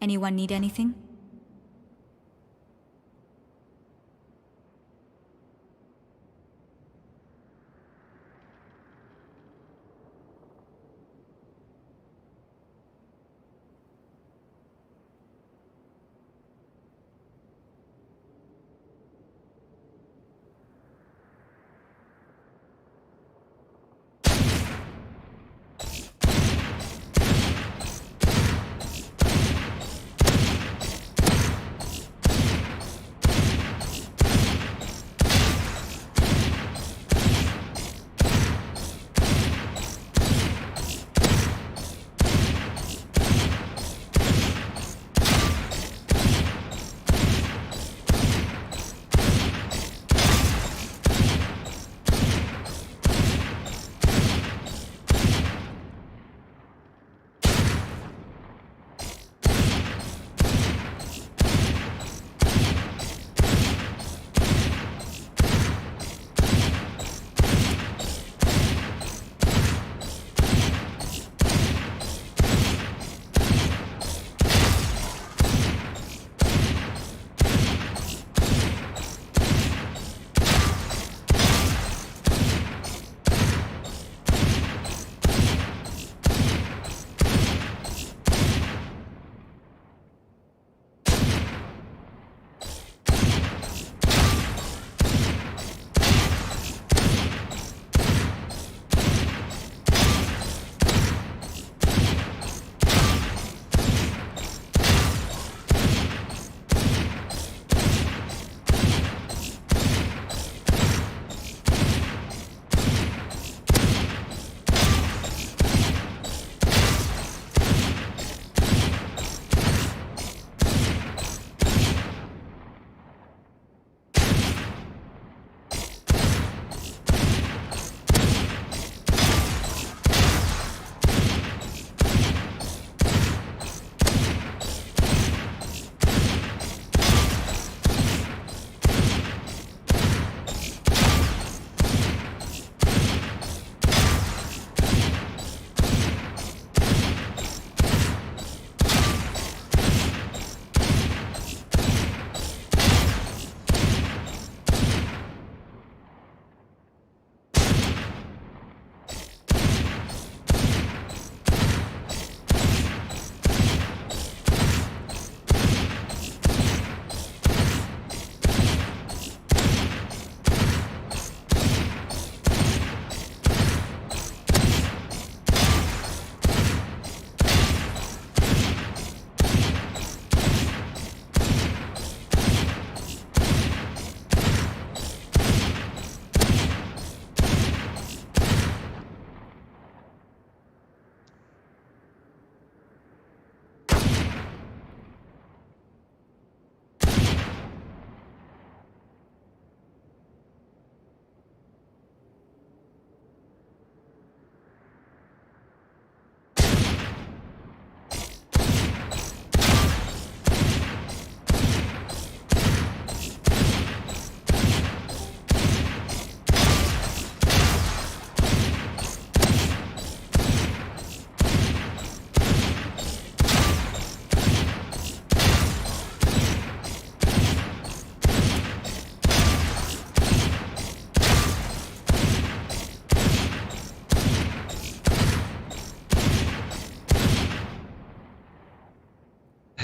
Anyone need anything?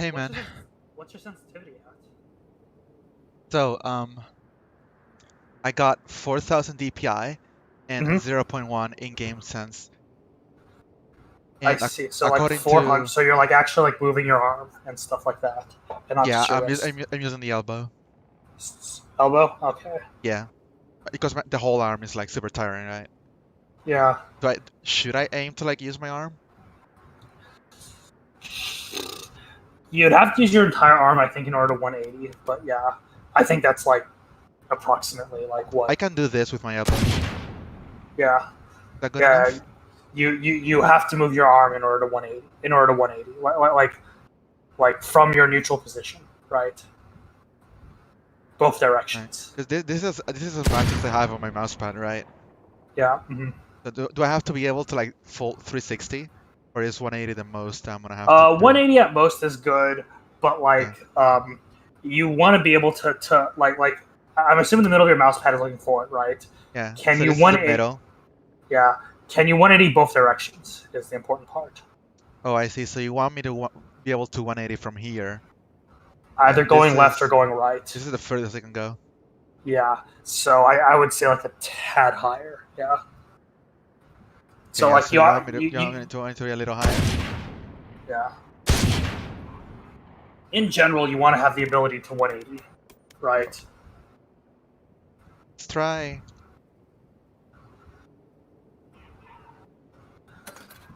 Hey What's man. your, what's your sensitivity at? So, I got 4000 DPI and Mm-hmm. 0.1 in-game sense. I And see. So like according 400. to, So you're like actually like moving your arm and stuff like that, and not yeah, just your wrist. I'm using the elbow. Elbow. Okay. Yeah, because the whole arm is like super tiring, right? Yeah. Should I aim to like use my arm? You'd have to use your entire arm, I think, in order to 180. But yeah, I think that's like approximately like I what? can do this with my elbow. Is Yeah. that good Yeah. enough? You have to move your arm in order to 180. In order to 180, like from your neutral position, right? Both Right. directions. Because this is as much as I have on my mouse pad, right? Yeah. Mm-hmm. So do I have to be able to like full 360, or is 180 the most I'm gonna have to do? 180 at most is good, but Yeah. you want to be able to like. I'm assuming the middle of your mouse pad is looking forward, right? Yeah. Can So you this is the 180? middle. Yeah. Can you 180 both directions? Is the important part. Oh, I see. So you want me to be able to 180 from here, Either and this going left or is going right. this is the furthest I can go. Yeah. So I would say like a tad higher. Yeah. So Okay, yeah. like So you want me to be a little higher? yeah. In general, you want to have the ability to 180, right? Let's try.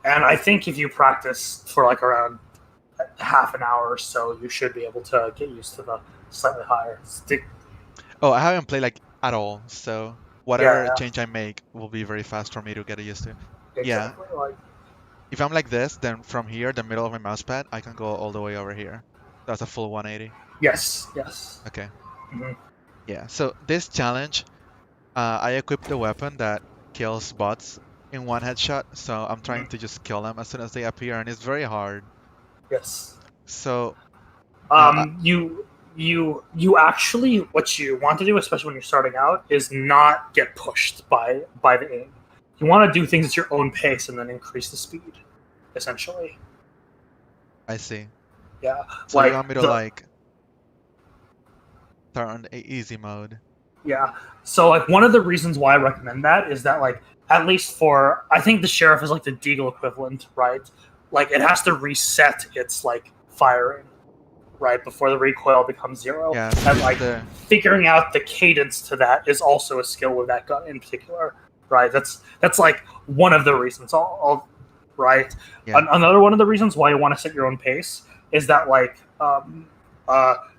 And I think if you practice for like around half an hour or so, you should be able to get used to the slightly higher stick. Oh, I haven't played like at all, so Yeah, whatever yeah, change I make will be very fast for me to get used to. Yeah. exactly. Like, If I'm like this, then from here, the middle of my mouse pad, I can go all the way over here. That's a full 180. yes, yes. Okay. Hmm. Yeah. So this challenge, I equipped a weapon that kills bots in one headshot. So I'm trying Hmm. to just kill them as soon as they appear, and it's very hard. Yes. So, uh, You actually what you want to do, especially when you're starting out, is not get pushed by the aim. You want to do things at your own pace and then increase the speed, essentially. I see. Yeah, So you like want me to the like start on the easy mode? yeah. So like one of the reasons why I recommend that is that like at least for I think the sheriff is like the deagle equivalent, right? Like it has to reset its like firing right before the recoil becomes zero, Yeah. So and this is like the figuring out the cadence to that is also a skill with that gun in particular, right? That's like one of the reasons. Right. yeah. Another one of the reasons why you want to set your own pace is that like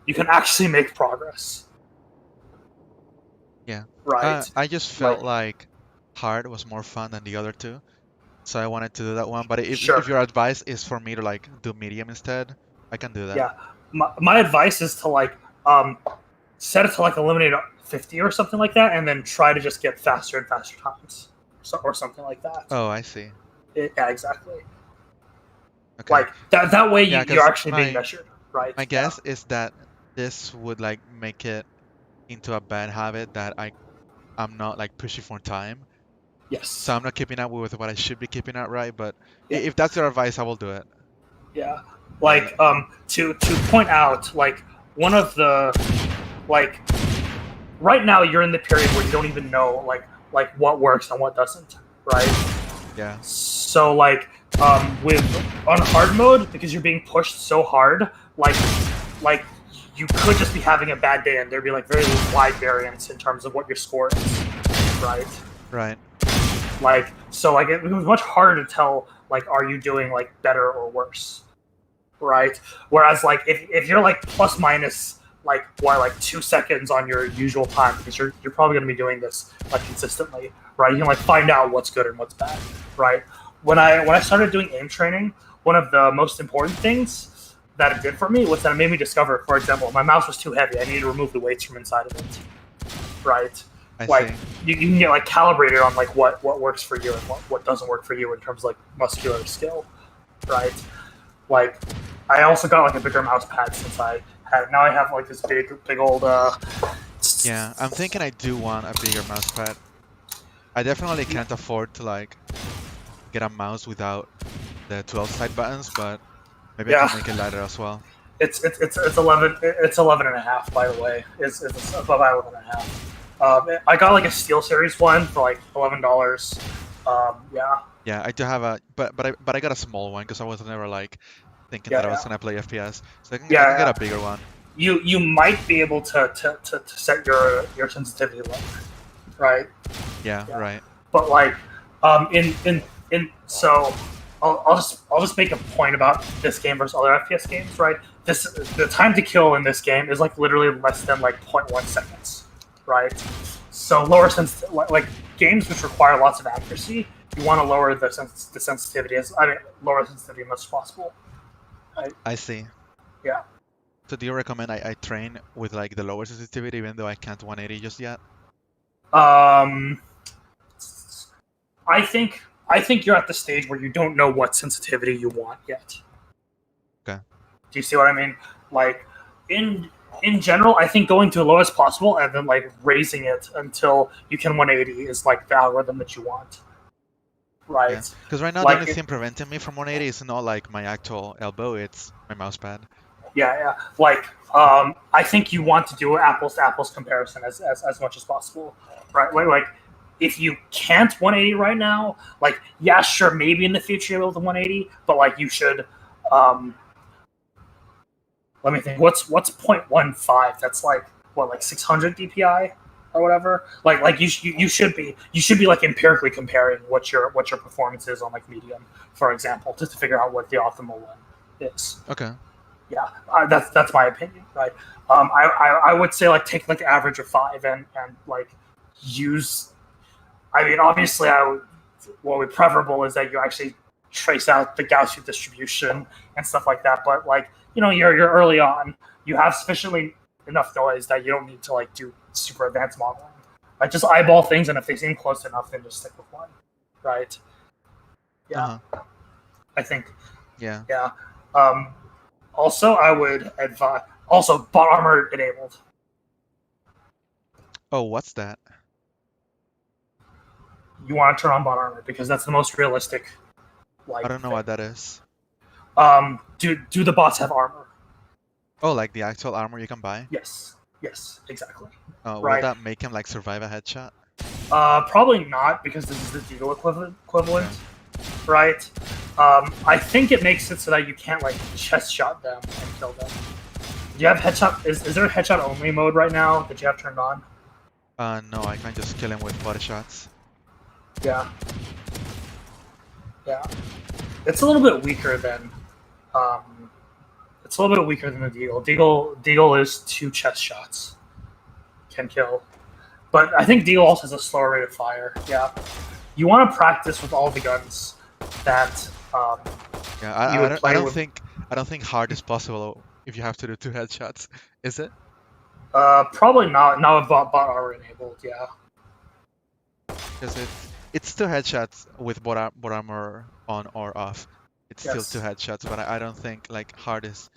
you can actually make progress. Yeah. Right. I just Like felt like hard was more fun than the other two, so I wanted to do that one. But if sure. your advice is for me to like do medium instead, I can do that. Yeah. My advice is to like set it to like eliminate 50 or something like that, and then try to just get faster and faster times, or something like that. Oh, I see. Yeah, exactly. Okay. Like that way Yeah, you're 'cause actually being measured, right? my guess is that this would like make it into a bad habit that I'm not like pushing for time. Yes. So I'm not keeping up with what I should be keeping up, right? But Yeah. if that's your advice, I will do it. Yeah. Like to point out like one of the like right now you're in the period where you don't even know like what works and what doesn't, right? Yeah. So like with on hard mode because you're being pushed so hard, like you could just be having a bad day and there'd be like very wide variance in terms of what your score is, right? Right. Like so like it was much harder to tell like are you doing like better or worse, right? Whereas like if you're like plus minus like 2 seconds on your usual time because you're probably going to be doing this like consistently, right? You can like find out what's good and what's bad, right? When I started doing aim training, one of the most important things that it did for me was that it made me discover, for example, my mouse was too heavy. I needed to remove the weights from inside of it, right? I Like see. you can get like calibrated on like what works for you and what doesn't work for you in terms of like muscular skill, right? Like I also got like a bigger mouse pad since I had now I have like this big old Yeah, I'm thinking I do want a bigger mouse pad. I definitely can't afford to like get a mouse without the 12 side buttons, but maybe I Yeah. can make it lighter as well. It's 11 and a half, by the way. It's above 11 and a half. I got like a Steel Series one for like $11. Yeah. Yeah, I do have a, but I got a small one because I was never like thinking that I was gonna play FPS, so I can get a bigger one. You might be able to set your sensitivity level, right? Yeah, right. But like, so I'll just make a point about this game versus other FPS games, right? The time to kill in this game is like literally less than like 0.1 seconds, right? So lower like games which require lots of accuracy, you want to lower the sensitivity lower sensitivity as much as possible. Right? I see. Yeah. So do you recommend I train with like the lower sensitivity even though I can't 180 just yet? I think you're at the stage where you don't know what sensitivity you want yet. Okay. Do you see what I mean? Like in general, I think going to the lowest possible and then like raising it until you can 180 is like the algorithm that you want. Right. Because right now like the only thing preventing me from 180 is not like my actual elbow, it's my mouse pad. Yeah. Like I think you want to do an apples to apples comparison as much as possible. Right. Like if you can't 180 right now, like yeah, sure, maybe in the future you'll be able to 180, but like you should let me think. What's 0.15? That's like what, like 600 DPI or whatever. Like you should be like empirically comparing what your performance is on like medium, for example, just to figure out what the optimal one is. Okay. Yeah, that's my opinion, right? I would say like take like average of 5 and like use. I mean, obviously, what would be preferable is that you actually trace out the Gaussian distribution and stuff like that. But like, you know, you're early on. You have sufficiently enough noise that you don't need to like do super advanced modeling. Like just eyeball things, and if they seem close enough, then just stick with one, right? Yeah, I think. Yeah. Yeah. Also, I would advise. Also, bot armor enabled. Oh, what's that? You want to turn on bot armor because that's the most realistic. Like, I don't know what that is. Do the bots have armor? Oh, like the actual armor you can buy? Yes, exactly. Will Right. that make him like survive a headshot? Probably not because this is the Deagle equivalent, right? I think it makes it so that you can't like chest shot them and kill them. Do you have headshot? Is there a headshot only mode right now that you have turned on? No, I can just kill him with body shots. Yeah. It's a little bit weaker than the Deagle. Deagle is 2 chest shots can kill, but I think Deagle also has a slower rate of fire. Yeah, you want to practice with all the guns that. Yeah, I don't think hard is possible if you have to do 2 headshots. Is it? Probably not. Now with bot armor enabled. Yeah. Because it's 2 headshots with bot armor on or off. It's Yes. still 2 headshots, but I don't think like hard is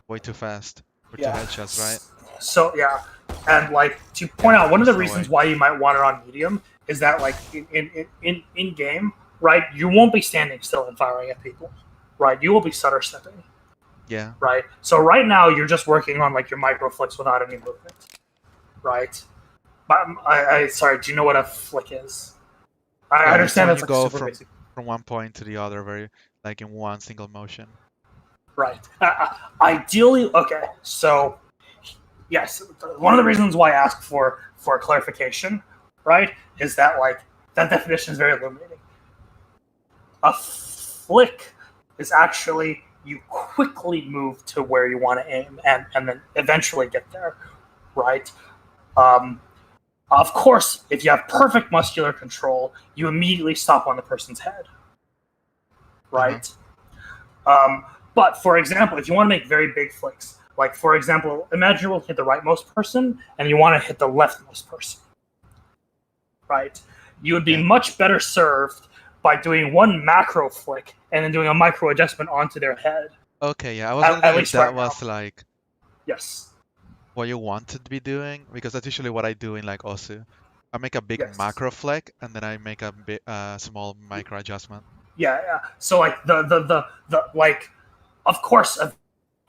way too fast for 2 headshots, right? So yeah, and like to point out, one of the There's no reasons way. why you might want it on medium is that like in game, right, you won't be standing still and firing at people, right? You will be stutter stepping, Yeah. right? So right now you're just working on like your micro flicks without any movement, right? But sorry, do you know what a flick is? I Yeah, understand it's that's when like you go super basic. from one point to the other, very like in one single motion. Right. Ideally, okay. So, yes, one of the reasons why I ask for clarification, right, is that like that definition is very illuminating. A flick is actually you quickly move to where you want to aim and then eventually get there, right? Of course, if you have perfect muscular control, you immediately stop on the person's head, right? But for example, if you want to make very big flicks, like for example, imagine you will hit the rightmost person and you want to hit the leftmost person, right? You would be much better served by doing one macro flick and then doing a micro adjustment onto their head. Okay, yeah, I was At wondering if least that right now. was like Yes. what you wanted to be doing, because that's usually what I do in like OSU. I make a big Yes. macro flick and then I make a big, small micro adjustment. Yeah. So like the like, of course,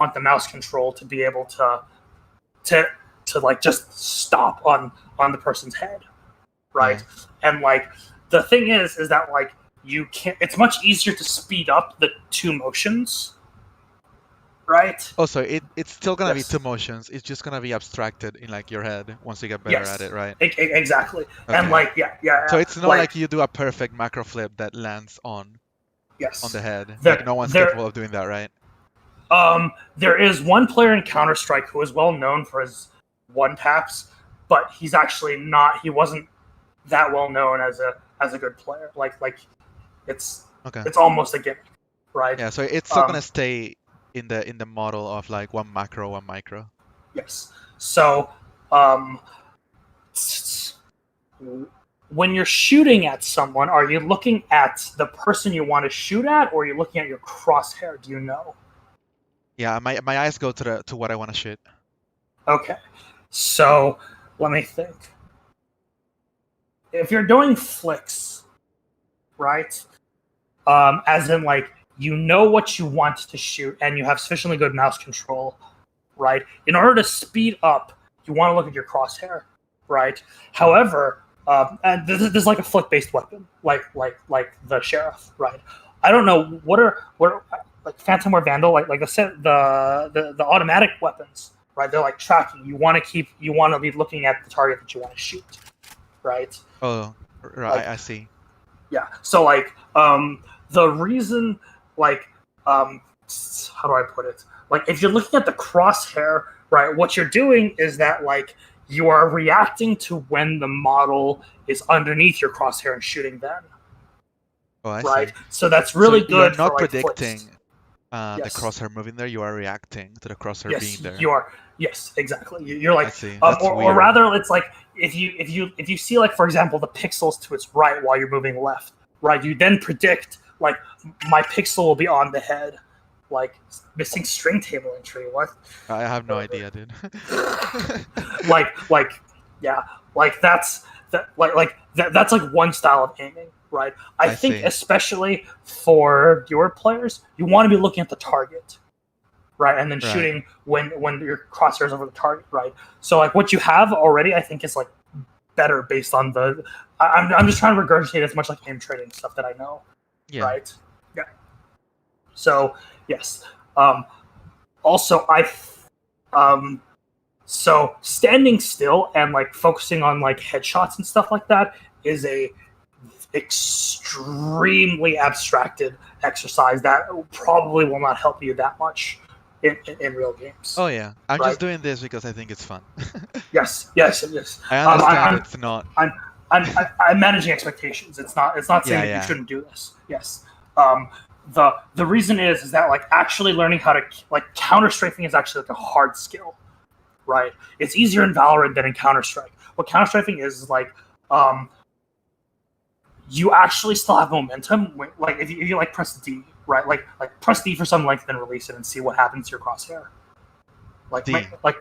want the mouse control to be able to like just stop on the person's head, right? And like the thing is that like you can't. It's much easier to speed up the two motions, right? Oh, so it's still gonna be Yes. two motions. It's just gonna be abstracted in like your head once you get better Yes. at it, right? Exactly. Okay. And like yeah. So it's not like you do a perfect macro flip that lands on yes. the head. There- Like no one's there- capable of doing that, right? There is one player in Counter Strike who is well known for his one taps, but he's actually not. He wasn't that well known as a good player. Like it's Okay. it's almost a gimmick, right? Yeah. So it's still Um, gonna stay in the model of like one macro, one micro. Yes. So, when you're shooting at someone, are you looking at the person you want to shoot at, or are you looking at your crosshair? Do you know? Yeah. My eyes go to what I want to shoot. Okay. So, let me think. If you're doing flicks, right? As in, like, you know what you want to shoot, and you have sufficiently good mouse control, right? In order to speed up, you want to look at your crosshair, right? However, and this is like a flick-based weapon, like the sheriff, right? I don't know what are like Phantom or Vandal, like the automatic weapons, right? They're like tracking. You want to be looking at the target that you want to shoot, right? Oh, right. Like- I see. Yeah. So like the reason like how do I put it? Like if you're looking at the crosshair, right, what you're doing is that like you are reacting to when the model is underneath your crosshair and shooting then. Oh, I Right? see. So that's really So good You're not for like predicting flicks. the Yes. crosshair moving there. You are reacting to the crosshair Yes, being there. you are. Yes, exactly. You're I like see. That's or weird. rather it's like if you see like for example the pixels to its right while you're moving left, right, you then predict like my pixel will be on the head, like missing string table entry. What? I have no idea, dude. like yeah, like that's that's like one style of aiming, right? I think see. especially for your players, you want to be looking at the target, right, and then Right. shooting when your crosshairs over the target, right? So like what you have already, I think is like better based on the. I'm just trying to regurgitate as much like aim training stuff that I know. Yeah. Right. Yeah. So yes. Also, so standing still and like focusing on like headshots and stuff like that is a extremely abstracted exercise that probably will not help you that much in real games. Oh yeah. I'm Right. just doing this because I think it's fun. Yes. I understand I'm- it's not. I'm managing expectations. It's not saying Yeah, that yeah. you shouldn't do this. Yes. The reason is that like actually learning how to like counter strafing is actually like a hard skill, right? It's easier in Valorant than in Counter Strike. What counter strafing is like you actually still have momentum. When, like if you like press D, right? Like press D for some length, then release it and see what happens to your crosshair. Like D. like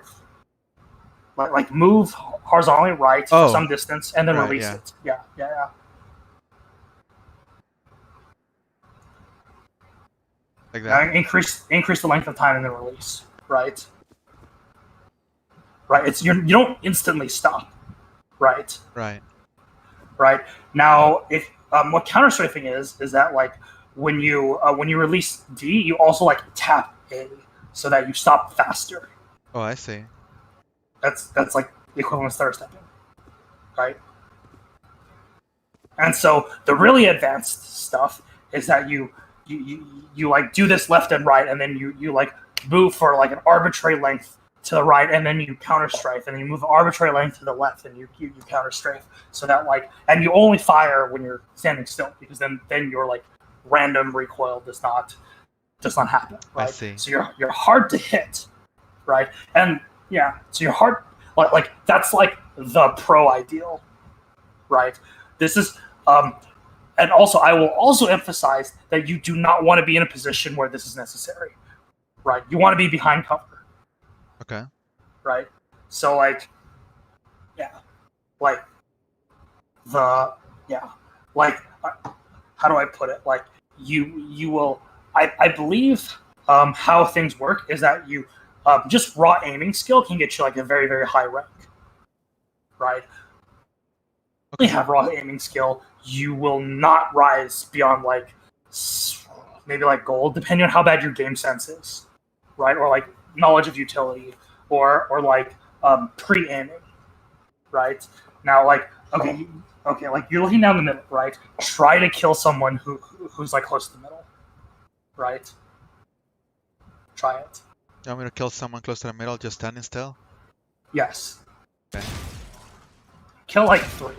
move horizontally right Oh. for some distance and then Right, release yeah. it. Yeah. Like that. Increase the length of time and then release. Right. It's you don't instantly stop. Right. Right. Right. Now, if what counter strafing is that like when you release D, you also like tap A so that you stop faster. Oh, I see. That's like the equivalent of third stepping, right? And so the really advanced stuff is that you like do this left and right, and then you like move for like an arbitrary length to the right, and then you counter strafe, and then you move arbitrary length to the left, and you counter strafe. So that like, and you only fire when you're standing still, because then your like random recoil does not happen, right? I see. So you're hard to hit, right? And yeah, so you're hard like that's like the pro ideal, right? This is and also I will also emphasize that you do not want to be in a position where this is necessary, right? You want to be behind cover. Okay. Right? So like yeah. Like how do I put it? Like you will I believe how things work is that you just raw aiming skill can get you like a very, very high rank, right? Okay. You have raw aiming skill, you will not rise beyond like maybe like gold, depending on how bad your game sense is, right? Or like knowledge of utility, or like pre-aiming, right? Now, like okay, like you're looking down the middle, right? Try to kill someone who's like close to the middle, right? Try it. You want me to kill someone close to the middle just standing still? Yes. Okay. Kill like 3.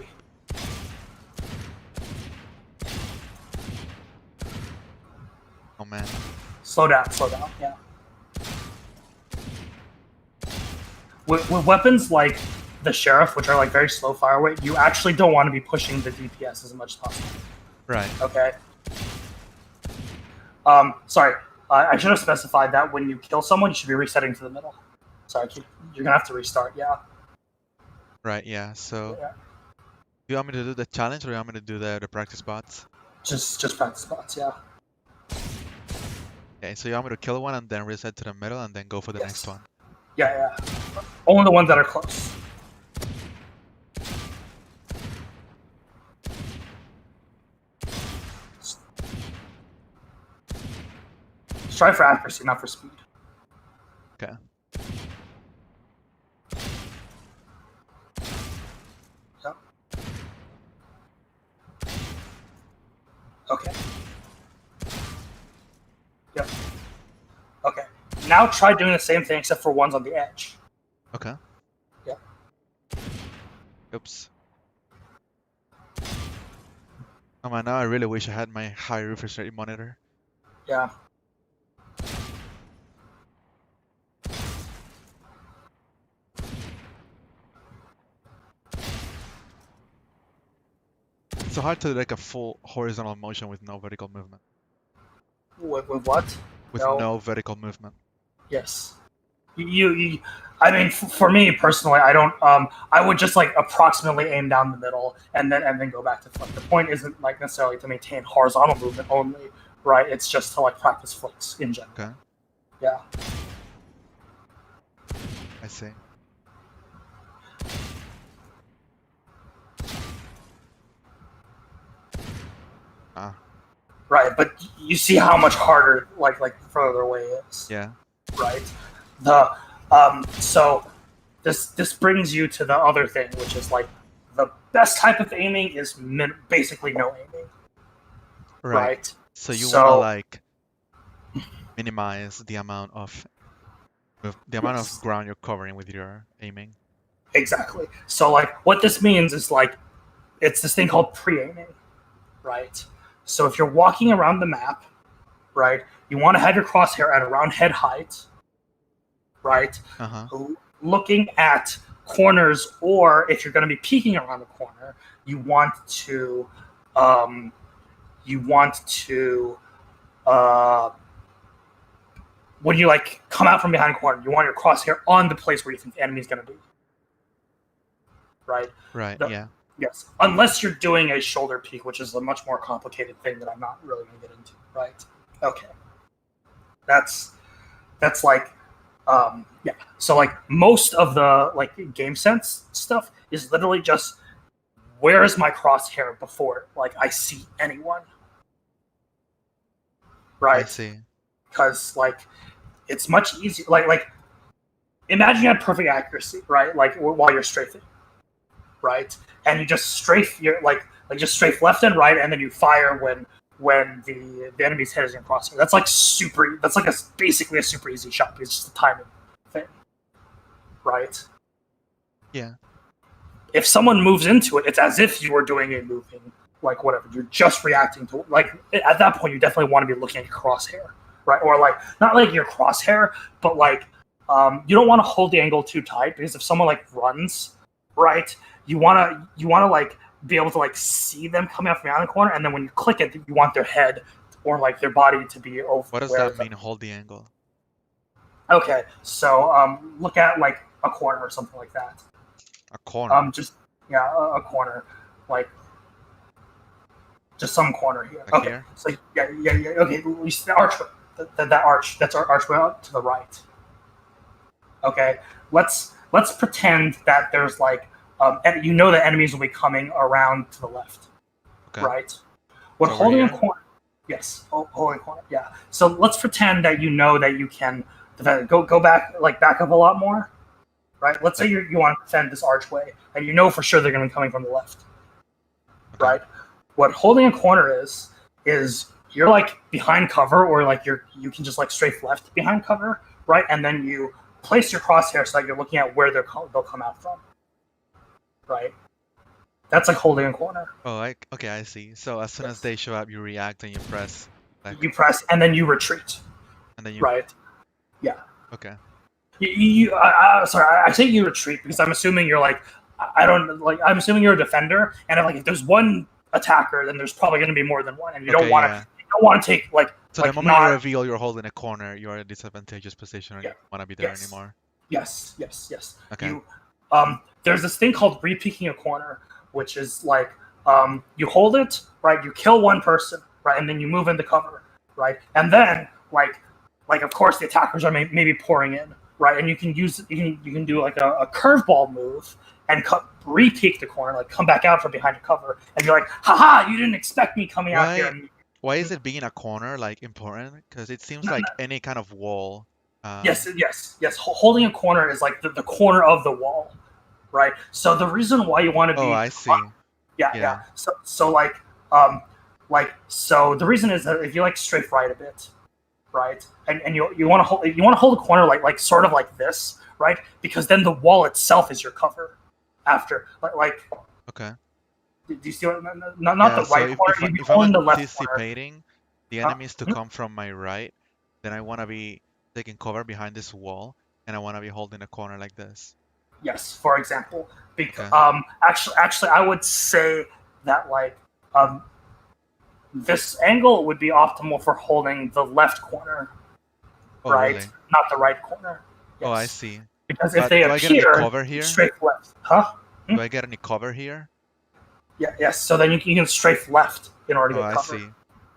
Oh man. Slow down, yeah. With weapons like the Sheriff, which are like very slow fire rate, you actually don't want to be pushing the DPS as much as possible. Right. Okay. Sorry. I should have specified that when you kill someone, you should be resetting to the middle. Sorry, you're gonna have to restart. Yeah. Right, yeah. So, Yeah. you want me to do the challenge or you want me to do the practice spots? Just practice spots. Yeah. Okay, so you want me to kill one and then reset to the middle and then go for the Yes. next one? Yeah. Only the ones that are close. Try for accuracy, not for speed. Okay. Yep. Okay. Yep. Okay. Now try doing the same thing except for ones on the edge. Okay. Yep. Oops. Oh man, now I really wish I had my high refresh rate monitor. Yeah. It's so hard to do like a full horizontal motion with no vertical movement. With what? With No. no vertical movement. Yes. I mean, for me personally, I don't. I would just like approximately aim down the middle and then go back to flick. The point isn't like necessarily to maintain horizontal movement only, right? It's just to like practice flicks in general. Okay. Yeah. I see. Ah, Right, but you see how much harder like further away is. yeah. Right. So this brings you to the other thing, which is like the best type of aiming is basically no aiming. Right. So you So- wanna like minimize the amount of Yes. ground you're covering with your aiming. Exactly. So like what this means is like it's this thing called pre-aiming, right? So if you're walking around the map, right, you want to have your crosshair at around head height, right? Uh-huh. Looking at corners, or if you're going to be peeking around the corner, you want to when you like come out from behind a corner, you want your crosshair on the place where you think the enemy's going to be. Right? Right, The- yeah. Yes. Unless you're doing a shoulder peek, which is a much more complicated thing that I'm not really going to get into. Right? Okay. That's like yeah. So like most of the like game sense stuff is literally just where is my crosshair before like I see anyone. I Right? see. Because like it's much easier. Like imagine you had perfect accuracy, right? Like while you're strafing, right? And you just strafe your like just strafe left and right, and then you fire when the enemy's head is in crosshair. That's like super. That's like basically a super easy shot. It's just a timing thing, right? Yeah. If someone moves into it, it's as if you were doing a moving, like whatever. You're just reacting to like at that point. You definitely want to be looking at your crosshair, right? Or like not like your crosshair, but like you don't want to hold the angle too tight because if someone like runs, right, you wanna like be able to like see them coming up from behind the corner, and then when you click it, you want their head or like their body to be over. What does where that the- mean, hold the angle? Okay, so look at like a corner or something like that. A corner. Just yeah, a corner, like just some corner here. Like Okay, here? so yeah. Okay, we see the archway, that arch. That's our archway out to the right. Okay, let's pretend that there's like and you know that enemies will be coming around to the left. Okay. Right. What Over holding a here? corner? Yes, holding a corner. Yeah. So let's pretend that you know that you can defend. Go back back up a lot more. Right. Let's say you want to defend this archway, and you know for sure they're going to be coming from the left. Okay. Right. What holding a corner is you're like behind cover, or like you can just like strafe left behind cover, right? And then you place your crosshair so that you're looking at where they'll come out from. Right. That's like holding a corner. Oh, okay, I see. So as soon as they show up, you react and you press. Like, You press and then you retreat. and then you. Right. Yeah. Okay. Sorry, I say you retreat because I'm assuming you're like, I don't like. I'm assuming you're a defender, and if there's one attacker, then there's probably going to be more than one, and you Okay, don't want to. yeah. You don't want to take So like the moment not. you reveal you're holding a corner, you're in a disadvantageous position and Yeah. you don't want to be there Yes. anymore. Yes. Okay. You, there's this thing called re-peeking a corner, which is like you hold it, right? You kill one person, right, and then you move into cover, right, and then like of course the attackers are maybe pouring in, right, and you can do like a curveball move and re-peek the corner, like come back out from behind the cover, and you're like, haha, you didn't expect me coming out here. And, Why is it being a corner like important? Because it seems like any kind of wall. Yes. Holding a corner is like the corner of the wall, right? So the reason why you want to be Oh, I see. yeah. So so the reason is that if you like strafe right a bit, right, and you want to hold a corner like sort of like this, right, because then the wall itself is your cover. After Okay. do you see what? Not the so right corner. You'd be if I'm holding the left corner. anticipating the enemies to mhm. come from my right, then I want to be taking cover behind this wall, and I want to be holding a corner like this. Yes, for example, because Okay. actually, I would say that this angle would be optimal for holding the left corner, Oh, right, really? not the right corner. Oh, I Yes. see. Because if But they do I get any appear cover here? strafe left, huh? Do I get any cover here? Yeah, yes. So then you can strafe left in order to Oh, get I cover. see.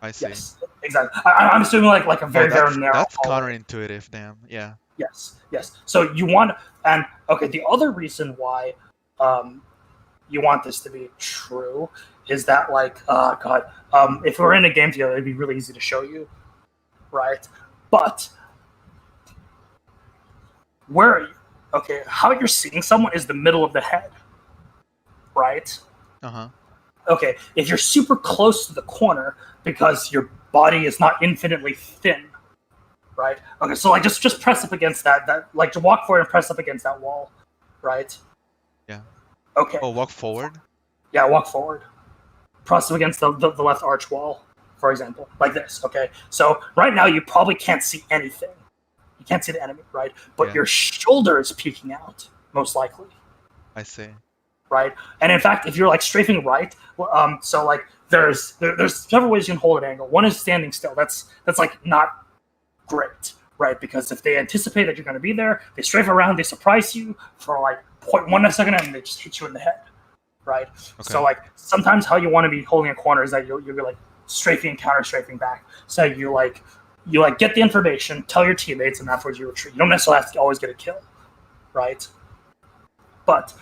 I see. Yes, exactly. I'm assuming like a very very narrow. That's hallway. counterintuitive, damn. Yeah. Yes. So you want, and okay, the other reason why you want this to be true is that if we're in a game together, it'd be really easy to show you, right? But how you're seeing someone is the middle of the head, right? Uh-huh. Okay, if you're super close to the corner because your body is not infinitely thin, right? Okay, so just press up against that to walk forward and press up against that wall, right? Yeah. Okay. Oh, walk forward? Yeah, walk forward. Press up against the left arch wall, for example, like this. Okay, so right now you probably can't see anything. You can't see the enemy, right? But Yeah. your shoulder is peeking out, most likely. I see. Right, and in fact, if you're strafing right, there's several ways you can hold an angle. One is standing still. That's not great, right? Because if they anticipate that you're going to be there, they strafe around, they surprise you for 0.1 second, and they just hit you in the head, right? Okay. So sometimes how you want to be holding a corner is that you'll be strafing and counter strafing back. So you get the information, tell your teammates, and afterwards you retreat. You don't necessarily have to always get a kill, right? But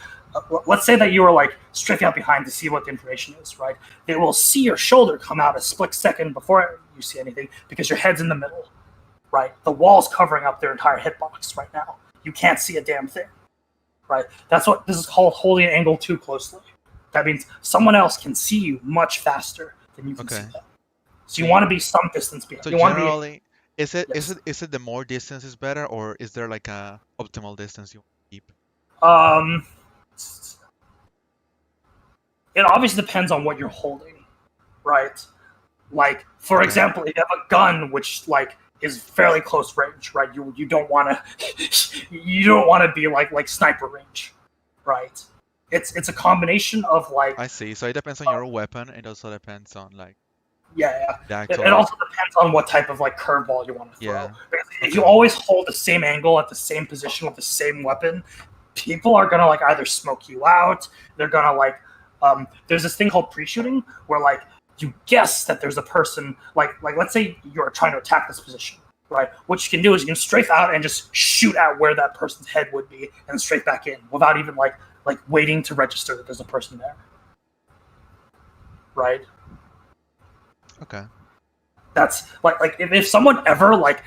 let's say that you were strafing out behind to see what the information is, right? They will see your shoulder come out a split second before you see anything because your head's in the middle, right? The wall's covering up their entire hitbox right now. You can't see a damn thing, right? That's what this is called, holding an angle too closely. That means someone else can see you much faster than you can see them. So you want to be some distance behind. So you want generally, is it the more distance is better, or is there a optimal distance you want to keep? It obviously depends on what you're holding, right? For example, if you have a gun which is fairly close range, right? You don't want to be like sniper range, right? It's a combination of I see. So it depends on your weapon. It also depends on yeah. the It actual. also depends on what type of curveball you want to throw. Yeah. Because if you always hold the same angle at the same position with the same weapon, people are gonna either smoke you out. They're gonna there's this thing called pre-shooting where you guess that there's a person let's say you're trying to attack this position, right? What you can do is you can strafe out and just shoot at where that person's head would be, and strafe back in without even like waiting to register that there's a person there, right? Okay. That's like if someone ever like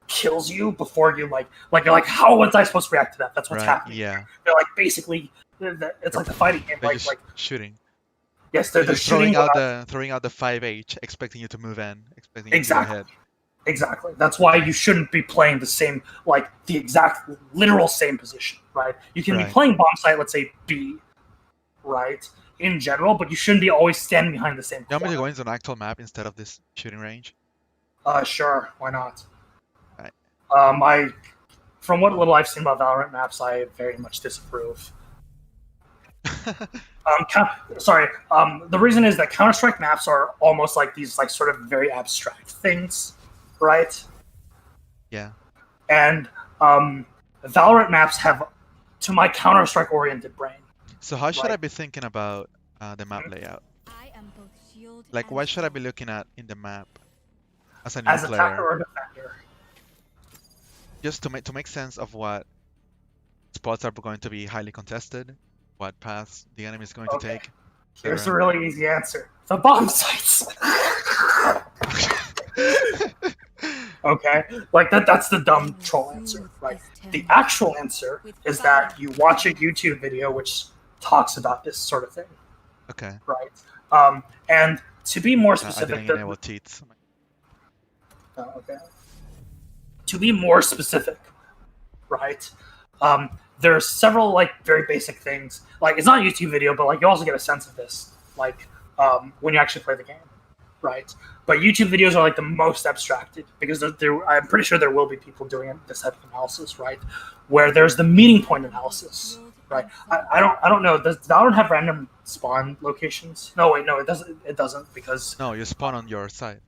kills you before you like you're like, how was I supposed to react to that? That's what's Right. happening. Yeah. They're like basically it's like the fighting game, They're like just shooting. yes, They're they're just shooting throwing out the 5H, expecting you to move in, expecting you to go Exactly. ahead. Exactly. That's why you shouldn't be playing the same, like the exact literal same position, right? You can be Right. playing bomb site, let's say B, right, in general, but you shouldn't be always standing behind the same You want me to corner. go into an actual map instead of this shooting range? Sure, why not? Right. From what little I've seen about Valorant maps, I very much disapprove. The reason is that Counter-Strike maps are almost like these like sort of very abstract things, right? Yeah. And Valorant maps have, to my Counter-Strike oriented brain, So how should Right. I be thinking about the map layout? I am both shield Like, and what should I sword. be looking at in the map as a new as attacker player? or defender. Just to make sense of what spots are going to be highly contested, what paths the enemy is going to Okay. take. Here's the etc. really easy answer: the bomb sites. Okay, like that's the dumb troll answer, right? The actual answer is that you watch a YouTube video which talks about this sort of thing, Okay. right? And to be more I specific, didn't enable teats. okay. To be more specific, right? There are several like very basic things. Like it's not a YouTube video, but like you also get a sense of this, like when you actually play the game, right? But YouTube videos are like the most abstracted because I'm pretty sure there will be people doing this type of analysis, right? Where there's the meeting point analysis, right? I don't know. Does Valorant have random spawn locations? No, wait, no, it doesn't. It doesn't because No, you spawn on your side.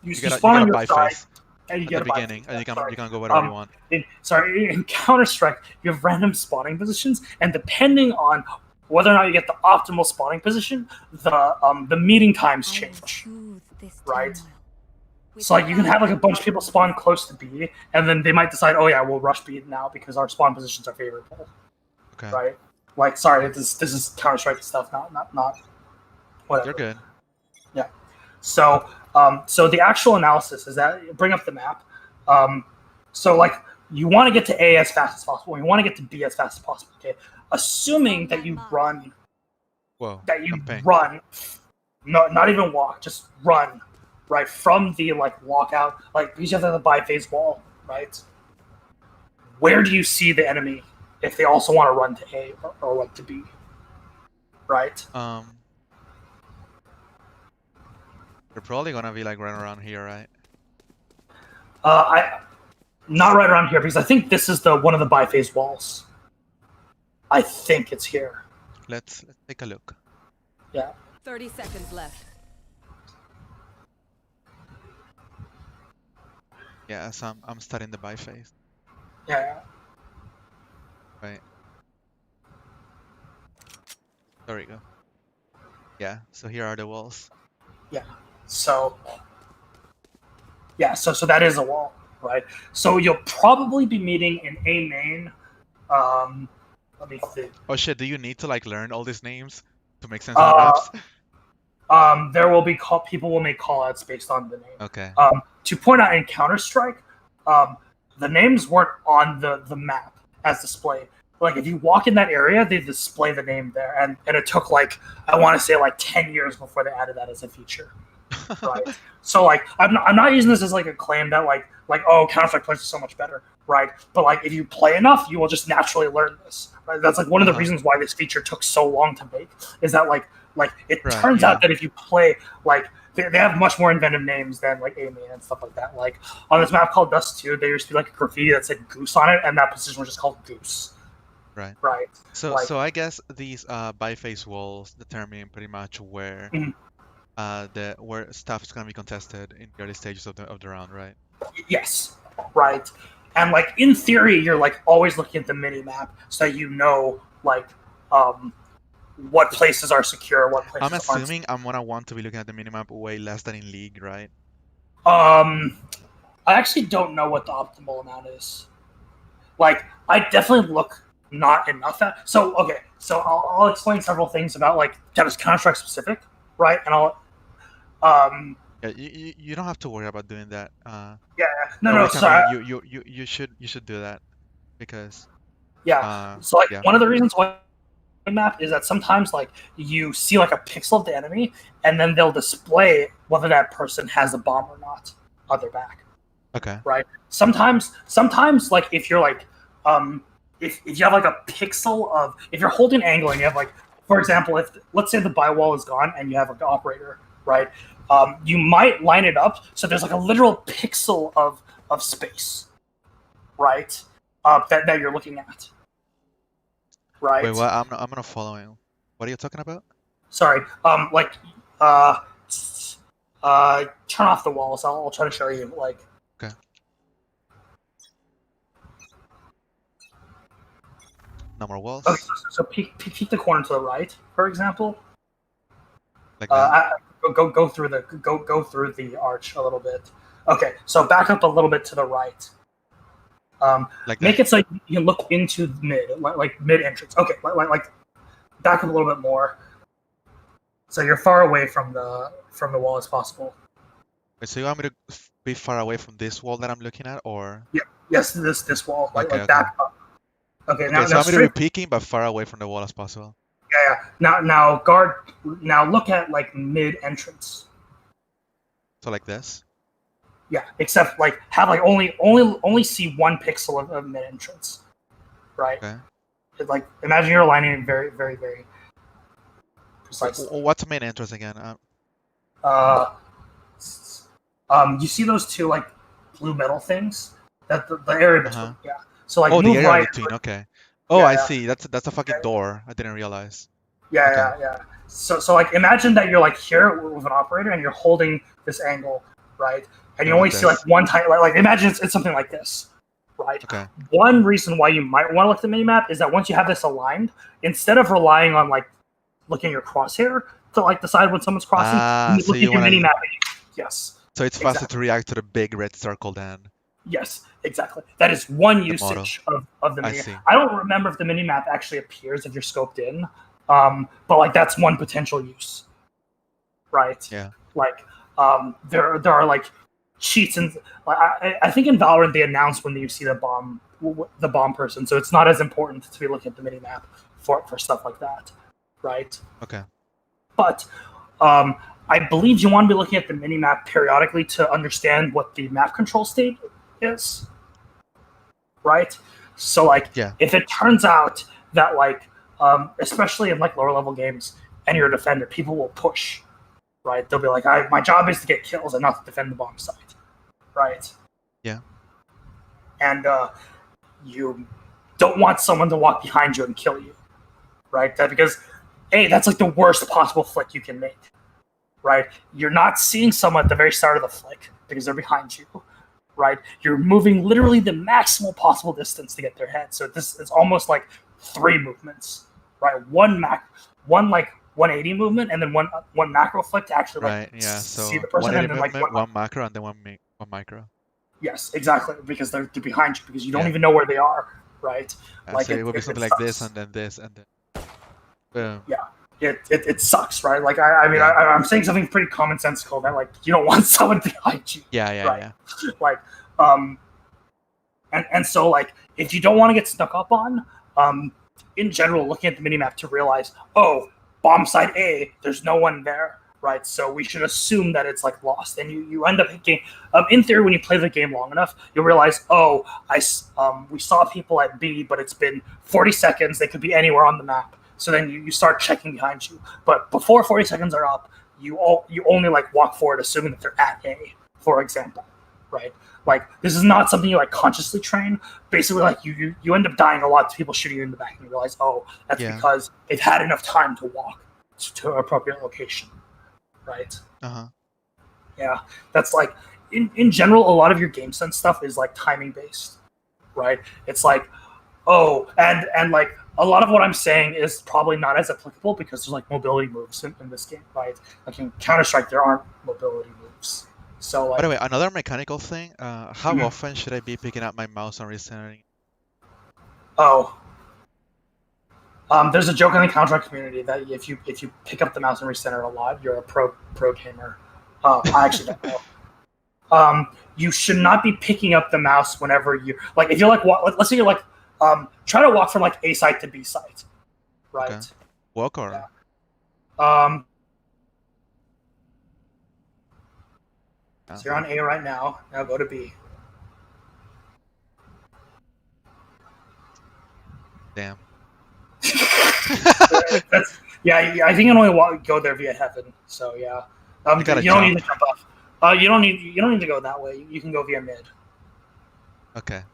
you You spawn on get a your buy side face and you at get the a buy beginning, face. and Sorry. you can go whatever you want. In Counter-Strike, you have random spawning positions, and depending on whether or not you get the optimal spawning position, the meeting times I will change. soothe this right? turmoil. With So like you can have like a fire bunch of people spawn close to B, and then they might decide, oh yeah, we'll rush B now because our spawn positions are favorable, Okay. right? Like, sorry, this is Counter-Strike stuff, not whatever. You're good. So, so the actual analysis is that bring up the map. So like you want to get to A as fast as possible. You want to get to B as fast as possible. Okay, assuming that you run, Whoa. run, campaign. no, not even walk, just run, right from the like walkout, like because you have the buy phase wall, right? Where do you see the enemy if they also want to run to A or like to B, right? They're probably gonna be like running around here, right? I not right around here because I think this is the one of the biphase walls. I think it's here. Let's take a look. Yeah. 30 seconds left. Yeah, so I'm studying the buy phase. Yeah. Right. There we go. Yeah, so here are the walls. So yeah, so that is a wall, right? So you'll probably be meeting in A main. Let me think. Oh shit, do you need to like learn all these names to make sense of the maps? There will be people will make callouts based on the name. Okay. To point out in Counter-Strike, the names weren't on the map as displayed. Like if you walk in that area, they display the name there, and it took like I want to say like 10 years before they added that as a feature. Right. So like I'm not using this as like a claim that like oh Counter-Strike players are so much better, right? But like if you play enough, you will just naturally learn this. Right? That's like one of the reasons why this feature took so long to make is that like it turns out that if you play like they have much more inventive names than like A main and stuff like that. Like on this map called Dust 2, there used to be like a graffiti that said Goose on it, and that position was just called Goose. Right. Right. So like, so I guess these biface walls determine pretty much where where stuff is gonna be contested in the early stages of the round, right? Yes. Right. And like in theory, you're like always looking at the mini map so you know like what places are secure, what places I'm assuming aren't. I'm gonna want to be looking at the minimap way less than in League, right? I actually don't know what the optimal amount is. Like, I definitely look not enough at. So okay, so I'll explain several things about like Counter-Strike specific, right? And I'll Yeah, you don't have to worry about doing that. yeah, no, Every no, time sorry, you should do that because yeah. So like yeah. one of the reasons why map is that sometimes like you see like a pixel of the enemy, and then they'll display whether that person has a bomb or not on their back. Okay. Right. Sometimes like if you're like if you have like a pixel of if you're holding angle and you have like for example if let's say the buy wall is gone and you have like an operator right you might line it up so there's like a literal pixel of space right that you're looking at right. Wait, what? I'm not following. What are you talking about? Sorry like turn off the walls. I'll try to show you like. Okay. No more walls. Okay, so peek the corner to the right, for example. Like that. Go through the arch a little bit. Okay, so back up a little bit to the right. Like Make that. it so you can look into mid, like mid entrance. Okay, like back up a little bit more. So you're far away from the wall as possible. Wait, so you want me to be far away from this wall that I'm looking at, or? Yeah. Yes, this wall. Like Okay. back up. Okay. Okay, Now so I'm straight. gonna be peeking, but far away from the wall as possible. Yeah. Now guard. Now look at like mid entrance. So like this. Yeah, except like have like only see one pixel of mid entrance, right? Okay. Like imagine you're aligning it very very very precisely. What's the main entrance again? You see those two like blue metal things? That the area between. Uh-huh. Yeah. So like Oh, the move area right. between. Okay. Oh, Yeah, I yeah. see. That's a fucking door. I didn't realize. Yeah, yeah. So like imagine that you're like here with an operator and you're holding this angle, right? And you Like only see like this. one type. Like imagine it's something like this, right? Okay. One reason why you might want to look at the minimap is that once you have this aligned, instead of relying on like looking at your crosshair to like decide when someone's crossing, you So look you at your wanna- minimap. Yes. So it's faster Exactly. to react to the big red circle then. Yes, exactly. That is one The usage of the I mini. see. I don't remember if the mini map actually appears if you're scoped in, but like that's one potential use, right? Yeah. Like there are like cheats and I think in Valorant they announce when you see the bomb person, so it's not as important to be looking at the mini map for stuff like that, right? Okay. But I believe you want to be looking at the mini map periodically to understand what the map control state is, right? So like Yeah. if it turns out that like especially in like lower level games and you're a defender, people will push, right? They'll be like, my job is to get kills and not to defend the bomb site, right? Yeah. And you don't want someone to walk behind you and kill you, right? Because that's like the worst possible flick you can make, right? You're not seeing someone at the very start of the flick because they're behind you, right? You're moving literally the maximal possible distance to get their head. So this is almost like 3 movements, right? One like 180 movement, and then one macro flick to actually like Right. Yeah. So see the person, 180 and then like movement, one macro, and then one micro. Yes, exactly, because they're behind you because you don't Yeah. even know where they are, right? Like So it would be something like this, sucks. and then this, and then. Boom. It sucks, right? Like I mean, Yeah. I'm saying something pretty commonsensical that like you don't want someone behind you, Yeah. Right. Yeah. like and so like if you don't want to get stuck up on in general, looking at the minimap to realize, oh, bomb site A, there's no one there, right? So we should assume that it's like lost, and you end up thinking, in theory, when you play the game long enough, you'll realize, oh, we saw people at B, but it's been 40 seconds. They could be anywhere on the map. So then you start checking behind you, but before 40 seconds are up, you only like walk forward, assuming that they're at A, for example, right? Like this is not something you like consciously train. Basically, like you end up dying a lot to people shooting you in the back, and you realize, oh, that's Yeah. because they've had enough time to walk to an appropriate location, right? Uh-huh. Yeah, that's like in general, a lot of your game sense stuff is like timing based, right? It's like, oh, and like a lot of what I'm saying is probably not as applicable because there's like mobility moves in this game, right? Like in Counter-Strike, there aren't mobility moves. So By like, the way, another mechanical thing. How Mhm. often should I be picking up my mouse and recentering? oh, there's a joke in the Counter community that if you pick up the mouse and recenter a lot, you're a pro gamer. I actually don't know. You should not be picking up the mouse whenever you like. If you're like, let's say you're like, try to walk from like A site to B site, right? Okay. Walk or? Yeah. So you're on A right now. Now go to B. Damn. That's yeah. I think you can only go there via heaven. So yeah, You gotta you don't need jump. to jump off. You don't need to go that way. You can go via mid. Okay.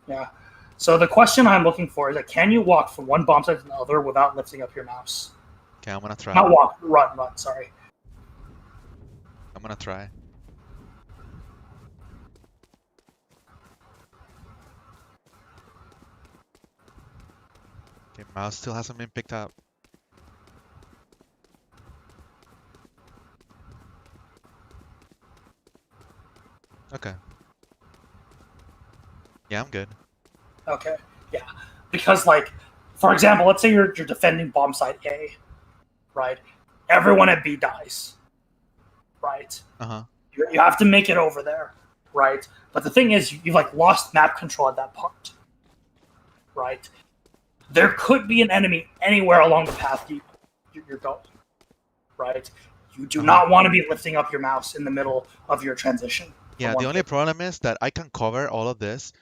Yeah. So the question I'm looking for is that can you walk from one bomb site to another without lifting up your mouse? Okay, I'm gonna try. Not walk, run. Sorry. I'm gonna try. Okay, mouse still hasn't been picked up. Okay. Yeah, I'm good. Okay. Yeah. Because like, for example, let's say you're defending bomb site A, right? Everyone at B dies, right? Uh-huh. You have to make it over there, right? But the thing is, you've like lost map control at that part, right? There could be an enemy anywhere along the path you're going, right? You do not want to be lifting up your mouse in the middle of your transition. Yeah, the only problem is that I can cover all of this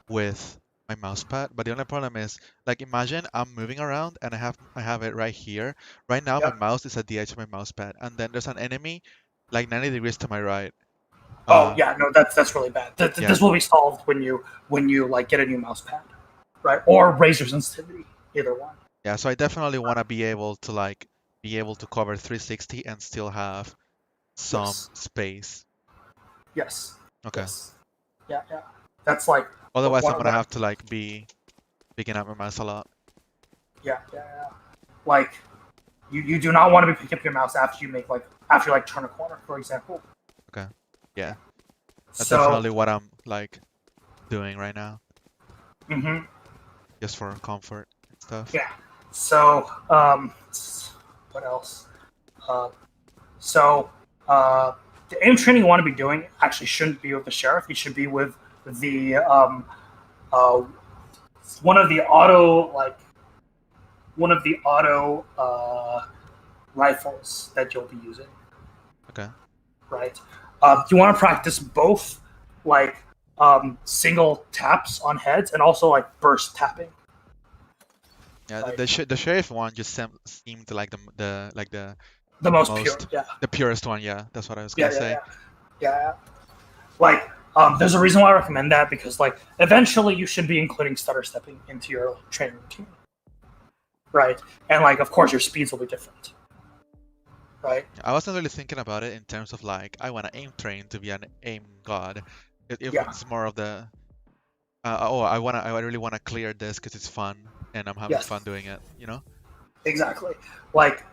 with my mouse pad, but the only problem is, like, imagine I'm moving around and I have it right here. Right now, my mouse is at the edge of my mouse pad, and then there's an enemy like 90 degrees to my right. Oh yeah, no, that's really bad. Yeah. This will be solved when you like get a new mouse pad, right? Or raise your sensitivity, either one. Yeah, so I definitely want to be able to cover 360 and still have some space. Yes. Okay. Yes. Yeah. That's like. Otherwise, I'm gonna have to like be picking up my mouse a lot. Yeah. Like, you do not want to be picking up your mouse after you turn a corner, for example. Okay. Yeah. That's So, definitely what I'm like doing right now. Mm-hmm. Just for comfort and stuff. Yeah. So, what else? The aim training you want to be doing actually shouldn't be with the sheriff. You should be with the one of the auto rifles that you'll be using. Okay. Right. You want to practice both, like single taps on heads and also like burst tapping. Yeah, right. The sheriff one just seemed like the most pure. Yeah. The purest one. Yeah, that's what I was gonna say. Yeah. Like, there's a reason why I recommend that, because like eventually you should be including stutter stepping into your training routine. Right. And like, of course, your speeds will be different. Right. I wasn't really thinking about it in terms of like I want to aim train to be an aim god. It's more of the I really want to clear this because it's fun and I'm having fun doing it. You know. Exactly. Like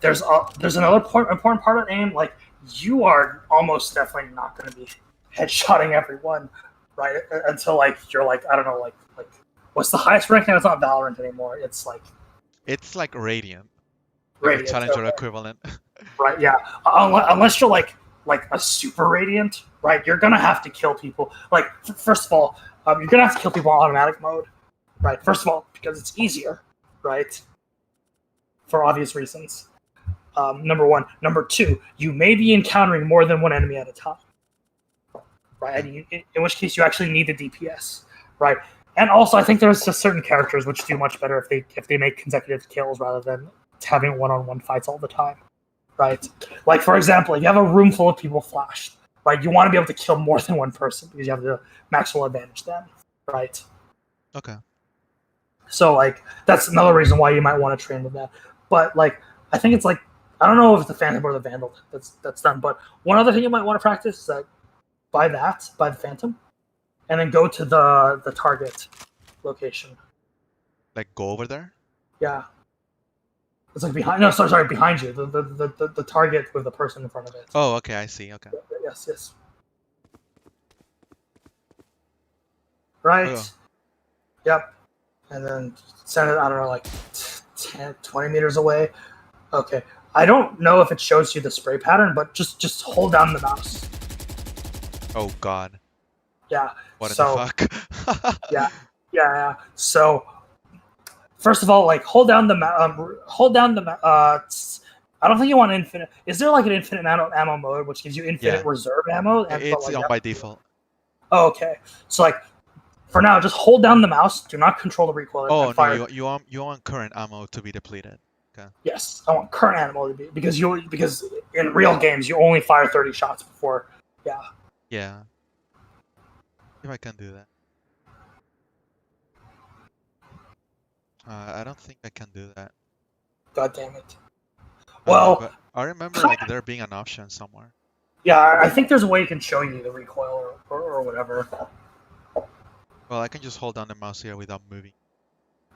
there's another important part of aim. Like, you are almost definitely not going to be headshotting everyone, right? Until like you're like, I don't know, like what's the highest rank now? It's not Valorant anymore. It's like Radiant. Radiant, Challenger equivalent. Right. Yeah. Unless you're like a super Radiant, right? You're gonna have to kill people. Like, first of all, you're gonna have to kill people in automatic mode, right? First of all, because it's easier, right? For obvious reasons. Number one. Number two, you may be encountering more than one enemy at a time, right? And in which case you actually need the DPS, right? And also, I think there's just certain characters which do much better if they make consecutive kills rather than having one-on-one fights all the time, right? Like, for example, if you have a room full of people flashed, right, you want to be able to kill more than one person because you have the maximal advantage then, right? Okay. So, like, that's another reason why you might want to train with that. But, like, I think it's like, I don't know if it's the Phantom or the Vandal that's done, but one other thing you might want to practice is that buy the Phantom, and then go to the target location. Like, go over there? Yeah. It's like behind. No, sorry, behind you. The target with the person in front of it. Oh, okay, I see. Okay. Yes. Right. Oh. Yep. And then send it, I don't know, like 10, 20 meters away. Okay. I don't know if it shows you the spray pattern, but just hold down the mouse. Oh God. Yeah. What in So, the fuck? Yeah. So, first of all, like hold down the I don't think you want infinite. Is there like an infinite ammo mode which gives you infinite reserve ammo? It's on by default. Oh, okay. So like, for now, just hold down the mouse. Do not control the recoil. Oh and fire. no, you want current ammo to be depleted. Okay. Yes, I want current ammo to be because in real games you only fire 30 shots before. Yeah. Yeah. If I can do that. I don't think I can do that. God damn it. Well, but I remember like there being an option somewhere. Yeah, I think there's a way you can show you the recoil or whatever. Well, I can just hold down the mouse here without moving.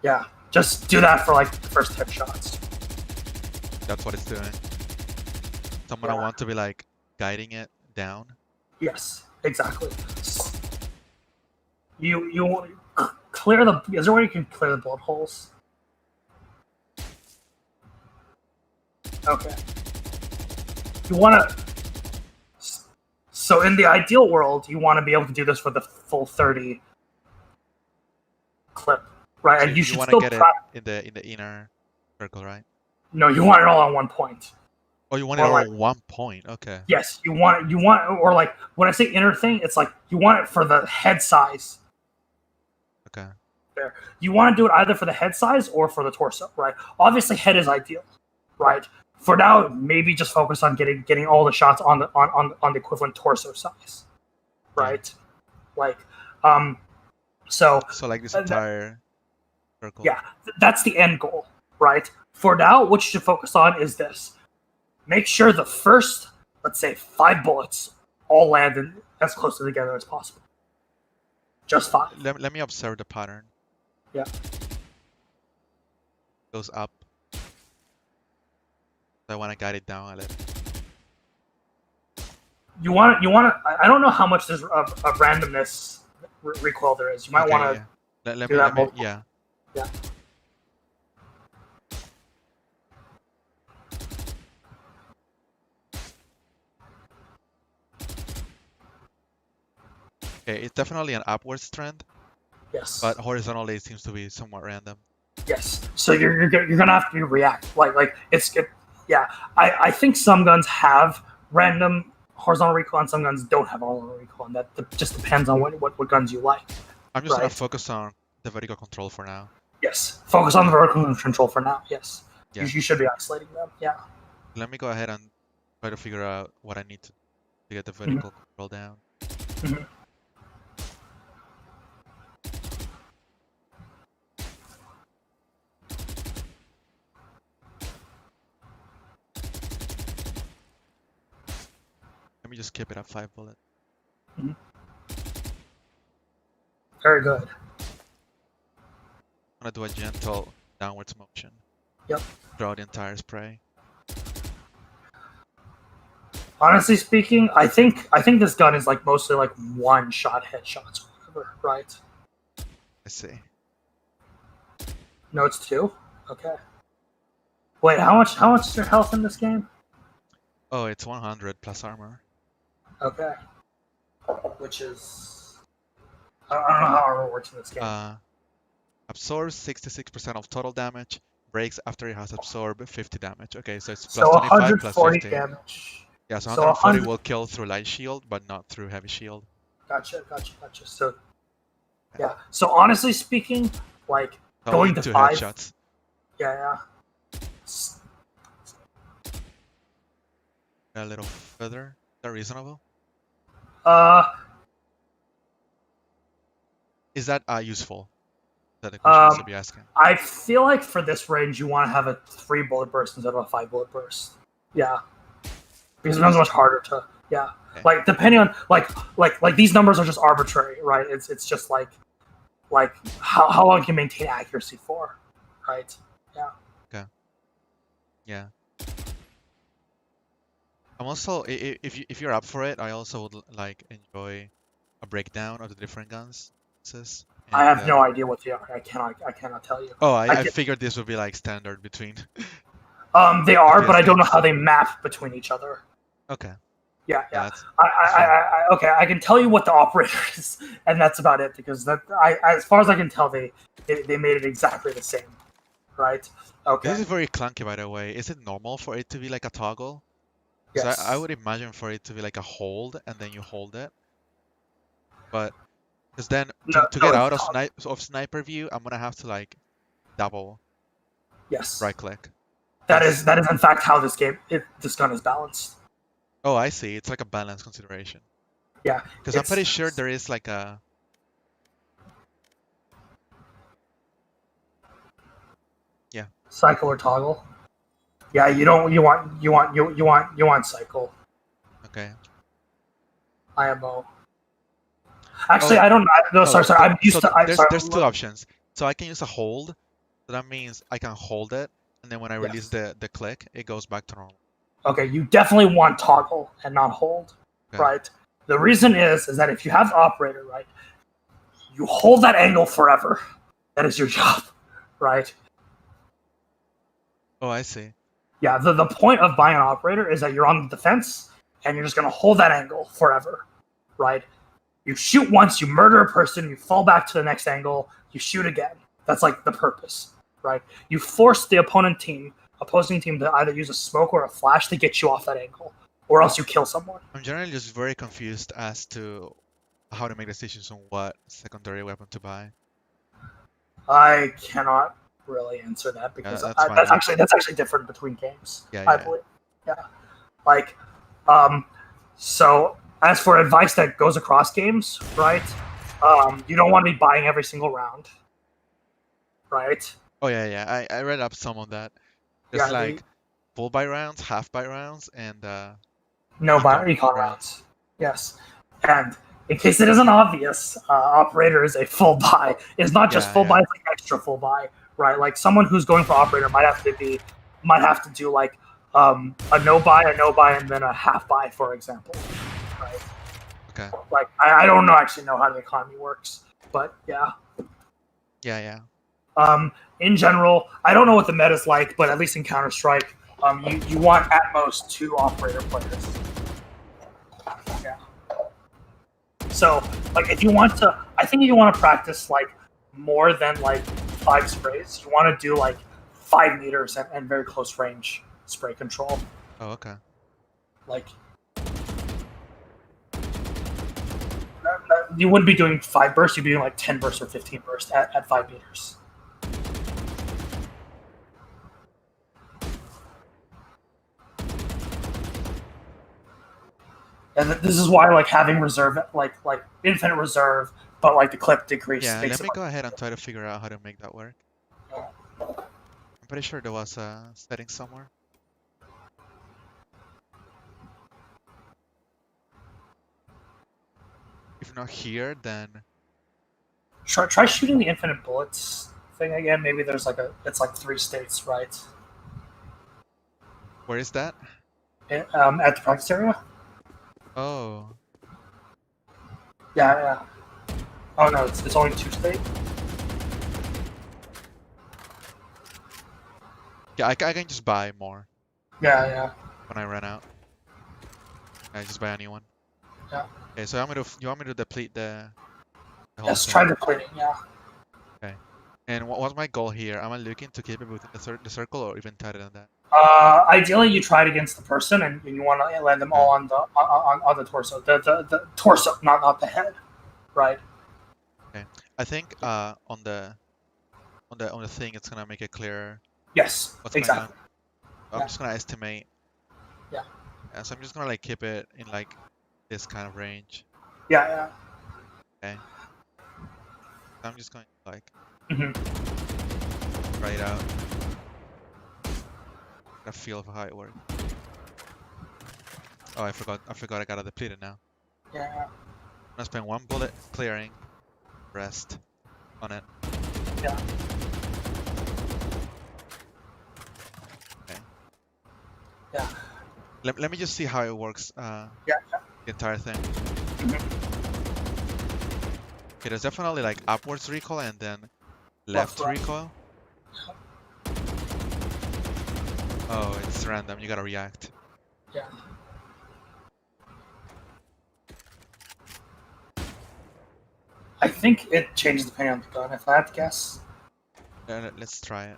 Yeah, just do that for like the first 10 shots. That's what it's doing. Someone I want to be like guiding it down. Yes, exactly. You want clear the. Is there a way you can clear the bullet holes? Okay. You want to. So in the ideal world, you want to be able to do this for the full 30 clip, right? So and you should want still to get it in the inner circle, right? No, you want it all on one point. Oh, you want it all on 1 point. Okay. Yes, you want or like when I say inner thing, it's like you want it for the head size. Okay. There. You want to do it either for the head size or for the torso, right? Obviously, head is ideal, right? For now, maybe just focus on getting all the shots on the equivalent torso size, right? Like, so like this entire circle. Yeah, that's the end goal, right? For now, what you should focus on is this: make sure the first, let's say, 5 bullets all land in as close together as possible. Just 5. Let me observe the pattern. Yeah. Goes up. I want to guide it down a little. You want to. I don't know how much there's of randomness recoil there is. You might want to. Let me. Yeah. Yeah. Okay, it's definitely an upwards trend. Yes. But horizontally, it seems to be somewhat random. Yes. So you're gonna have to react like it's. Yeah, I think some guns have random horizontal recoil and some guns don't have horizontal recoil, and that just depends on what guns you like. I'm just gonna focus on the vertical control for now. Yes, focus on the vertical control for now. Yes, yeah. You should be isolating them. Yeah. Let me go ahead and try to figure out what I need to get the vertical control down. Mm-hmm. Let me just keep it at 5 bullets. Mm-hmm. Very good. I'm gonna do a gentle downwards motion. Yep. Throughout the entire spray. Honestly speaking, I think this gun is like mostly like one-shot headshots or whatever, right? I see. No, it's 2? Okay. Wait, how much is your health in this game? Oh, it's 100 plus armor. Okay. Which is... I don't know how armor works in this game. Absorbs 66% of total damage. Breaks after it has absorbed 50 damage. Okay, so it's plus so 25 plus 50. Damage. Yeah, so 140 will kill through light shield, but not through heavy shield. Gotcha. So, yeah. So honestly speaking, like going to 5 headshots. Yeah. A little further. Is that reasonable? Is that useful? Is that the question to be asking? I feel like for this range, you want to have a 3 bullet burst instead of a 5 bullet burst. Yeah. Because it becomes much harder to, okay. Like depending on like these numbers are just arbitrary, right? It's just like how long you can maintain accuracy for, right? Yeah. Okay. Yeah. I'm also if you're up for it, I also would like enjoy a breakdown of the different guns. I have no And idea what they are. I cannot tell you. oh, I I get, figured this would be like standard between they are, FPS but I don't know games. how they map between each other. Okay. Yeah, Yeah, yeah. that's fair. Okay, I can tell you what the operator is, and that's about it. Because as far as I can tell, they made it exactly the same, right? Okay. This is very clunky, by the way. Is it normal for it to be like a toggle? So Yes. I would imagine for it to be like a hold and then you hold it. But because then No, to no, get it's out toggle. of sniper view, I'm gonna have to like double Yes. right click. That is in fact how this gun is balanced. Oh, I see. It's like a balance consideration. Yeah. Because I'm pretty sure there is like a. Yeah. Cycle or toggle. Yeah, you want cycle. Okay. IMO. Actually, I don't. No, sorry. I'm used to. There's two options. So I can use a hold. So that means I can hold it, and then when I release the click, it goes back to normal. Okay, you definitely want toggle and not hold, right? The reason is that if you have the operator, right, you hold that angle forever. That is your job, right? Oh, I see. Yeah, the point of buying an operator is that you're on the defense and you're just going to hold that angle forever, right? You shoot once, you murder a person, you fall back to the next angle, you shoot again. That's like the purpose, right? You force the opposing team to either use a smoke or a flash to get you off that angle, or else you kill someone. I'm generally just very confused as to how to make decisions on what secondary weapon to buy. I cannot really answer that because that's actually different between games. I believe. Yeah. Like, so as for advice that goes across games, right? You don't want to be buying every single round, right? Oh yeah. I read up some of that. There's like full buy rounds, half buy rounds, and no econ rounds. Yes, and in case it isn't obvious, operator is a full buy. It's not just full buy; it's like extra full buy, right? Like someone who's going for operator might have to do like a no buy, and then a half buy, for example, right? Okay. Like I don't actually know how the economy works, but yeah. Yeah. In general, I don't know what the meta's like, but at least in Counter-Strike, you want at most 2 operator players. Yeah. So, like, if you want to practice like more than like 5 sprays, you want to do like 5 meters and very close range spray control. Oh, okay. Like, you wouldn't be doing 5 bursts; you'd be doing like 10 bursts or 15 bursts at 5 meters. And this is why, like, having reserve, like infinite reserve, but like the clip decrease. Yeah, let me go ahead and try to figure out how to make that work. I'm pretty sure there was a setting somewhere. If not here, then try shooting the infinite bullets thing again. Maybe there's like it's like 3 states, right? Where is that? At the practice area. Oh. Yeah. Oh no, it's only 2 states. Yeah, I can just buy more. Yeah. When I run out, I just buy a new one. Yeah. Okay, so you want me to deplete the whole Let's thing? try depleting. Yeah. Okay. And what's my goal here? Am I looking to keep it within the circle or even tighter than that? Ideally, you try it against the person, and you want to land them all on the torso. The torso, not the head, right? Okay. I think on the thing, it's gonna make it clearer. Yes, what's exactly. Going on. I'm just gonna estimate. Yeah. So I'm just gonna like keep it in like this kind of range. Yeah. Okay. I'm just going to like Mm-hmm. try it out. Get a feel for how it works. Oh, I forgot I gotta deplete it now. Yeah. I'm gonna spend 1 bullet clearing, rest on it. Yeah. Okay. Let me just see how it works. Yeah. The entire thing. Mhm. Okay, there's definitely like upwards recoil and then left right. recoil. Oh, it's random. You gotta react. Yeah. I think it changes depending on the gun, if I had to guess. Let's try it.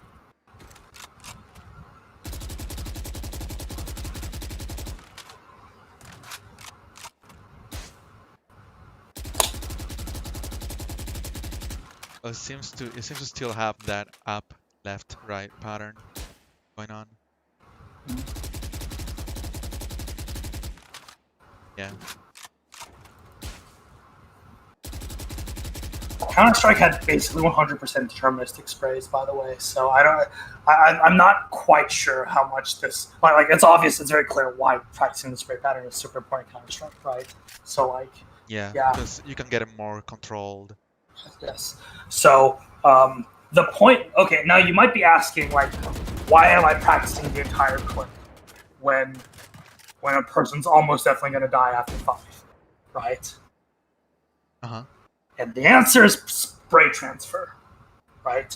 Oh, it seems to still have that up, left, right pattern going on. Yeah. Counter-Strike had basically 100% deterministic sprays, by the way. So I'm not quite sure how much this. Like, it's obvious, it's very clear why practicing the spray pattern is super important in Counter-Strike, right? So, like, Yeah. Yeah. Because you can get it more controlled. yes. So, the point. Okay, now you might be asking, like, why am I practicing the entire clip when a person's almost definitely going to die after 5, right? Uh-huh. And the answer is spray transfer, right?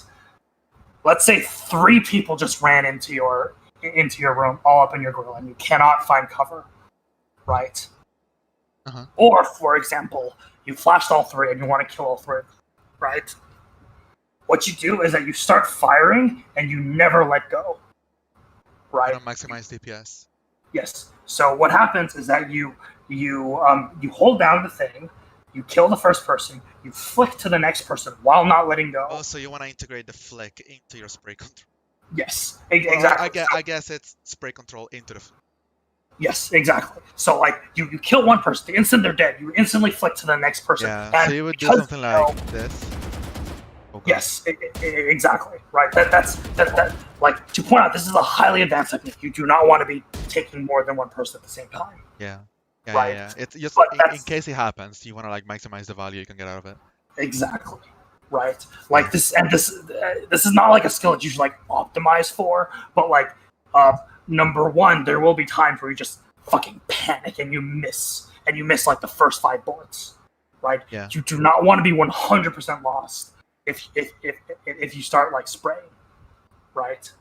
Let's say 3 people just ran into your room, all up in your grill, and you cannot find cover, right? Uh-huh. Or, for example, you flashed all 3 and you want to kill all 3, right? What you do is that you start firing and you never let go, right? You don't maximize DPS. Yes. So what happens is that you hold down the thing, you kill the first person, you flick to the next person while not letting go. Oh, so you want to integrate the flick into your spray control. Yes, Well, exactly. I guess it's spray control into the. Yes, exactly. So like you kill one person, the instant they're dead, you instantly flick to the next person. Yeah. And So you would do because, something you know, like this. Oh, God. Yes, exactly. Right. That's like to point out. This is a highly advanced technique. You do not want to be taking more than one person at the same time. Yeah. Yeah. Right. Yeah. It's just But in that's- case it happens, you want to like maximize the value you can get out of it. Exactly. Right. Like this is not like a skill that you should like optimize for, but like number one, there will be times where you just fucking panic and you miss like the first 5 bullets. Right. Yeah. You do not want to be 100% lost if you start like spraying. Right.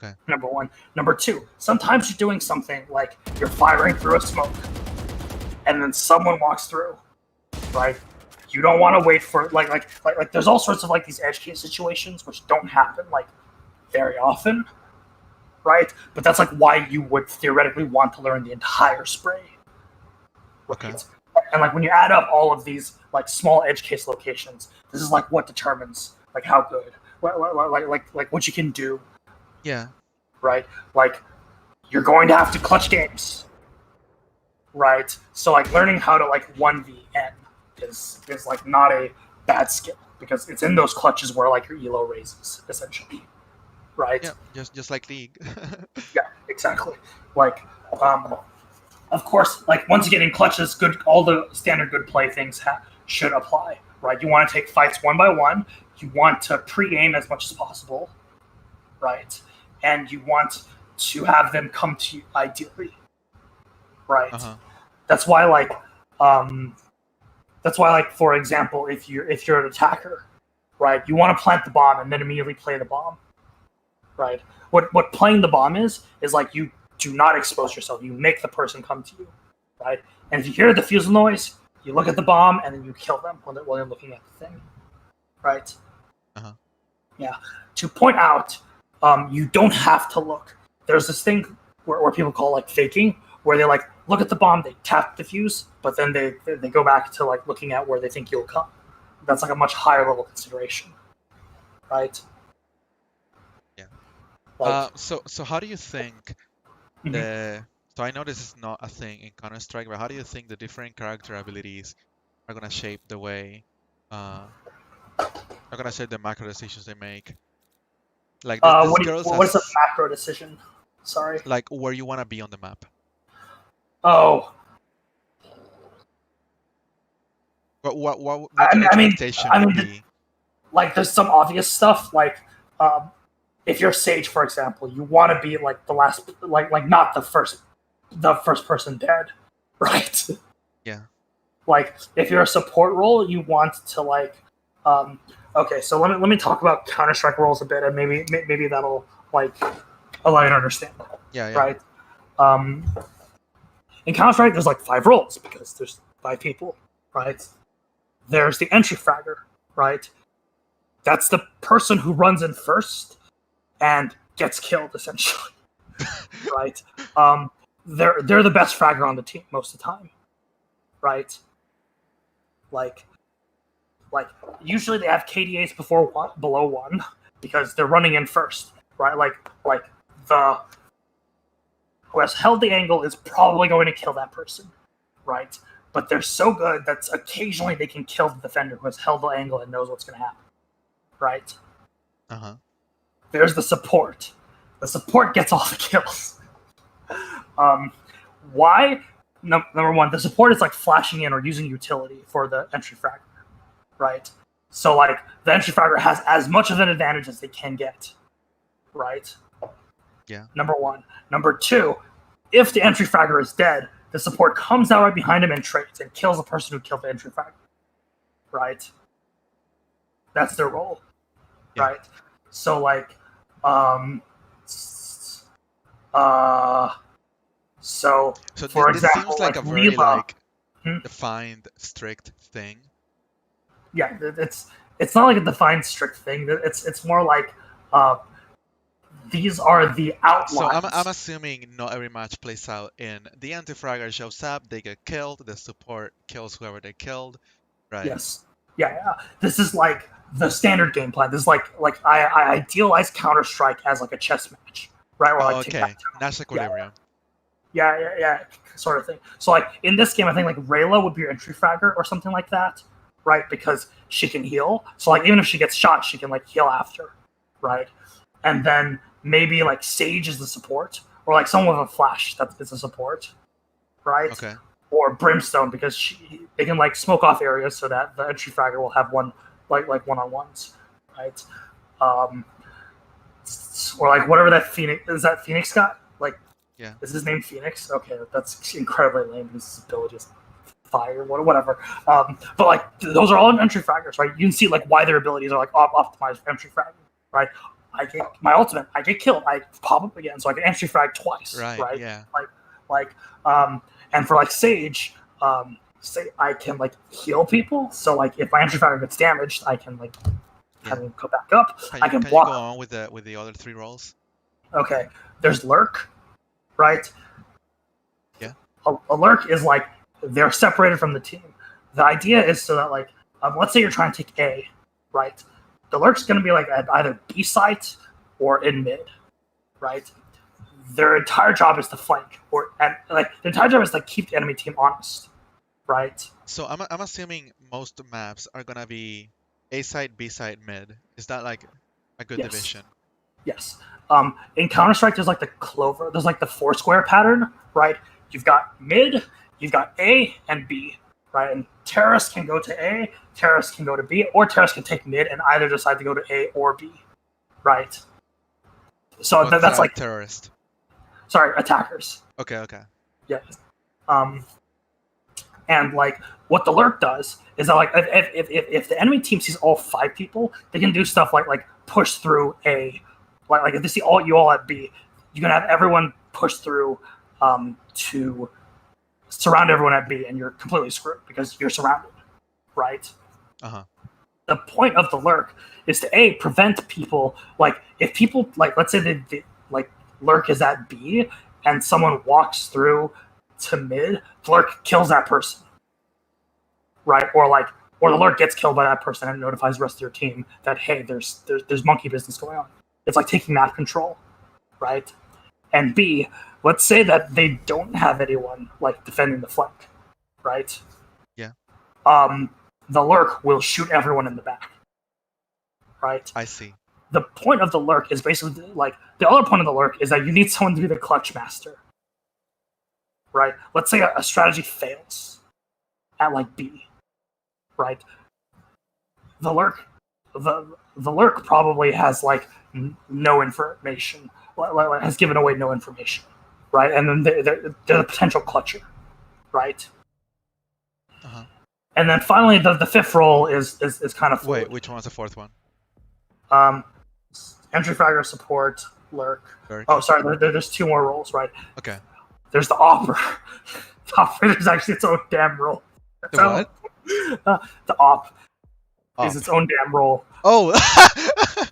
Okay. Number one. Number two, sometimes you're doing something like you're firing through a smoke and then someone walks through, right? You don't want to wait for like there's all sorts of like these edge case situations which don't happen like very often, right? But that's like why you would theoretically want to learn the entire spray. Right? Okay. And like when you add up all of these like small edge case locations, this is like what determines like how good, like what you can do. Yeah. Right? Like, you're going to have to clutch games. Right? So, like, learning how to, like, 1v-N is like, not a bad skill. Because it's in those clutches where, like, your elo raises, essentially. Right? Yeah. Just like League. Yeah, exactly. Like, of course, like, once you get in clutches, all the standard good play things should apply. Right? You want to take fights one by one. You want to pre-aim as much as possible. Right? And you want to have them come to you ideally, right? Uh-huh. That's why, for example, if you're an attacker, right, you want to plant the bomb and then immediately play the bomb, right? What playing the bomb is like you do not expose yourself. You make the person come to you, right? And if you hear the defusal noise, you look at the bomb and then you kill them while they're looking at the thing, right? Uh-huh. Yeah. To point out. You don't have to look. There's this thing where people call like faking, where they like look at the bomb, they tap the fuse, but then they go back to like looking at where they think you'll come. That's like a much higher level consideration, right? Yeah. Like, so how do you think Mhm. So I know this is not a thing in Counter-Strike, but how do you think the different character abilities are gonna shape the way are gonna shape the macro decisions they make? Like what is a macro decision? Sorry. Like where you want to be on the map. Oh. What your I mean, expectation would be? Like there's some obvious stuff like if you're Sage, for example, you want to be like the last, like not the first the first person dead, right? Yeah. Like, if you're a support role, you want to like, okay. So let me talk about Counter-Strike roles a bit, and maybe that'll like allow you to understand, Yeah. Yeah. right? In Counter-Strike, there's like 5 roles because there's 5 people, right? There's the entry fragger, right? That's the person who runs in first and gets killed, essentially, right? They're the best fragger on the team most of the time, right? Like usually they have KDAs below 1 because they're running in first, right? Like the who has held the angle is probably going to kill that person, right? But they're so good that occasionally they can kill the defender who has held the angle and knows what's going to happen, right? There's the support. The support gets all the kills. Why? Number one, the support is like flashing in or using utility for the entry fragger, right? So like the entry fragger has as much of an advantage as they can get, right? Yeah. Number one. Number two, if the entry fragger is dead, the support comes out right behind him and trades and kills the person who killed the entry fragger, right? That's their role, right? So like, so for this example, seems like a very Reba, defined, strict thing. Yeah, it's not like a defined strict thing. It's more like these are the outlines. So I'm assuming not every match plays out in the anti-fragger shows up, they get killed, the support kills whoever they killed, right? Yes. Yeah. This is like the standard game plan. This is like I idealize Counter-Strike as like a chess match, right? Where, like, okay. Nash Equilibrium. Yeah, sort of thing. So like in this game, I think like Rayla would be your entry fragger or something like that, right? Because she can heal. So like even if she gets shot, she can like heal after, right? And then maybe like Sage is the support, or like someone with a flash that is a support, right? Okay. Or Brimstone, because they can like smoke off areas so that the entry fragger will have one-on-ones, right? Or like whatever that Phoenix got. Like, yeah, is his name Phoenix? Okay, that's incredibly lame. His ability is fire, whatever. But like those are all entry fraggers, right? You can see like why their abilities are like optimized for entry fragging, right? I get my ultimate, I get killed, I pop up again, so I can entry frag twice, right? Yeah. And for like Sage, say I can like heal people. So like if my entry fragger gets damaged, I can like have him go back up. I can block. You go on with the other 3 roles? Okay. There's Lurk, right? Yeah. A Lurk is like they're separated from the team. The idea is so that like let's say you're trying to take A, right? The Lurk's going to be like at either B site or in mid, right? Their entire job is to flank, their entire job is to keep the enemy team honest, right? So I'm assuming most maps are gonna be A side, B side, mid. Is that like a good division? Yes. In Counter-Strike, there's like the clover. There's like the 4-square pattern, right? You've got mid, you've got A and B, right? And terrorists can go to A, terrorists can go to B, or terrorists can take mid and either decide to go to A or B, right? So that's like terrorist. Sorry, attackers. Okay. Yeah. And like what the Lurk does is that like if the enemy team sees all 5 people, they can do stuff like push through A. Like if they see you all at B, you can have everyone push through to surround everyone at B, and you're completely screwed because you're surrounded, right? The point of the Lurk is to prevent people, like if people like let's say they like Lurk is at B and someone walks through to mid, the Lurk kills that person, right? Or the Lurk gets killed by that person and notifies the rest of your team that hey, there's monkey business going on. It's like taking map control, right? And B, let's say that they don't have anyone like defending the flank, right? Yeah. The Lurk will shoot everyone in the back, right? I see. The point of the Lurk is basically like the other point of the Lurk is that you need someone to be the clutch master, right? Let's say a strategy fails at like B, right? The Lurk probably has like no information, has given away no information, right? And then they're the potential clutcher, right? Uh-huh. And then finally, the fifth role is kind of fluid. Wait, which one's the fourth one? Entry fragger, support, lurk. Lurk. Oh, sorry, there's two more roles, right? Okay. There's the operator. The operator is actually its own damn role. The what? The op Op. is its own damn role. Oh.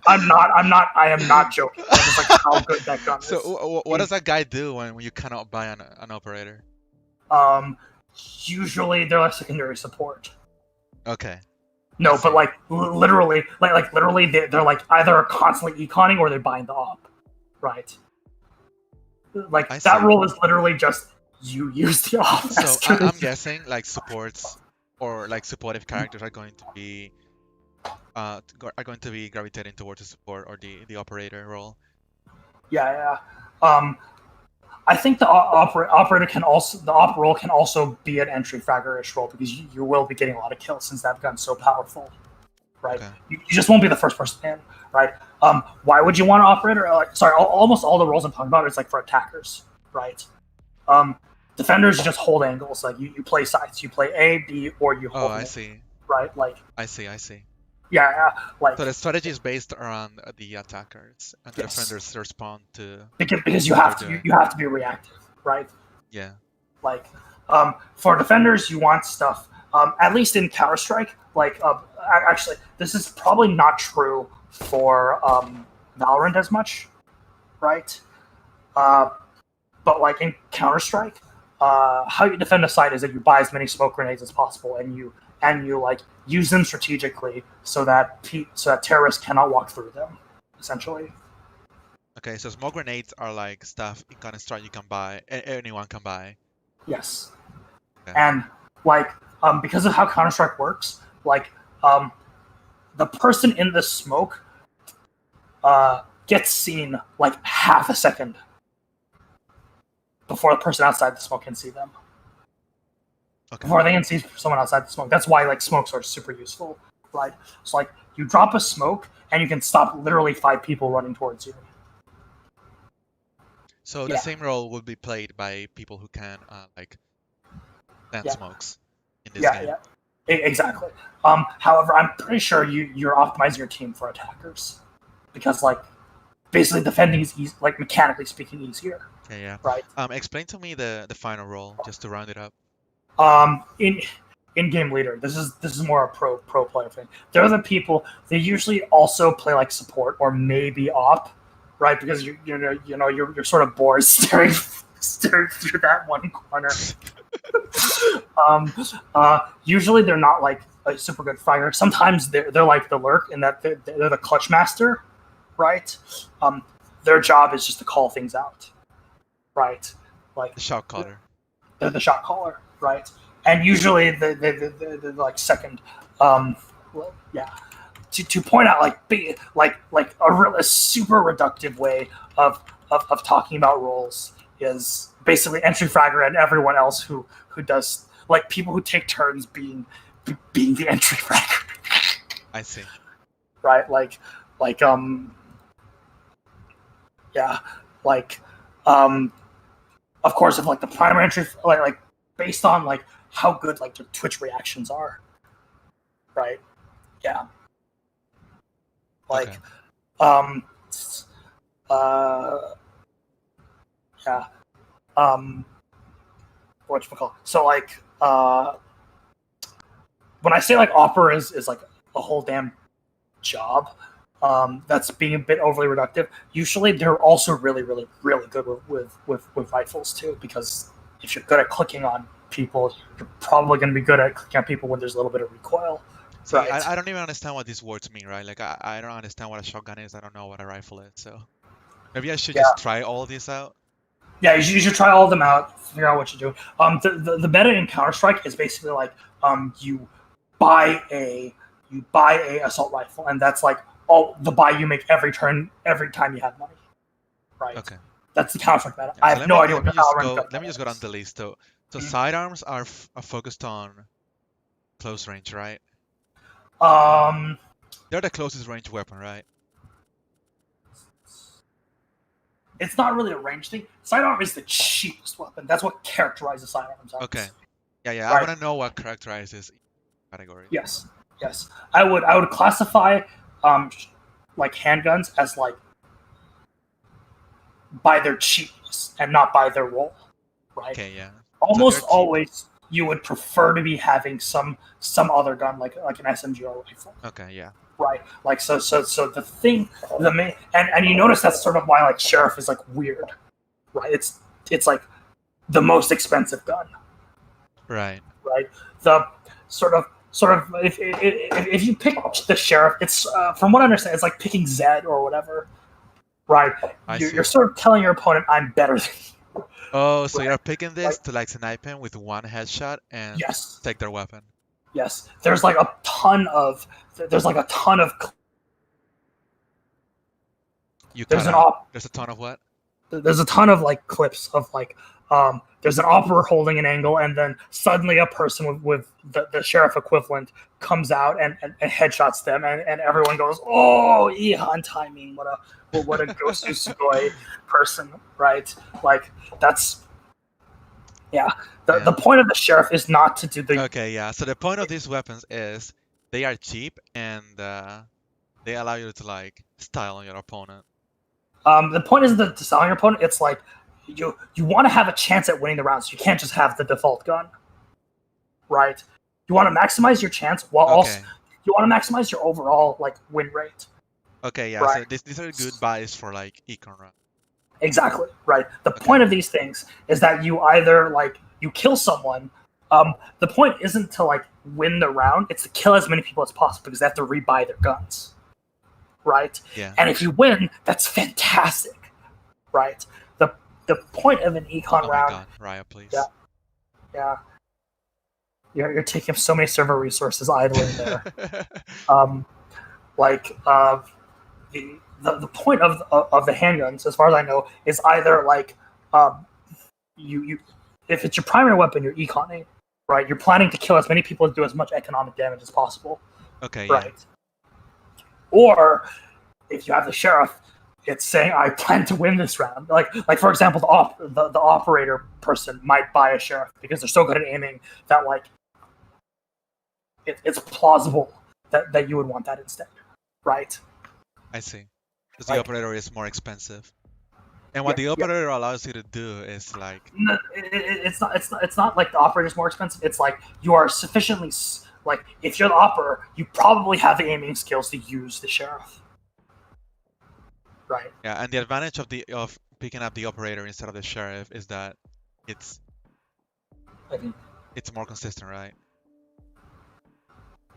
I am not joking. That is like how good that gun is. So what does that guy do when you cannot buy an operator? Usually they're like secondary support. Okay. No, but like literally, literally, they're like either constantly econing or they're buying the op, right? Like I that see. role is literally just you use the op. So I'm guessing like supports or like supportive characters are going to be gravitating towards the support or the operator role. Yeah. I think the operator can also, the op role can also be an entry fragger-ish role because you will be getting a lot of kills since that gun's so powerful, right? Okay. You just won't be the first person in, right? Why would you want an operator? Almost all the roles I'm talking about is like for attackers, right? Defenders you just hold angles, like you play sides, you play A, B, or you hold. Oh, I it, see. right? Like I see. yeah, like So the strategy is based around the attackers, and the Yes. defenders respond to. because you what have they're to doing. you have to be reactive, right? Yeah. Like, for defenders, you want stuff. At least in Counter Strike, like, actually, this is probably not true for Valorant as much, right? But like in Counter Strike, how you defend a site is that you buy as many smoke grenades as possible, and you like use them strategically so that terrorists cannot walk through them, essentially. Okay, so smoke grenades are like stuff in Counter Strike you can buy, anyone can buy. Yes. Okay. And like because of how Counter Strike works, like the person in the smoke gets seen like half a second before the person outside the smoke can see them. Okay. Before they can see someone outside the smoke. That's why like smokes are super useful, right? So like you drop a smoke and you can stop literally 5 people running towards you. So Yeah. the same role will be played by people who can like plant Yeah. smokes in this game. Exactly. However, I'm pretty sure you're optimizing your team for attackers because like basically defending is easy, like mechanically speaking easier, Yeah. right? Explain to me the final role just to round it up. In game leader, this is more a pro player thing. They're the people. They usually also play like support or maybe op, right? Because you're sort of bored staring through that one corner. Usually they're not like a super good fragger. Sometimes they're like the lurk in that they're the clutch master, right? Their job is just to call things out, right? Like The shot caller. they're the shot caller, right? And usually they're like second. To point out like a super reductive way of talking about roles is basically entry fragger and everyone else who does like people who take turns being the entry fragger. I see. Right? Of course, if like the primary entry, like based on like how good like their Twitch reactions are, right? Yeah. Like, Okay. Yeah. Whatchamacallit? So like, when I say like opera is like a whole damn job, that's being a bit overly reductive. Usually, they're also really good with rifles too, because if you're good at clicking on people, you're probably going to be good at clicking on people when there's a little bit of recoil. So Right. I don't even understand what these words mean, right? Like I don't understand what a shotgun is. I don't know what a rifle is. So maybe I should just try all this out. Yeah, you should try all of them out, figure out what you do. The meta in Counter Strike is basically like you buy a assault rifle, and that's like all the buy you make every turn, every time you have money. Right. Okay. That's the Counter Strike meta. Yeah, I so have no idea what the let me just go down the list. So sidearms are focused on close range, right? They're the closest range weapon, right? it's not really a range thing. Sidearm is the cheapest weapon. That's what characterizes sidearms. Okay. Yeah. I Right. want to know what characterizes each category. Yes. I would classify like handguns as like by their cheapness and not by their role. Right. Okay. Yeah. Almost they're cheap. always you would prefer to be having some other gun like an SMG or rifle. Okay. Yeah. Right, like so the thing, the main, and you notice that's sort of why like sheriff is like weird, right? It's like the most expensive gun, Right. The sort of if you pick the sheriff, it's from what I understand, it's like picking Zed or whatever, right? You're sort of telling your opponent, I'm better than you. Oh, so you're picking this to like snipe him with one headshot and Yes, take their weapon. yes. There's a ton of You There's cut an out. There's a ton of what? there's a ton of like clips of like there's an operator holding an angle and then suddenly a person with the sheriff equivalent comes out and headshots them and everyone goes, oh, Ihan timing, what a Gosu Sugoi person, right? Like that's the point of the sheriff is not to do the Okay, yeah. So the point of these weapons is they are cheap and they allow you to like style on your opponent. The point isn't to style your opponent, it's like you want to have a chance at winning the round, so you can't just have the default gun, right? You want to maximize your chance while also you want to maximize your overall like win rate. Okay, yeah. Right. So these are good buys for like econ run. Exactly, right. The point of these things is that you either like you kill someone. The point isn't to like win the round; it's to kill as many people as possible because they have to rebuy their guns, right? Yeah. And if you win, that's fantastic, right? The point of an econ round. Oh my god, Raya, please. Yeah. You're taking up so many server resources idling there. The point of the handguns, as far as I know, is either like you if it's your primary weapon, you're econing, right? You're planning to kill as many people and do as much economic damage as possible. Okay, right? Yeah. Or if you have the sheriff, it's saying I plan to win this round. Like for example, the operator person might buy a sheriff because they're so good at aiming that like it's plausible that you would want that instead, right? I see. Because the operator is more expensive. And what the operator allows you to do is like no, it's not like the operator's more expensive. It's like you are sufficiently like if you're the operator, you probably have the aiming skills to use the sheriff. Right. Yeah, and the advantage of picking up the operator instead of the sheriff is that it's more consistent, right?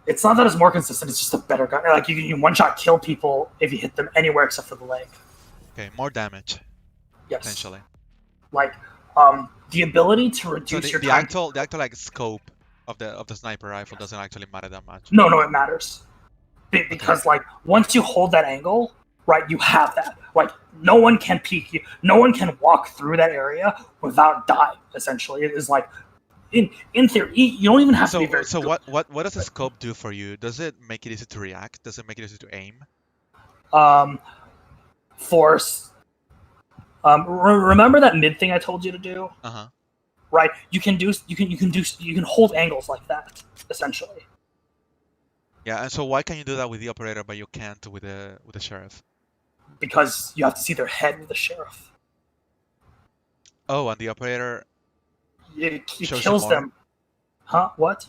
It's not that it's more consistent; it's just a better gun. Like you can one-shot kill people if you hit them anywhere except for the leg. Okay, more damage. Yes. Potentially. Like the ability to reduce your the time. actual like scope of the sniper rifle doesn't actually matter that much. No, it matters because like once you hold that angle. Right, you have that. Like no one can peek you. No one can walk through that area without dying. Essentially, it is like, in theory, you don't even have to be very. So good. what does the scope do for you? Does it make it easy to react? Does it make it easy to aim? Force. Remember that mid thing I told you to do? Right, you can hold angles like that essentially. Yeah, and so why can you do that with the operator, but you can't with the sheriff? Because you have to see their head with the sheriff. Oh, and the operator it kills them. Huh? What?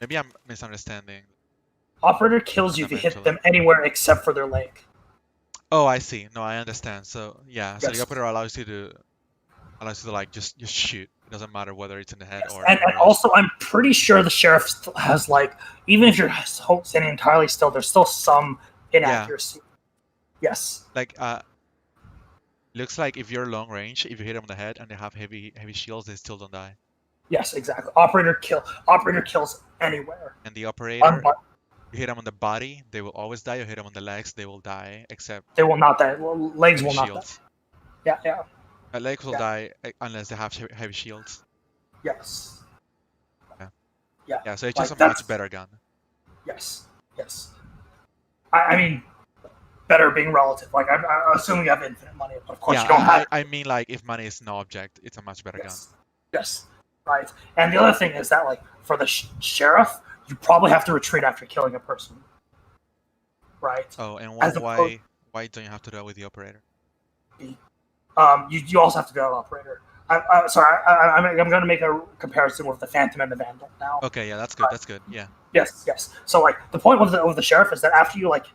Maybe I'm misunderstanding. Operator kills you if you hit them anywhere except for their leg. Oh, I see. No, I understand. So yeah, so the operator allows you to like just shoot. It doesn't matter whether it's in the head or. And also, I'm pretty sure the sheriff has like, even if you're standing entirely still, there's still some inaccuracy. Yeah. Yes. Like looks like if you're long range, if you hit them on the head and they have heavy shields, they still don't die. Yes, exactly. Operator kills anywhere. And the operator, you hit them on the body, they will always die. You hit them on the legs, they will die. Except they will not die. Legs will not die. Yeah. Legs will die unless they have heavy shields. Yes. Yeah. So it's just a much better gun. Yes. I mean, better being relative. Like I assume you have infinite money, but of course Yeah, you don't have. I mean, like, if money is no object, it's a much better Yes. Yes. Right. And the other thing is that, like, for the sheriff, you probably have to retreat after killing a person. Right. gun. Oh, and As why don't you have to do it with the operator? You also have to do an operator. I'm going to make a comparison with the Phantom and the Vandal now. Okay, yeah, that's good. That's good. Yeah. Yes. So, like, the point with the sheriff is that after you, like,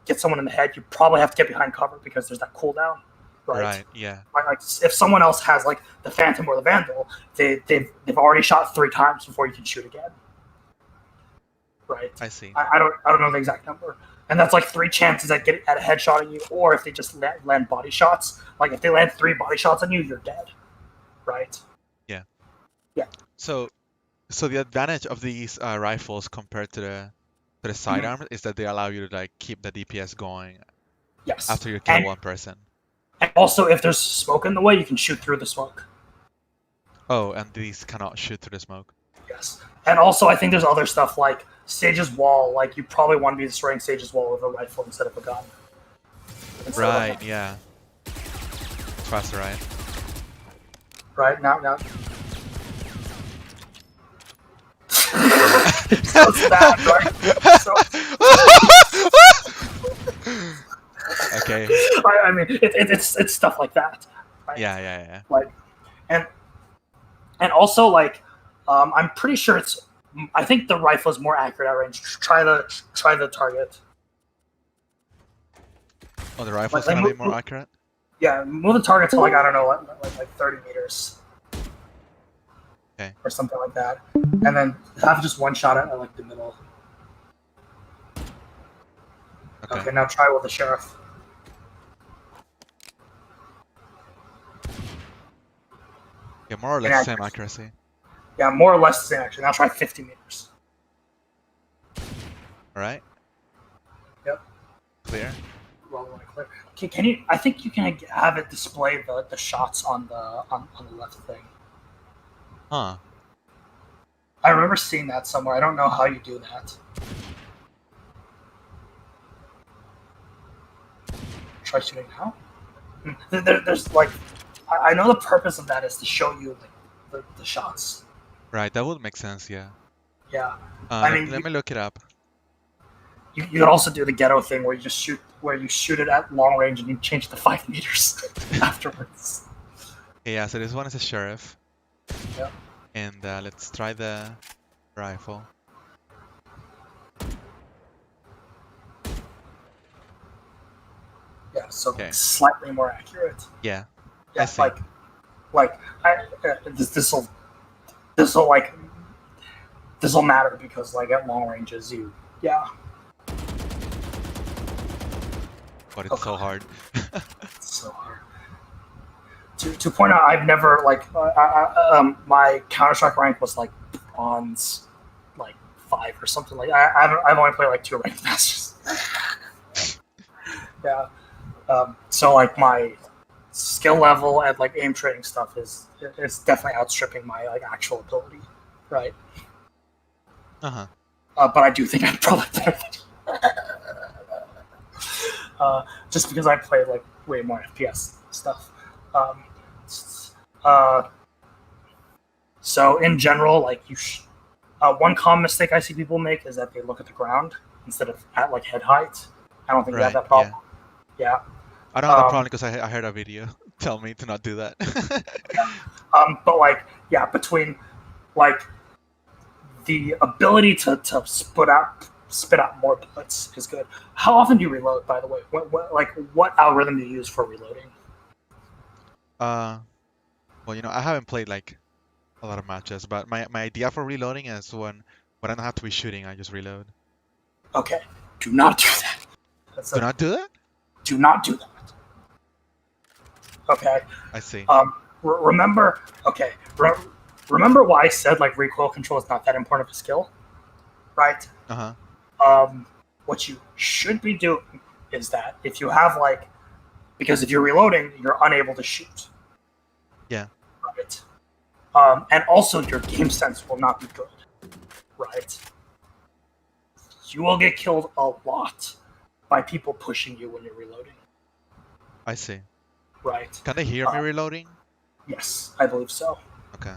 get someone in the head, you probably have to get behind cover because there's that cooldown. Right. Yeah. Like if someone else has like the Phantom or the Vandal, they've already shot 3 times before you can shoot again. Right. I see. I don't know the exact number, and that's like 3 chances at getting at a headshot on you, or if they just land body shots. Like if they land 3 body shots on you, you're dead. Right. Yeah. Yeah. So the advantage of these rifles compared to the sidearm is that they allow you to like keep the DPS going. Yes. After you kill one person. And also, if there's smoke in the way, you can shoot through the smoke. Oh, and these cannot shoot through the smoke. Yes. And also, I think there's other stuff like Sage's Wall. Like, you probably want to be destroying Sage's Wall with a rifle instead of a gun. Right, yeah. It's faster, right? Right, now. So sad, right? Okay. I mean, it's stuff like that. Right? Yeah. Like, and also like, I'm pretty sure I think the rifle is more accurate at range. Try the target. Oh, the rifle's gonna be more accurate? Yeah, move the target to like, I don't know, like 30 meters. Okay. Or something like that. And then have just one shot at like the middle. Okay, now try with the sheriff. Yeah, more or less the same accuracy. Yeah, more or less the same actually. Now try 50 meters. Alright. Yep. Clear. Well, clear. Okay, can you? I think you can have it display the shots on the left thing. Huh. I remember seeing that somewhere. I don't know how you do that. Try shooting now. There's like, I know the purpose of that is to show you like the shots. Right, that would make sense, yeah. Yeah. I mean, let me look it up. You could also do the ghetto thing where you shoot it at long range and you change to 5 meters afterwards. Yeah, so this one is a sheriff. Yeah. And let's try the rifle. Yeah, so slightly more accurate. Yeah. Yeah, I see. This'll matter because like at long ranges But it's so hard. So hard. To point out, I've never like my Counter-Strike rank was like bronze, like 5 or something like. I've only played like 2 ranked masters. Yeah. So like my skill level and like aim training stuff is definitely outstripping my like actual ability, right? Uh-huh. But I do think I'm probably better than you. Just because I play like way more FPS stuff. So in general, like one common mistake I see people make is that they look at the ground instead of at like head height. I don't think you have that problem. Yeah. I don't have that problem because I heard a video tell me to not do that. But like, yeah, between like the ability to spit out more bullets is good. How often do you reload, by the way? What algorithm do you use for reloading? Well, you know, I haven't played like a lot of matches, but my idea for reloading is when I don't have to be shooting, I just reload. Okay, do not do that. Do not do that? Do not do that. Okay. I see. Remember why I said like recoil control is not that important of a skill, right? What you should be doing is that if you have like, because if you're reloading, you're unable to shoot. Yeah. Right. And also your game sense will not be good. Right. You will get killed a lot by people pushing you when you're reloading. I see. Right. Can they hear me reloading? Yes, I believe so. Okay.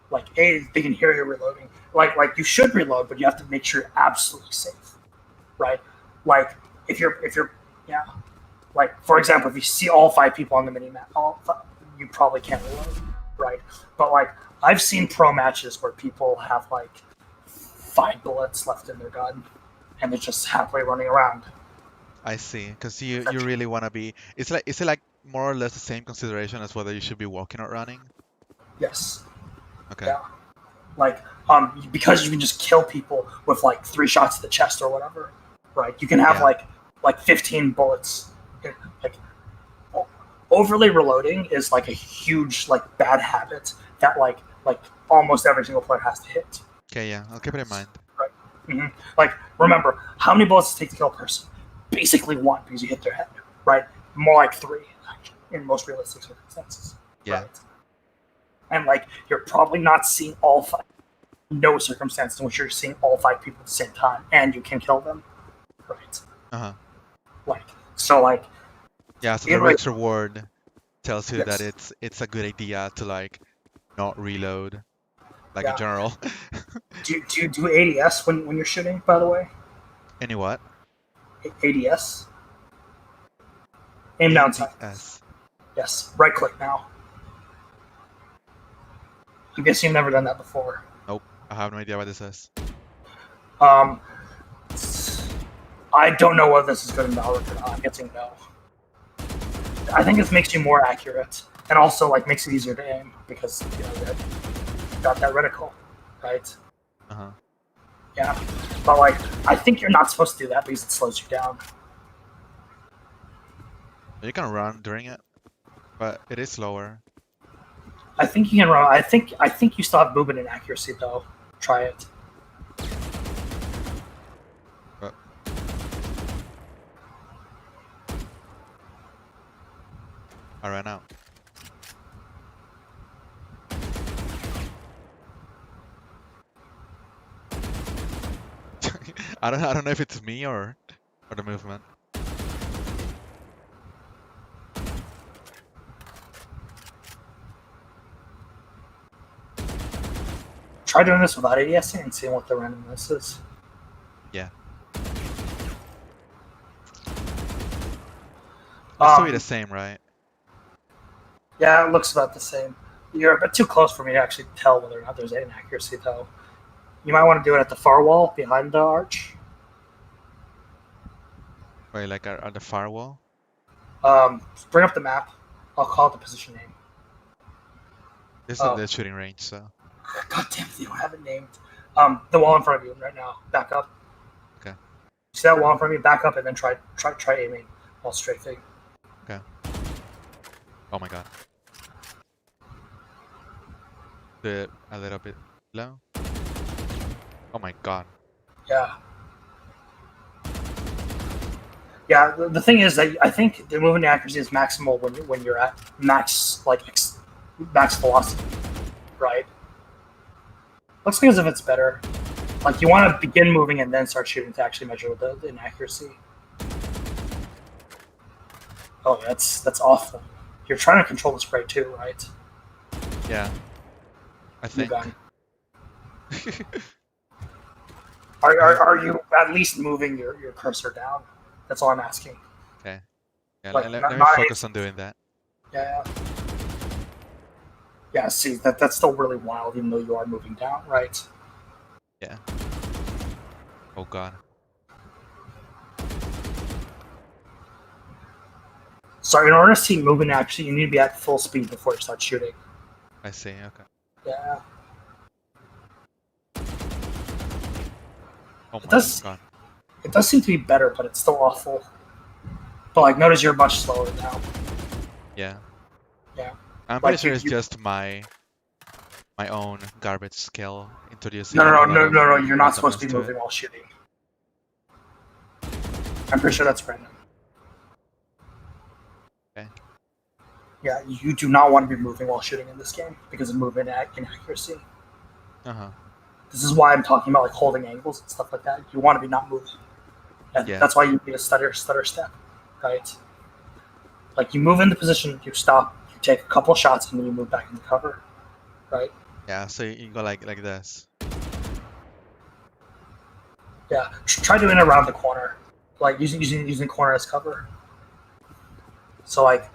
Like, they can hear you reloading. Like you should reload, but you have to make sure you're absolutely safe. Right? Like, if you're like, for example, if you see all 5 people on the mini-map, you probably can't reload. Right? But, like, I've seen pro matches where people have, like, 5 bullets left in their gun, and they're just happily running around. I see. Because you really want to be... Is it like more or less the same consideration as whether you should be walking or running? Yes. Okay. Yeah. Like, because you can just kill people with, like, 3 shots to the chest or whatever, right? You can have, like 15 bullets. Like, overly reloading is, like, a huge, like, bad habit that, like almost every single player has to hit. Okay, yeah. I'll keep it in mind. Right. Mm-hmm. Like, remember, how many bullets does it take to kill a person? Basically 1, because you hit their head, right? More like 3, actually, in most realistic circumstances. Yeah. Right? And, like, you're probably not seeing all 5. No circumstance in which you're seeing all 5 people at the same time, and you can kill them. Right. Uh-huh. Like, so, like... Yeah, so the risk reward tells you that it's a good idea to, like, not reload, like, in general. Do you do ADS when you're shooting, by the way? Any what? ADS? Aim down sight. Yes. Right click now. I guess you've never done that before. Nope. I have no idea what this is. I don't know whether this is good in Valorant or not. I'm guessing no. I think it makes you more accurate, and also, like, makes it easier to aim because, you know, you got that reticle, right? Uh-huh. Yeah, but, like, I think you're not supposed to do that because it slows you down. You can run during it, but it is slower. I think you can run. I think you still have movement and accuracy though. Try it. I ran out. I don't know if it's me or the movement. Try doing this without ADS and seeing what the randomness is. Yeah. It's still be the same, right? Yeah, it looks about the same. You're a bit too close for me to actually tell whether or not there's inaccuracy, though. You might want to do it at the far wall behind the arch. Wait, like at the firewall? Bring up the map. I'll call it the position name. This is the shooting range, so. God damn it, you don't have it named. The wall in front of you right now. Back up. Okay. See that wall in front of you? Back up and then try aiming while strafing. Okay. Oh my god. Do it a little bit low. Oh my god. Yeah. Yeah, the thing is that I think the movement accuracy is maximal when you're at max velocity, right? Looks like as if it's better. Like, you want to begin moving and then start shooting to actually measure the inaccuracy. Oh, that's awful. You're trying to control the spray too, right? Yeah. I think. Are you at least moving your cursor down? That's all I'm asking. Okay. Yeah, like, let me focus on doing that. Yeah. Yeah, see, that's still really wild, even though you are moving down, right? Yeah. Oh god. So in order to see movement actually, you need to be at full speed before you start shooting. I see, okay. Yeah. Oh my god. It does seem to be better, but it's still awful. But, like, notice you're much slower now. Yeah. Yeah. I'm pretty sure it's just my own garbage skill introducing. No, you're not supposed to be moving while shooting. I'm pretty sure that's random. Okay. Yeah, you do not want to be moving while shooting in this game because of movement inaccuracy. Uh-huh. This is why I'm talking about, like, holding angles and stuff like that. You want to be not moving. And Yeah. that's why you need a stutter step, right? Like you move into position, you stop, you take a couple shots, and then you move back into cover, right? Yeah, so you go like this. Yeah, try doing it around the corner, like using corner as cover. So like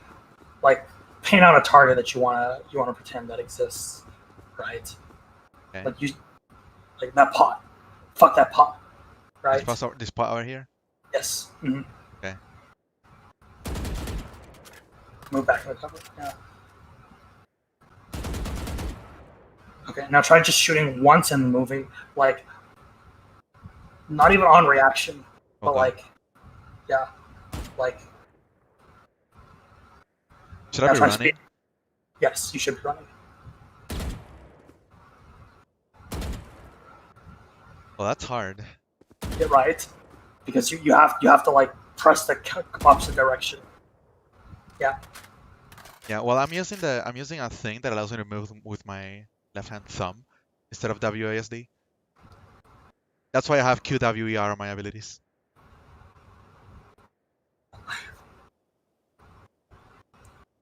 paint out a target that you wanna pretend that exists, right? Okay. Like you like that pot, fuck that pot, right? This part over here. Yes. Mm-hmm. Okay. Move back into cover. Yeah. Okay. Now try just shooting once and moving, like not even on reaction, but Okay. like, yeah, like. Should I now be try running? speed. Yes, you should be running. Well, that's hard. Get right, because you have to like press the opposite direction. Yeah. Yeah. Well, I'm using a thing that allows me to move with my left hand thumb instead of WASD. That's why I have QWER on my abilities.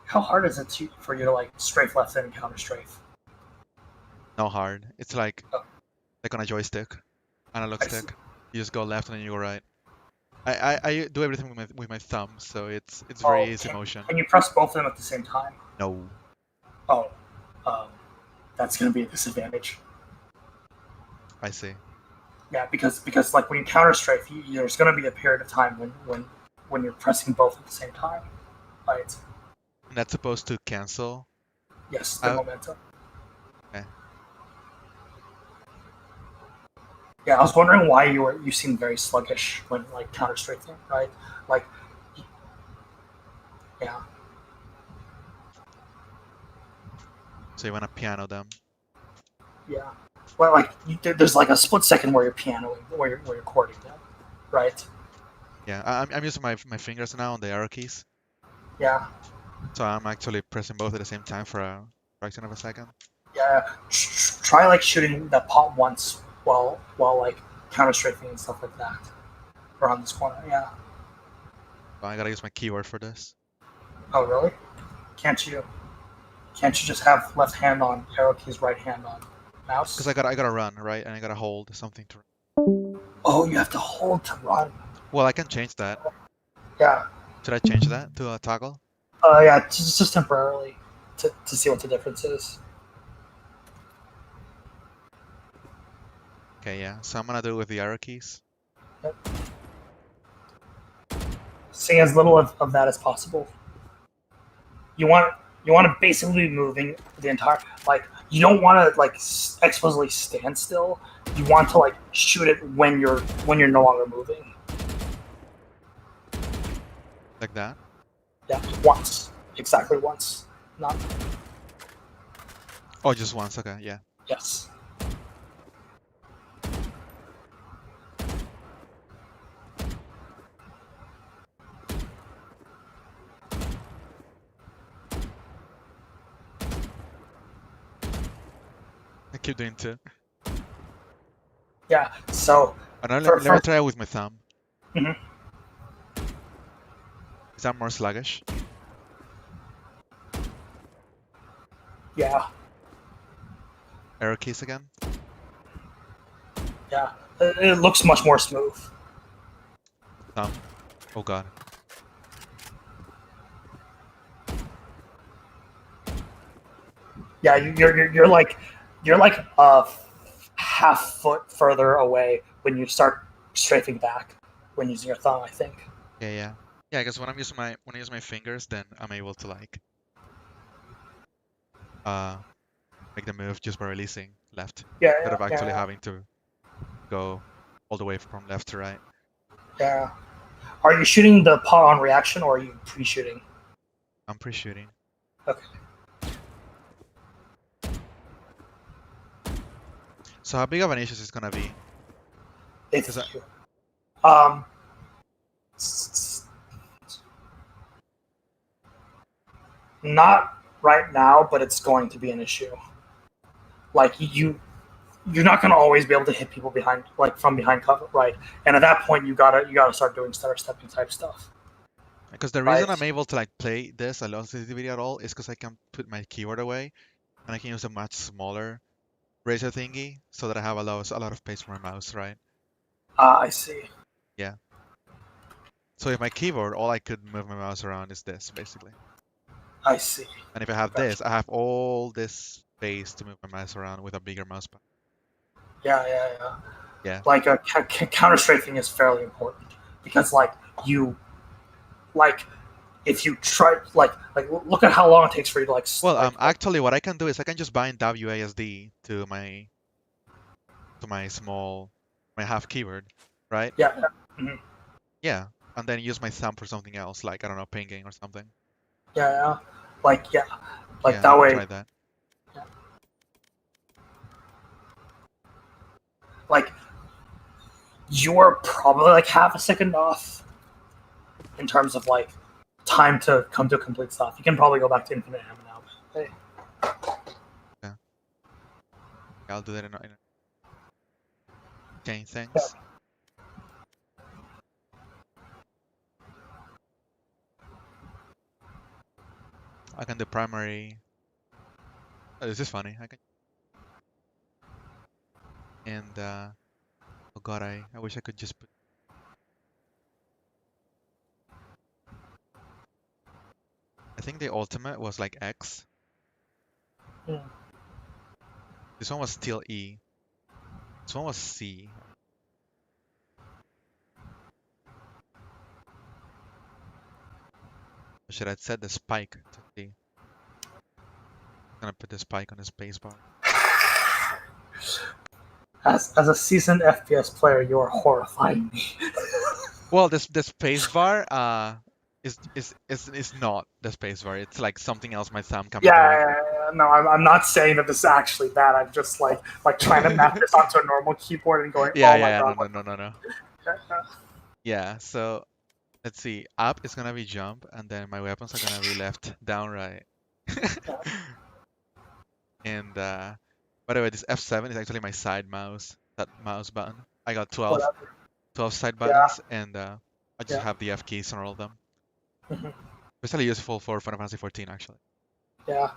How hard is it for you to like strafe left and counter strafe? No hard. It's like Oh. on a joystick, analog I see. stick. You just go left and then you go right. I do everything with my thumb, so it's very easy motion. Can you press both of them at the same time? No. Oh, that's gonna be a disadvantage. I see. Yeah, because like when you counter strafe, there's gonna be a period of time when you're pressing both at the same time, right? And that's supposed to cancel. Yes, the momentum. Okay. Yeah, I was wondering why you seemed very sluggish when like counter strafing, right? Like, yeah, So you want to piano them. yeah. Well, like there's like a split second where you're pianoing, where you're chording them, right? Yeah, I'm using my fingers now on the arrow keys. Yeah, So I'm actually pressing both at the same time for a fraction of a second. yeah. Try like shooting that pot once while like counter strafing and stuff like that around this corner. Yeah. Well, I gotta use my keyboard for this. Oh really? Can't you just have left hand on arrow keys, right hand on mouse? Because I gotta run, right? And I gotta hold something to run. Oh, you have to hold to run. Well, I can change that. Yeah. Should I change that to a toggle? Yeah, just temporarily to see what the difference is. Okay, yeah. So I'm gonna do it with the arrow keys. Yep. See as little of that as possible. You want to basically be moving the entire, like you don't want to like explicitly stand still. You want to like shoot it when you're no longer moving. Like that? Yeah, once. Exactly once. Not. Oh, just once. Okay, yeah. Yes. I keep doing two. Yeah. So. And let me try it with my thumb. Mhm. Is that more sluggish? Yeah. Arrow keys again? Yeah. It looks much more smooth. Thumb. Oh god. Yeah, you're like a half foot further away when you start strafing back when using your thumb, I think. Yeah, yeah. Yeah, I guess when I use my fingers, then I'm able to like make the move just by releasing left. Yeah, Instead of actually yeah. having to go all the way from left to right. Yeah. Are you shooting the pot on reaction or are you pre-shooting? I'm pre-shooting. Okay. So how big of an issue is it gonna be? It's Is not right now, but it's going to be an issue. Like you you're not going to always be able to hit people behind, like from behind cover, right? And at that point, you gotta start doing stutter stepping type stuff. Because the reason Right. I'm able to like play this sensitivity at all is because I can put my keyboard away, and I can use a much smaller razor thingy, so that I have a lot of space for my mouse, right? I see. So if my keyboard, all I could move my mouse around is this, basically. I see. And if I have Gotcha. this, I have all this space to move my mouse around with a bigger mouse pad. Yeah. Yeah. Like a counter strafing is fairly important because like if you try like look at how long it takes for you to like. Well, actually, what I can do is I can just bind WASD to my half keyboard, right? Yeah. Yeah, and then use my thumb for something else, like I don't know, pinging or something. Yeah. Yeah, that I way. can try that. Like you're probably like half a second off in terms of like time to come to a complete stop. You can probably go back to infinite ammo now. But, hey. Yeah, I'll do that in a... Okay, thanks. Yeah. I can do primary. Oh, this is funny. I can. And oh god, I wish I could just put. I think the ultimate was like X. Yeah. This one was still E. This one was C. Or should I set the spike to C? I'm gonna put the spike on the spacebar. As a seasoned FPS player, you are horrifying me. Well, this the spacebar is not the spacebar. It's like something else my thumb can be doing. Yeah. No, I'm not saying that this is actually bad. I'm just like trying to map this onto a normal keyboard and going, Yeah, oh my god. no. Yeah, so let's see. Up is gonna be jump, and then my weapons are gonna be left, down, right. And by the way, this F7 is actually my side mouse. That mouse button. I got 12 side buttons, and I just have the F keys on all of them. Mhm. Especially useful for Final Fantasy 14, actually. Yeah,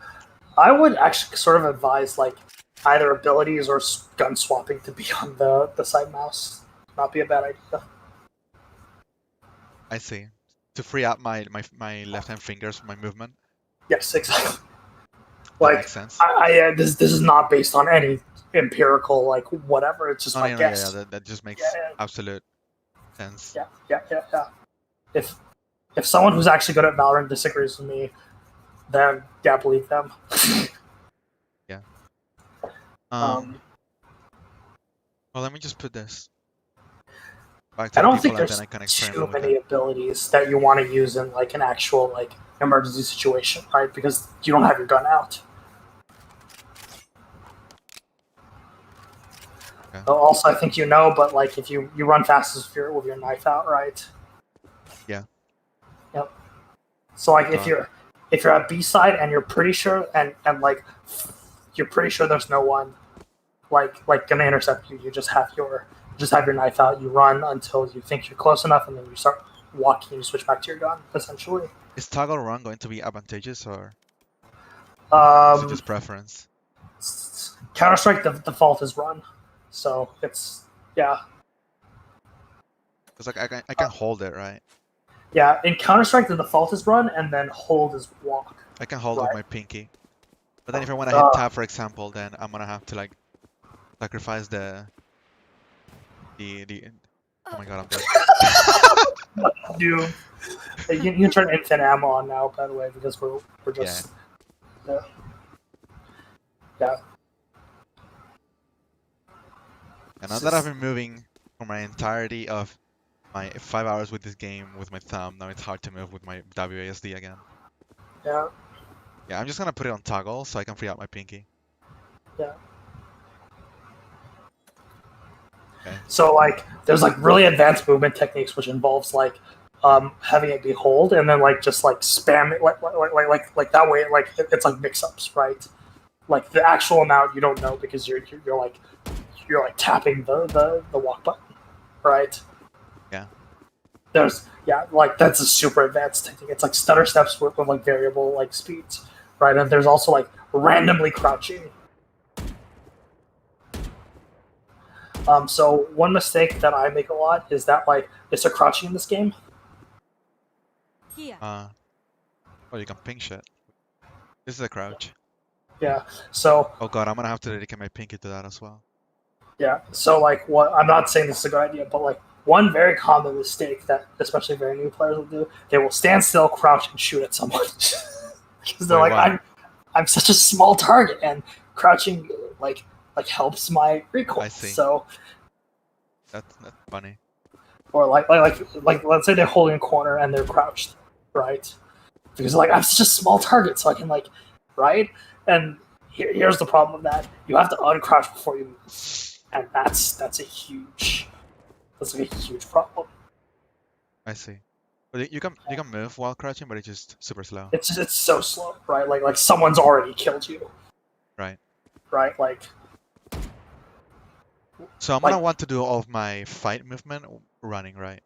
I would actually sort of advise like either abilities or gun swapping to be on the side mouse. Not be a bad idea. I see. To free up my left hand fingers for my movement. Yes, exactly. That makes sense. This is not based on any empirical like whatever. It's just my guess. Yeah, that just makes absolute sense. Yeah. If someone who's actually good at Valorant disagrees with me, then yeah, believe them. Yeah. Well, let me just put this back to I don't think people, and there's then I can too experiment with many it. abilities that you want to use in like an actual like emergency situation, right? Because you don't have your gun out. Okay. Also, I think you know, but like if you run fastest with your knife out, right? Yeah. Yep. So like if you're at B side and you're pretty sure and like you're pretty sure there's no one like gonna intercept you, you just have your knife out. You run until you think you're close enough, and then you start walking. You switch back to your gun, essentially. Is toggle run going to be advantageous, or is it just preference? Counter-Strike, the default is run, so it's Because like I can hold it, right? Yeah, in Counter-Strike, the default is run, and then hold is walk. I can hold with my pinky. But then if I want to hit tab, for example, then I'm gonna have to like sacrifice the. Oh my god, I'm dead. You can turn infinite ammo on now, by the way, because we're just yeah. And now that I've been moving for my entirety of my 5 hours with this game with my thumb, now it's hard to move with my WASD again. Yeah. Yeah, I'm just gonna put it on toggle so I can free out my pinky. Yeah. Okay. So like, there's like really advanced movement techniques which involves like having it be hold and then like just like spam it like that way like it's like mix-ups, right? Like the actual amount you don't know because you're like you're like tapping the walk button, right? Yeah. There's like that's a super advanced technique. It's like stutter steps with like variable like speeds, right? And there's also like randomly crouching. So one mistake that I make a lot is that like is there crouching in this game? Here. Oh, you can ping shit. This is a crouch. Yeah. So Oh god, I'm gonna have to dedicate my pinky to that as well. yeah. So like what I'm not saying this is a good idea, but like one very common mistake that especially very new players will do, they will stand still, crouch, and shoot at someone. Because they're Wait, like, why? I'm such a small target, and crouching like helps my recoil. I see. So That's funny. or like let's say they're holding a corner and they're crouched, right? Because like I'm such a small target, so I can like, right? And here's the problem with that: you have to uncrouch before you move, and that's a huge problem. I see. But you can move while crouching, but it's just super slow. It's so slow, right? Like someone's already killed you, Right. right? Like So I'm gonna want to do all of my fight movement running, right?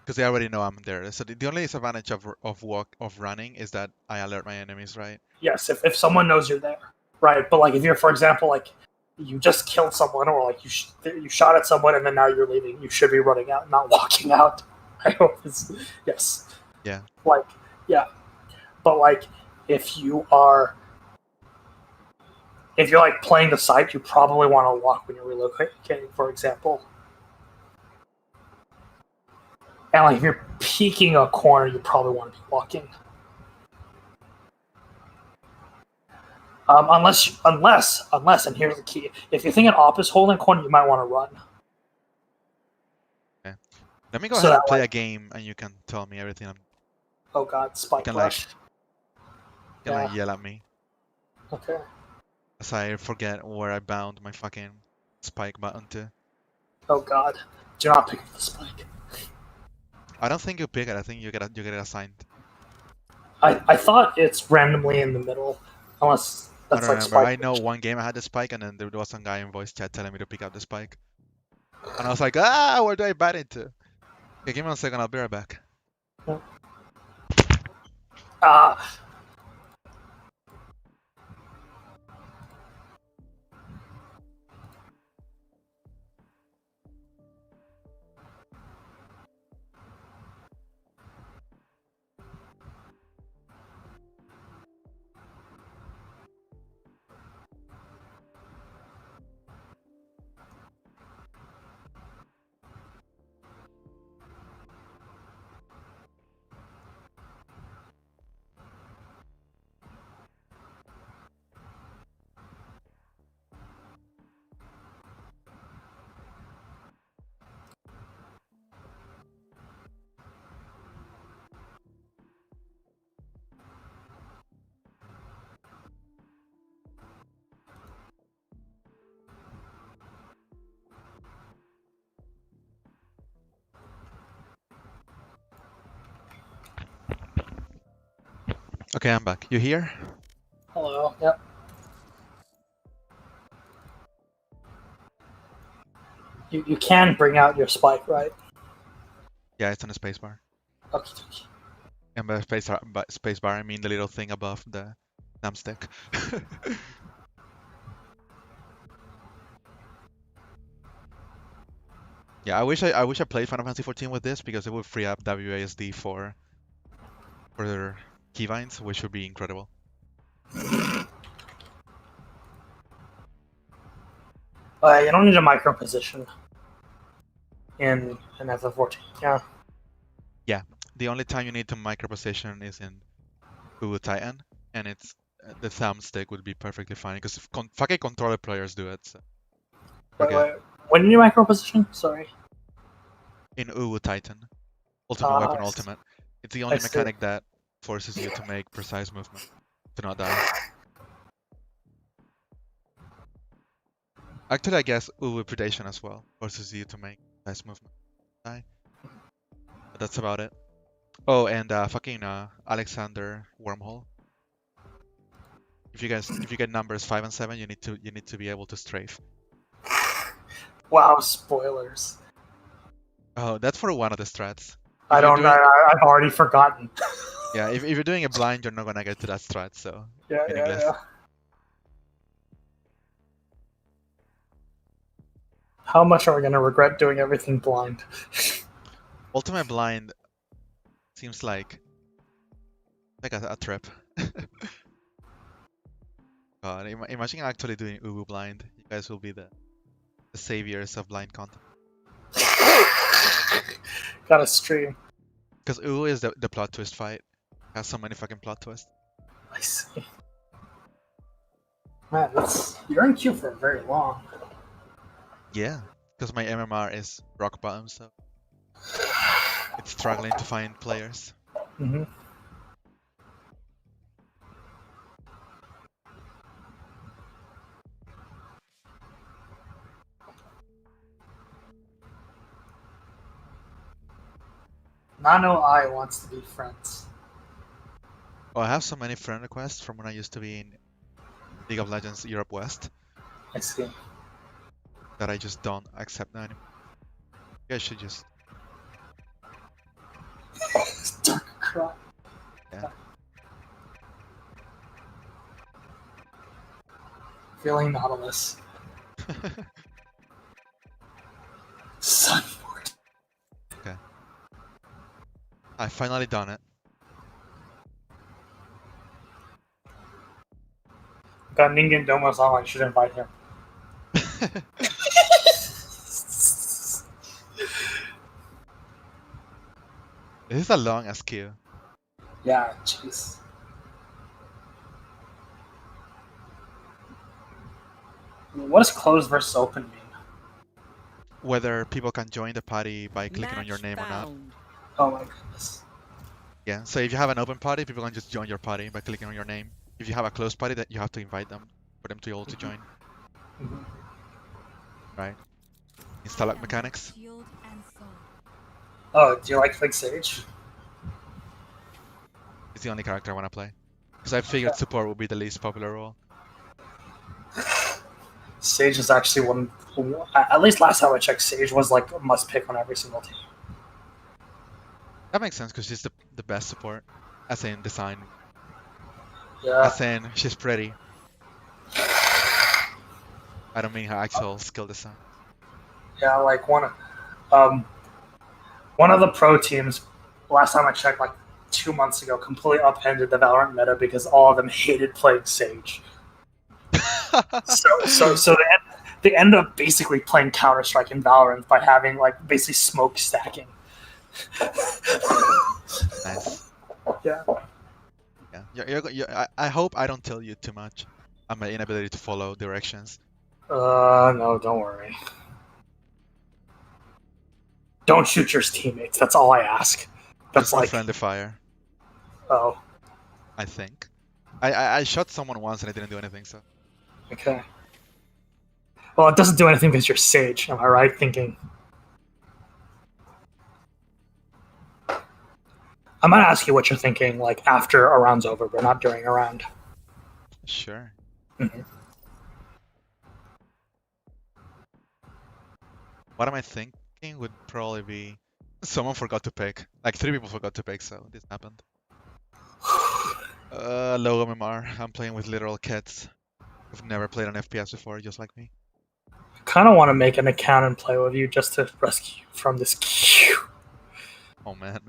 Because they already know I'm there. So the only disadvantage of running is that I alert my enemies, right? yes, if someone knows you're there, right? But like if you're, for example, like you just killed someone, or like you shot at someone and then now you're leaving, you should be running out, not walking out. I hope it's yes. Yeah. Like yeah, but like if you're like playing the site, you probably want to walk when you're relocating, for example. And like if you're peeking a corner, you probably want to be walking. Unless, and here's the key: if you think an op is holding a corner, you might want to run. Okay. Let me go So ahead and that, play like- a game, and you can tell me everything. Oh god, spike can, like, rush. You can like yell at me Okay. as I forget where I bound my fucking spike button to. Oh god, do not pick up the spike. I don't think you pick it. I think you get it assigned. I thought it's randomly in the middle, unless I that's don't like remember. spike. I know one game I had the spike, and then there was some guy in voice chat telling me to pick up the spike. And I was like, where do I bat into? Okay, give me 1 second, I'll be right back. Ah. Okay, I'm back. You here? Hello. Yep. You can bring out your spike, right? Yeah, it's on the spacebar. Okay. And by spacebar, I mean the little thing above the thumbstick. Yeah, I wish I played Final Fantasy 14 with this because it would free up WASD for their keybinds, which would be incredible. You don't need a micro position in FF14. Yeah. Yeah, the only time you need to micro position is in Uwu Titan, and it's the thumbstick would be perfectly fine because fucking controller players do it. So. Wait. When did you micro position? Sorry. In Uwu Titan, Ultimate Weapon I see. Ultimate, it's the only I see. mechanic that forces you to make precise movement to not die. Actually, I guess Uwu Predation as well forces you to make precise movement to die. But that's about it. Oh, and fucking Alexander Wormhole. If you get numbers 5 and 7, you need to be able to strafe. Wow, spoilers. Oh, that's for one of the strats. I don't know. I've already forgotten. Yeah, if you're doing a blind, you're not gonna get to that strat, so Yeah. meaningless. How much are we gonna regret doing everything blind? Ultimate blind seems like a trip. God, imagine actually doing Uwu blind. You guys will be the saviors of blind content. Gotta stream. Because Uwu is the plot twist fight. It has so many fucking plot twists. I see. Man, you're in queue for very long. Yeah, because my MMR is rock bottom, so it's struggling to find players. Mm-hmm. Nano I wants to be friends. Oh, I have so many friend requests from when I used to be in League of Legends Europe West I see. that I just don't accept now anymore. You guys should just... Dark cry. Yeah. Feeling Nautilus. Sunboard. Okay. I finally done it. Got Ningen Domas on. I should invite him. This is a long ass queue. Yeah, jeez. What does closed versus open mean? Whether people can join the party by clicking on your name or not. Oh my goodness. Yeah, so if you have an open party, people can just join your party by clicking on your name. If you have a closed party, that you have to invite them for them to all to join. Mm-hmm. Right? Install mechanics. Oh, do you like Fig Sage? It's the only character I want to play. Because I figured support would be the least popular role. Sage is actually one. At least last time I checked, Sage was like a must pick on every single team. That makes sense because she's the best support. As in design. Yeah. As in she's pretty. I don't mean her actual skill design. Yeah, like one of the pro teams, last time I checked, like 2 months ago, completely upended the Valorant meta because all of them hated playing Sage. so they end up basically playing Counter-Strike in Valorant by having like basically smoke stacking. Nice. Yeah. Yeah. I hope I don't tell you too much. On my inability to follow directions. No, don't worry. Don't shoot your teammates. That's all I ask. That's not like friendly fire. Oh. I think. I shot someone once and it didn't do anything. So. Okay. Well, it doesn't do anything because you're Sage. Am I right thinking? I might ask you what you're thinking, like after a round's over, but not during a round. Sure. Mm-hmm. What am I thinking would probably be someone forgot to pick. Like 3 people forgot to pick, so this happened. Low MMR. I'm playing with literal kids who've never played an FPS before, just like me. I kind of want to make an account and play with you just to rescue you from this queue. Oh man.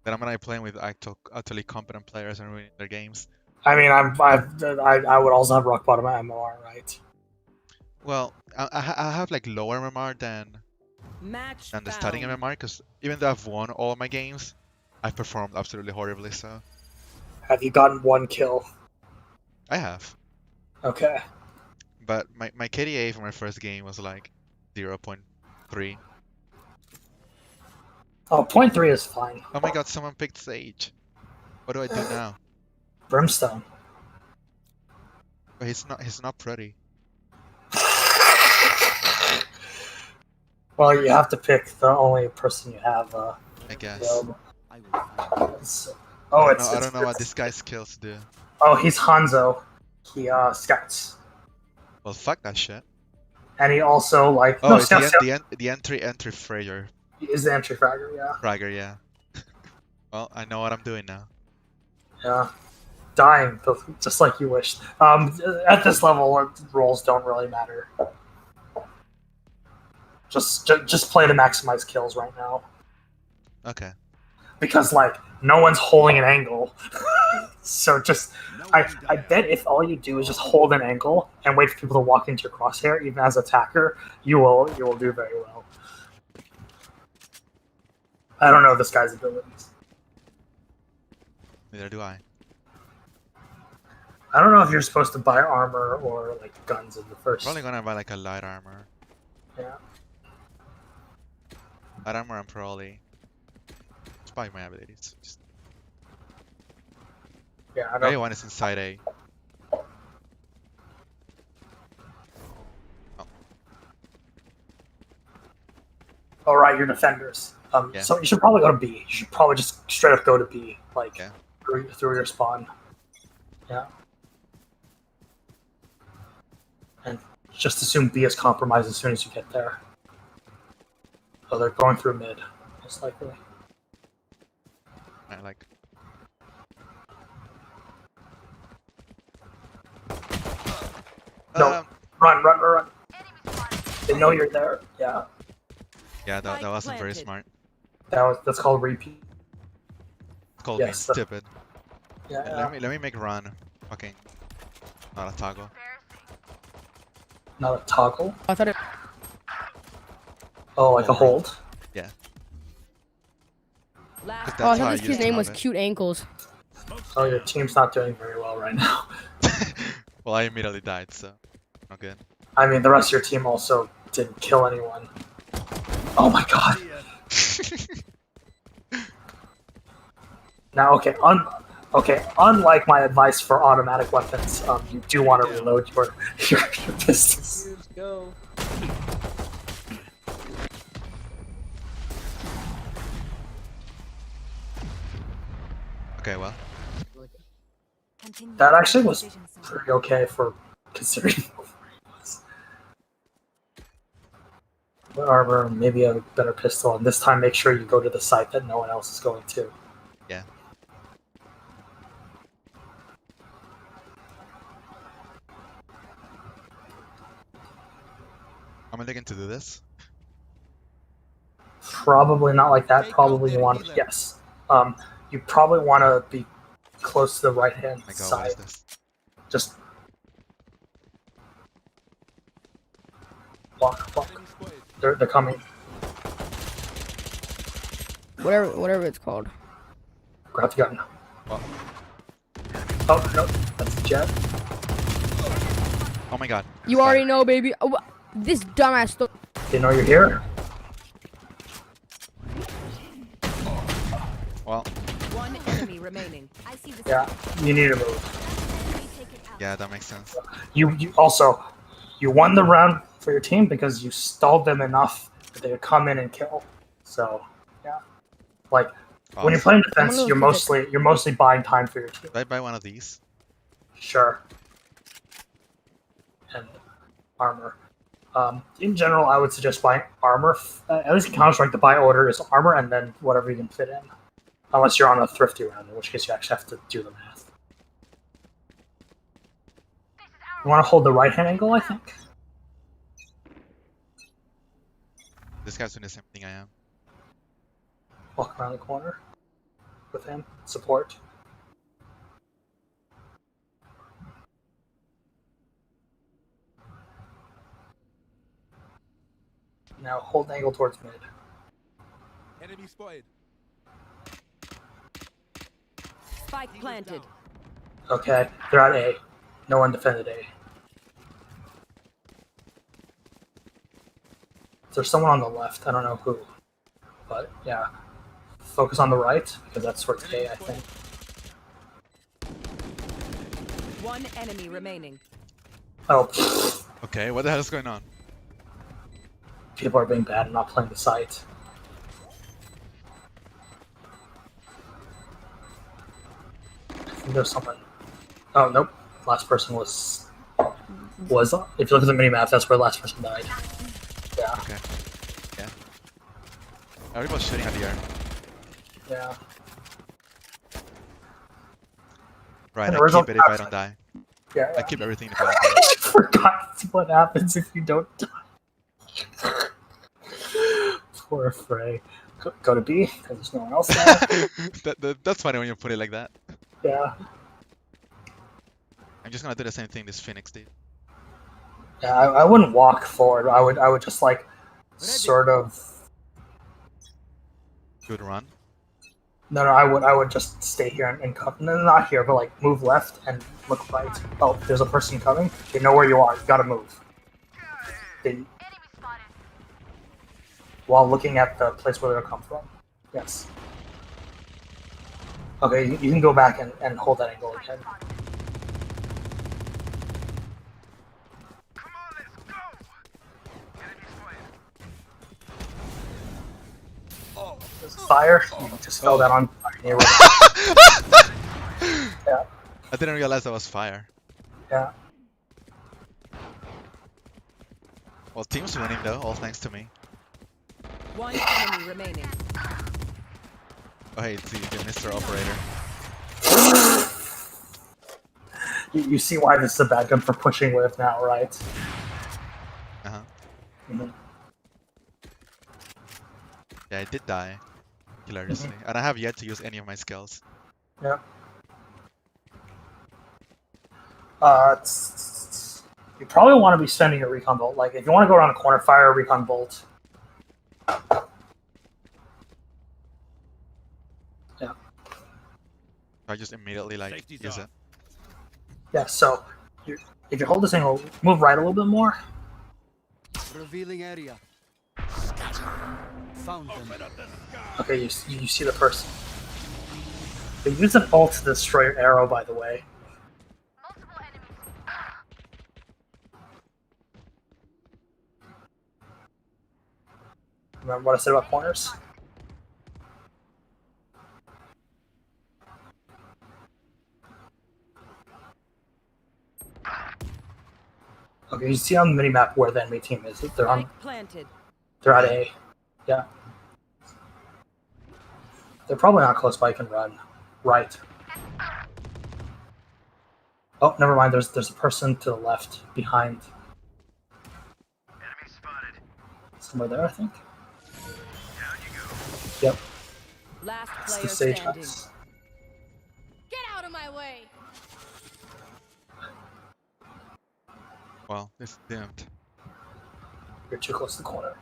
Then I'm gonna be playing with utterly competent players and ruining their games. I mean, I would also have rock bottom MMR, right? Well, I have like lower MMR than the starting MMR, because even though I've won all my games, I've performed absolutely horribly. So. Have you gotten 1 kill? I have. Okay. But my KDA for my first game was like 0.3. Oh, 0.3 is fine. Oh my god, someone picked Sage. What do I do now? Brimstone. But he's not pretty. Well, you have to pick the only person you have. I guess. Available. I don't know what this guy's skills do. Oh, he's Hanzo. He scouts, Well, fuck that shit. and he also like Oh, no it's scouts. the entry Fragger. He is the entry fragger. Yeah, Fragger, yeah. Well, I know what I'm doing now. yeah. Dying, just like you wished. At this level, roles don't really matter. Just play to maximize kills right now, Okay. because like no one's holding an angle. So just I bet if all you do is just hold an angle and wait for people to walk into your crosshair, even as attacker, you will do very well. I don't know this guy's abilities. Neither do I. I don't know if you're supposed to buy armor or like guns in the first. Probably gonna buy like a light armor. Yeah. Light armor and probably just buy my abilities. Just... Yeah, I don't. Everyone is inside A. All right, you're defenders. Yeah. So you should probably go to B. You should probably just straight up go to B, like Yeah. through your spawn. Yeah. And just assume B is compromised as soon as you get there. Oh, they're going through mid, most likely. I like. No. Run. They know you're there. Yeah. Yeah, that Spike wasn't very planted. smart. That's called repeat. It's called Yes, being stupid. Yeah. Let me make run. Fucking not a toggle. Not a toggle. I thought it. Oh, like a hold. Yeah. Last That's Oh, I how thought I this kid's used to name have was it. Cute Ankles. Oh, your team's not doing very well right now. Well, I immediately died, so not good. I mean, the rest of your team also didn't kill anyone. Oh my god. Now, okay, unlike my advice for automatic weapons, you do want to reload your pistols. Let's go. Okay, well. Continue That actually was decision zone. pretty okay for considering where he was. What armor, maybe a better pistol, and this time make sure you go to the site that no one else is going to. Yeah. Am I looking to do this? Probably not like that. Probably you want to, yes. You probably want to be close to the right hand My god, what side. is this? Just walk. They're coming. Whatever it's called. Grab the gun. Well, Oh no, that's a jet. oh my god. You already know, baby. Oh, this dumbass. They know you're here. Well, One enemy remaining. I see the Yeah, you need to move. yeah, that makes sense. You also you won the round for your team because you stalled them enough that they would come in and kill. So yeah, like when you're playing defense, I'm you're gonna look at mostly buying time for your team. Did I buy one of these? Sure. And armor. In general, I would suggest buying armor. At least in Counter-Strike, the buy order is armor and then whatever you can fit in. Unless you're on a thrifty round, in which case you actually have to do the math. You want to hold the right-hand angle, I think? This guy's doing the same thing I am. Walk around the corner with him. Support. Now hold angle towards mid. Enemy spotted. spike planted. Okay, they're at A. No one defended A. There's someone on the left. I don't know who. But yeah. Focus on the right, because that's where it's A, I think. One enemy remaining. Oh, pfft. Okay, what the hell is going on? People are being bad and not playing the site. I think there's someone. Oh nope. Last person was. If you look at the mini map, that's where the last person died. Yeah. Okay. Yeah. Everybody's shooting at the air. Yeah. Right, And I original keep it if I caption. don't die. Yeah. I keep everything if I don't I forgot what happens if you don't die. Poor Frey. Go to B, because there's no one else there. die. That's funny when you put it like that. Yeah. I'm just gonna do the same thing this Phoenix did. Yeah, I wouldn't walk forward. I would just like sort of. Good run. No, I would just stay here and cover. No, not here, but like move left and look right. Oh, there's a person coming. You know where you are. You gotta move. They- while looking at the place where they'll come from. Yes. Okay, you can go back and hold that angle again. Fire. You just fell down on fire. Yeah. I didn't realize that was fire. Yeah. Well, team's winning though, all thanks to me. One enemy remaining. Oh hey, it's the Mr. Operator. You see why this is a bad gun for pushing with now, right? Uh-huh. Mhm. Yeah, I did die. Hilariously. And I have yet to use any of my skills. Yeah. You probably want to be spending your recon bolt. Like, if you want to go around a corner, fire a recon bolt. Yeah. I just immediately like Safety's use off. it. Yeah. So, if you hold this angle, move right a little bit more. Revealing area. Found them. Okay, you see the person. They use an ult to destroy your arrow, by the way. Remember what I said about corners? Okay, you see on the minimap where the enemy team is. They're on. Spike planted. They're at A. Yeah. They're probably not close by. You can run. Right. Oh, never mind. There's a person to the left behind. Enemy spotted. Somewhere there, I think. Down you go. Yep. Last It's player the Sage standing. House. Get out of my way. Well, it's dimmed. You're too close to the corner.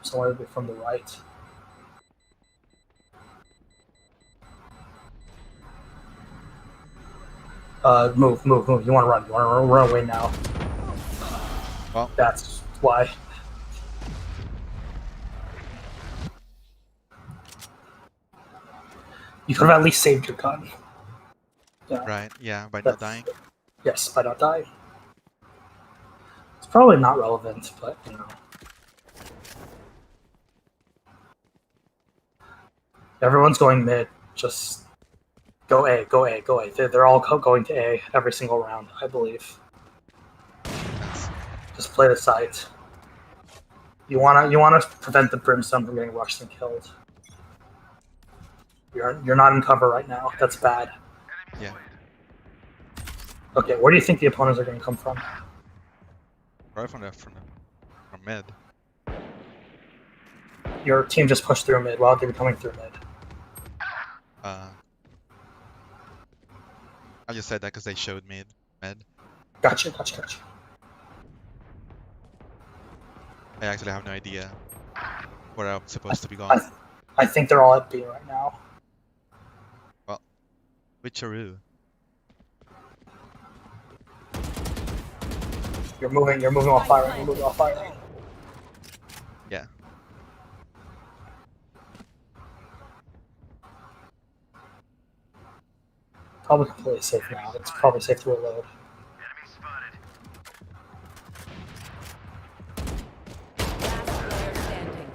Somewhere from the right. Move. You want to run. You want to run away now. Well, That's why. You could have at least saved your gun. Yeah. right, yeah, by not That's- dying. Yes, by not dying. It's probably not relevant, but you know. Everyone's going mid. Just go A. They're all going to A every single round, I believe. That's, Just play the site. You wanna prevent the Brimstone from getting rushed and killed. You're not in cover right now. That's bad. yeah. Okay, where do you think the opponents are going to come from? Right from mid. Your team just pushed through mid. While they were coming through mid. I just said that because they showed mid. Gotcha. I actually have no idea where I'm supposed to be going. I think they're all at B right now. Witcheroo. You're moving while firing. Yeah. Probably completely safe now. It's probably safe to reload. Enemy spotted. Last player standing.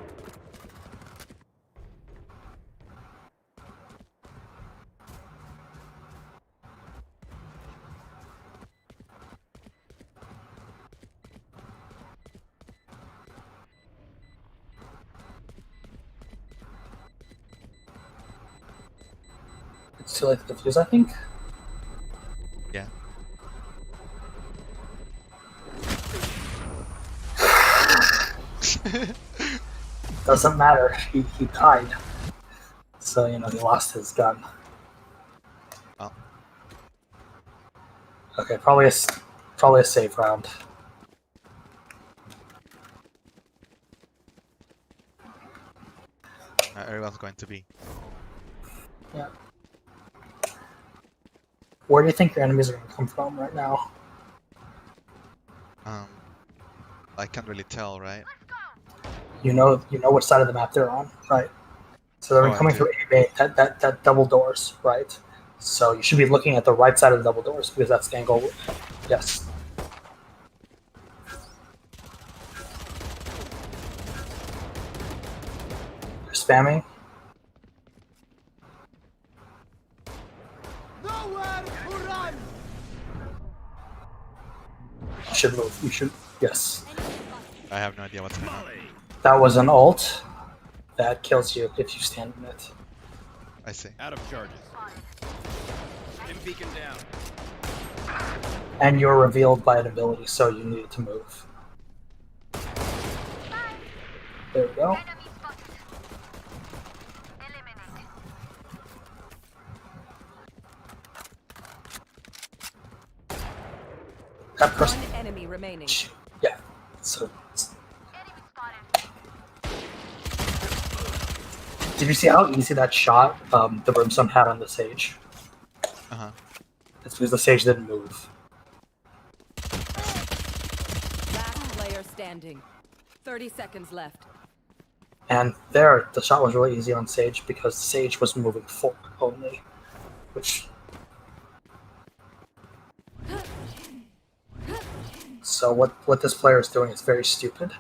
It's too late to defuse, I think. Yeah. Doesn't matter. He died. So, you know, he lost his gun. Oh. Okay, probably a safe round. Everyone's going to be. Yeah. Where do you think your enemies are going to come from right now? I can't really tell, right? You know which side of the map they're on, right? So they're Oh, I coming do. through A bay, that double doors, right? So you should be looking at the right side of the double doors because that's the angle. Yes. They're spamming. Nowhere to run! You should move. You should. Yes. I have no idea what's going on. That was an ult. That kills you if you stand in it. I see. Out of charges. Stim beacon down. And you're revealed by an ability, so you need to move. There we go. That person. One enemy remaining. Yeah. So. Did you see how easy that shot the Brimstone had on the Sage? Uh-huh. It's because the Sage didn't move. Last player standing. 30 seconds left. And there, the shot was really easy on Sage because Sage was moving forward only, which. So what this player is doing is very stupid,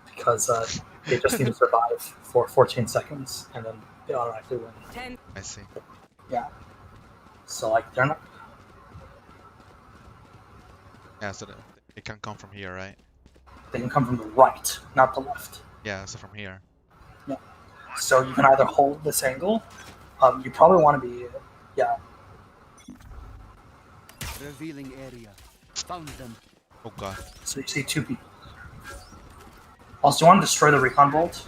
because they just need to survive for 14 seconds and then they automatically win. 10. I see. Yeah. So like they're not. Yeah, so it can come from here, right? They can come from the right, not the left. Yeah, so from here. So you can either hold this angle. You probably want to be. Yeah. Revealing area. Found them. Oh god. So you see two people. Also, you want to destroy the recon bolt.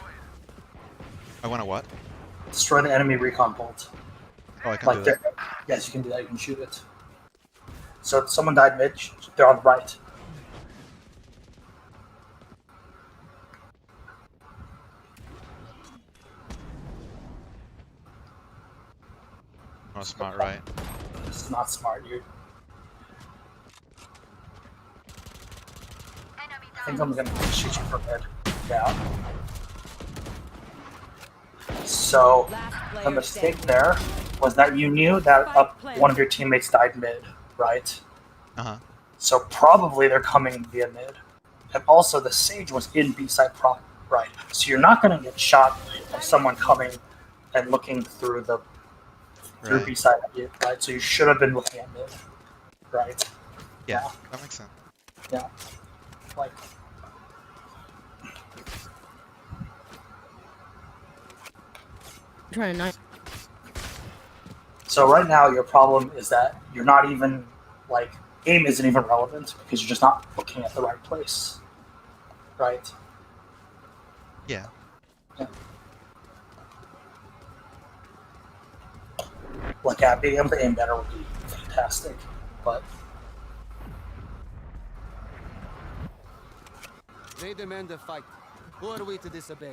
I wanna what? Destroy the enemy recon bolt. Oh, I can do that. Yes, you can do that. You can shoot it. So someone died mid. They're on the right. Not smart, right? This is not smart. You. I think I'm gonna shoot you from mid. Yeah. So Last player the mistake standing. there was that you knew that one of your teammates died mid, right? Uh-huh. So probably they're coming via mid. And also the Sage was in B-side prop, right? So you're not going to get shot of someone coming and looking through the Right. B-side at you, right? So you should have been looking at mid, right? Yeah, that makes sense. Yeah. Like, Trying not. so right now your problem is that you're not even, like, aim isn't even relevant because you're just not looking at the right place, right? Yeah. Like, yeah, being able to aim better would be fantastic, but They demand a fight. Who are we to disobey?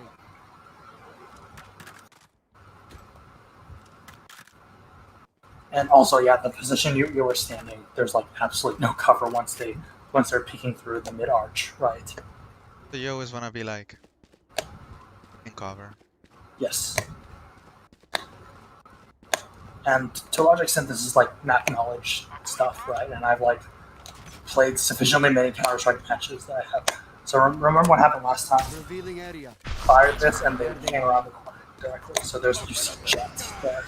and also, yeah, the position you were standing, there's like absolutely no cover once they're peeking through the mid arch, right? So you always wanna be like in cover. Yes. And to a large extent, this is like map knowledge stuff, right? And I've like played sufficiently many Counter-Strike matches that I have. So remember what happened last time? Revealing area. Fired this and they came around the corner directly. So there's you see jets there.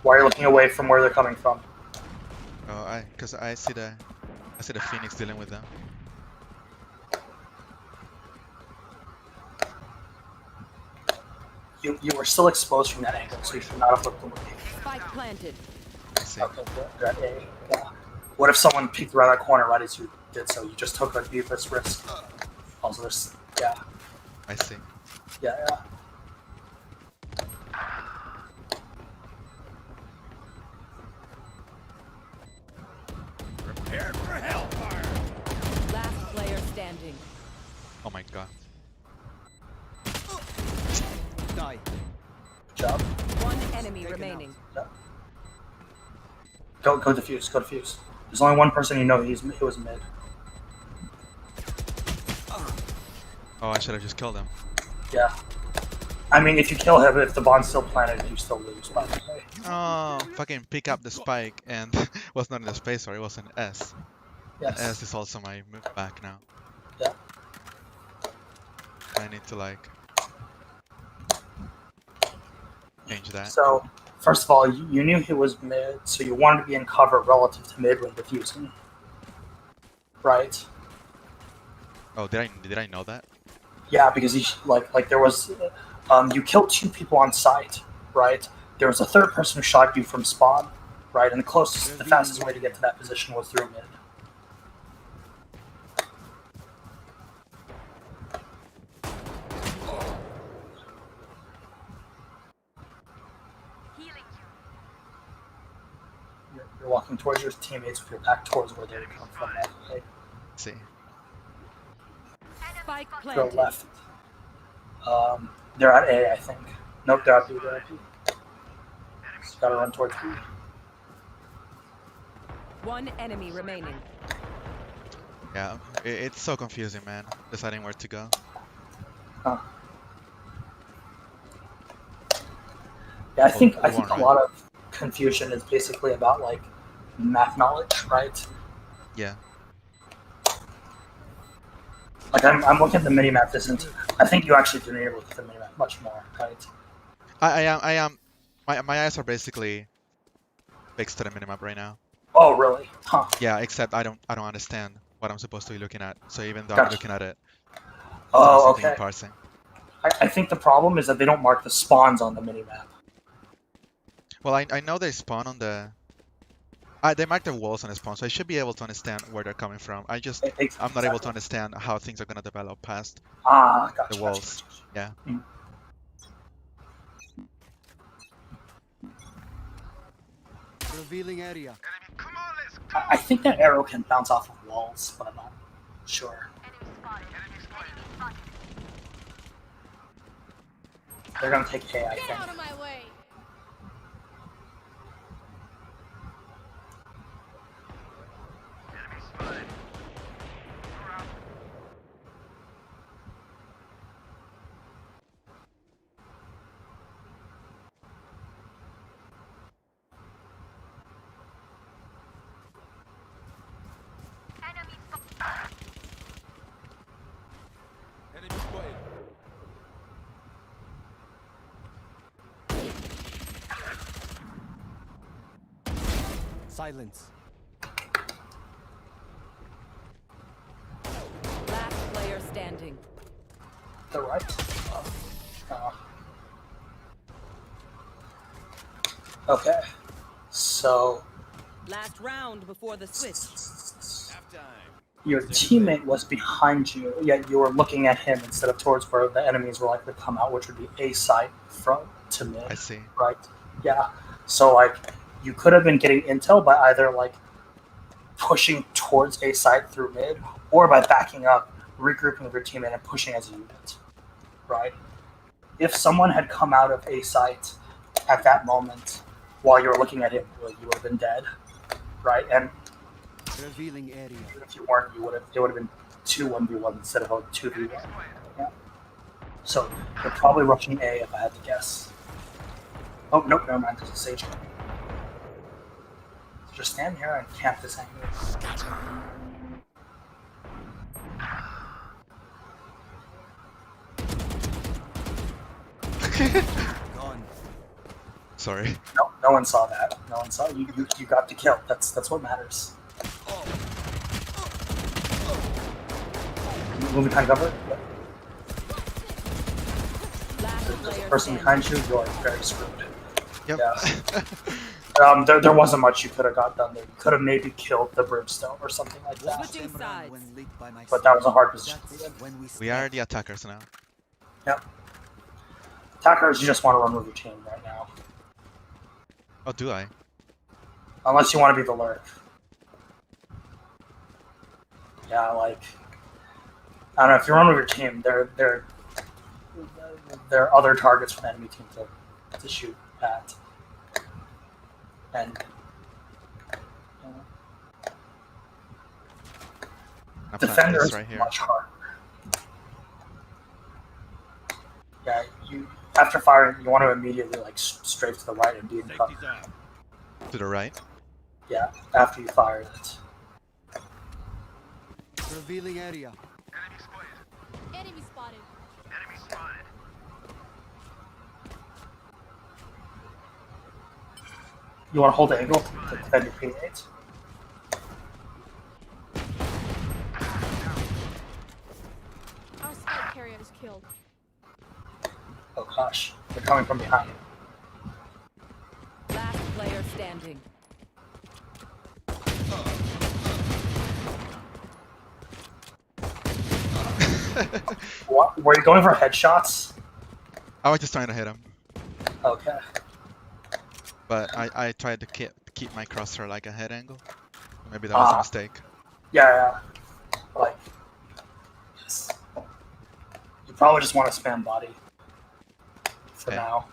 Why are you looking away from where they're coming from? Oh, cause I see the Phoenix dealing with them. You were still exposed from that angle, so you should not have looked away. Spike planted. I see. Okay, good. You're at A. Yeah. What if someone peeked around that corner right as you did so? You just took a needless risk. Also, there's yeah, I see. yeah. Prepare for hellfire. Last player standing. Oh my god. Die. Good job. One enemy Taken remaining. Go defuse. Go defuse. There's only one person you know. He was mid. Oh, I should have just killed him. Yeah. I mean, if you kill him, if the bond's still planted, you still lose. By the way. Oh, fucking pick up the spike and was not in the space, sorry, it was in S. Yes. S is also my move back now. Yeah. I need to like change that. So, first of all, you knew he was mid, so you wanted to be in cover relative to mid when defusing. Right? Oh, did I know that? Yeah, because he like there was, you killed 2 people on site, right? There was a third person who shot you from spawn, right? And the fastest way to get to that position was through mid. You're walking towards your teammates with your back towards where they would come from. Right? Let's see. Spike Go planted. left. They're at A, I think. Nope, they're at B. They're at B. Just gotta run towards B. One enemy remaining. Yeah, it's so confusing, man. Deciding where to go. Huh. Yeah, I think one, a right? lot of confusion is basically about like math knowledge, right? Yeah. Like I'm looking at the minimap. I think you actually do need to look at the minimap much more, right? I am. My eyes are basically fixed to the minimap right now. Oh, really? Huh. Yeah, except I don't understand what I'm supposed to be looking at. So even though I'm Gotcha. looking at it, Oh, I'm sitting okay. and parsing. I think the problem is that they don't mark the spawns on the minimap. Well, I know they spawn on the. They mark the walls on the spawn, so I should be able to understand where they're coming from. I'm not able to understand how things are gonna develop past Gotcha, the walls. Yeah. Revealing area. Come on, let's go. I think that arrow can bounce off of walls, but I'm not sure. They're gonna take A, I Get think. out of my way. Enemy spotted. Enemy spotted. Silence. Last player standing. The right. Okay. So Last round before the switch. Halftime. your teammate was behind you, yet you were looking at him instead of towards where the enemies were likely to come out, which would be A site from to mid. I see. Right. Yeah. So like you could have been getting intel by either like pushing towards A site through mid, or by backing up, regrouping with your teammate and pushing as a unit. Right? If someone had come out of A site at that moment while you were looking at him, you would have been dead. Right? And Revealing area. even if you weren't, it would have been 2-1v1 instead of a 2v1. Yeah. So you're probably rushing A if I had to guess. Oh nope, never mind, there's a Sage. Just stand here and camp this angle. Gone. Sorry. No one saw that. No one saw you. You got the kill. That's what matters. Moving behind cover. Yep. Last there's a player person standing. behind you, you're like very screwed. Yep. Yeah. There wasn't much you could have got done there. You could have maybe killed the brimstone or something like that. Switching Stem sides. when lead by my But that was a hard side. position to be in. That's when we We are snap. the attackers now. Yep. Attackers, you just want to remove your team right now. Oh, do I? Unless you want to be the lurk. Yeah, like I don't know, if you run with your team, there are other targets for the enemy team to shoot at. And you know, I'm defender this is right here. much harder. Yeah, you after firing, you want to immediately like strafe to the right and be in cover. Safety's out. To the right. Yeah, after you fire it. Revealing area. Enemy spotted. Enemy spotted. Enemy spotted. You want to hold the angle to defend your teammates. Our spike carrier is killed. Oh gosh, they're coming from behind. Last player standing. What? Were you going for headshots? I was just trying to hit him, Okay. but I tried to keep my crosshair like a head angle. Maybe that was a mistake. Yeah. Like, yes. You probably just want to spam body for Okay. now.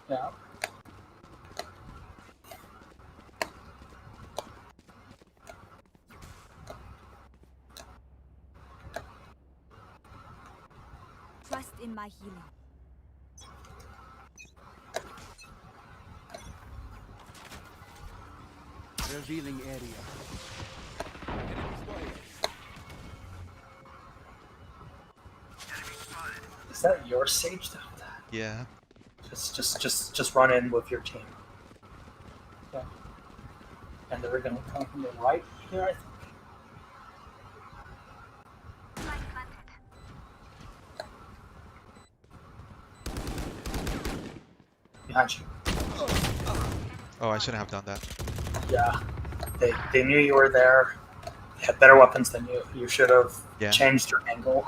Yeah. Trust in my healing. Revealing area. Is that your Sage though? Yeah. Just run in with your team. Yeah. And they're gonna come from the right here, I think. Behind you. Oh, I shouldn't have done that. Yeah. They knew you were there. They had better weapons than you. You should have Yeah. changed your angle.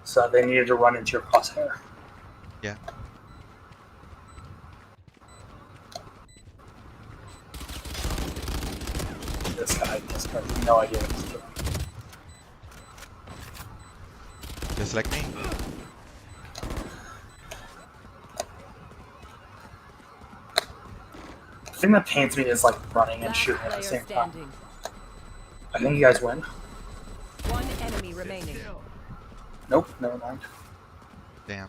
So they needed to run into your crosshair. Yeah. This guy has no idea what he's doing. Just like me. The thing that pains me is like running and Last shooting at player the same time. standing. I think you guys win. One enemy remaining. Nope, never mind. Damn.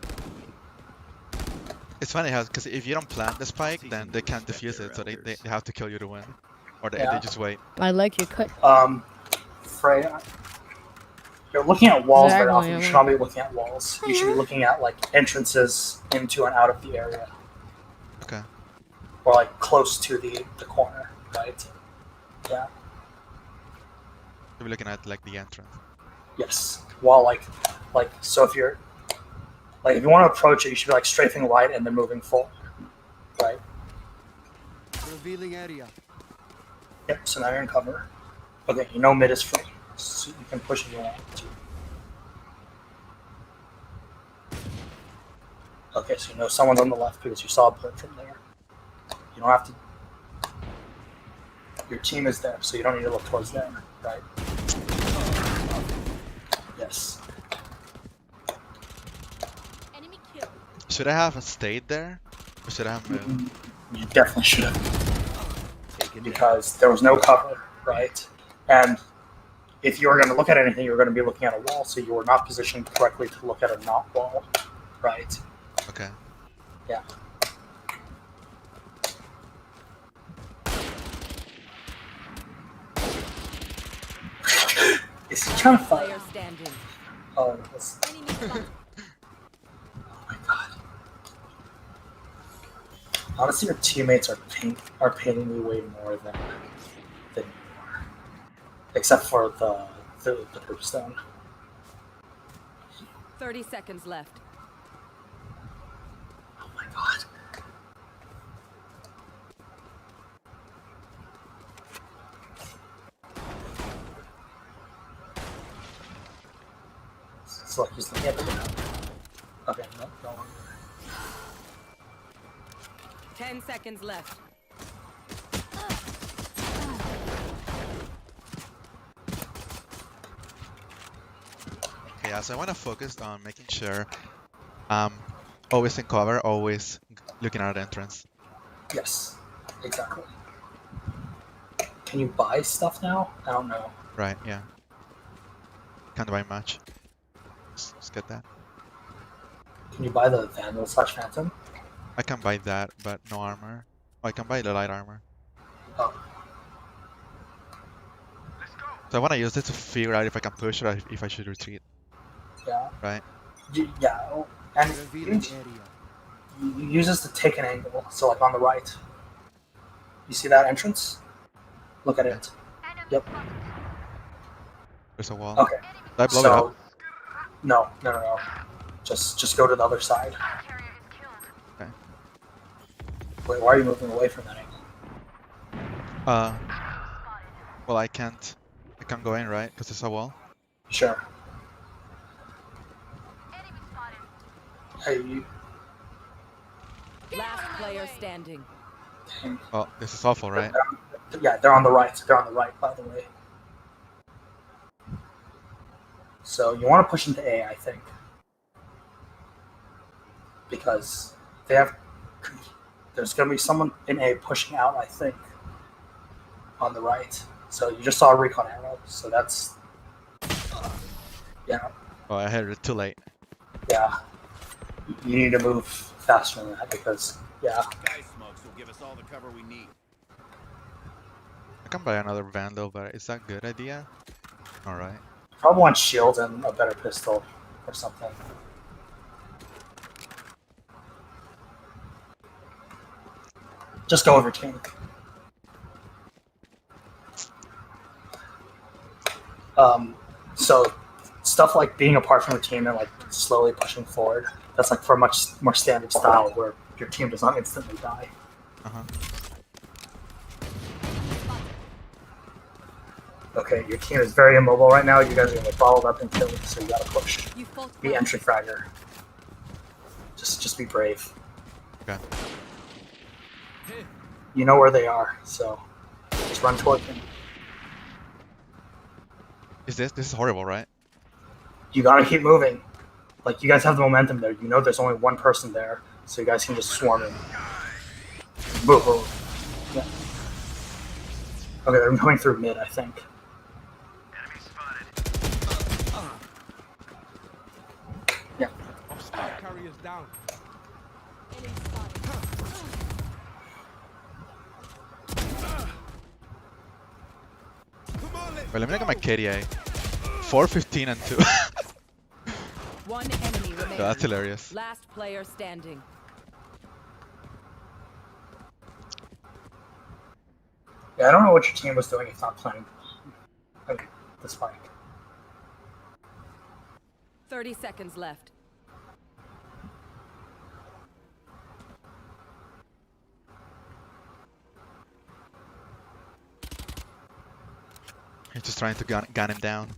It's funny how, because if you don't plant the spike, then they can't defuse it, so they have to kill you to win. Or they Yeah. just wait. I like your cut. Freya, you're looking at walls very Exactly, often. You I should like- not be looking at walls. You should be looking at like entrances into and out of the area, Okay. or like close to the corner, right? Yeah. So we're looking at like the entrance. Yes. While like so if you're like if you want to approach it, you should be like strafing right and then moving forward, right? Revealing area. Yep. So now you're in cover. Okay. You know mid is free, so you can push if you want to. Okay. So you know someone's on the left because you saw a blip from there. You don't have to. Your team is there, so you don't need to look towards them, right? Yes. Enemy killed. Should I have stayed there? Or should I have moved? You definitely should have, Taken down. because there was no cover, right? And if you were going to look at anything, you were going to be looking at a wall, so you were not positioned correctly to look at a not wall, right? Okay. Yeah. Is he trying to fight? Player standing. Oh, that's, Enemy spotted. oh my god. Honestly, your teammates are paining me way more than you are. Except for the brimstone. 30 seconds left. god. It's like he's looking at the window. Okay, no, don't worry. 10 seconds left. Okay, yeah, so I want to focus on making sure always in cover, always looking at the entrance. Yes, exactly. Can you buy stuff now? I don't know. Right, yeah. Can't buy much. Let's get that. Can you buy the Vandal / Phantom? I can buy that, but no armor. Oh, I can buy the light armor. Oh, Let's go. So I want to use it to figure out if I can push or if I should retreat, yeah. right? Yeah, oh, and Revealing area. you use this to take an angle, so like on the right. You see that entrance? Look at it. Yep. There's a wall. Okay. Did I blow it up? No. Just go to the other side. Okay. Wait, why are you moving away from that angle? Well, I can't go in, right? Because there's a wall. Sure. Hey, you. Last player standing. Dang. Oh, this is awful, right? Yeah, they're on the right. They're on the right, by the way. So you want to push into A, I think, because they have. There's going to be someone in A pushing out, I think, on the right. So you just saw a recon arrow. So that's. Yeah, Oh, I hit it too late. yeah. You need to move faster than that because, yeah. Sky smokes will give us all the cover we need. I can buy another Vandal, but is that a good idea? Alright. Probably want shield and a better pistol or something. Just go over King. So stuff like being apart from the team and like slowly pushing forward, that's like for a much more standard style where your team does not instantly die. Uh-huh. Okay, your team is very immobile right now. You guys are gonna get bottled up and killed, so you gotta push. You fought Be well. entry fragger. Just be brave. Okay. You know where they are, so just run toward them. This is horrible, right? You gotta keep moving. Like, you guys have the momentum there. You know there's only one person there, so you guys can just swarm in. Move. Yeah. Okay, they're going through mid, I think. Enemy spotted. Yeah. Carriers down. Enemy spotted. Well, let me look at my KDA. 415 and 2. One enemy remaining. That's hilarious. Last player standing. Yeah, I don't know what your team was doing if not playing the spike. 30 seconds left. He's just trying to gun him down.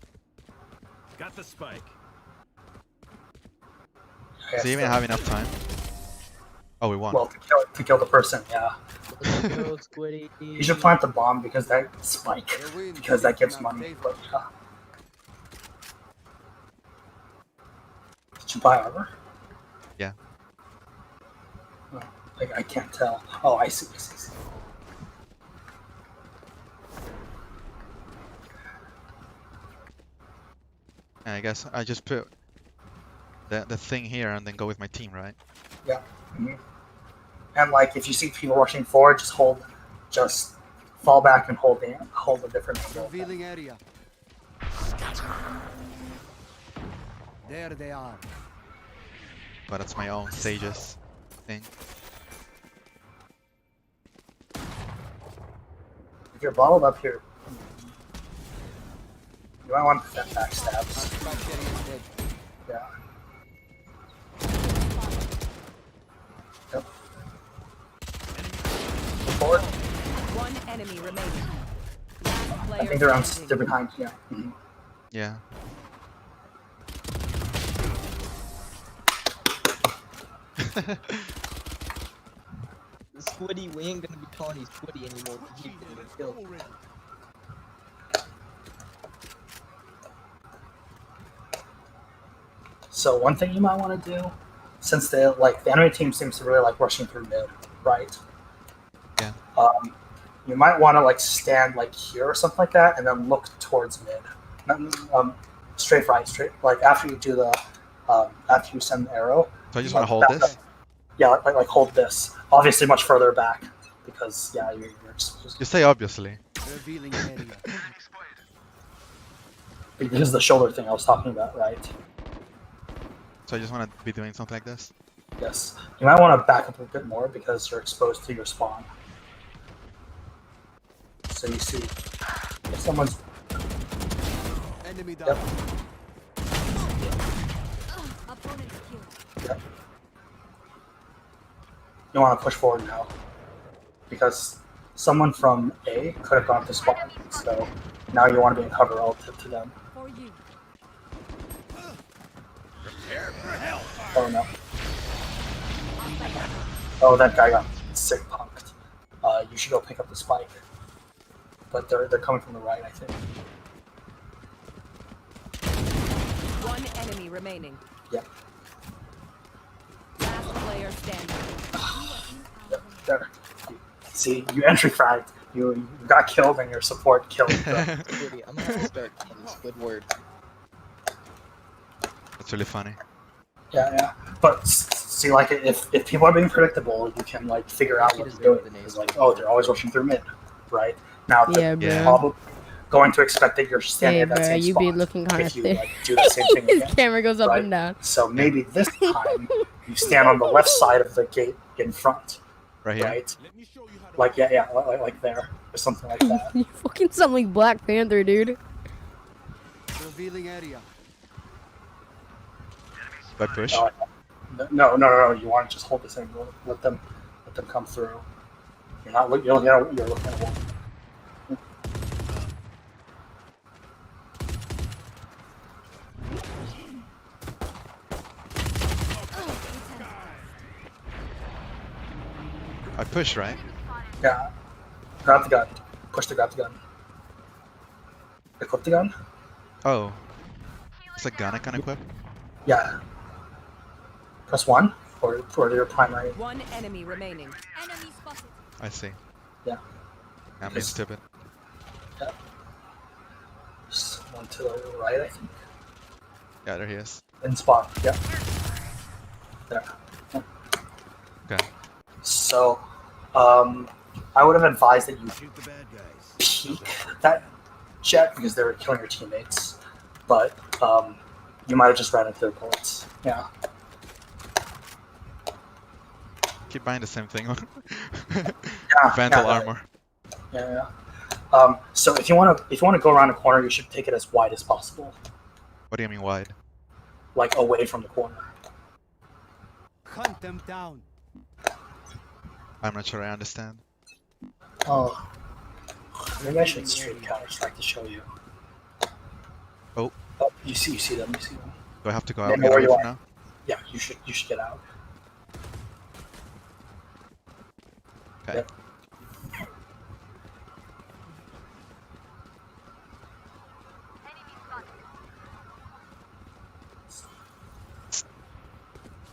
Got the spike. Does he even have enough time? Oh, we won. Well, to kill the person, yeah. You should plant the bomb because that spike, because that gives money. But, did you buy armor? Yeah. Oh, I can't tell. Oh, I see. And I guess I just put the thing here and then go with my team, right? Yeah. Mm-hmm. And like, if you see people rushing forward, just fall back and hold a different angle. Revealing area. There they are. But that's my own Sages thing. If you're bottled up here, you might want to prevent backstabs. Spike carrier dead. Yeah. Yep. Forward. One enemy remaining. Last I player think they're standing. behind. Yeah. Mhm. Yeah. Squiddy, we ain't gonna be calling you Squiddy anymore. You keep getting killed. So one thing you might want to do, since the enemy team seems to really like rushing through mid, right? Yeah. You might want to like stand like here or something like that, and then look towards mid. Straight right, straight like after you do the after you send the arrow. So I just want to hold back this. up. Yeah, like hold this. Obviously, much further back because yeah, you're just You say obviously. Revealing area. this is the shoulder thing I was talking about, right? So I just want to be doing something like this. Yes. You might want to back up a bit more because you're exposed to your spawn. So you see, if someone's Enemy down. Yep. Opponent killed. Yep. You want to push forward now because someone from A could have gone to spawn. So now you want to be in cover relative to them. For you. Oh no. Oh, that guy got sick punked. You should go pick up the spike. But they're coming from the right, I think. One enemy remaining. Yep. Last player standing. Yep. There. See, you entry fragged. You got killed and your support killed. Squiddy, I'm gonna have to start calling you Squidward. That's really funny. Yeah. But see, like, if people are being predictable, you can like figure out what they're doing. It's like, oh, they're always rushing through mid, right? Now Yeah, they're bro. probably going to expect that you're standing Hey, at that bro, same you spot. be looking kind of if you thick. like do the same thing His again. camera goes up Right. and down. So maybe this time you stand on the left side of the gate in front, Right here. right? Like like there or something like that. You fucking sound like Black Panther, dude. Revealing area. Do I push? No. You want to just hold this angle. Let them come through. You're not looking. You're looking at one. I push, right? Yeah. Grab the gun. Push to grab the gun. Equip the gun. Oh. It's a gun I can equip? Yeah. Press 1 for your primary. One enemy remaining. Enemy spotted. I see. Yeah. I'm being Yes. stupid. Just one to the right, I think. Yeah, there he is. In spawn. Yeah. There. Okay. So, I would have advised that you Shoot the bad guys. peek that jet because they were killing your teammates, but you might have just ran into their bullets. Yeah. Keep buying the same thing. Yeah. Vandal yeah, armor. Yeah. So if you want to go around a corner, you should take it as wide as possible, What do you mean wide? like away from the corner. Hunt them down. I'm not sure I understand. Oh. Maybe I should stream Counter Strike to show you. Oh. Oh, you see them. Do I have to go They out know get where away you from are. now? Yeah, you should get out. Okay. Yep.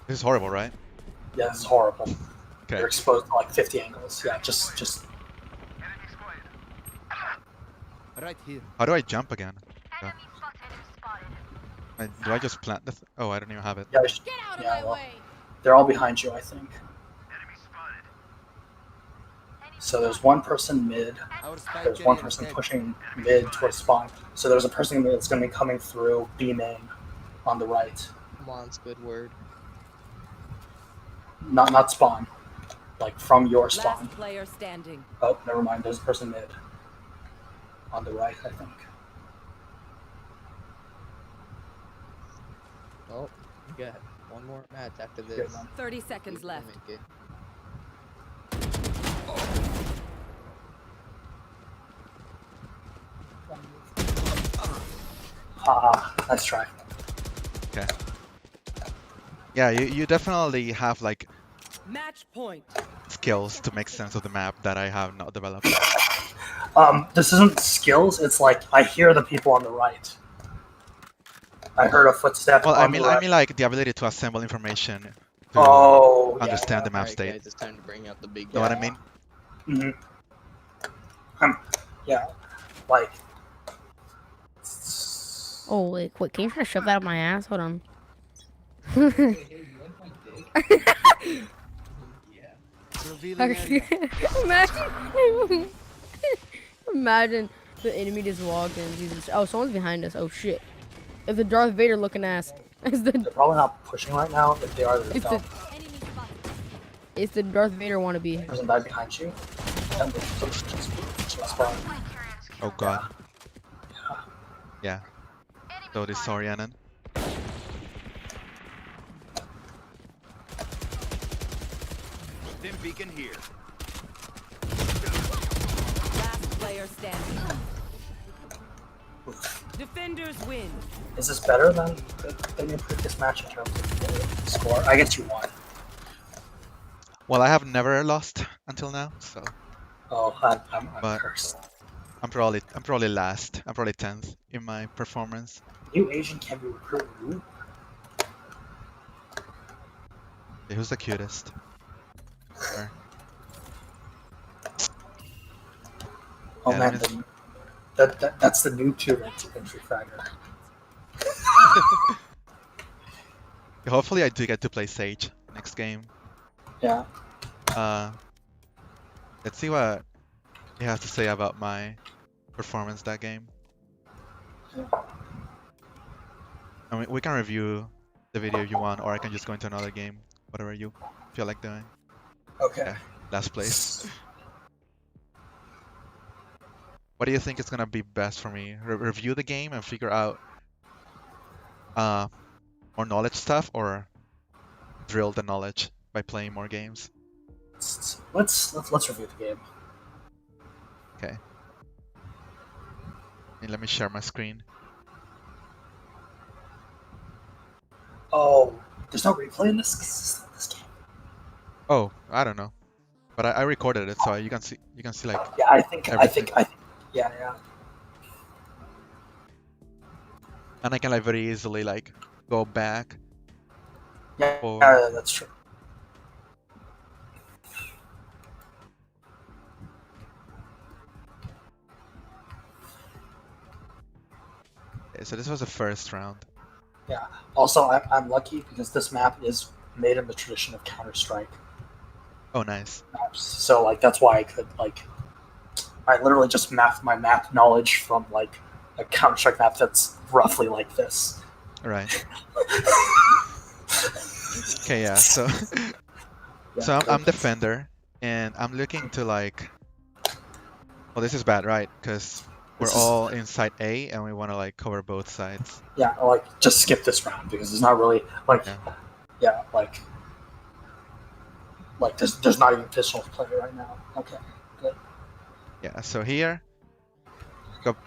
This is horrible, right? Yeah, this is horrible. Okay. You're exposed to like 50 angles. Yeah, just Enemy spotted. Right here. How do I jump again? Enemy spotted. Do I just plant the oh, I don't even have it. yeah. Get out of Yeah, my well. way. They're all behind you, I think. Enemy spotted. So there's one person mid. Our spike There's one carrier is person dead. pushing mid towards spawn. So there's a person that's going to be coming through B main on the right. Come on, Squidward. Not spawn. Like from your spawn. Last player standing. Oh, never mind. There's a person mid on the right, I think. Oh, you got one more match after Good this. one. 30 seconds Please don't left. make it. Nice try. Okay. Yeah, you definitely have like Match point. skills to make sense of the map that I have not developed. This isn't skills. It's like I hear the people on the right. I heard a footstep. Well, on the right. I mean like the ability to assemble information to Oh, understand the map Alright, state. guys, it's time to bring out the big Know what I guy. mean? Yeah, like. Oh wait, quick, can you try to shove that up my ass? Hold on. Revealing area. Imagine, imagine the enemy just walked in. Jesus. Oh, someone's behind us. Oh shit! It's the Darth Vader looking ass. It's the They're probably not pushing right now. If they are, they're it's the down. it's the Darth Vader wannabe. There's a guy behind you. And just spawn. Oh god. Yeah. So this Sorianen. Dim beacon here. Last player standing. Defenders win. Is this better than your previous match in terms of score? I guess you won. Well, I have never lost until now, so Oh, I'm But- cursed. I'm probably last. I'm probably 10th in my performance. New Asian can be recruited. Ooh. Okay, who's the cutest? There. Oh Yeah, man, that that's the new tier entry fragger. Hopefully I do get to play Sage next game. Yeah. Let's see what he has to say about my performance that game. I mean, we can review the video if you want, or I can just go into another game, whatever you feel like doing. Okay. Yeah. Last place. What do you think is gonna be best for me? Review the game and figure out more knowledge stuff, or drill the knowledge by playing more games? Let's review the game. Okay. And let me share my screen. Oh, there's no replay in this game. Oh, I don't know, but I recorded it, so you can see like Yeah, I think everything. yeah. And I can like very easily like go back. Yeah, Or- that's true. Okay, so this was the first round. Also, I'm lucky because this map is made in the tradition of Counter-Strike Oh, nice. maps. So like that's why I could like I literally just mapped my map knowledge from like a Counter-Strike map that's roughly like this. Right. Okay, yeah. So Yeah, so I'm good. defender, and I'm looking to like. Well, this is bad, right? Because we're This is- all inside A, and we want to like cover both sides. Yeah, like just skip this round because it's not really like Yeah. like there's not even pistol play right now. Okay. Yeah. So here,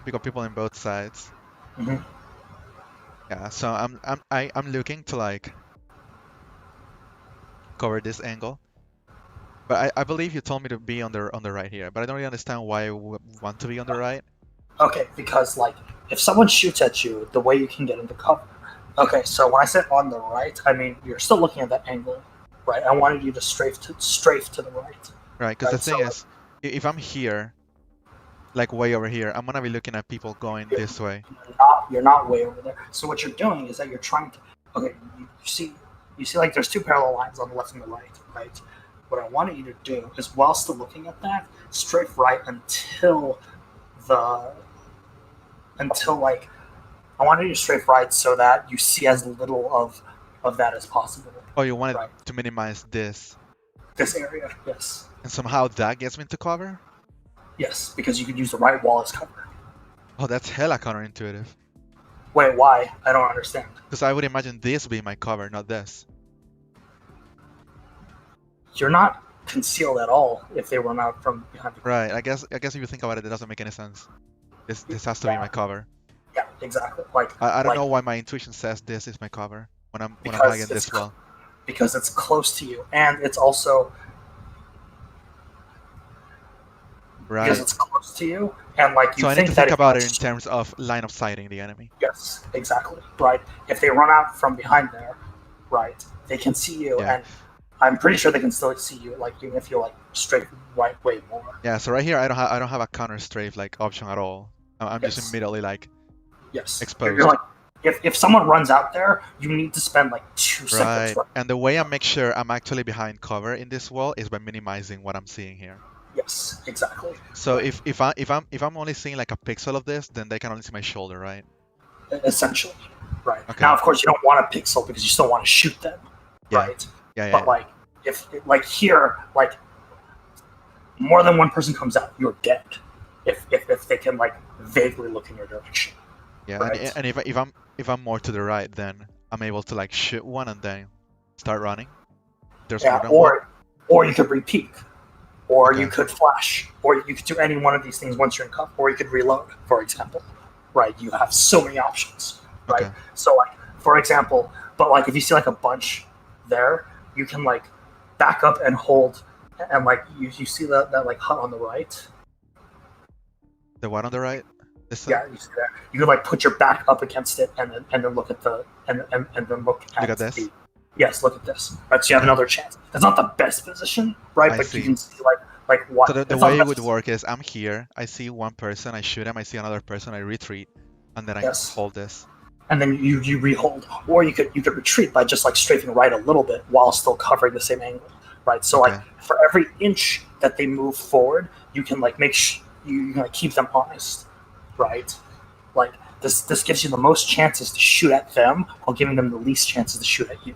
we got people in both sides. Mhm. Yeah. So I'm looking to like cover this angle. But I believe you told me to be on the right here, but I don't really understand why I want to be on the right. Okay, because like if someone shoots at you, the way you can get into cover. Okay, so when I said on the right, I mean you're still looking at that angle, right? I wanted you to strafe to the right. Right, because the Right, thing so- is, if I'm here, like way over here, I'm gonna be looking at people going this way. You're not way over there. So what you're doing is that you're trying to. Okay, you see like there's two parallel lines on the left and the right, right? What I wanted you to do is, while still looking at that, strafe right until like I wanted you to strafe right so that you see as little of that as possible. Oh, you wanted Right. to minimize this, This area, yes, and somehow that gets me into cover? yes, because you could use the right wall as cover. Oh, that's hella counterintuitive. Wait, why? I don't understand. Because I would imagine this being my cover, not this. You're not concealed at all if they run out from behind the Right. I guess if you think about it, it doesn't make any sense. This has to be my cover. Yeah, exactly. Like I don't like, know why my intuition says this is my cover when I'm Because hiding it's this well. because it's close to you, and it's also Right. because it's close to you, and like you So I think need to that think if about you- it in terms of line of sighting the enemy. Yes, exactly. Right. If they run out from behind there, right, they can see you, Yeah. and I'm pretty sure they can still see you, like even if you're like straight right way more. Yeah. So right here, I don't have a counter strafe like option at all. I'm Yes. just immediately like Yes. exposed. You're like, if someone runs out there, you need to spend like 2 Right. seconds. And the way I make sure I'm actually behind cover in this wall is by minimizing what I'm seeing here. Yes, exactly. So if I'm only seeing like a pixel of this, then they can only see my shoulder, right? Essentially, right. Okay. Now, of course, you don't want a pixel because you still want to shoot them, Yeah. right? Yeah. But like, if like here, like more than one person comes out, you're dead. If they can like vaguely look in your direction. Yeah. Right. And if I'm more to the right, then I'm able to like shoot one and then start running. There's more Yeah, than one. or you could re-peek, or you Okay. could flash, or you could do any one of these things once you're in cover, or you could reload, for example. Right? You have so many options, right? Okay. So like, for example, but like if you see like a bunch there, you can like back up and hold, and like you see that like hut on the right. The one on the right. This side? Yeah, you see that. You could like put your back up against it, and then look at the and then look at this? the. Yes, look at this. Right, so you have another chance. That's not the best position, right? I But see. you can see like what. So the it's not way it best would position. work is I'm here, I see one person, I shoot him, I see another person, I retreat, and then I Yes. hold this. And then you re-hold, or you could retreat by just like strafing right a little bit while still covering the same angle, right? So like Okay. for every inch that they move forward, you can like you can like keep them honest, right? Like this gives you the most chances to shoot at them while giving them the least chances to shoot at you,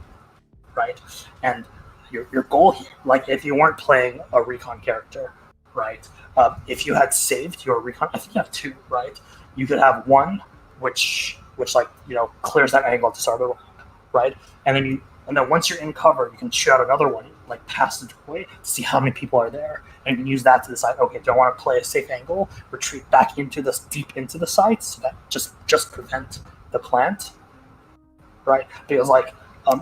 right? And your goal here, like if you weren't playing a recon character, right? If you had saved your recon, I think you have 2, right? You could have one which like clears that angle at the start of the round, right? And then once you're in cover, you can shoot out another one like past the doorway to see how many people are there, and you can use that to decide, okay, do I want to play a safe angle, retreat back into this deep into the site so that just prevent the plant, right? Because like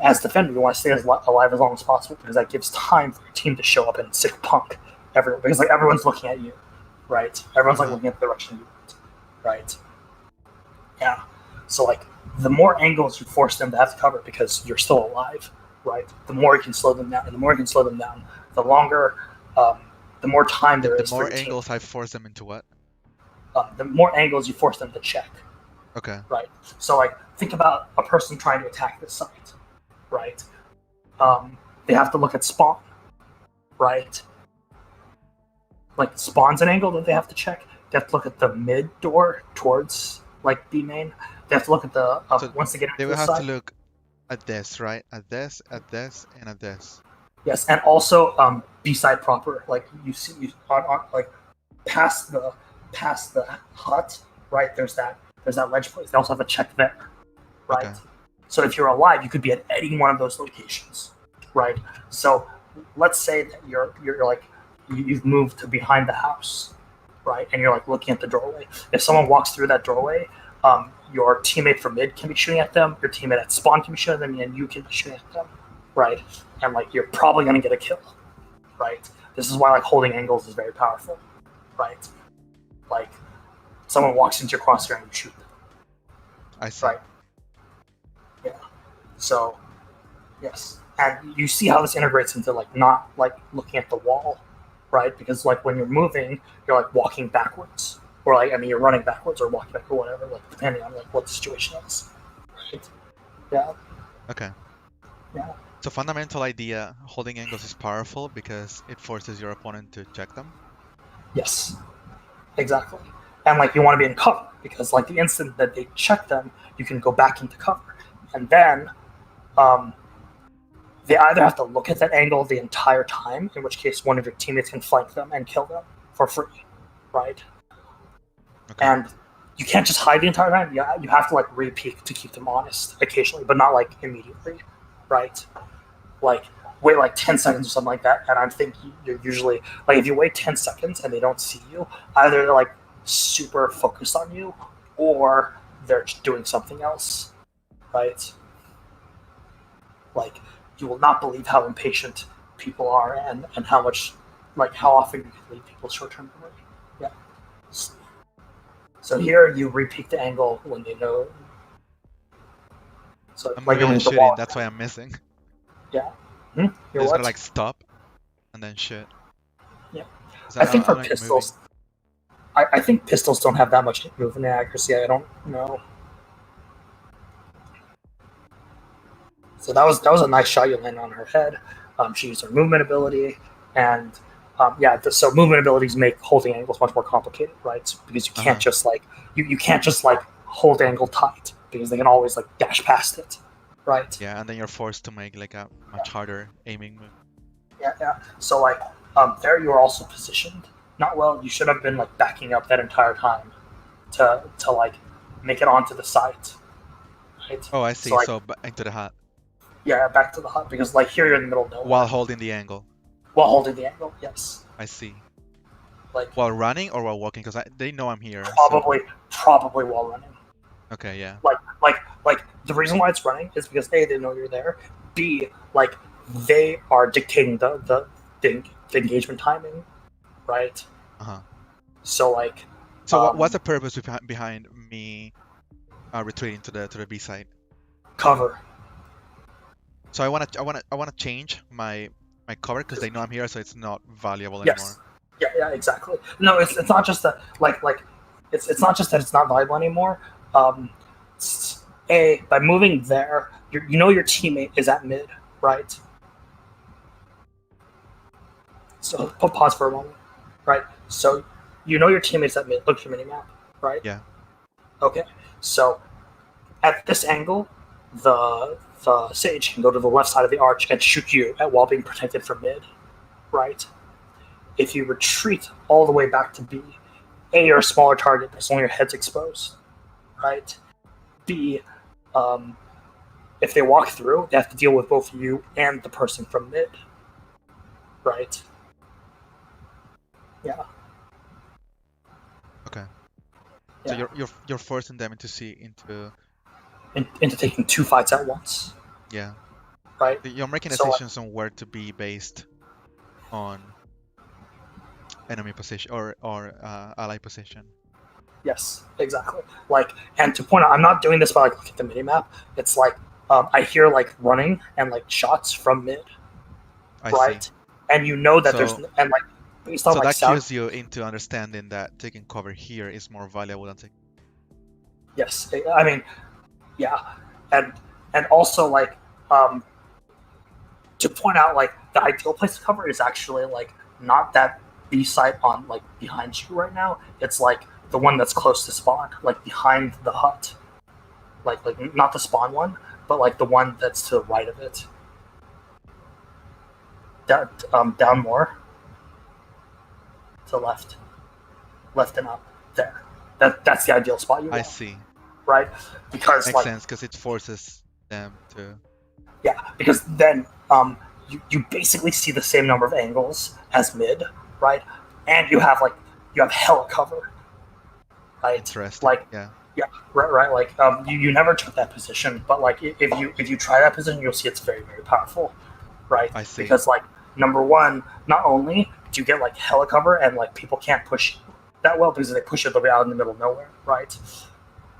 as defender, you want to stay as alive as long as possible because that gives time for your team to show up and sick punk everywhere because like everyone's looking at you, right? Everyone's like looking at the direction you want, right? Yeah. So like the more angles you force them to have to cover because you're still alive, right? The more you can slow them down, and the more you can slow them down, the longer, the more time there The is more for your team. angles I force them into what? The more angles you force them to check, Okay. right? So like think about a person trying to attack this site, right? They have to look at spawn, right? Like spawn's an angle that they have to check. They have to look at the mid door towards like B main. They have to look at the So once they get They into will the have site. to look at this, right? At this, and at this. Yes, and also B side proper. Like you see, on like past the hut, right? There's that ledge place. They also have a check there, right? Okay. So if you're alive, you could be at any one of those locations, right? So let's say that you're like you've moved to behind the house, right? And you're like looking at the doorway. If someone walks through that doorway, your teammate from mid can be shooting at them. Your teammate at spawn can be shooting at them, and you can be shooting at them, right? And like you're probably gonna get a kill, right? This is why like holding angles is very powerful, right? Like someone walks into your crosshair and you shoot them, I see. right? Yeah. So yes, and you see how this integrates into like not like looking at the wall, right? Because like when you're moving, you're like walking backwards, or like you're running backwards or walking back or whatever, like depending on like what the situation is, right? Yeah. Okay. Yeah. So fundamental idea, holding angles is powerful because it forces your opponent to check them. Yes, exactly. And like you want to be in cover because like the instant that they check them, you can go back into cover, and then they either have to look at that angle the entire time, in which case one of your teammates can flank them and kill them for free, right? Okay. And you can't just hide the entire time. You have to like re-peek to keep them honest occasionally, but not like immediately, right? Like wait like 10 seconds or something like that, and I think you're usually like if you wait 10 seconds and they don't see you, either they're like super focused on you, or they're doing something else, right? Like you will not believe how impatient people are, and how much, like how often you can leave people's short-term memory. Yeah. So here you re-peek the angle when they know. So I'm like really you're in the shooting. wall. That's why I'm missing. Yeah. I You're just what? gotta like stop and then shoot. Yeah. 'Cause I think for I'm, like, pistols, I think pistols don't have that much movement accuracy. I don't know. So that was a nice shot you landed on her head. She used her movement ability, and so movement abilities make holding angles much more complicated, right? Because you can't just like you can't just like hold angle tight, because they can always like dash past it, right? Yeah, and then you're forced to make like a much harder aiming move. Yeah. So like there you are also positioned not well. You should have been like backing up that entire time to like make it onto the site, right? Oh, I see. So, like, So into the hut yeah, back to the hut, because like here you're in the middle of nowhere while holding the angle. while holding the angle. Yes. I see. Like While running or while walking? Because they know I'm here. probably while running. So... Okay, yeah. Like the reason why it's running is because A, they know you're there. B, like they are dictating the engagement timing, right? So like. So what's the purpose behind me retreating to the B site? Cover. So I wanna change my cover because they know I'm here, so it's not valuable anymore. Yes. Yeah, exactly. No, it's not just that it's not just that it's not valuable anymore. By moving there, you know your teammate is at mid, right? So pause for a moment, right? So you know your teammate's at mid. Look at your minimap, right? Yeah. Okay. So at this angle, the Sage can go to the left side of the arch and shoot you while being protected from mid, right? If you retreat all the way back to B, A, you're a smaller target, but only your head's exposed, right? B, if they walk through, they have to deal with both you and the person from mid, right? Yeah. Okay. Yeah. So you're forcing them into into taking two fights at once. Yeah. Right. You're making So, decisions on where to be based on enemy position or ally position. Yes, exactly. Like, and to point out, I'm not doing this by like looking at the minimap. It's like I hear like running and like shots from mid, right? See. And you know that So- there's based on So like that sound. cues you into understanding that taking cover here is more valuable than taking. Yes, I mean, yeah, and also like to point out like the ideal place to cover is actually like not that B site on like behind you right now. It's like the one that's close to spawn, like behind the hut, like not the spawn one, but like the one that's to the right of it. Down more. To left and up there. That's the ideal spot you want. I see. Right? Because Makes like sense because it forces them to. yeah, because then you basically see the same number of angles as mid, right? And you have hella cover, right? Interesting. Like yeah. yeah, right. Like you never took that position, but like if you try that position, you'll see it's very very powerful, right? I see. Because like number one, not only do you get like hella cover and like people can't push that well because they push it, they'll be out in the middle of nowhere, right?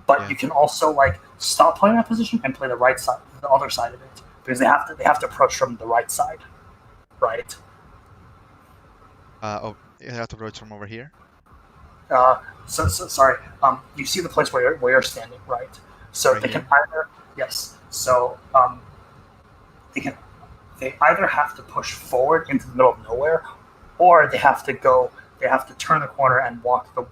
But Yeah. you can also like stop playing that position and play the right side, the other side of it, because they have to approach from the right side, right? You have to approach from over here. So sorry. You see the place where you're standing, right? So Right they here? can either yes. So they either have to push forward into the middle of nowhere, or they have to turn the corner and walk the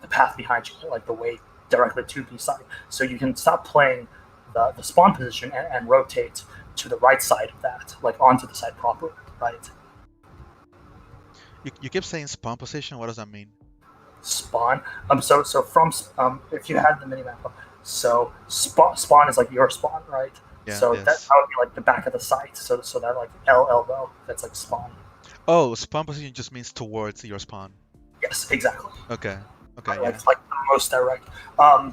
path behind you, like the way directly to B side. So you can stop playing the spawn position and rotate to the right side of that, like onto the side proper, right? You keep saying spawn position. What does that mean? Spawn. So from if you had the minimap up, so spawn is like your spawn, right? Yeah, So yes. that would be like the back of the site. So that like L elbow, that's like spawn. Oh, spawn position just means towards your spawn. Yes, exactly. Okay. Okay. Like Yeah. like the most direct.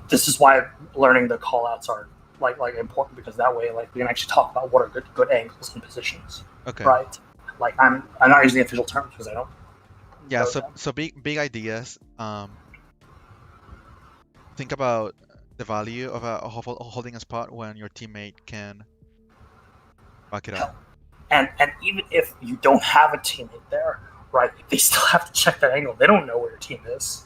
This is why learning the callouts are like important, because that way like we can actually talk about what are good angles and positions. Okay. Right. Like I'm not using the official terms because I don't. Yeah. know So them. so big ideas. Think about the value of holding a spot when your teammate can back it up. And even if you don't have a teammate there, right, they still have to check that angle. They don't know where your team is.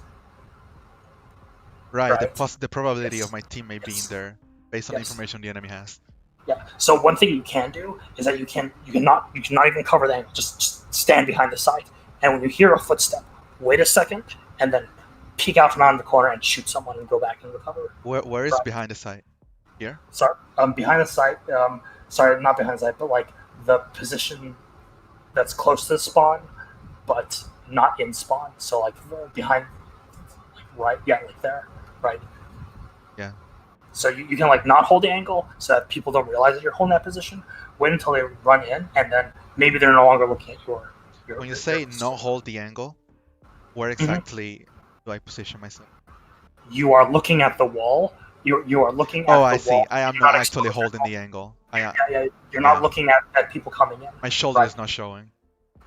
Right. Right. The probability Yes. of my teammate being Yes. there based on the Yes. information the enemy has. Yeah. So one thing you can do is that you cannot even cover the angle. Just stand behind the site, and when you hear a footstep, wait a second, and then peek out from around the corner and shoot someone and go back and recover. Where is Right. behind the site? Here? Sorry, behind the site. Sorry, not behind the site, but like the position that's close to the spawn, but not in spawn. So like behind, like right, yeah, like there, right. Yeah. So you can like not hold the angle so that people don't realize that you're holding that position. Wait until they run in, and then maybe they're no longer looking at your When you say not hold the angle, where exactly do I position myself? you are looking at the wall. You are looking at Oh, the I see. wall. I am You're not exposed actually at holding all. the angle. Yeah, you're Yeah. not looking at people coming in. My shoulder Right. is not showing.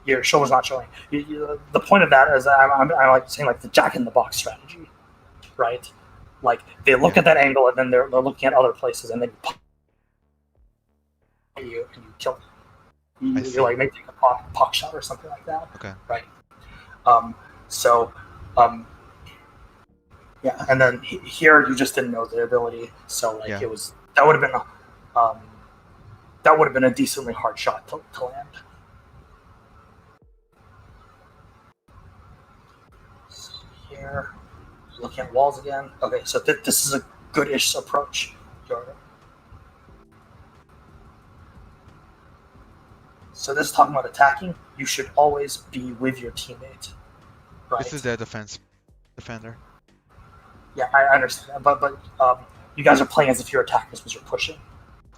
Your shoulder's not showing. The point of that is I'm like saying like the Jack in the Box strategy, right? Like they look Yeah. at that angle and then they're looking at other places and then you and you kill them. I see. You like maybe take a pock shot or something like that. Okay. Right. So yeah, and then here you just didn't know the ability, so like Yeah. it was that would have been a decently hard shot to land. So here, looking at walls again. Okay, so this is a good-ish approach, Jordan. So this is talking about attacking. You should always be with your teammate. Right. This is the defender. Yeah, I understand that, but you guys are playing as if you're attackers because you're pushing.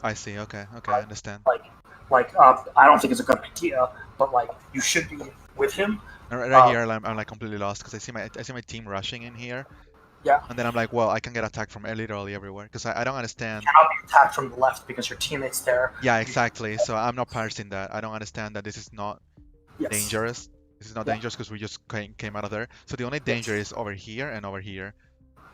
I see. Okay. Okay. I understand. Like I don't think it's a good idea, but like you should be with him. Right here, I'm like completely lost because I see my team rushing in here. Yeah. And then I'm like, well, I can get attacked from literally everywhere because I don't understand. You cannot be attacked from the left because your teammate's there. Yeah, exactly. So I'm not parsing that. I don't understand that this is not Yes. dangerous. This is not Yeah. dangerous because we just came out of there. So the only danger is over here and over here.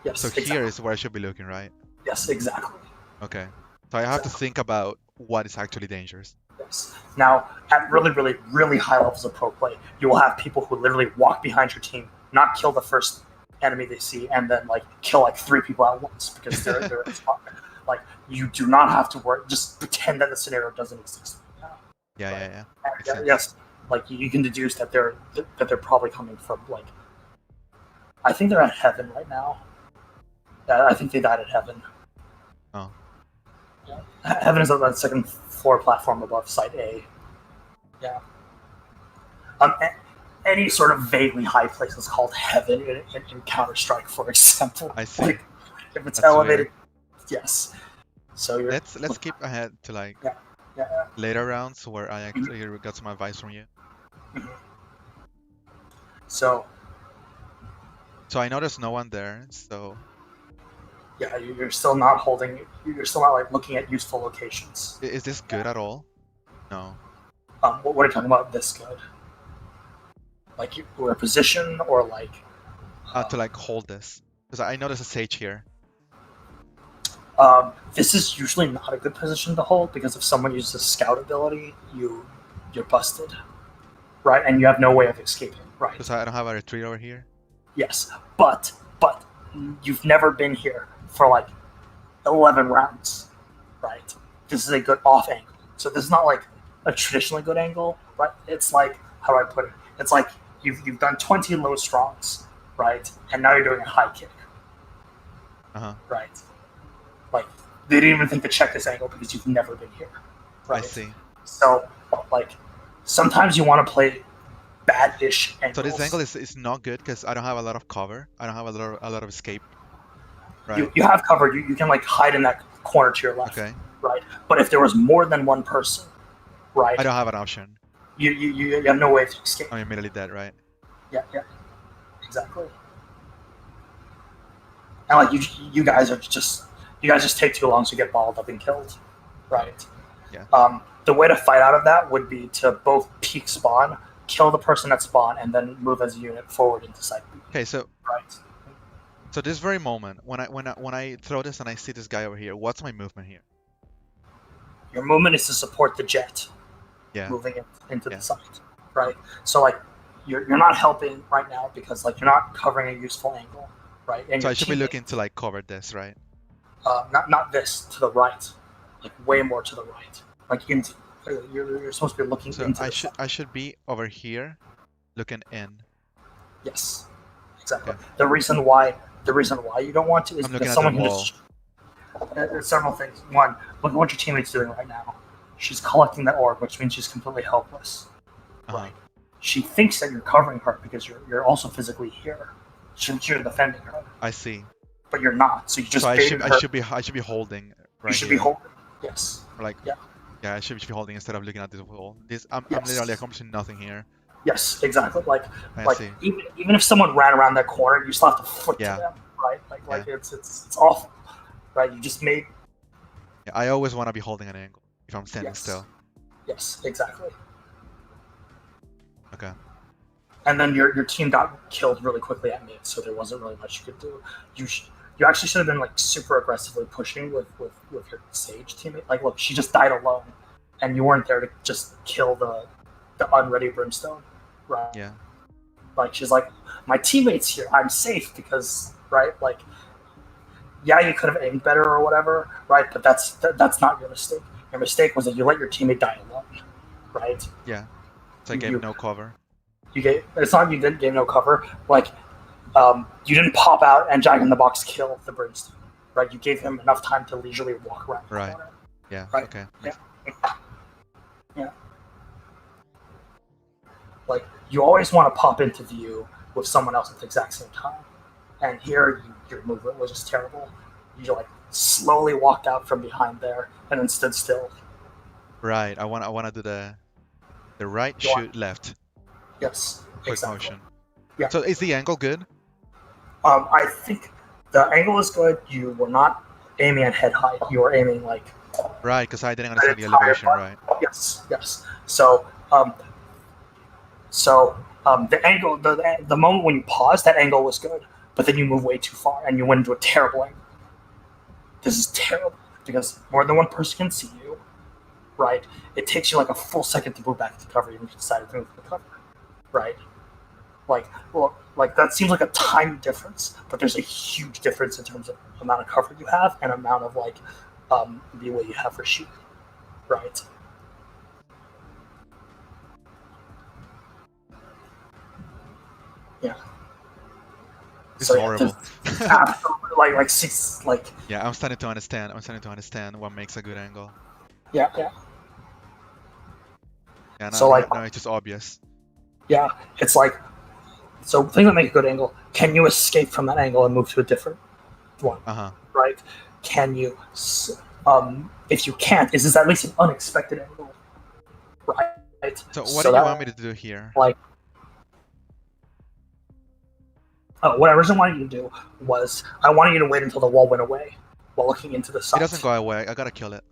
Yes. So exactly. here is where I should be looking, right? Yes, exactly. Okay. So I have to think about what is actually dangerous. Yes. Now, at really, really, really high levels of pro play, you will have people who literally walk behind your team, not kill the first enemy they see, and then like kill like 3 people at once because they're in spot. Like you do not have to worry. Just pretend that the scenario doesn't exist. Yeah. And, Makes sense. yes, like you can deduce that they're probably coming from like. I think they're at heaven right now. I think they died at heaven. Oh. Yeah. Heaven is on the second floor platform above Site A. Yeah. Any sort of vaguely high place is called heaven in Counter-Strike, for example. I see. Like, if it's That's elevated, yes. So you're Let's keep ahead to like yeah. later rounds where I actually got some advice from you. So So I know there's no one there. So yeah, you're still not holding. You're still not like looking at useful locations. is this good at all? No. What are you talking about? This good? Like or a position or like To like hold this because I know there's a sage here. this is usually not a good position to hold because if someone uses a scout ability, you're busted, right? And you have no way of escaping, right? Because I don't have a retreat over here. Yes, but you've never been here for like 11 rounds, right? This is a good off angle. So this is not like a traditionally good angle, right? It's like, how do I put it? It's like you've done 20 low strongs, right? And now you're doing a high kick, right? Like they didn't even think to check this angle because you've never been here, right? I see. So like sometimes you want to play bad-ish angles. So this angle is not good because I don't have a lot of cover. I don't have a lot of escape. Right. You have cover. You can like hide in that corner to your left. Okay. right? But if there was more than one person, right, I don't have an option. you have no way to escape. I'm immediately dead, right? Yeah, exactly. And like you guys just take too long to get balled up and killed, right? Yeah. The way to fight out of that would be to both peek spawn, kill the person at spawn, and then move as a unit forward into site B. Okay, so Right. so this very moment, when I throw this and I see this guy over here, what's my movement here? Your movement is to support the jet Yeah. moving into Yeah. the site, right? So like you're not helping right now because like you're not covering a useful angle, right? And So your I should be teammate- looking to like cover this, right? not this to the right, like way more to the right. Like you're supposed to be looking So into I the should site. I should be over here, looking in. Yes, exactly. Okay. The reason why you don't want to is I'm looking because at the someone can wall. just. There's several things. One, look at what your teammate's doing right now. She's collecting that orb, which means she's completely helpless. Uh-huh. Right. She thinks that you're covering her because you're also physically here. You're defending her, I see. but you're not. So you just So I baited her. should be holding right you should here. be holding. Yes. Or like Yeah. yeah, I should be holding instead of looking at this wall. I'm Yes. literally accomplishing nothing here. Yes. Exactly. Like I see. even if someone ran around that corner, you still have to flick Yeah. to them, right? Like Yeah. it's awful, right? You just made. Yeah, I always want to be holding an angle if I'm standing Yes. still. Yes. Exactly. Okay. And then your team got killed really quickly at mid, so there wasn't really much you could do. You actually should have been like super aggressively pushing with your Sage teammate. Like, look, she just died alone, and you weren't there to just kill the unready Brimstone, right? Yeah. Like she's like, my teammate's here, I'm safe because right, like, yeah, you could have aimed better or whatever, right? But that's not your mistake. Your mistake was that you let your teammate die alone, right? Yeah. So I You- gave no cover. It's not you didn't give no cover. Like, you didn't pop out and Jack in the Box kill the Brimstone, right? You gave him enough time to leisurely walk around the Right. corner. Yeah. Right. Okay. Yeah. Like, you always want to pop into view with someone else at the exact same time. And here, your movement was just terrible. You like slowly walked out from behind there and then stood still. Right. I wanna do the right You want- shoot left Yes, quick exactly. motion. Yeah. So is the angle good? I think the angle is good. You were not aiming at head height. You were aiming like Right, because I didn't understand the it's higher elevation. up. Right. yes. So the angle, the moment when you paused, that angle was good, but then you move way too far and you went into a terrible angle. This is terrible because more than one person can see you, right? It takes you like a full second to move back into cover, even if you decided to move to the cover, right? Like that seems like a tiny difference, but there's a huge difference in terms of amount of cover you have and amount of like leeway you have for shooting, right? Yeah. It's So, yeah, horrible. Absolutely, like six, like Yeah, I'm starting to understand. I'm starting to understand what makes a good angle. yeah. Yeah. So, like- now it's just obvious. Yeah, it's like, so things that make a good angle, can you escape from that angle and move to a different one, Uh huh. right? Can you, if you can't, is this at least an unexpected angle, right? So what do you that- want me to do here? What I originally wanted you to do was, I wanted you to wait until the wall went away while looking into the It site. doesn't go away. I gotta kill it.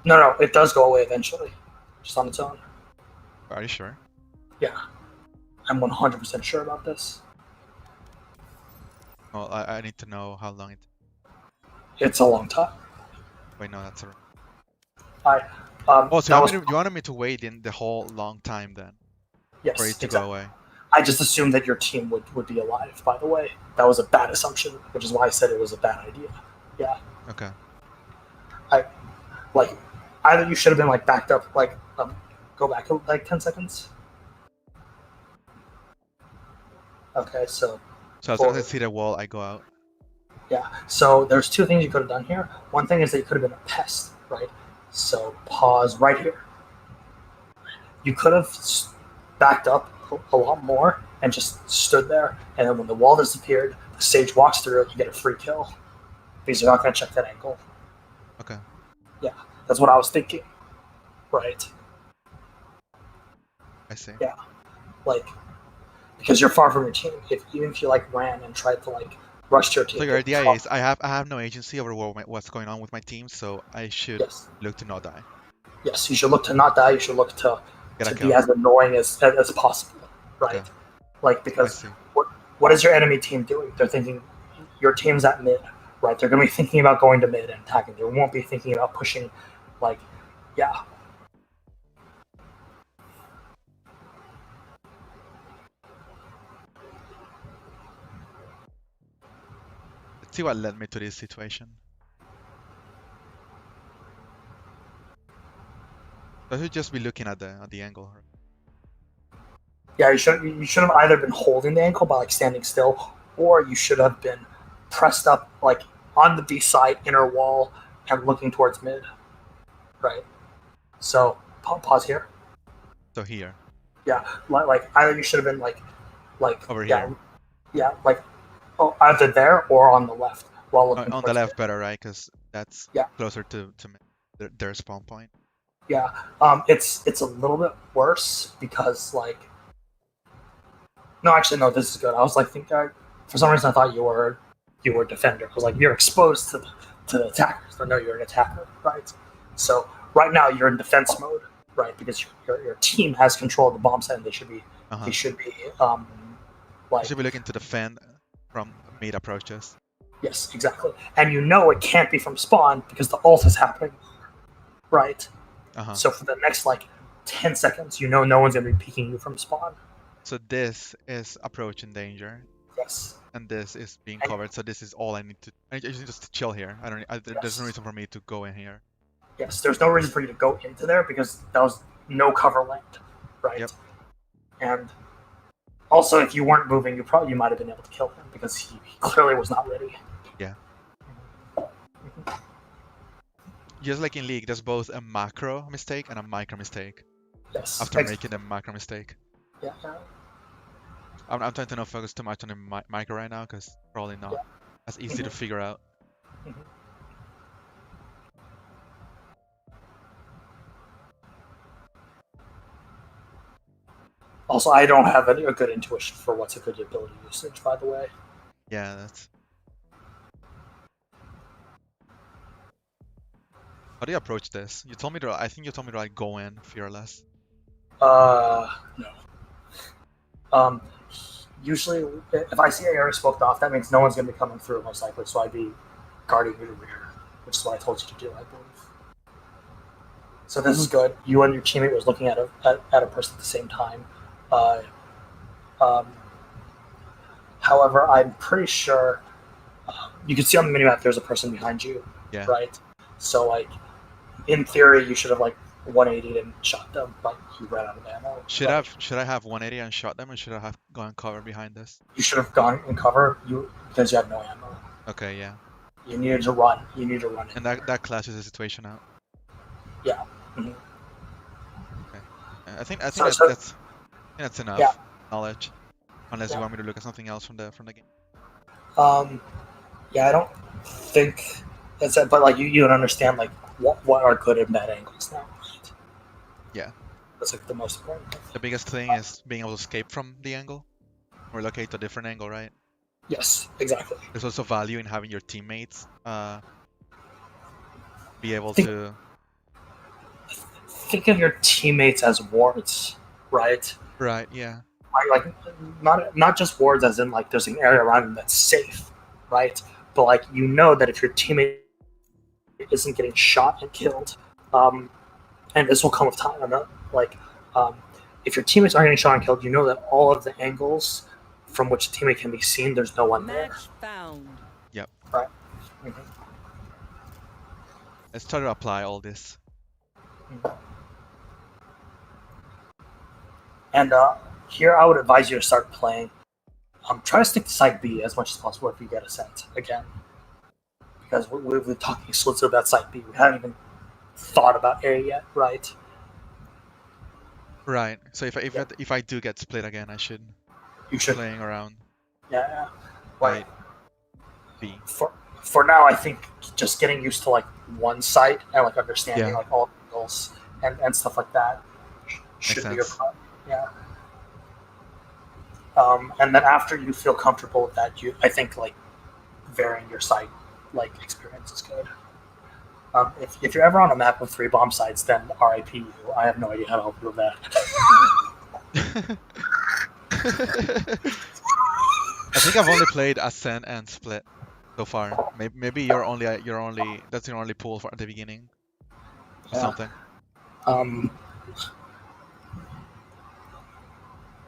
No, it does go away eventually, just on its own. Are you sure? Yeah, I'm 100% sure about this. Well, I need to know how long it. It's a long time. Wait, no, that's a. that Oh, so was- you wanted me to wait in the whole long time then yes, for it to exactly. go away? I just assumed that your team would be alive, by the way. That was a bad assumption, which is why I said it was a bad idea. Yeah. Okay. Like, either you should have been, like, backed up, like, go back, like, 10 seconds. Okay, so, So as soon as I see the wall, I go out. yeah. So, there's two things you could have done here. One thing is that you could have been a pest, right? So, pause right here. You could have backed up a lot more and just stood there, and then when the wall disappeared, the Sage walks through, you get a free kill because you're not going to check that angle. Okay. That's what I was thinking. Right. I see. Yeah. Like, because you're far from your team. Even if you like ran and tried to like rush to your team. So your idea is I have no agency over what's going on with my team, so I should Yes. look to not die. Yes, you should look to not die. You should look to Get a be kill. as annoying as possible. Right. Okay. Like, I because see. what is your enemy team doing? They're thinking your team's at mid, right? They're going to be thinking about going to mid and attacking. They won't be thinking about pushing, like, yeah. Let's see what led me to this situation. I should just be looking at the angle. Yeah, you should have either been holding the ankle by like standing still, or you should have been pressed up like on the B side inner wall and looking towards mid. Right. So pause here. So here. Yeah, like either you should have been like Over yeah, here. yeah, like either there or on the left while looking On towards the left mid. better, right? Because that's Yeah. closer to their spawn point. Yeah, it's a little bit worse because like. No, actually, no. This is good. I was like, for some reason I thought you were a defender. I was like, you're exposed to the attackers. But no, you're an attacker, right? So right now you're in defense mode, right? Because your team has control of the bomb site, and they should be Uh-huh. they should be You like should be looking to defend from mid approaches. yes, exactly. And you know it can't be from spawn because the ult is happening, right? Uh-huh. So for the next like 10 seconds, you know no one's gonna be peeking you from spawn. So this is approaching danger, Yes. and this is being And- covered. So this is all I need to. I just need to chill here. There's Yes. no reason for me to go in here. Yes, there's no reason for you to go into there because that was no cover length, right? Yep. And also, if you weren't moving, you might have been able to kill him because he clearly was not ready. Yeah. Just like in League, there's both a macro mistake and a micro mistake. Yes. After making the macro mistake, Yeah. I'm trying to not focus too much on the micro right now because probably not Yeah. as easy to figure out. Mhm. Also, I don't have a good intuition for what's a good ability usage, by the way. Yeah, that's. How do you approach this? You told me to. I think you told me to like go in fearless. No. Usually, if I see an area smoked off, that means no one's going to be coming through, most likely, so I'd be guarding your rear, which is what I told you to do, I believe. So this is good. You and your teammate was looking at a person at the same time. However, I'm pretty sure you can see on the minimap there's a person behind you, Yeah. right? So, like, in theory, you should have like 180'd and shot them, but you ran out of ammo. Should But I have 180 and shot them, or should I have gone cover behind this? You should have gone in cover because you had no ammo. Okay, yeah. You needed to run. You need to run in. And that clashes the situation out. Yeah. Mhm. Okay. I think So- that's enough Yeah. knowledge. Unless you Yeah. want me to look at something else from the game. Yeah, I don't think that's it, but like you don't understand like what are good and bad angles now, right? Yeah. That's like the most important thing. The biggest thing is being able to escape from the angle, or locate a different angle, right? Yes, exactly. There's also value in having your teammates be able Think- to. Think of your teammates as wards, right? Right. Yeah. Like not just wards as in like there's an area around them that's safe, right? But like you know that if your teammate isn't getting shot and killed, and this will come with time. If your teammates aren't getting shot and killed, you know that all of the angles from which a teammate can be seen, there's no one there. Match found. Right. Mhm. Let's try to apply all this. And here, I would advise you to start playing. Try to stick to side B as much as possible if you get a set again, because we've been talking exclusively about side B. We haven't even thought about A yet, right? Right. So if I do get split again, I should You should, playing around yeah. right B. for now, I think just getting used to like one site and like understanding Yeah. like all angles and stuff like that should Makes be your sense. problem. Yeah. And then after you feel comfortable with that, I think like varying your site like experience is good. If you're ever on a map with 3 bomb sites, then RIP you. I have no idea how to help you with that. I think I've only played Ascent and Split so far. Maybe you're only that's your only pool for at the beginning or Yeah. something.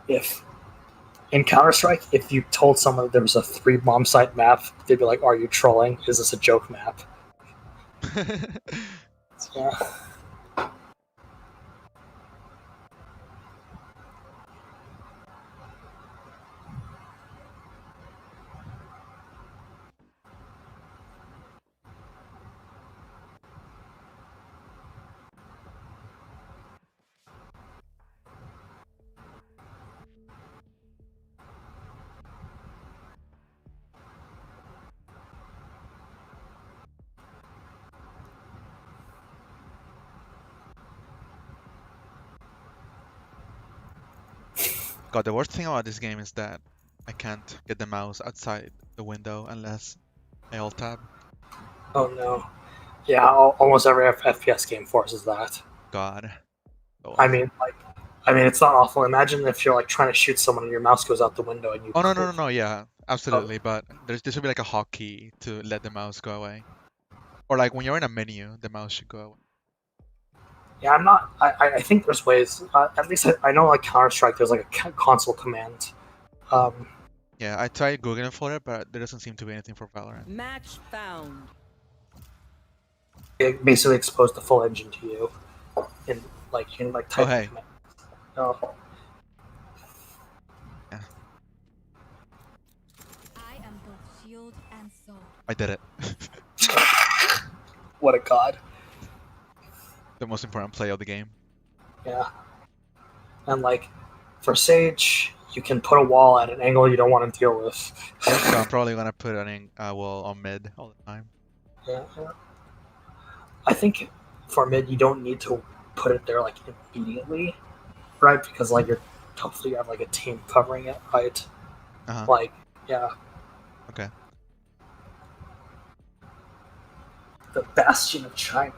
If in Counter-Strike, if you told someone that there was a 3 bomb site map, they'd be like, "Are you trolling? Is this a joke map?" Yeah. God, the worst thing about this game is that I can't get the mouse outside the window unless I alt tab. Oh no. Yeah, almost every FPS game forces that. God. So I awful. mean, it's not awful. Imagine if you're like trying to shoot someone and your mouse goes out the window and you. Oh no, yeah, absolutely. But there should be like a hotkey to let the mouse go away, or like when you're in a menu, the mouse should go away. Yeah, I'm not. I think there's ways. At least I know like Counter-Strike. There's like a console command. Yeah, I tried googling for it, but there doesn't seem to be anything for Valorant. Match found. It basically exposed the full engine to you, in like type. Oh, hey. Command. Oh. Yeah, I am both shield and sword. I did it. What a god. The most important play of the game. Yeah. And like, for Sage, you can put a wall at an angle you don't want to deal with. Yeah, so I'm probably gonna put an wall on mid all the time. Yeah. I think for mid, you don't need to put it there like immediately, right? Because like hopefully you have like a team covering it, right? Uh-huh. Like, yeah. Okay. The bastion of China.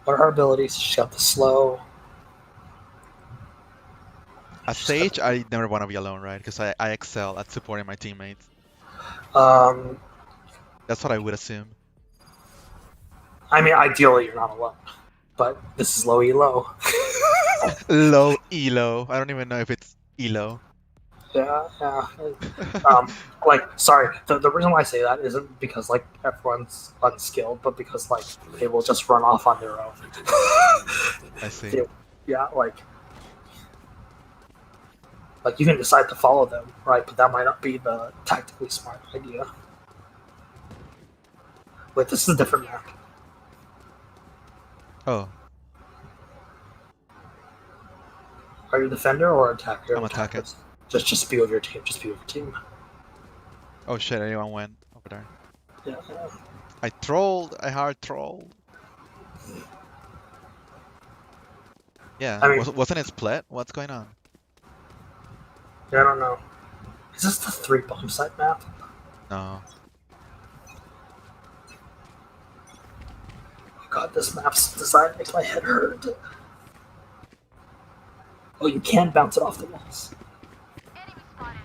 What are her abilities? She's got the slow. At Sage, I never want to be alone, right? Because I excel at supporting my teammates. That's what I would assume. I mean, ideally you're not alone, but this is low elo. Low elo. I don't even know if it's elo. Yeah. Like, sorry. The reason why I say that isn't because like everyone's unskilled, but because like they will just run off on their own. I see. Yeah, like you can decide to follow them, right? But that might not be the tactically smart idea. Wait, this is a different map. Oh, Are you a defender or attacker? I'm attacker. Just be with your team. Just be with your team. oh shit! Anyone went over there? Yeah. I trolled. I hard trolled. Yeah. I mean- Wasn't it split? What's going on? Yeah, I don't know. Is this the 3 bomb site map? No. Oh god, this map's design makes my head hurt. Oh, you can bounce it off the walls. Enemy spotted.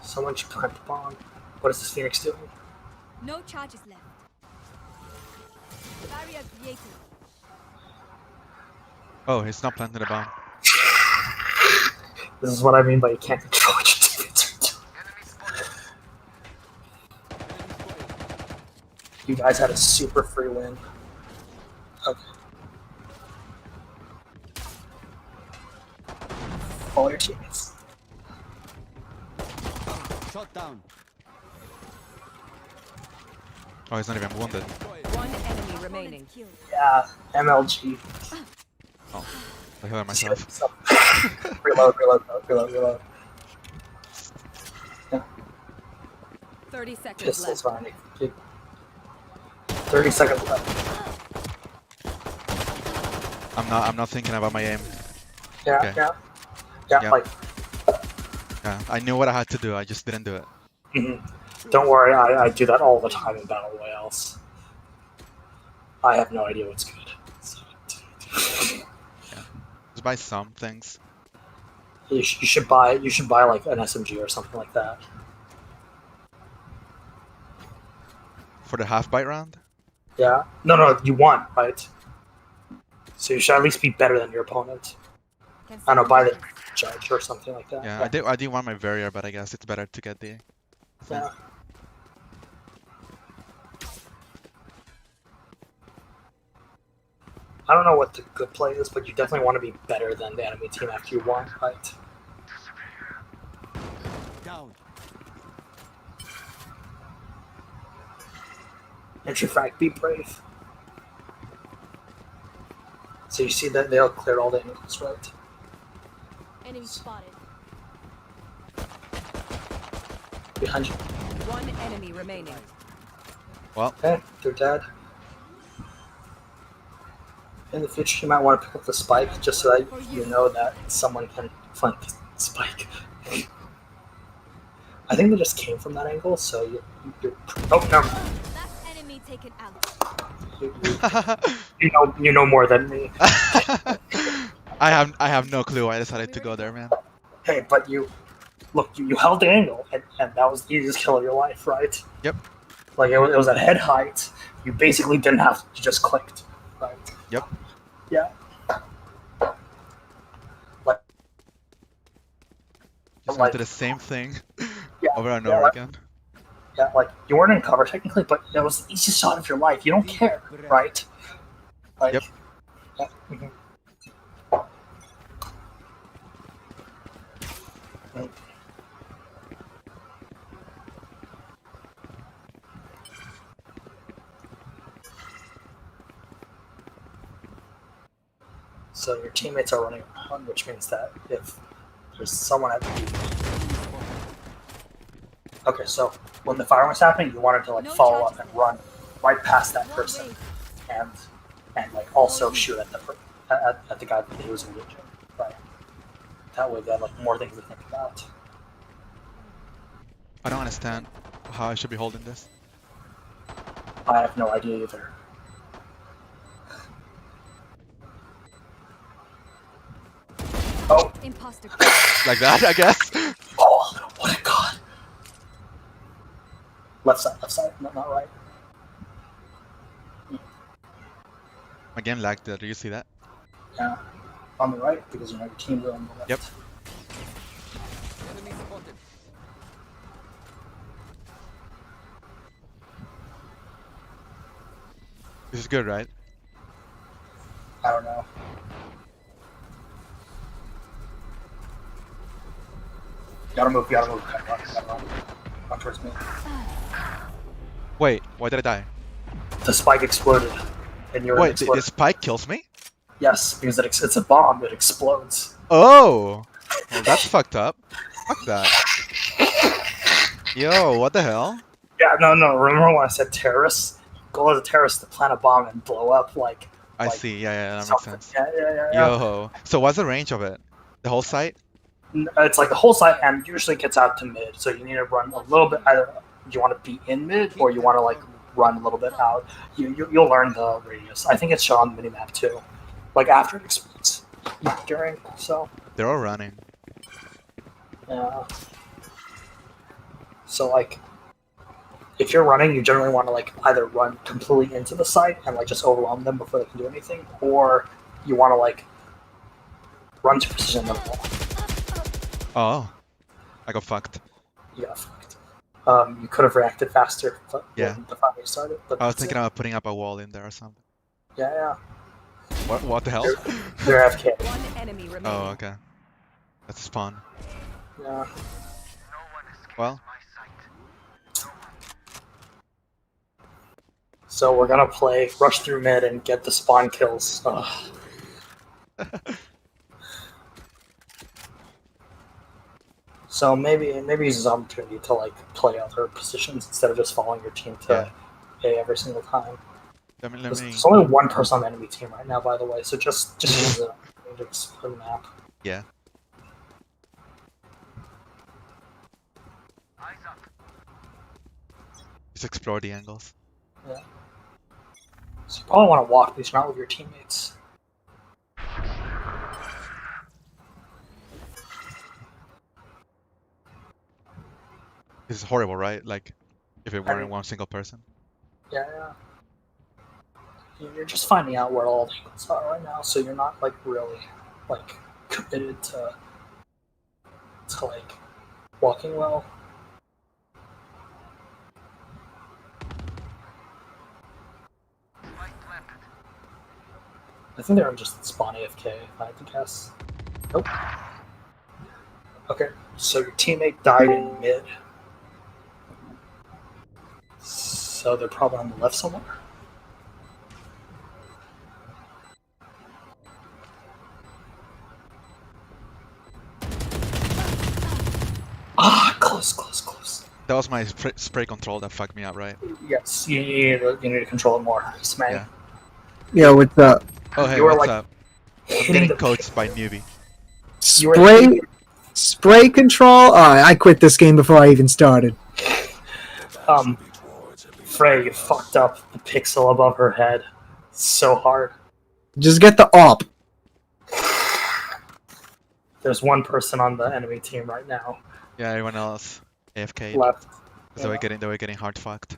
Someone should plant the bomb. What is this Phoenix doing? No charges left. Barrier created. Oh, he's not planting a bomb. This is what I mean by you can't control what your teammates are doing. Enemy spotted. You guys had a super free win. Okay. All your teammates. Shot down. Oh, he's not even wounded. One enemy remaining. Yeah, MLG. I heard myself. Reload. 30 seconds Pistol's left. fine. 30 seconds left. I'm not thinking about my aim. Yeah, Okay. yeah. Like, Yeah, I knew what I had to do. I just didn't do it. don't worry, I do that all the time in Battle Royales. I have no idea what's good. Just buy some things. You should buy like an SMG or something like that. For the half bite round? Yeah. No, you want, right? So you should at least be better than your opponent. I don't know, buy the judge or something like that. Yeah, I do want my Varrier, but I guess it's better to get the thing. Yeah. I don't know what the good play is, but you definitely want to be better than the enemy team after you won, right? Down. Entry frag, be brave. So you see that they all cleared all the enemies, right? Enemy spotted. Behind you. One enemy remaining. Well, Okay, they're dead. In the future, you might want to pick up the spike just so that you know that someone can flank the spike. I think they just came from that angle, so you're. Oh, no. Last enemy taken out. You know more than me. I have no clue why I decided to go there, man. Hey, but you held the angle, and that was the easiest kill of your life, right? Yep. Like it was at head height. You basically didn't have to, you just clicked, right? Yep. Yeah. Like, Just like- did the same thing Yeah, over and yeah, over like- again. yeah, like you weren't in cover technically, but it was the easiest shot of your life. You don't care, right? Like, Yep. Yeah, mhm. So your teammates are running around, which means that if there's someone at okay, so when the firing was happening, you wanted to like follow up and run right past that person, and like also shoot at the at the guy that he was engaging, right? That way, they had like more things to think about. I don't understand how I should be holding this. I have no idea either. Oh, Imposter. Like that, I guess. oh, what a god! Left side, not right. My game lagged there. Do you see that? Yeah, on the right because you know your team's on the left. Yep. Enemy spotted. This is good, right? I don't know. Gotta move. Gotta run. Run towards me. Wait, why did I die? The spike exploded, and you're Wait, exploded. this spike kills me? Yes, because it's a bomb. It explodes. Oh! Well, that's fucked up. Fuck that. Yo, what the hell? Yeah, no. Remember when I said terrorists? Goal as a terrorist to plant a bomb and blow up like. I like see, yeah, that makes something. sense. Yeah. Yo, so what's the range of it? The whole site? It's like the whole site, and usually gets out to mid. So you need to run a little bit. Either you want to be in mid, or you want to like run a little bit out. You'll learn the radius. I think it's shown on the minimap too. Like after it explodes, not during. So They're all running. yeah. So like, if you're running, you generally want to like either run completely into the site and like just overwhelm them before they can do anything, or you want to like run to precision level. Oh. I got fucked. You got fucked. You could have reacted faster. But Yeah. when the fighting started. But I was that's thinking it. about putting up a wall in there or something. Yeah. What the hell? They're AFK. One enemy remaining. Oh, okay. That's a spawn. Yeah. No one escapes Well. my sight. So we're gonna play rush through mid and get the spawn kills. Ugh. So maybe use this opportunity to like play other positions instead of just following your team to A every single time. There's only one person on the enemy team right now, by the way. So just use it. Just put a map. Yeah. Eyes up. Just explore the angles. Yeah. So you probably want to walk because you're not with your teammates. This is horrible, right? Like, if it weren't one single person. Yeah. You're just finding out where all the angles are right now, so you're not like really like committed to like walking well. Spike planted. I think they're just spawn AFK, if I had to guess. Nope. Okay, so your teammate died in mid. So they're probably on the left somewhere. Ah, close. That was my spray control that fucked me up, right? Yes, you need to control it more. Smack. Yeah. Yo, what's up? Oh, hey, You were, what's like, up? I'm hitting getting the coached by newbie. You were Spray control? I quit this game before I even started. Frey, you fucked up the pixel above her head so hard. Just get the op. There's one person on the enemy team right now. Yeah, everyone else AFK. Left. So they were getting hard fucked.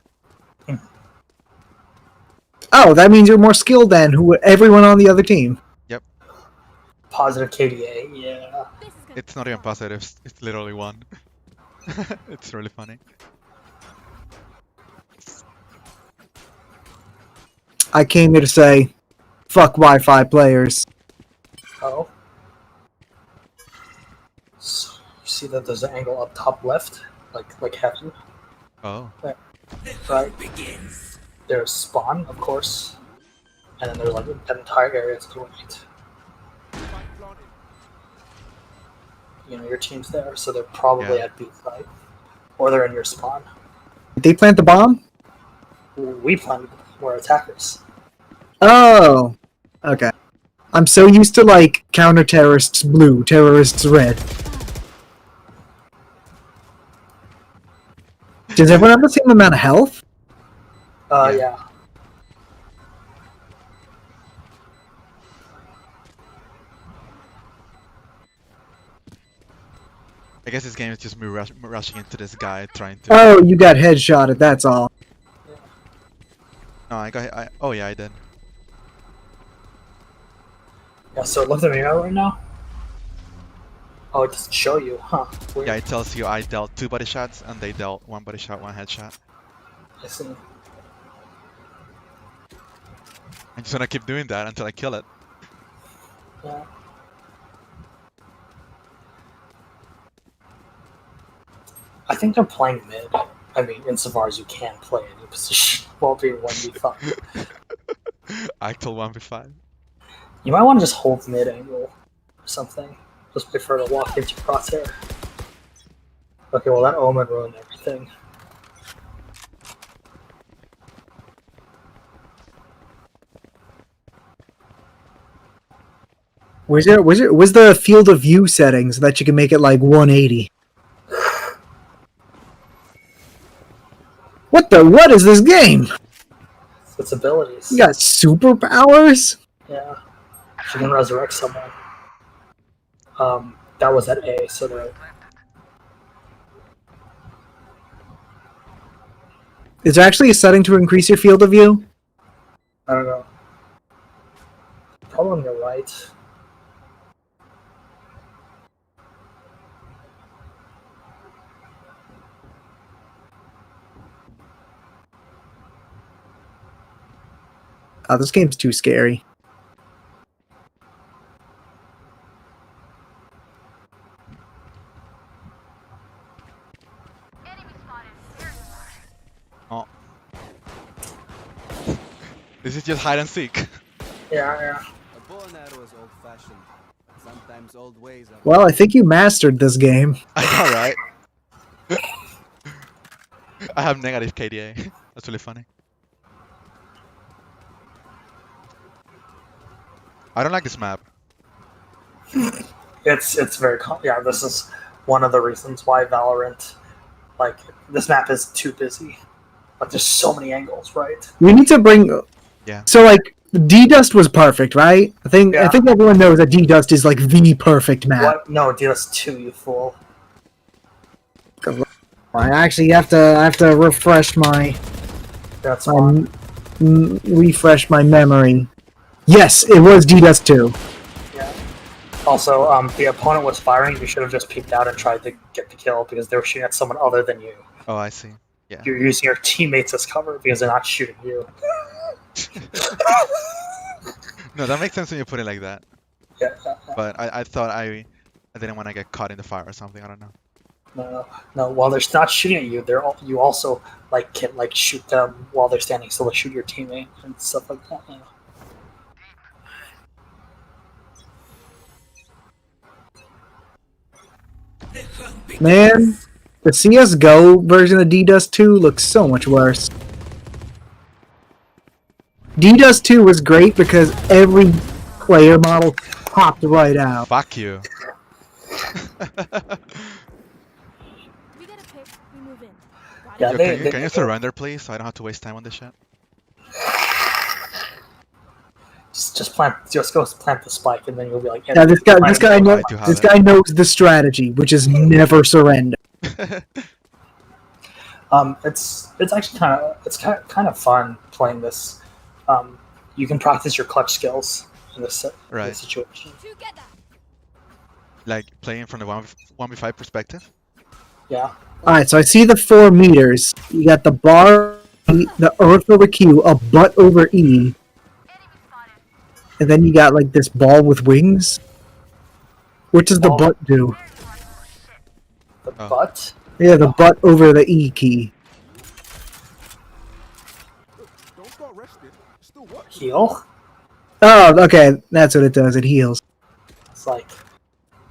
Oh, that means you're more skilled than everyone on the other team. Positive KDA, yeah. It's not even positive. It's literally one. It's really funny. I came here to say, fuck Wi-Fi players. Oh. So you see that there's an angle up top left, like heaven, Oh. right? There's spawn, of course, and then there's like that entire area to the right. You know, your team's there, so they're probably at B side, or they're in your spawn. Did they plant the bomb? We planted. We're attackers. Oh, okay. I'm so used to like counter-terrorists blue, terrorists red. Does everyone have the same amount of health? Yeah. I guess this game is just me rushing into this guy trying to. Oh, you got headshotted, that's all. No, oh yeah, I did. Yeah, so it looks at me right now. Oh, it doesn't show you, huh? Weird. Yeah, it tells you I dealt 2 body shots and they dealt 1 body shot, 1 headshot. I see. I'm just gonna keep doing that until I kill it. Yeah. I think they're playing mid. I mean, insofar as you can play any position while being 1v5. Actual 1v5. You might want to just hold mid angle or something. Just wait for her to walk into crosshair. Okay, well that Omen ruined everything. Was the field of view setting so that you can make it like 180? What is this game? Its abilities. You got superpowers? Yeah. She can resurrect someone. That was at A, so they're... Is there actually a setting to increase your field of view? I don't know. Probably on your right. Oh, this game's too scary. Enemy spotted. Here you are. Oh. This is just hide and seek. Yeah. A bow and arrow is old-fashioned. Sometimes old ways are... Well, I think you mastered this game. I know, right? I have negative KDA. That's really funny. I don't like this map. It's very yeah. This is one of the reasons why Valorant, like, this map is too busy. Like, there's so many angles, right? We need to bring. Yeah. So like, D-Dust was perfect, right? I think Yeah. everyone knows that D-Dust is like the perfect map. What? No, DS2, you fool. I actually have to refresh my That's fine. refresh my memory. Yes, it was D-Dust 2. Yeah. Also, the opponent was firing. You should have just peeked out and tried to get the kill because they were shooting at someone other than you. Oh, I see. Yeah. You're using your teammates as cover because they're not shooting you. No, that makes sense when you put it like that. Yeah. But I thought I didn't want to get caught in the fire or something. I don't know. No. While they're not shooting at you, you also like can like shoot them while they're standing still to shoot your teammate and stuff like that. You know? Man, the CS:GO version of D-Dust 2 looks so much worse. D-Dust 2 was great because every player model popped right out. Fuck you. We get a pick, we move in. Got Yeah, it? Can you surrender, please, so I don't have to waste time on this shit? Just go plant the spike, and then you'll be like, Yeah, this guy to have it. knows the strategy, which is never surrender. It's actually kind of fun playing this. You can practice your clutch skills in this Right. situation. Together. Like playing from the 1v5 perspective? Yeah. Alright, so I see the 4 meters. You got the bar, the earth over Q, a butt over E, and then you got like this ball with wings. What does the Oh. butt do? The Oh. butt. Yeah, the butt over the E key. Don't start resting. Still what? Heal. Oh, okay, that's what it does. It heals. It's like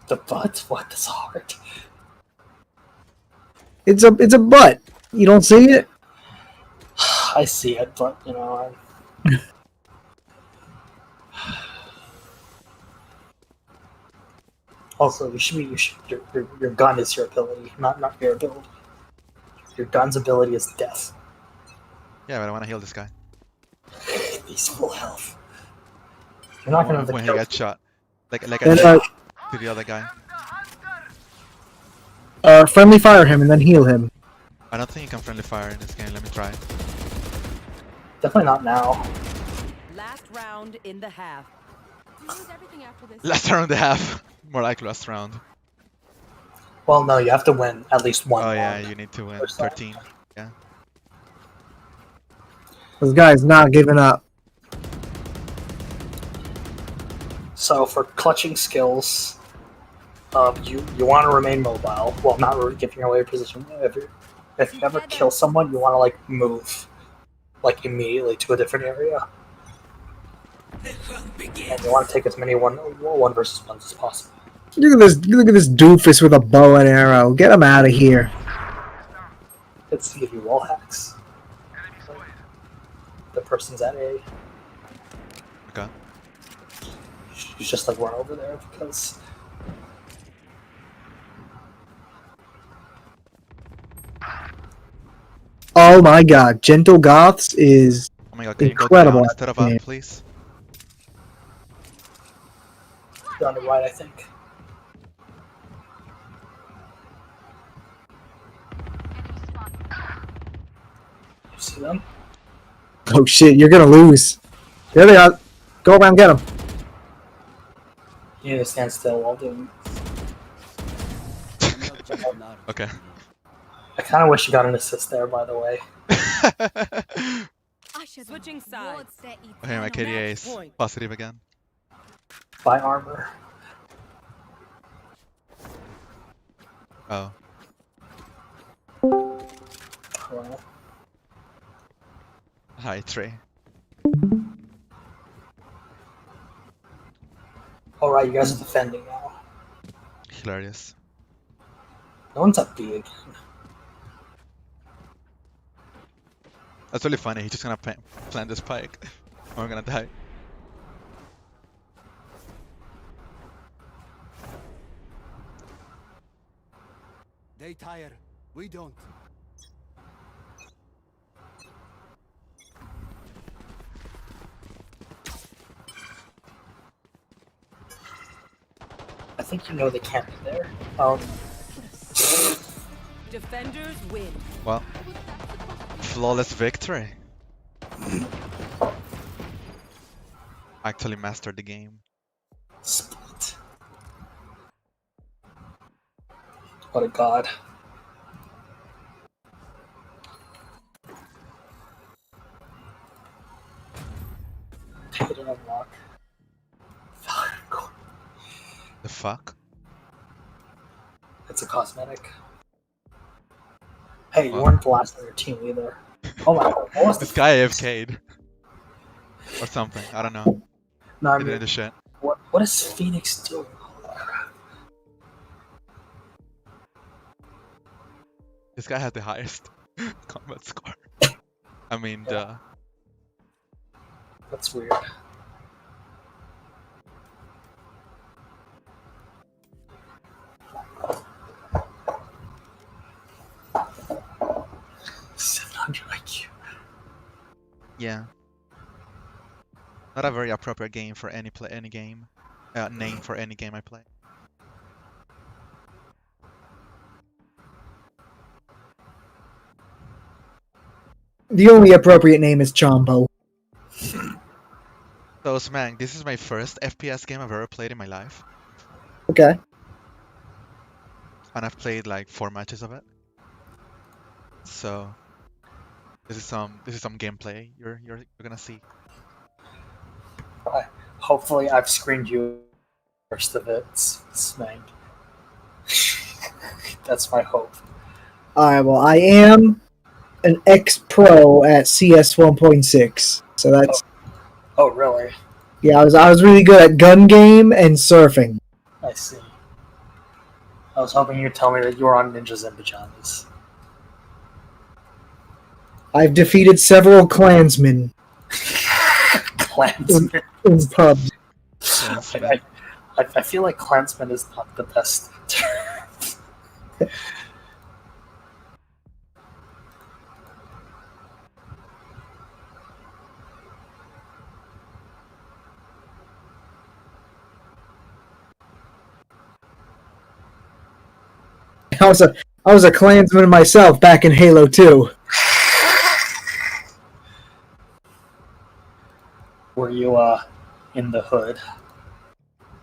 the butt. What? That's hard. It's a butt. You don't see it? I see it, but you know. Also, your gun is your ability, not your ability. Your gun's ability is death. Yeah, but I want to heal this guy. He's full health. You're not gonna have the When he kill. gets shot. Like I And did to the other guy. friendly fire him and then heal him. I don't think you can friendly fire in this game. Let me try. Definitely not now. Last round in the half. We lose everything after this. Last round and a half. More like last round. Well, no, you have to win at least one. Oh yeah, round. you need to win. First time. 13. Yeah. This guy's not giving up. So for clutching skills, you want to remain mobile while not really giving away your position. If you ever kill someone, you want to like move, like immediately to a different area, and you want to take as many one versus ones as possible. Look at this doofus with a bow and arrow. Get him out of here. It's to give you wall hacks. The person's at A. Okay. You just like run over there because Oh my god, Gentle Goths is Oh my god, can you go incredible down instead of at the up, game. please? you're on the right, I think. You see them? oh shit, you're gonna lose. There they are. Go around, get them. You need to stand still while doing. Okay. I kind of wish you got an assist there, by the way. Switching sides. Okay, my KDA is point. positive again. Buy armor. Oh. Well, Hi, Trey. Alright, you guys are defending now. Hilarious. No one's up B again. That's really funny. He's just gonna plant this spike. Or we're gonna die. They tire. We don't. I think you know they can't be there. Defenders win. Well, flawless victory. Actually mastered the game. Split. What a god. Pay to unlock. The fuck? It's a cosmetic. Hey, you Well. weren't the last on your team either. Oh my god, what was This the guy AFK'd. Or something. I don't know. No, I He mean, did the shit. what is Phoenix doing? Holy crap. This guy has the highest combat score. I mean, Yeah. That's weird. IQ. yeah. Not a very appropriate game for any game. Name for any game I play. The only appropriate name is Chombo. So, Smang, this is my first FPS game I've ever played in my life. Okay. And I've played like 4 matches of it. So this is some gameplay you're gonna see. Hopefully, I've screened you first of it, Smang. That's my hope. Alright, well, I am an ex-pro at CS 1.6, so that's... Oh, really? Yeah, I was really good at gun game and surfing. I see. I was hoping you'd tell me that you were on Ninjas and Pajamas. I've defeated several clansmen Clansman. in pubs. I feel like Clansman is not the best term. I was a clansman myself back in Halo 2. Were you, in the hood?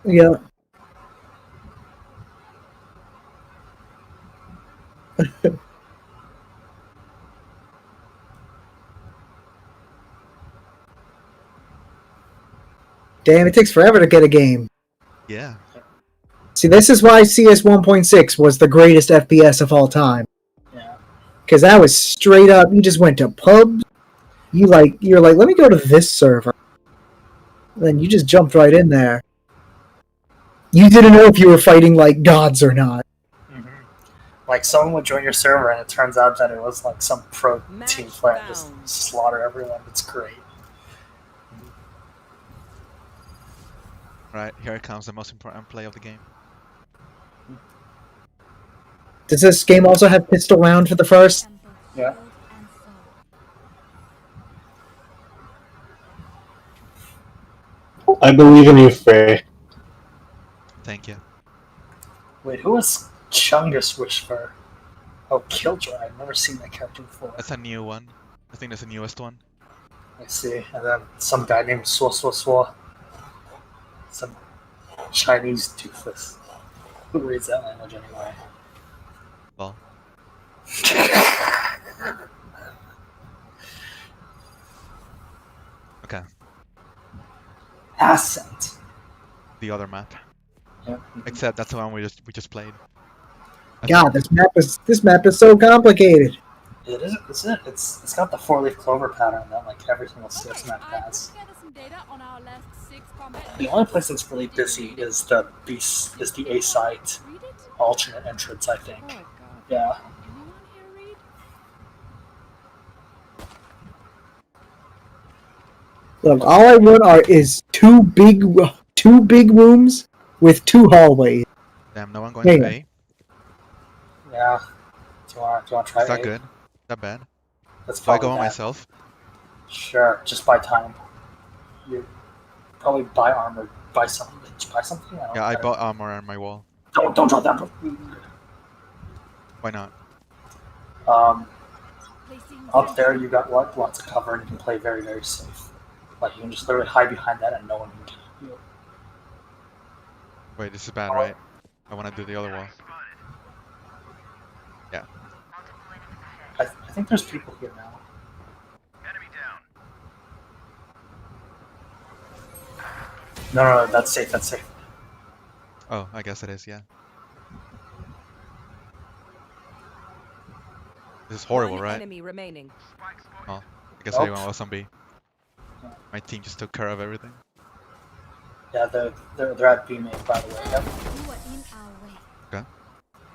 Yeah. Damn, it takes forever to get a game. Yeah. See, this is why CS 1.6 was the greatest FPS of all time. Yeah. Because that was straight up, you just went to pubs, you're like, let me go to this server. Then you just jumped right in there. You didn't know if you were fighting like gods or not. Mm-hmm. Like, someone would join your server and it turns out that it was like some pro team player and just slaughter everyone. It's great. Right, here comes the most important play of the game. Does this game also have pistol round for the first? Yeah. I believe in you, Frey. Thank you. Wait, who was Chungus Whisper? Oh, Killjoy. I've never seen that character before. That's a new one. I think that's the newest one. I see. And then some guy named Swa Swa Swa. Some Chinese doofus. Who reads that language anyway? Well, okay. Ascent. The other map. Yep. Except that's the one we just played. God, this map is so complicated. It is. It's got the 4-leaf clover pattern that like every single CS map has. The only place that's really busy is the A site alternate entrance, I think. Oh my god. Yeah. Anyone here read? Look, all I want is two big rooms with 2 hallways. Damn, no one going to Yeah. A. Yeah. Do you want to try? Is that A? good? That bad? That's Do I probably go on bad. myself? Sure, just buy time. You probably buy armor, buy something. Did you buy something? Yeah, I bought armor on my wall. Don't drop that. Why not? Up there you got lots of cover and you can play very, very safe. Like you can just literally hide behind that and no one can kill you. Wait, this is bad, right? I want to do the other wall. I think there's people here now. Enemy down. No, that's safe. That's safe. Oh, I guess it is, yeah. This is horrible, One right? enemy remaining. I guess Nope. everyone was on B. My team just took care of everything. Yeah, they're at B main, by the way. Yep. You are in our way.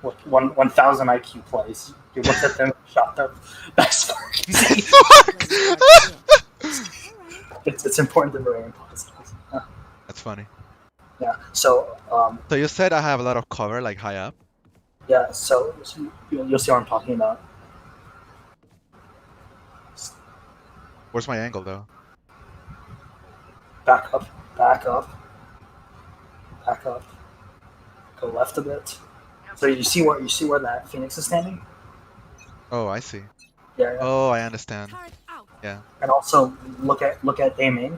With 1,000 IQ plays. You looked at them, shot them. That's fucking safe. It's important to remain positive. That's funny. Yeah. So So you said I have a lot of cover, like high up. yeah. So you'll see what I'm talking about. Where's my angle, though? Back up. Back up. Back up. Go left a bit. So you see where that Phoenix is standing? Oh, I see. Yeah. Oh, I understand. Turret out. Yeah. And also look at A main. Enemy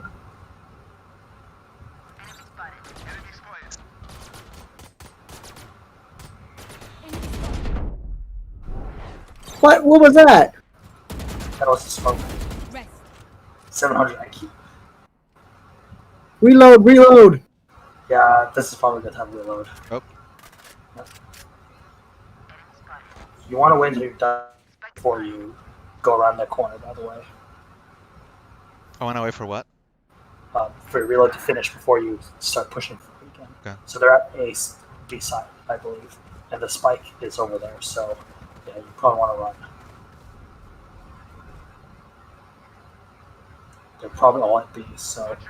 spotted. What was that? That was the smoke. Rest. 700 IQ. Reload! Yeah, this is probably a good time to reload. Oh. You want to win your done before you go around that corner, by the way. I want to wait for what? For your reload to finish before you start pushing for it again. Okay. So they're at A B side, I believe. And the spike is over there, so yeah, you probably want to run. They're probably all at B, so Your guys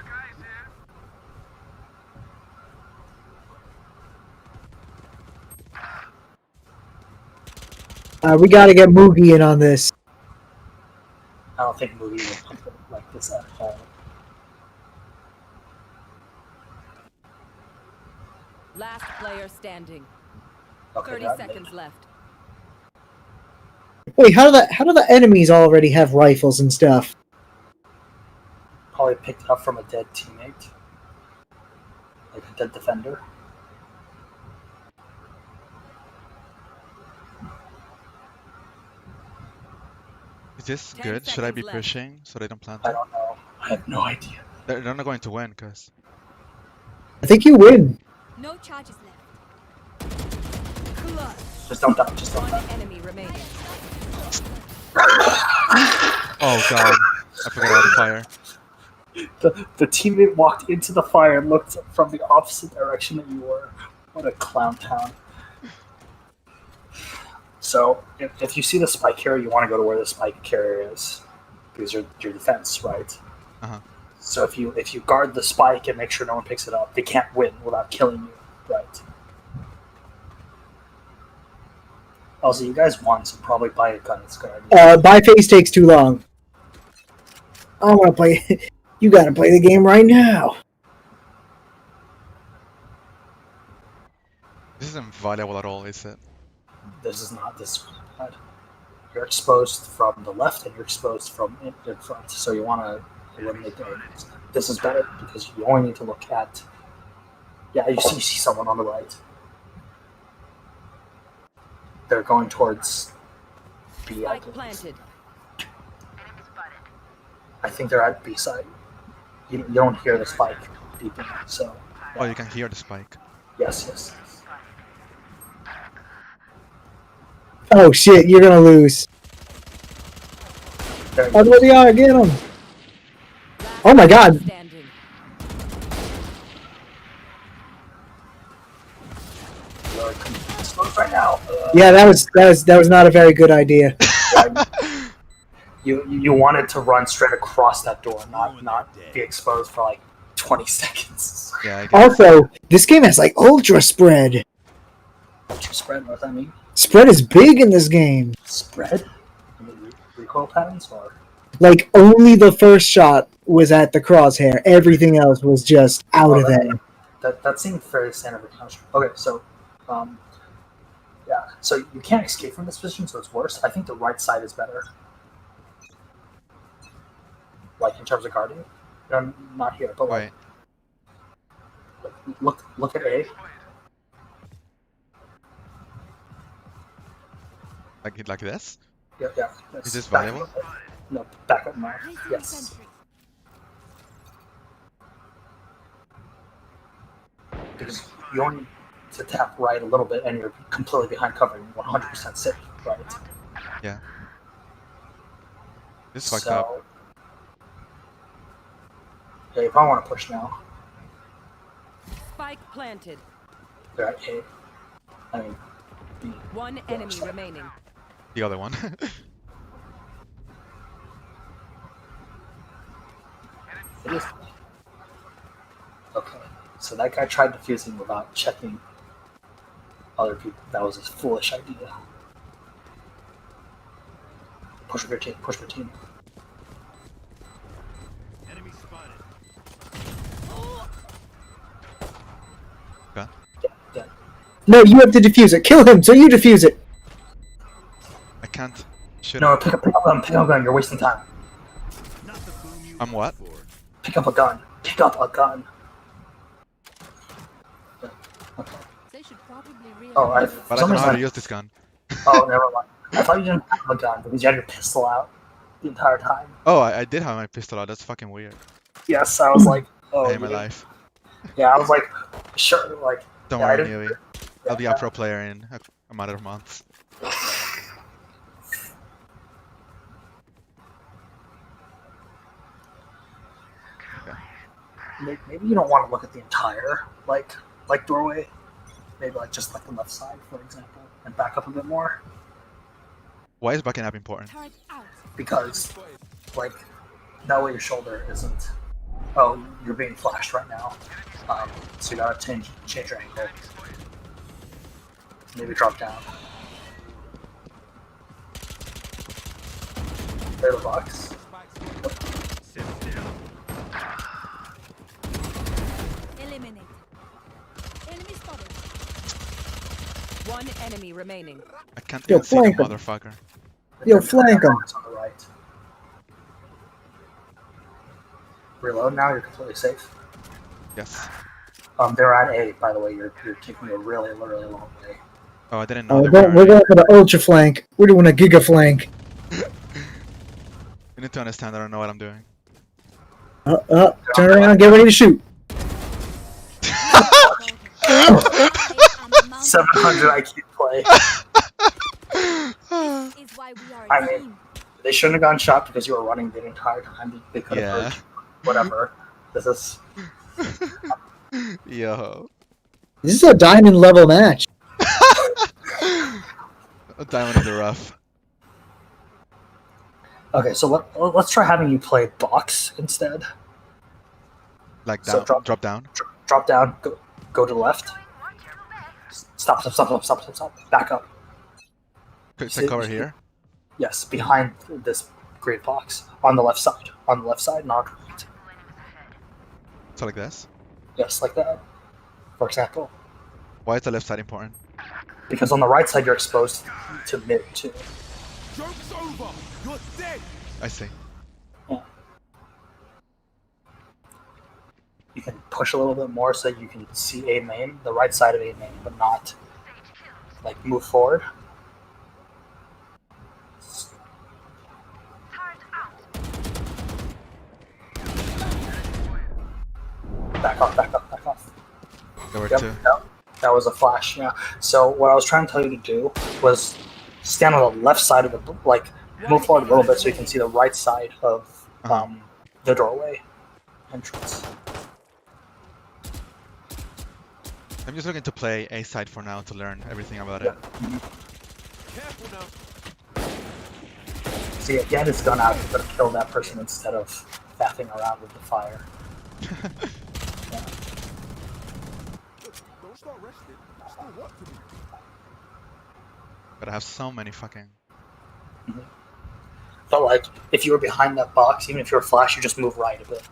here. We gotta get Moogie in on this. I don't think movie will pump it like this at all. Last player standing. Okay, 30 that seconds left. Wait, how do the enemies already have rifles and stuff? probably picked it up from a dead teammate, like a dead defender. Is this 10 good? Should I be seconds left. pushing so they don't plant I it? don't know. I have no idea. They're not going to win, cause I think you win. No charges left. Just don't die. Just don't One die. enemy remaining. oh god, I forgot about the fire. The teammate walked into the fire and looked from the opposite direction that you were. What a clown town. So, if you see the spike carrier, you want to go to where the spike carrier is. Because you're your defense, right? Uh-huh. So if you guard the spike and make sure no one picks it up, they can't win without killing you, right? Also, you guys won, so probably buy a gun that's guarded. Buy phase takes too long. I want to play. You gotta play the game right now. This isn't valuable at all, is it? This is not this bad. You're exposed from the left and you're exposed from in front, so you want to eliminate the enemies. This is better because you only need to look at. Yeah, you see someone on the right. They're going towards B. I Spike believe. planted. I think they're at B side. You don't hear the spike beeping, so Oh, you can hear the spike. yes. Oh shit, you're gonna lose. There Oh, there they are. Get them. Oh my God. Standing. you're exposed right now. Yeah, that was not a very good idea. You wanted to run straight across that door, not be exposed for like 20 seconds. Yeah, I guess. Also, this game has like ultra spread. Ultra spread, what does that mean? Spread is big in this game. Spread? I mean, recoil patterns or? Like only the first shot was at the crosshair. Everything else was just out of there. That seemed fairly standard for Counter. Okay, so, yeah, so you can't escape from this position, so it's worse. I think the right side is better. Like in terms of guarding, not here, but Wait. look at A. Like this? Yeah. Is this back valuable? up. No, back up now. Yes. Because you only need to tap right a little bit, and you're completely behind cover. You're 100% safe, right? Yeah. This is fucked up. So, yeah, you probably want to push now. Spike planted. They're at A. I mean, B. One enemy remaining. The other one. It is. Okay, so that guy tried defusing without checking other people. That was a foolish idea. Push with your team. Push with your team. Enemy spotted. Okay. Yeah. No, you have to defuse it. Kill him, so you defuse it. I can't. Should No, pick up a gun. You're wasting time. Not the boom you I'm what? asked for. Pick up a gun. Pick up a gun. Yeah. Okay. They should probably Oh, I. But For I some don't know how to reason. use this gun. Oh, never mind. I thought you didn't have a gun because you had your pistol out the entire time. Oh, I did have my pistol out. That's fucking weird. Yes, I was like, oh. I hate my yeah. life. Yeah, I was like, sure, like. Don't yeah, I worry, didn't- Neely. I'll be a pro player in a matter of months. Maybe you don't want to look at the entire like doorway. Maybe like just like the left side, for example, and back up a bit more Why is backing up important? Turret out. because like that way your shoulder isn't. Oh, you're being flashed right now, so you gotta change your angle. Maybe drop down. Clear the box. Sit down. Eliminate. Enemy spotted. One enemy remaining. I can't Yo, even see the flank him. motherfucker. Yo, flank him. It's on the right. Reload now. You're completely safe. Yes. They're at A, by the way. You're taking a really long way. Oh, I didn't know. Oh, they we're were going for the ultra flank. We're doing a giga flank. You need to understand I don't know what I'm doing. Turn around, get ready to shoot. 700 IQ play. Is why we are I a mean, team. They shouldn't have gone shot because you were running the entire time. They could have Yeah. heard you. Whatever. This is. Yo. This is a diamond level match. A diamond in the rough. Okay, so let's try having you play box instead. Like So down, drop down. Drop down, go to the left. Stop. Back up. Quick See- cover here. Yes, behind this grid box. On the left side. On the left side, not right. So like this. Yes, like that. For example. Why is the left side important? Because on the right side, you're exposed to mid, too. Joke's over. You're dead. I see. You can push a little bit more so you can see A main, the right side of A main, but not like move forward. Back off. There were Yep, two. that was a flash, yeah. So what I was trying to tell you to do was stand on the left side of the, like, move forward a little bit so you can see the right side of the doorway entrance. I'm just looking to play A side for now to learn everything about Yeah. it. Careful now. See, again, it's gone out to kill that person instead of faffing around with the fire. Yeah. Don't start resting. Still what to do? But I have so many fucking. But like, if you were behind that box, even if you're a flash, you just move right a bit,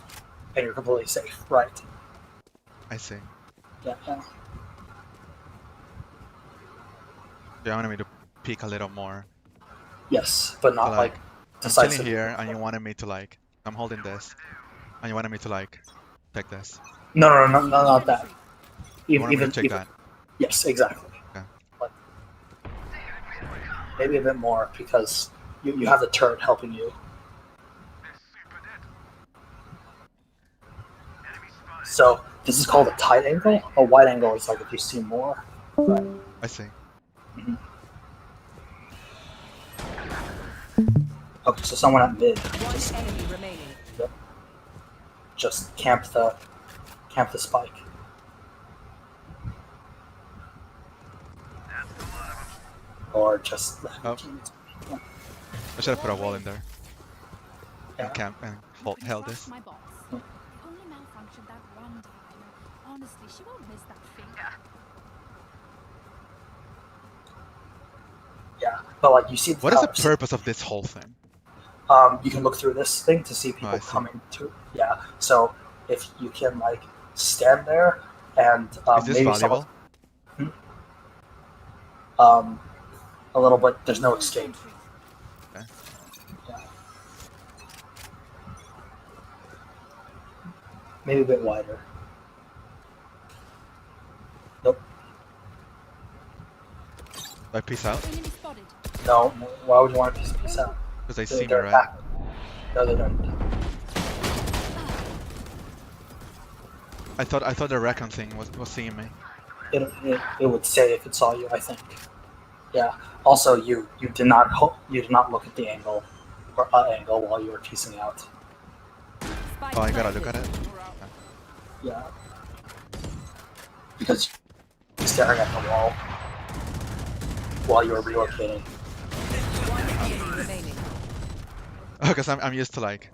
and you're completely safe. Right. I see. Yeah. Yeah. You wanted me to peek a little more. Yes, but not So, like I'm decisive. chilling here, and you wanted me to like. I'm holding this, and you wanted me to like take this. No, not that. You wanted me to take that. Yes, exactly. Okay. But maybe a bit more because you have the turret helping you. So this is called a tight angle. A wide angle is like if you see more. Right. I see. Okay, so someone at mid. One enemy remaining. Just camp the spike. Or just Oh. I should have put a wall in there Yeah. and camp and held this. My boss. Only malfunctioned that one time. Honestly, she won't miss that thing. Yeah, but like you see, What is the purpose of this whole thing? You can look through this thing to see I people see. coming to. Yeah, so if you can like stand there and Is this maybe valuable? a little bit. There's no escape. Okay. Yeah. Maybe a bit wider. Nope. Do I peace out? Enemy spotted. No. Why would you want to piece out? Because they see me, They're right? back. No, they don't. Uh, I thought the recon thing was seeing me. It would say if it saw you. I think. Yeah. Also, you did not look at the angle or angle while you were piecing out. Spike Oh, I gotta planted. look at it. Yeah. Because you're staring at the wall while you were relocating. One enemy remaining. Because I'm used to like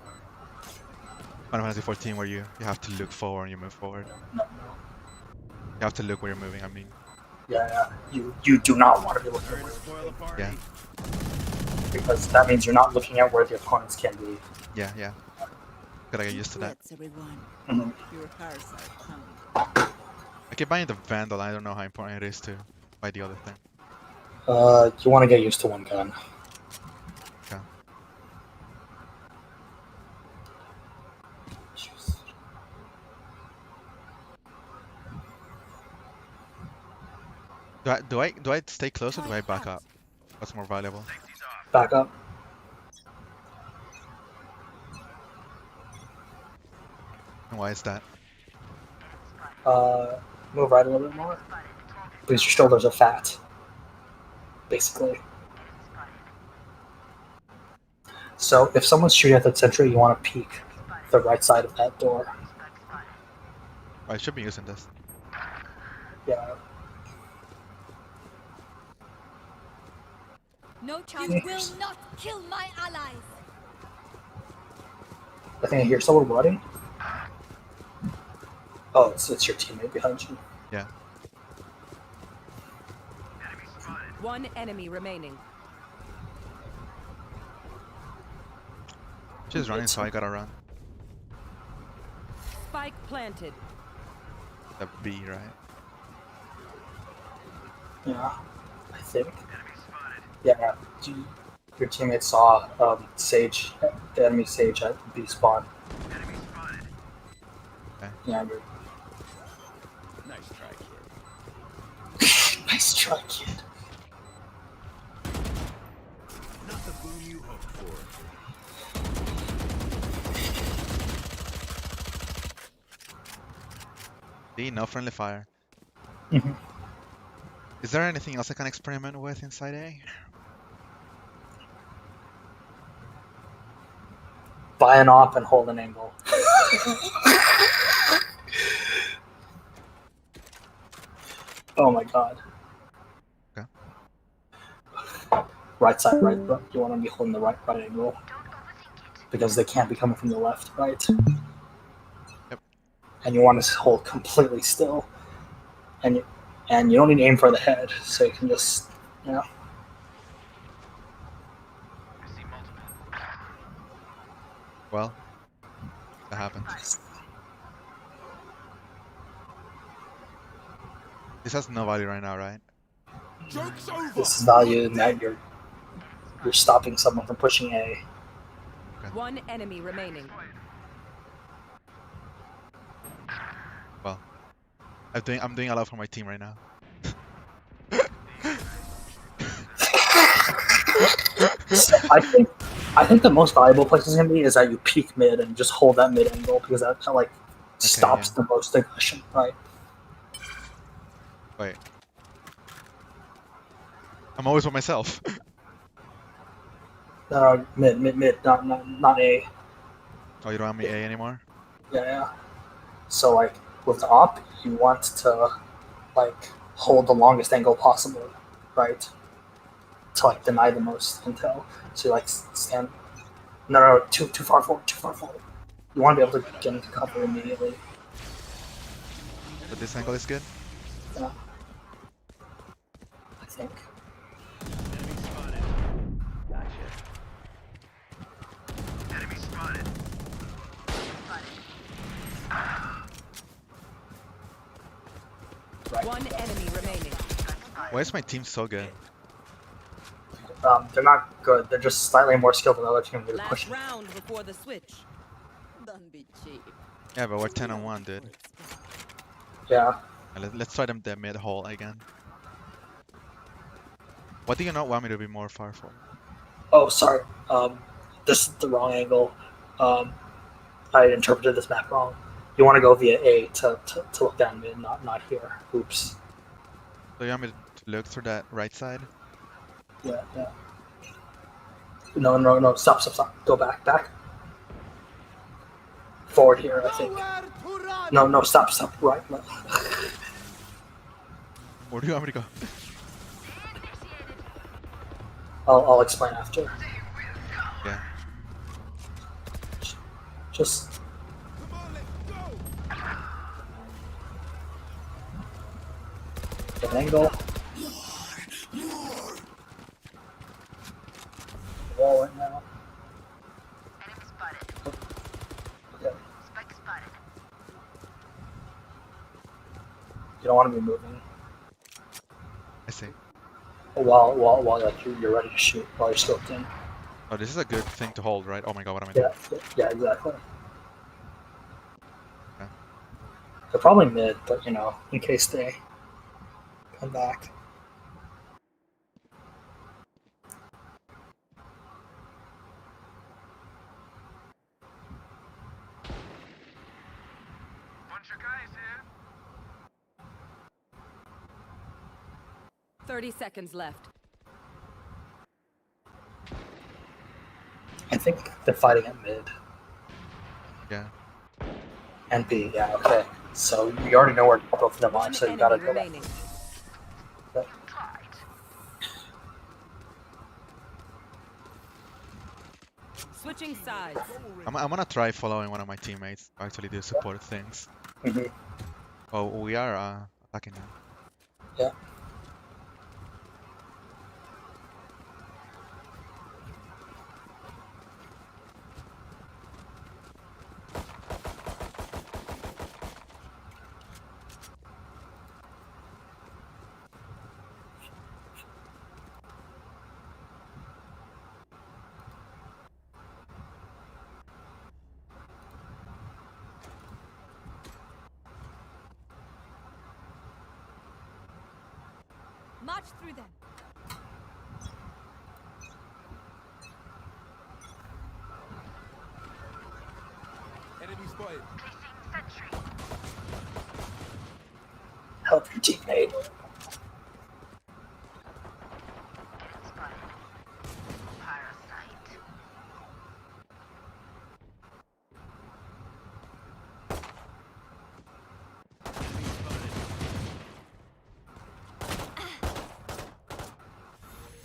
Final Fantasy 14 where you have to look forward and you move forward. No. You have to look where you're moving. I mean, Yeah. You do not want to be looking Trying to at spoil the party. yeah, because that means you're not looking at where the opponents can be. yeah. Gotta get used to that. Everyone. Mhm. Your cars are coming. I keep buying the Vandal. I don't know how important it is to buy the other thing. You want to get used to one gun. Okay. Do I stay close or do I back up? What's more valuable? Back up. And why is that? Move right a little bit more. Because your shoulders are fat. Basically. So if someone's shooting at the sentry, you want to peek the right side of that door. I should be using this. Yeah. No chance. You will not kill my allies. I think I hear someone running. Oh, it's your teammate behind you. Yeah. One enemy remaining. She's running, so I gotta run. Spike planted. The B, right? Yeah, I think. Yeah. Your teammate saw Sage, the enemy Sage at B spawn. Okay. Yeah. Nice try, kid. Nice try, kid. Not the boom you hoped for. D, no friendly fire. Mhm. Is there anything else I can experiment with inside A? buy an op and hold an angle. Oh my god. Okay. Right side, right. You want to be holding the right angle because they can't be coming from the left, right? Yep. And you want to hold completely still, and you don't need to aim for the head, so you can just, you know. I see multiple. Well, that happens. This has no value right now, right? Joke's over. This is value in that you're stopping someone from pushing A. One enemy remaining. Well, I'm doing a lot for my team right now. So I think the most valuable place is gonna be is that you peek mid and just hold that mid angle because that kind of like stops the most aggression, right? Wait. I'm always by myself. Mid, not A. Oh, you don't have me A anymore? Yeah. So like with the op, you want to like hold the longest angle possible, right? To like deny the most intel. So you like stand. No, too far forward. You want to be able to get into cover immediately. But this angle is good? Yeah. I think. Enemy spotted. Right. One enemy remaining. Why is my team so good? They're not good. They're just slightly more skilled than the other team. They're Last pushing. round before the switch. Don't be cheap. Yeah, but we're 10-1, dude. Yeah. Let's try them the mid hole again. What do you not want me to be more far for? Oh, sorry. This is the wrong angle. I interpreted this map wrong. You want to go via A to look down mid, not here. Oops. So you want me to look through that right side? Yeah. No. Stop. Go back. Forward here, I think. No. Stop. Right. Left. Where do you want me to go? I'll explain after. Yeah. Just. Get an angle. Wall right now. Enemy spotted. Okay. Spike spotted. You don't want to be moving I see. while like you're ready to shoot while you're scoped in. Oh, this is a good thing to hold, right? Oh my god, what am I doing? Yeah, exactly. Okay. They're probably mid, but you know, in case they come back. Bunch of guys here. 30 seconds left. I think they're fighting at mid Yeah. and B. Yeah, okay. So you already know where both of them are, One so you gotta enemy go back. remaining. Switching sides. I'm gonna try following one of my teammates to actually do support things. Mhm. Oh, we are attacking now. Yeah. March through them. Enemy spotted. Placing sentry. Help your teammate. Enemy spotted. Parasite.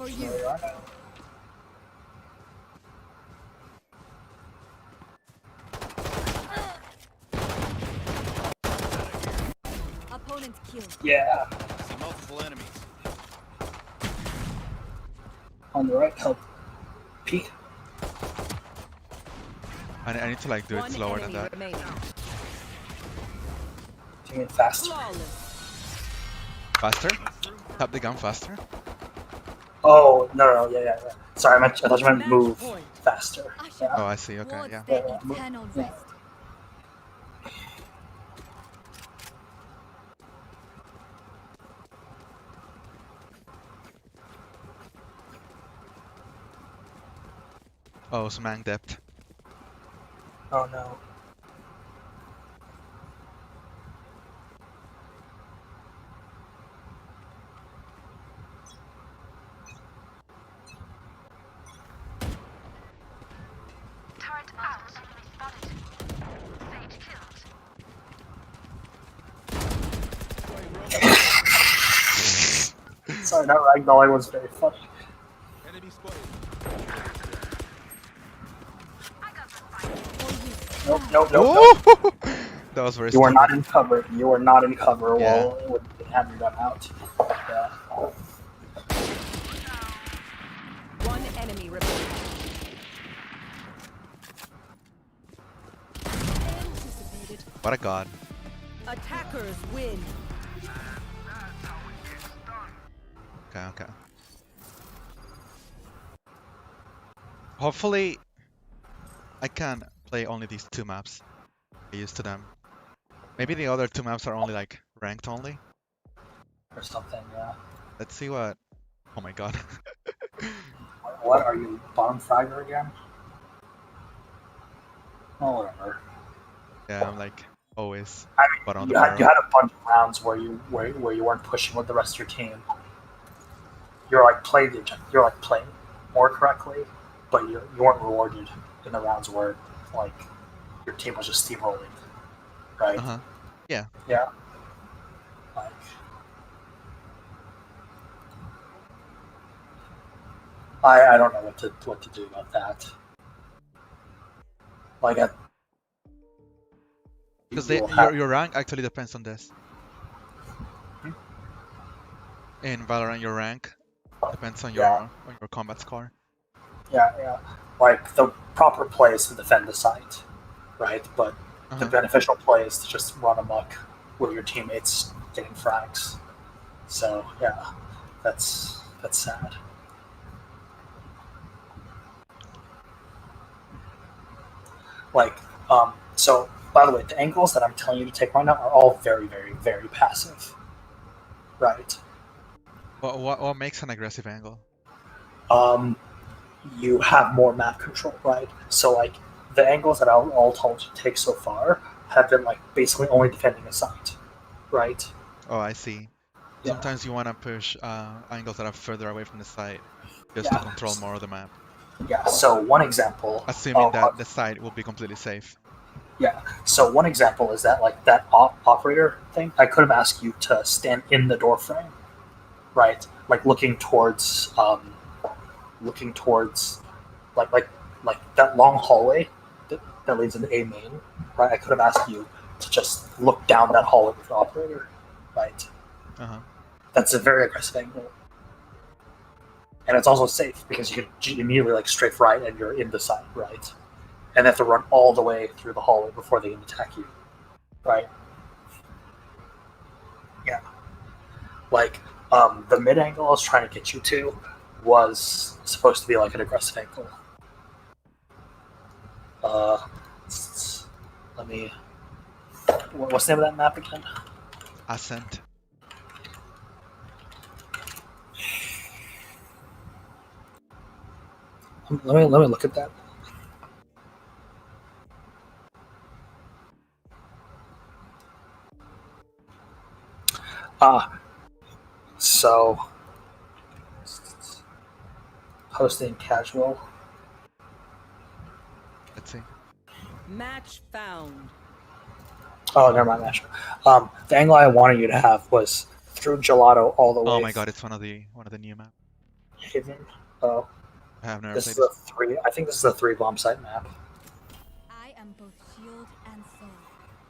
For you. There you are now. Opponent killed. Yeah. See multiple enemies. On the right, help. Peek. I need to like do it One slower than enemy that. remaining. Do you mean faster? Flawless. Faster? Tap the gun faster? Oh, no, yeah. Sorry, I thought you meant Match move point. faster. Yeah. Oh, I see. Okay, Towards yeah. the Yeah. eternal Yeah. rest. Oh, Smang depth. Oh, no. Turret out. Enemy spotted. Sage killed. Sorry, that ragdolling was very funny. Enemy spotted. I got the spike. Nope. Oh! That was very You are stupid. not in cover. You are not in cover Yeah. while with the hand gun out. Yeah. One enemy remaining. Anticipated. What a god. Attackers win. Okay. Hopefully, I can play only these 2 maps. Get used to them. Maybe the other 2 maps are only like ranked only. Or something, yeah. Let's see what. Oh my god. What, are you bottom fragger again? Oh, whatever. Yeah, I'm like always I bottom of mean, the you barrel. had a bunch of rounds where you weren't pushing with the rest of your team. You're like playing more correctly, but you weren't rewarded in the rounds where like your team was just steamrolling, right? Uh-huh. Yeah. Yeah. Like, I don't know what to do about that. Like, Because you'll have- your rank actually depends on this. In Valorant, your rank depends on your combat score. yeah. Like, the proper play is to defend the site, right? But the Uh-huh. beneficial play is to just run amok with your teammates getting frags. So yeah, that's sad. Like, so by the way, the angles that I'm telling you to take right now are all very, very, very passive. Right. What makes an aggressive angle? You have more map control, right? So like the angles that I'll all told you to take so far have been like basically only defending a site, right? Oh, I see. Yeah. Sometimes you want to push angles that are further away from the site just to Yeah. control more of the map. Yeah. So one example, Assuming that the site will be completely safe. yeah. So one example is that like that operator thing. I could have asked you to stand in the door frame, right? Like looking towards like that long hallway that leads into A main, right? I could have asked you to just look down that hallway with the operator, right? Uh-huh. That's a very aggressive angle. And it's also safe because you can immediately like strafe right and you're in the site, right? And they have to run all the way through the hallway before they can attack you, right? Yeah. Like, the mid angle I was trying to get you to was supposed to be like an aggressive angle. Let me. What's the name of that map again? Ascent. Let me look at that. So hosting casual. Let's see. Match found. Oh, never mind. Actually, the angle I wanted you to have was through Gelato all the way. Oh my god, it's one of the new maps. Haven. Oh, I have never this played is a 3. I think this is a 3 bomb site map. I am both shield and soul.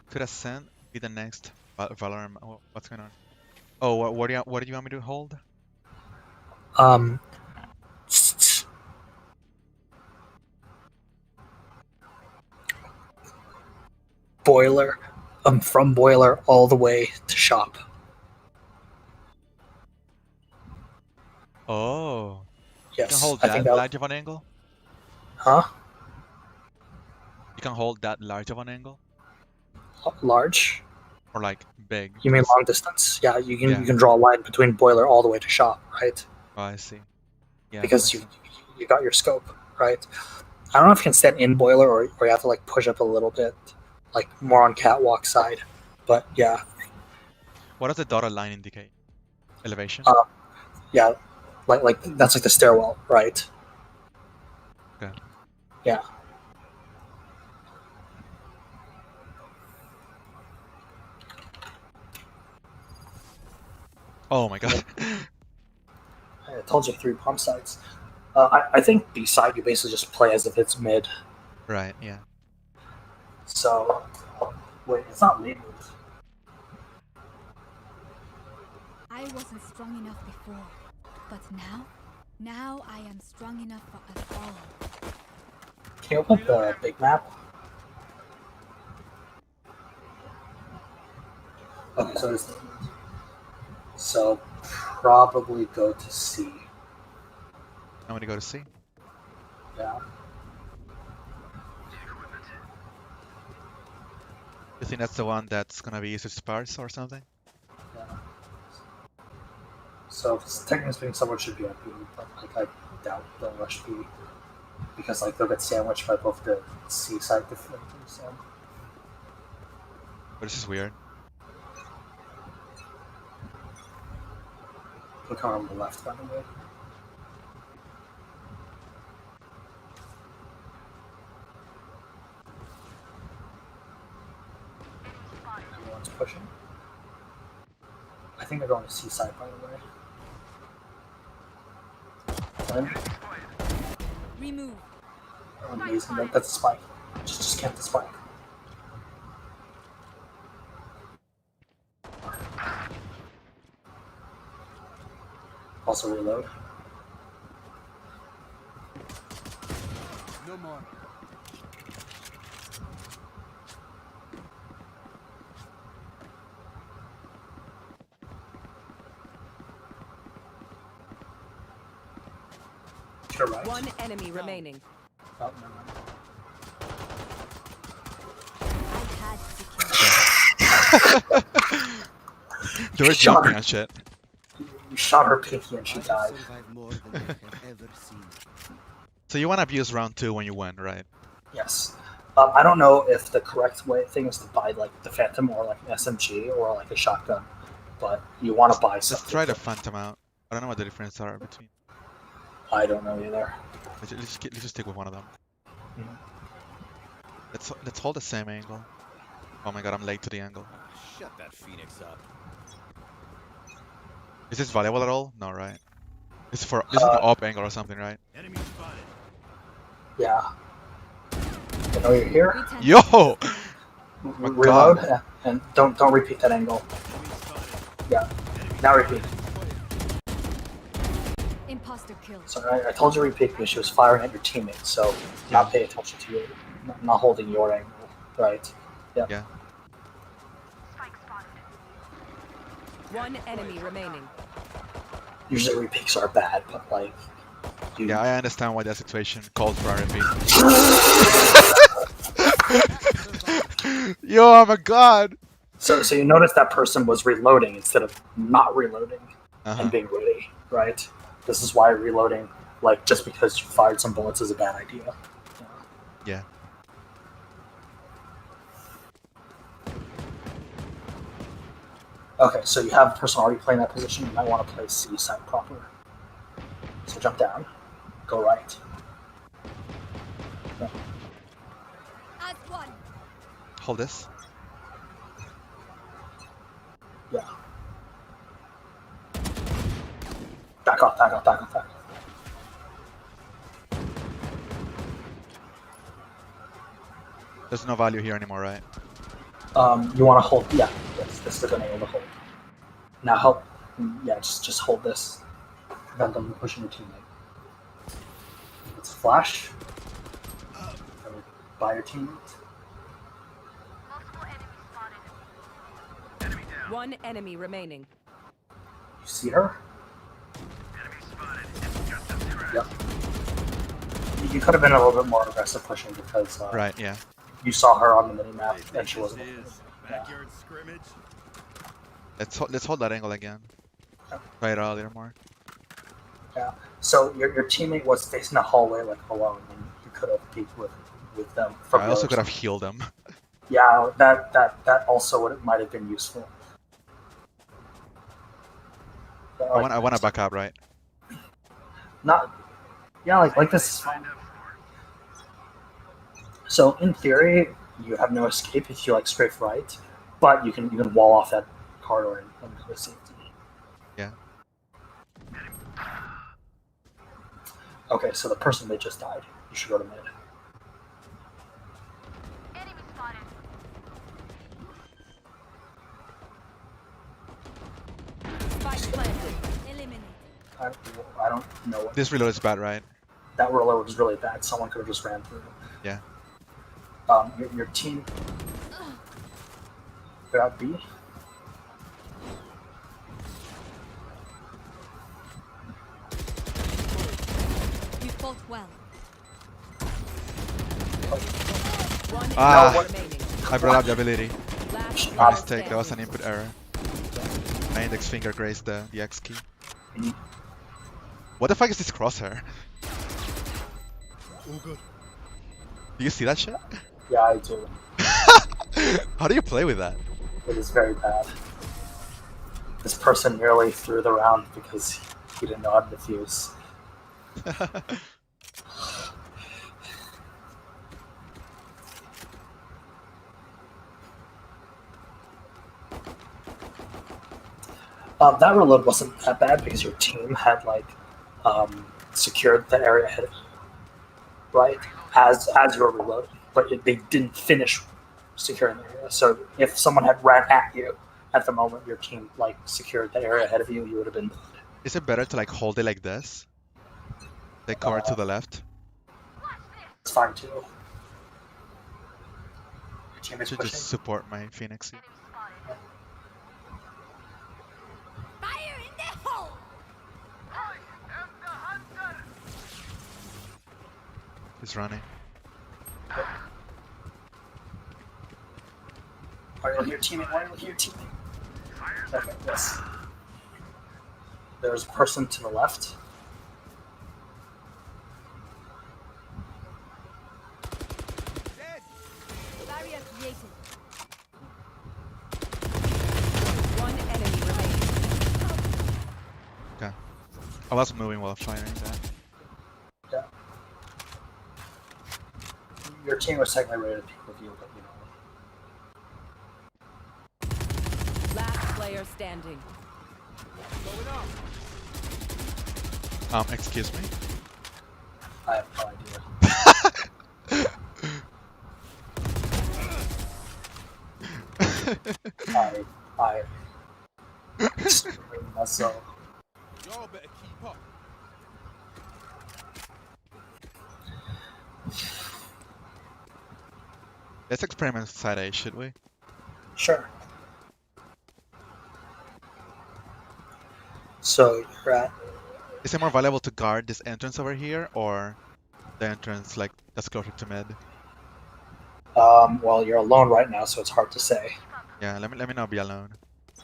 Could Ascent be the next Valorant? What's going on? Oh, what do you want me to hold? Um, Boiler, from Boiler all the way to shop. Oh, you Yes, can hold I that think that. large of an angle. Huh? You can hold that large of an angle, Large? or like big. You mean because- long distance? Yeah, you can Yeah. you can draw a line between Boiler all the way to shop, right? Oh, I see. Yeah. Because I see. you got your scope, right? I don't know if you can stand in Boiler or you have to like push up a little bit, like more on catwalk side. But yeah, What does the dotted line indicate? Elevation. yeah, like that's like the stairwell, right? Okay. Yeah. Oh my god. I told you 3 pump sites. I think B side you basically just play as if it's mid. Right. Yeah. So wait, it's not labeled. I wasn't strong enough before, but now I am strong enough for us all. Can you open up the big map? Okay, so it's labeled. So probably go to C. I'm gonna go to C. Yeah. You think that's the one that's gonna be used to parts or something? Yeah. So technically speaking, someone should be on B, but like I doubt they'll rush B because like they'll get sandwiched by both the C side defenders. So. But this is weird. Look on the left, by the way. Everyone's pushing. I think they're going to C side, by the way. Remove. Amazing. That's a spike. Just camp the spike. Also reload. No more. To your right. One enemy remaining. Oh, never mind. I had to kill. They were Shot jumping her. and shit. You shot her pinky and she died. Survived more than I have ever seen. So you wanna abuse round 2 when you win, right? Yes. I don't know if the correct thing is to buy like the Phantom or like an SMG or like a shotgun, but you want to buy Let's something. try the Phantom out. I don't know what the differences are between. I don't know either. Let's just stick with one of them. Mhm. Let's hold the same angle. Oh my god, I'm late to the angle. Shut that Phoenix up. Is this valuable at all? No, right? This is like an up angle or something, right? Enemy spotted. Yeah. I know you're here. We tend Yo! my Reload God. and don't repeat that angle. Enemy spotted. Yeah. Now repeat. imposter kill. So I told you to repeat because she was firing at your teammates, so not pay attention to you, not holding your angle, right? Yep. Yeah. One enemy remaining. Usually repeats are bad, but like. Yeah, I understand why that situation calls for a repeat. Yo, oh my god! So you notice that person was reloading instead of not reloading Uh-huh. and being ready, right? This is why reloading, like just because you fired some bullets, is a bad idea. Yeah. Okay, so you have a person already playing that position. You might want to play C side proper. So jump down, go right. As one. Hold this. Yeah. Back off, back off, back off, back off. There's no value here anymore, right? You want to hold. Yeah, this is a good angle to hold. Now help. Yeah, just hold this. Prevent them from pushing your teammate. Let's flash. By your teammate. Multiple enemies spotted. One enemy remaining. You see her? Yep. You could have been a little bit more aggressive pushing because Right, yeah. you saw her on the minimap and she wasn't. Backyard scrimmage. Let's hold that angle again. Try it out a little more. Yeah. So your teammate was facing the hallway like alone, and you could have peeked with them. From I the also other could have side. healed them. Yeah, that also might have been useful. But, like, I want to back up, right? Not. Yeah, like this is fine. So in theory, you have no escape if you like strafe right, but you can wall off that corridor and go to safety. Yeah. Okay, so the person that just died, you should go to mid. Enemy spotted. Spike planted. Eliminate. I don't know what This reload is bad, right? that reload was really bad. Someone could have just ran through. Yeah. Your team. They're at B. You fought well. One Ah. enemy remaining. I brought up the ability. Last My player mistake. That was an standing. input error. My index finger grazed the X key. Mhm. What the fuck is this crosshair? All good. Do you see that shit? Yeah, I do. How do you play with that? It is very bad. This person nearly threw the round because he didn't know how to defuse. That reload wasn't that bad because your team had secured the area ahead of you, right? As you were reloading, but they didn't finish securing the area. So if someone had ran at you at the moment your team secured the area ahead of you, you would have been dead. Is it better to hold it like this? Like cover to the left? It's fine too. Your team I is should pushing. just support my Phoenix. Enemy spotted. Fire in the hole! I am the hunter. He's running. Are you your teammate? Why are you your teammate? Okay, yes. There's a person to the left. Barrier created. One enemy remaining. Okay. I was moving while firing that. Yeah. Your team was technically ready to peek with you, but Last player standing. Excuse me? I have no idea. I myself. Y'all better keep up. Let's experiment side A, should we? Sure. So you're at Is it more valuable to guard this entrance over here, or the entrance that's closer to mid? well, you're alone right now, so it's hard to say. Yeah, let me not be alone.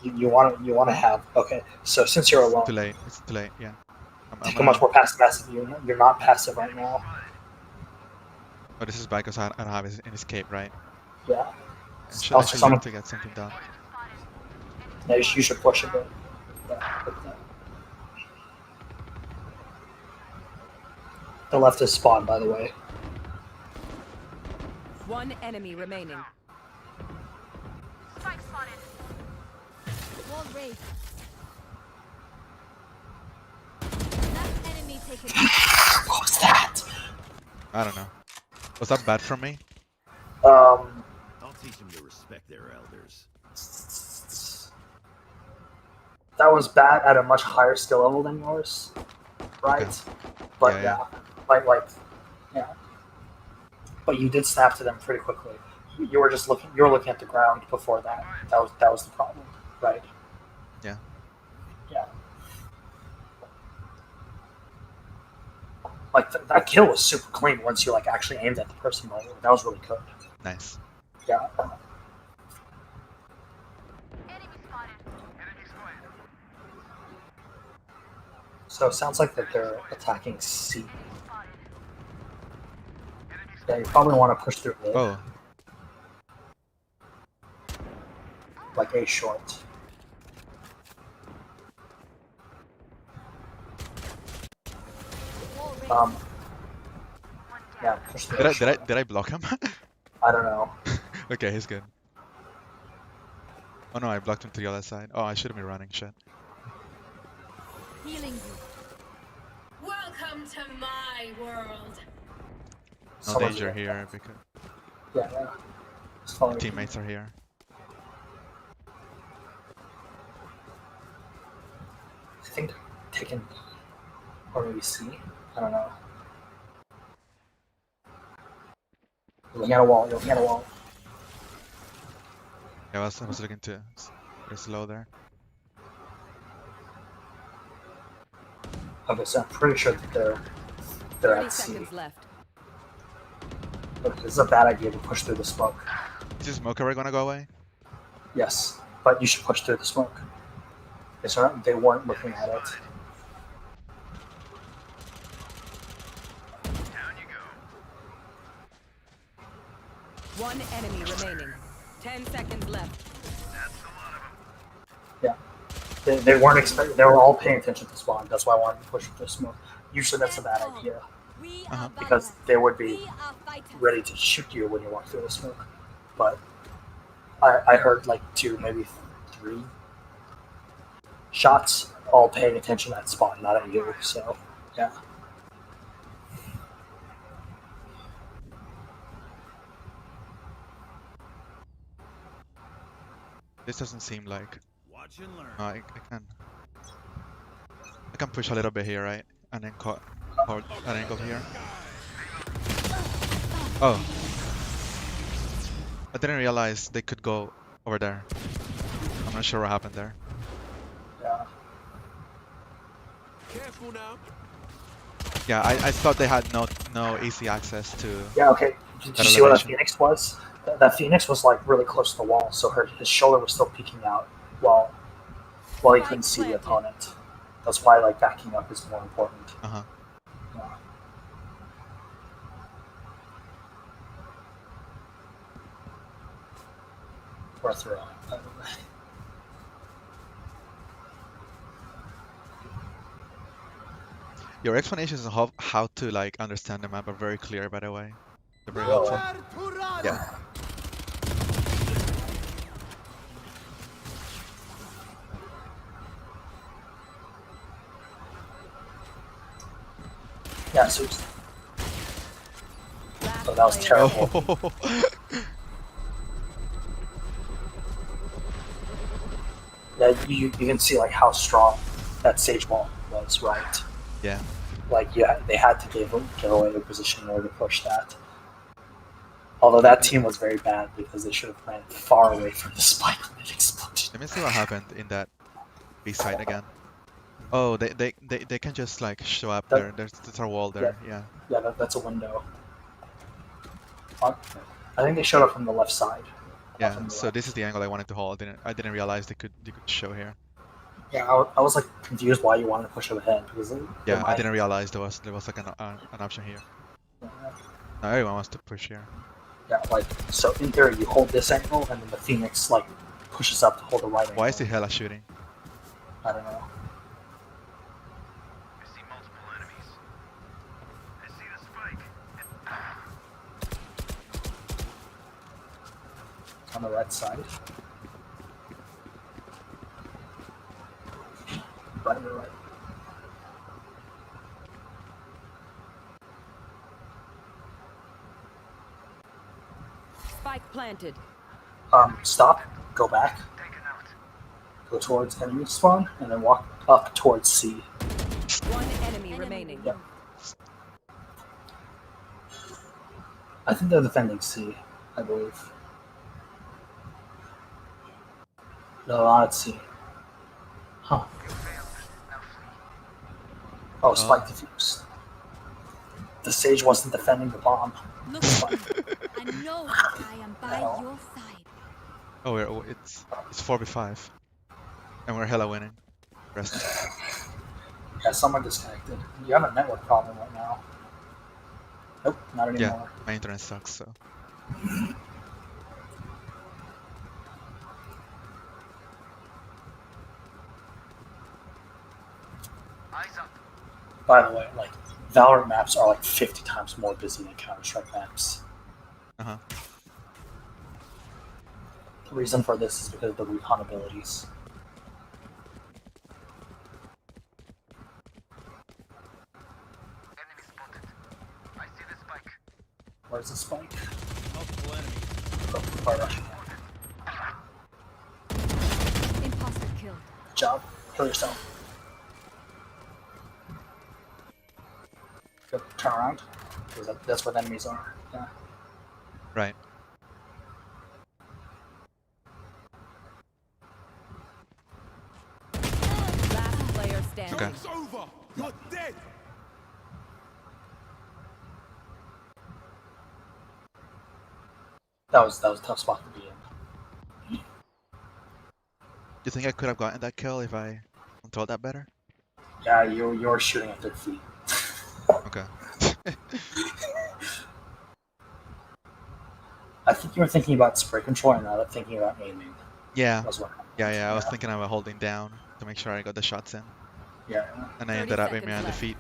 You want to have okay. So since you're alone, Too late. It's too late. Yeah. take a much more passive. You're not passive right now. Oh, this is bad because I don't have an escape, right? Yeah. I should Also, learn to get something done. Yeah, you should push a bit. Yeah, the left is spawn, by the way. One enemy remaining. Spike spotted. Wall raised. Last enemy taken. What was that? I don't know. Was that bad from me? Um, I'll teach them to respect their elders. that was bad at a much higher skill level than yours, right? Okay. But Yeah, like, yeah. But you did snap to them pretty quickly. You were just looking. You were looking at the ground before that. That was the problem, right? Yeah. Yeah. Like that kill was super clean once you like actually aimed at the person. Like, that was really good. Nice. Yeah. Enemy spotted. Enemy spotted. So it sounds like that they're attacking C. Yeah, you probably want to push through mid, Oh, like A short. Yeah, push through. did I block him? I don't know. Okay, he's good. Oh no, I blocked him to the other side. Oh, I shouldn't be running. Shit. Healing you. Welcome to my world. No Someone's danger gonna- here because Yeah. It's fine. teammates are here. I think taken B or maybe C. I don't know. You're looking at a wall. You're looking at a wall. Yeah, I was looking to pretty slow there. Okay, so I'm pretty sure that they're 30 at C. seconds left. Look, this is a bad idea to push through the smoke. Is this smoke ever gonna go away? Yes, but you should push through the smoke. They weren't looking at it. Down you go. One enemy remaining. 10 seconds left. That's a lot of them. Yeah, they weren't expecting. They were all paying attention to spawn. That's why I wanted to push through the smoke. Usually that's a bad idea We Uh-huh. are because valiant. they would be We are fighters. ready to shoot you when you walk through the smoke. But I heard like 2, maybe 3 shots, all paying attention at spawn, not at you. So yeah. This doesn't seem like. Watch and learn. I can push a little bit here, right? And then hold an angle here. Oh. I didn't realize they could go over there. I'm not sure what happened there. Yeah. Careful now. Yeah, I thought they had no easy access to. Yeah, okay. Did you That see what that elevation. Phoenix was? That Phoenix was like really close to the wall, so his shoulder was still peeking out while he couldn't see the opponent. That's why like backing up is more important. Uh-huh. Yeah. Or through. Your explanations of how to like understand the map are very clear, by the way. They're very Really? helpful. Yeah. Yeah, so Last that was player terrible. Oh. Yeah, you can see like how strong that Sage Wall was, right? Yeah. Like yeah, they had to give away their position in order to push that. Although that team was very bad because they should have ran far away from the spike when it exploded. Let me see what happened in that B side again. Oh, they can just like show up That- there. There's a wall there. Yeah. Yeah, that's a window. I think they showed up from the left side. Yeah. From the So left. this is the angle I wanted to hold. I didn't realize they could show here. Yeah, I was like confused why you wanted to push it ahead because Yeah, I didn't realize there was like an option here. Now everyone wants to push here. Yeah, like so in theory you hold this angle and then the Phoenix like pushes up to hold the right angle. Why is the Hela shooting? I don't know. I see multiple enemies. I see the spike. On the right side. Right, right. Spike planted. Stop. Go back. Go towards enemy spawn, and then walk up towards C. One enemy remaining. Yeah. I think they're defending C, I believe. No, not at C. Huh. Oh, Spike defused. The Sage wasn't defending the bomb. Look, I know I am by your side. Oh, it's 4v5, and we're hella winning. Rest. Yeah, someone disconnected. You have a network problem right now. Nope, not anymore. Yeah, my internet sucks. So. By the way, like Valorant maps are like 50 times more busy than Counter-Strike maps. Uh-huh. The reason for this is because of the recon abilities. Enemy spotted. I see the spike. Where's the spike? Multiple enemies. Oh, right rushing. Imposter killed. Good job. Kill yourself. Good. Turn around. Because that's where the enemies are. Yeah. Right. Last player standing. Okay. It's over. You're dead. That was a tough spot to be in. Do you think I could have gotten that kill if I controlled that better? Yeah, you're shooting at their feet. Okay. I think you were thinking about spray control and not thinking about aiming. Yeah. That's what. Yeah. I was thinking about holding down to make sure I got the shots in, Yeah. and I 30 ended up aiming seconds on the left. feet.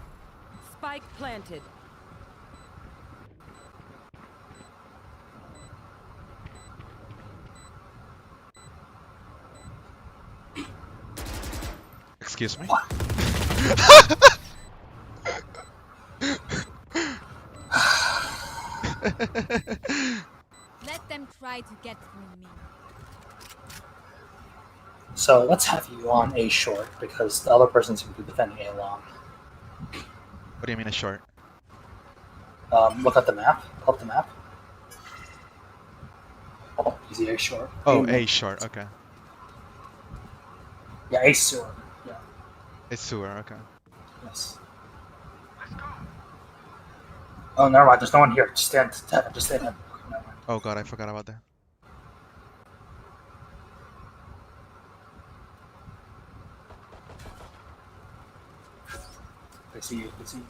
Spike planted. Excuse me. Let them try to get through me. So let's have you on A short because the other person's going to be defending A long. What do you mean a short? Look at the map. Pull up the map. Oh, easy A short. Oh, A A short. Okay. Yeah, A sewer. Yeah. It's sewer. Okay. Yes. Oh, never mind. There's no one here. Just stand. Just stand. Never mind. Oh god, I forgot about that. I see you. I see you.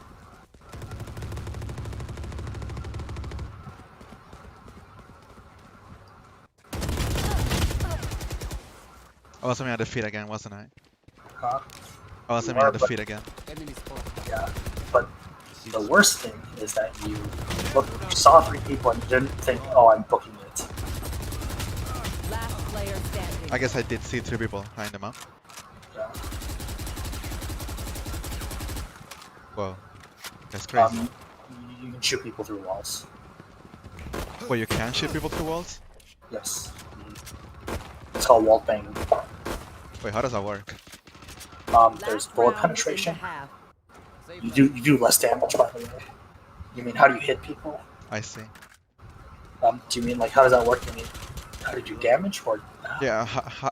I was aiming at the feet again, wasn't I? Huh? I was You aiming are, at the but- feet again. Enemy spotted. Yeah. But the worst thing is that you saw 3 people and didn't think, oh, I'm booking it. Last player standing. I guess I did see 3 people line them up. Yeah. Whoa. That's crazy. You can shoot people through walls. Well, you can shoot people through walls? Yes. It's called wall banging. Wait, how does that work? There's Last bullet round penetration. in the half. You do less damage, by the way. You mean how do you hit people? I see. Do you mean like how does that work? You mean how to do damage or? Yeah,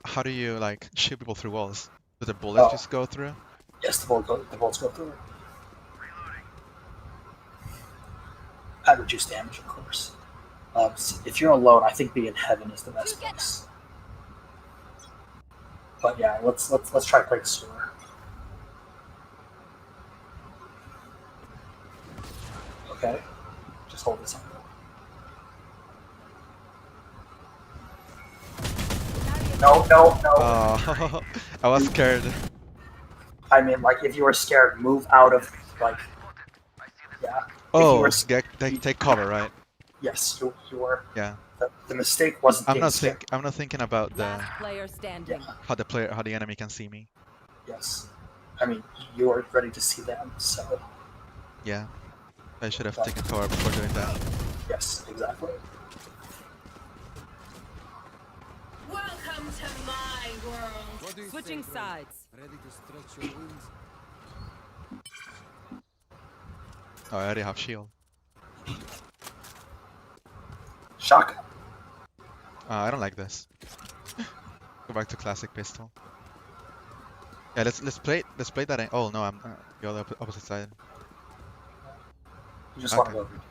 how do you like shoot people through walls? Do the bullets Oh. just go through? Yes, the bullets go through. At reduced damage, of course. If you're alone, I think being in heaven is the best place. But yeah, let's try playing sewer. Okay, just hold this on. No. Oh, I was scared. I mean, like, if you were scared, move out of, like, yeah. Oh, take cover, right? Yes, you were. Yeah. The mistake wasn't I'm being not scared. I'm not thinking about the Last player standing. how the enemy can see me. Yes. I mean, you were ready to see them, so, Yeah. I should have taken cover before doing that. yes, exactly. to my world. What do you Switching think, Ren? sides. Ready to stretch your wings? Oh, I already have shield. Shotgun. I don't like this. Go back to classic pistol. Yeah, let's play that. Oh no, I'm the other opposite side. You just Okay. want to go.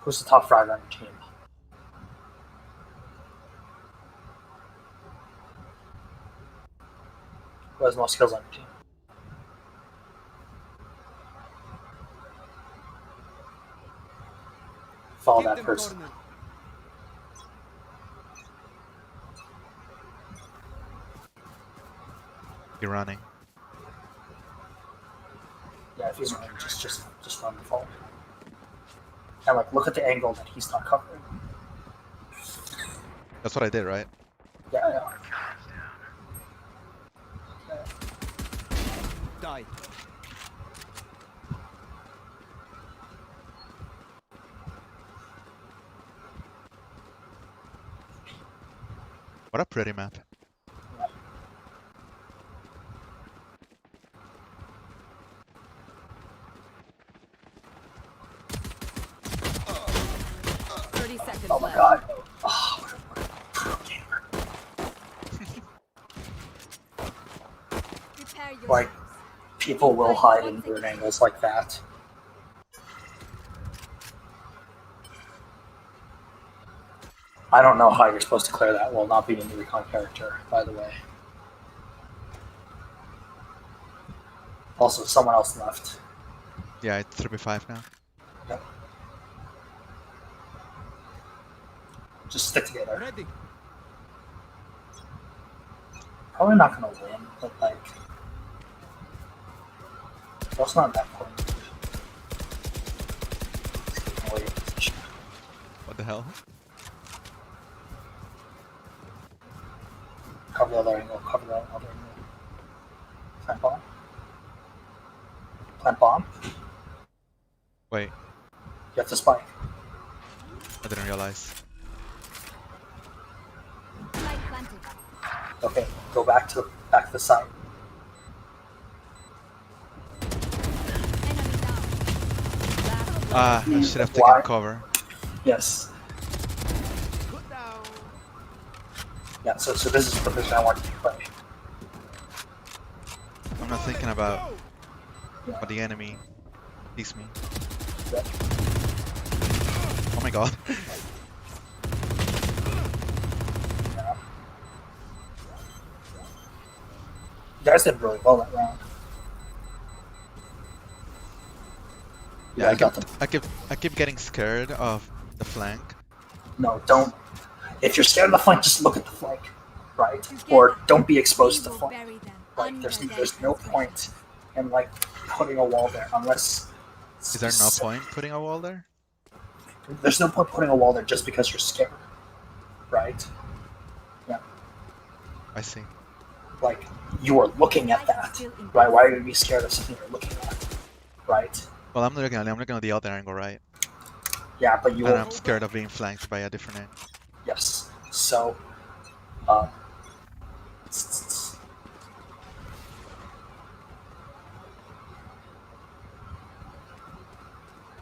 Who's the top fragger on your team? Who has the most skills on your team? Follow Keep that them person. cornered. You're running. Yeah, if he's running, just run and follow. And like, look at the angle that he's not covering. That's what I did, right? Yeah, yeah. Die. What a pretty map. Seconds Oh my left. god. Oh, what a pro gamer. Prepare yourselves. Like, people will hide in weird angles like that. I don't know how you're supposed to clear that while not being a recon character, by the way. Also, someone else left. Yeah, it's 3v5 now. Yep. Just stick together. Ready. Probably not gonna win, but like, that's not that point. Wait, position. What the hell? Cover the other angle. Cover the other angle. Plant bomb. Plant bomb. Wait, You have to spike. I didn't realize. Light planted. Okay, go back to the side. Enemy down. Ah, I should have Why? taken cover. Yes. Put down. Yeah. So this is the position I want you to play. I'm not thinking about what the enemy sees me. Yeah. Oh my god. Yeah. You guys did really well that round. Yeah, I got them. I keep getting scared of the flank. No, don't. If you're scared of the flank, just look at the flank, right? Or don't be exposed to the We will flank. bury them Like, under there's their no transgression. point in like putting a wall there unless. Is there no point putting a wall there? There's no point putting a wall there just because you're scared, right? Yeah. I see. Like, you are looking at that, right? Why would you be scared of something you're looking at, right? Well, I'm looking at the other angle, right? Yeah, but you And will. I'm scared of being flanked by a different angle. Yes. So,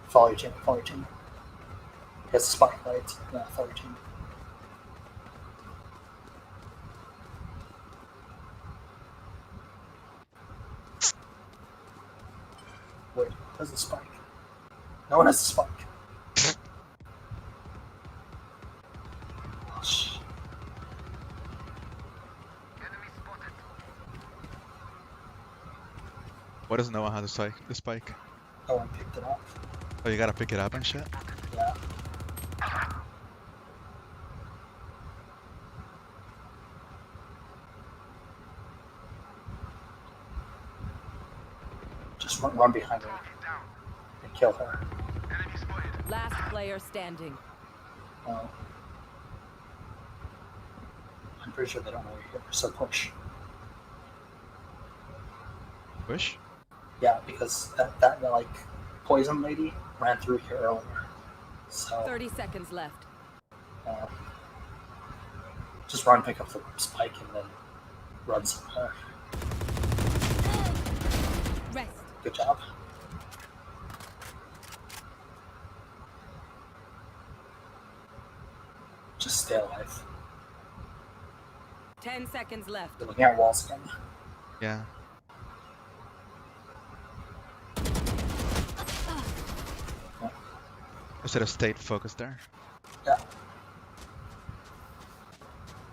follow your team. Follow your team. It's a spike, right? Yeah, follow your team. Wait, where's the spike? No one has the spike. Oh, shit. Enemy spotted. What does no one have the spike? No one picked it up. Oh, you gotta pick it up and shit? Yeah. Just run behind her and kill her. Enemy spotted. Last player standing. I'm pretty sure they don't know you're here, so push. Push? Yeah, because that like poison lady ran through here earlier. So 30 seconds left. uh, Just run, pick up the spike, and then run somewhere. Rest. Good job. Just stay alive. 10 seconds left. You're looking at walls again. Yeah. I should have stayed focused there. Yeah.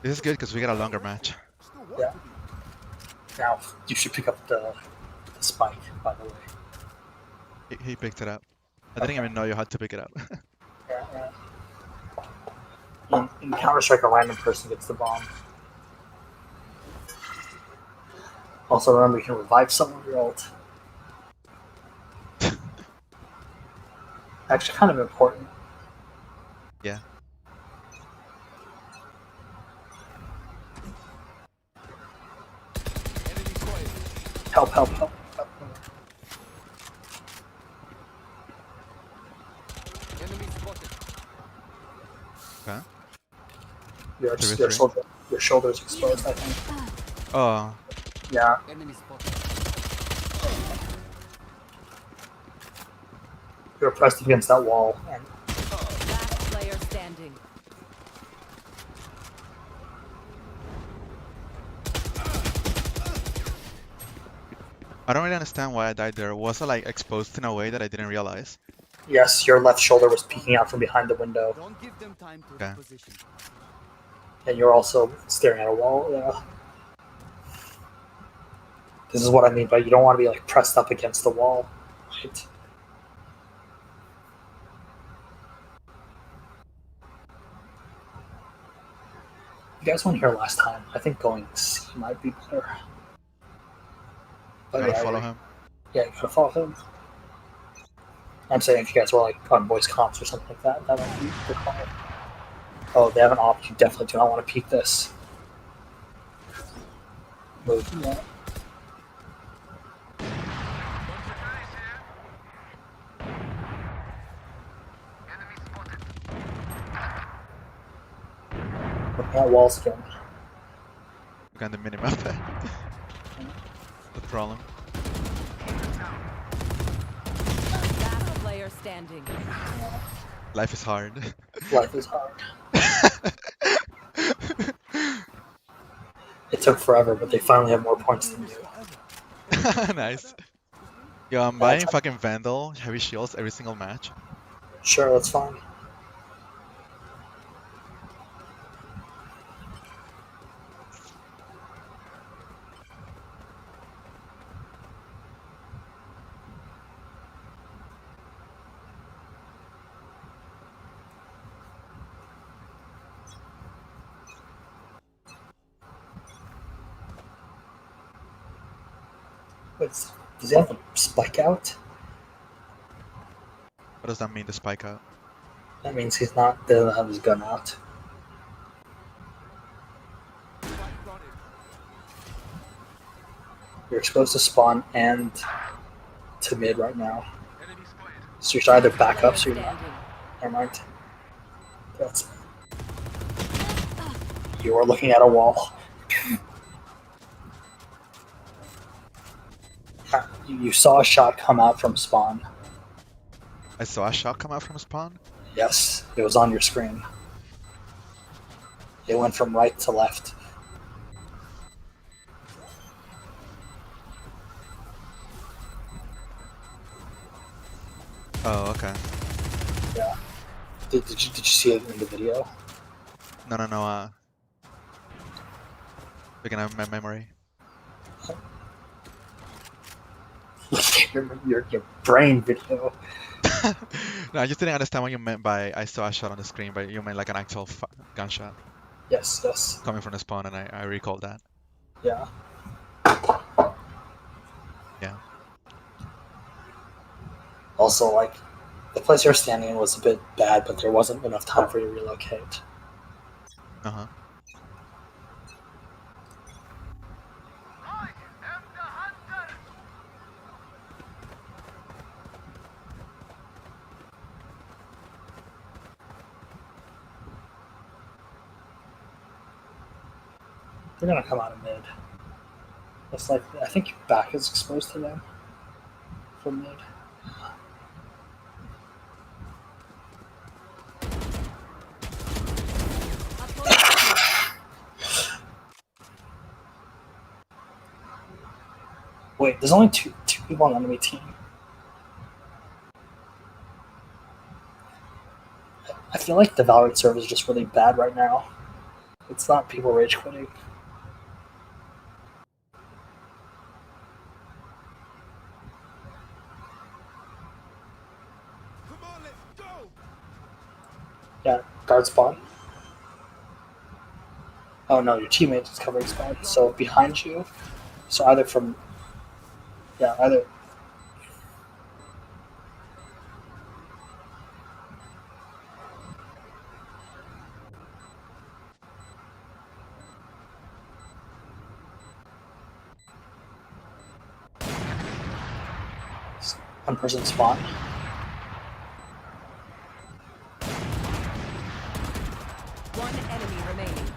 This is good because we got a longer match. Yeah. Now you should pick up the spike, by the way. He picked it up. I didn't even know you had to pick it up. Yeah. In Counter-Strike, a random person gets the bomb. Also, remember you can revive someone with your ult. Actually, kind of important. Yeah. Enemy spotted. Help. Enemy spotted. Okay. Your shoulder's exposed, I think. Oh, Yeah. Enemy spotted. You're pressed against that wall, and Last player standing. I don't really understand why I died there. Was I like exposed in a way that I didn't realize? yes, your left shoulder was peeking out from behind the window, Don't give them time to Okay. reposition. and you're also staring at a wall. Yeah. This is what I mean by you don't want to be like pressed up against the wall, right? You guys weren't here last time. I think going C might be better. But Gotta yeah, follow him. Yeah, you gotta follow him. I'm saying if you guys were like on voice comps or something like that, that might be the call. Oh, they have an op. You definitely do not want to peek this. Move. Yeah. Enemy spotted. Looking at walls again. Look on the minimap. The problem. Last player standing. Life is hard. Life is hard. It took forever, but they finally have more points than you. Nice. Yo, I'm buying fucking Vandal heavy shields every single match. Sure, that's fine. Wait, does he have a spike out? What does that mean, the spike out? That means he's not doesn't have his gun out. You're exposed to spawn and to mid right now. Enemy spotted. So you're either back Player up, so you're not. standing. Never mind. That's. You are looking at a wall. You saw a shot come out from spawn. I saw a shot come out from spawn. Yes, it was on your screen. It went from right to left. Oh, okay. Yeah. Did you see it in the video? No. Looking at my memory. your brain video. No, I just didn't understand what you meant by I saw a shot on the screen, but you meant like an actual gunshot Yes. coming from the spawn, and I recalled that. Yeah. Yeah. Also, like, the place you're standing in was a bit bad, but there wasn't enough time for you to relocate. Uh-huh. I am the hunter. They're gonna come out of mid. It's like I think your back is exposed to them from mid. Wait, there's only two people on the enemy team. I feel like the Valorant server is just really bad right now. It's not people rage quitting. Come on, let's go. Yeah, guard spawn. Oh no, your teammate is covering spawn. So behind you. So either from. Yeah, either. One person spawn. One enemy remaining.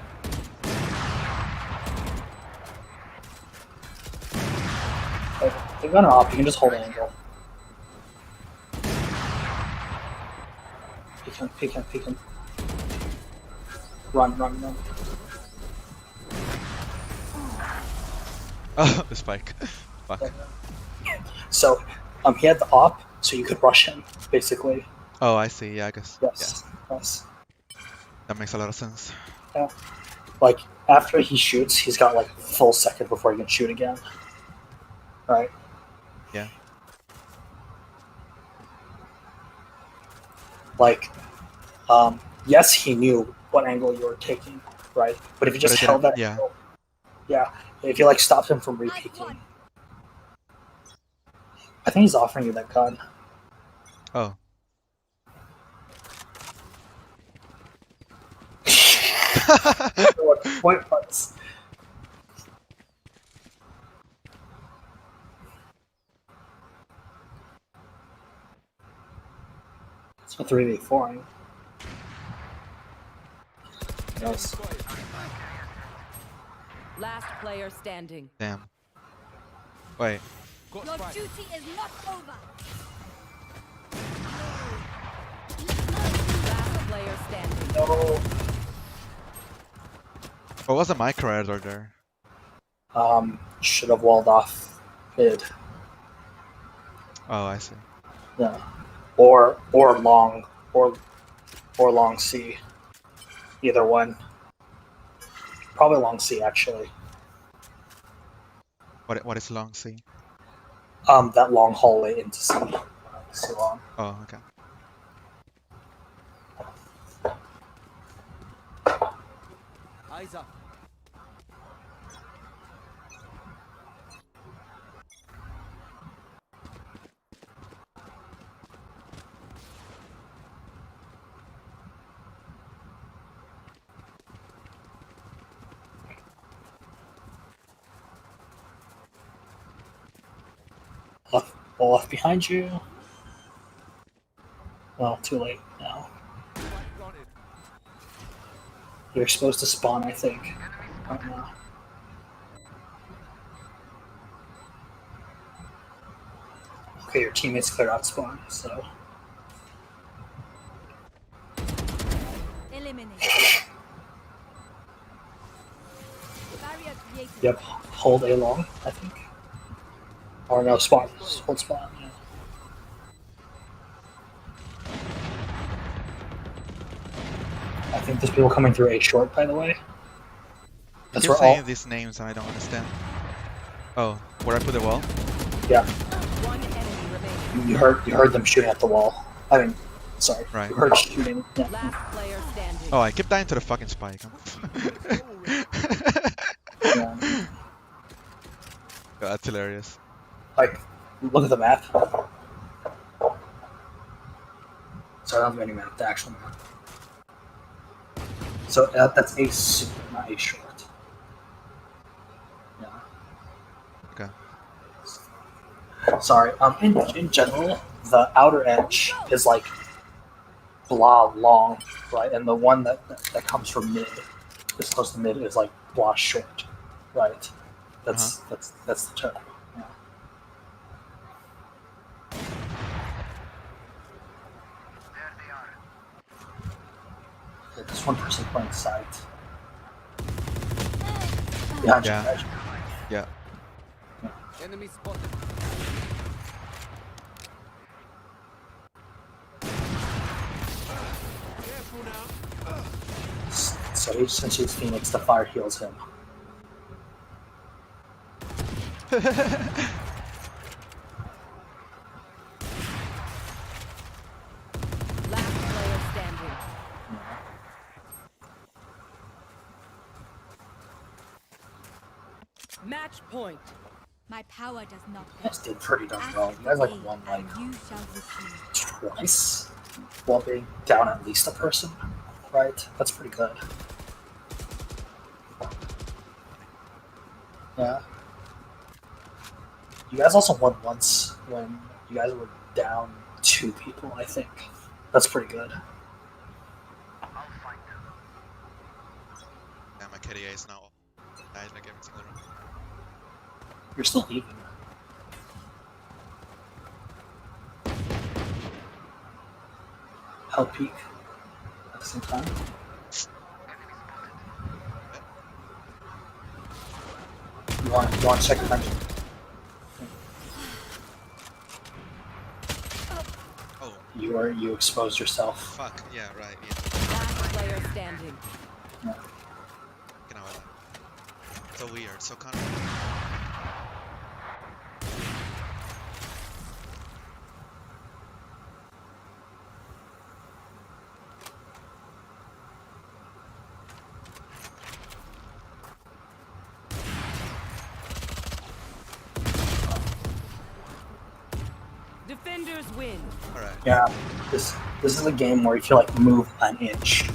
They're gonna op, you can just hold an angle. Peek him. Run. Oh, the spike. Fuck. So, he had the op, so you could rush him, basically. Oh, I see. Yeah, I guess. Yes. Yeah, Yes. that makes a lot of sense. Yeah. Like, after he shoots, he's got like a full second before he can shoot again. Right? Yeah. Like, yes, he knew what angle you were taking, right? But if you just But it held that didn't- yeah. angle, yeah, if you like stopped him from re-peeking, I think he's offering you that gun. Oh. What the point was. It's a 3v4. Yes. Last player standing. Damn. Wait. Got Your spike. duty is not over. Last player standing. No. What was the micro editor there? Should have walled off mid. Oh, I see. Yeah. Or long long C. Either one. Probably long C actually. What is long C? That long hallway into C. C long. Oh, okay. Eyes up. Left behind you. Well, too late now. Got it. You're supposed to spawn, I think. Right now. Okay, your teammates cleared out spawn, so. Eliminate. Barrier created. Yep, hold A long, I think. Or no, spawn. Hold spawn, yeah. I think there's people coming through A short, by the way. You That's keep where saying all. these names and I don't understand. Oh, where I put the wall? Yeah, One enemy remaining. you heard them shooting at the wall. I mean, sorry. Right. You heard shooting. Yeah. Last player standing. Oh, I keep dying to the fucking spike. Yeah. That's hilarious. Like, look at the map. Sorry, not the mini map, the actual map. So that's A super, not A short. Yeah. Okay. Sorry. In general, the outer edge is like blah long, right? And the one that comes from mid, is close to mid, is like blah short. right? That's the term. Yeah. There they are. Yeah, there's one person playing side. Behind Yeah. you, guys. Yeah. Enemy spotted. Careful now. So since he's Phoenix, the fire heals him. Last player standing. Match point. My power does not You guys did pretty darn well. You guys like won like you shall receive. twice while being down at least a person, right? That's pretty good. Yeah. You guys also won once when you guys were down 2 people, I think. That's pretty good. I'll find them. Yeah, my KDA is now died like every single round. You're still even. Help peak at the same time. You want to check your mention. Oh, You exposed yourself. fuck. Yeah, right. Yeah. Last player standing. Yeah. You know, so weird. So kind of. Defenders win. All right. Yeah, this is a game where if you like move an inch,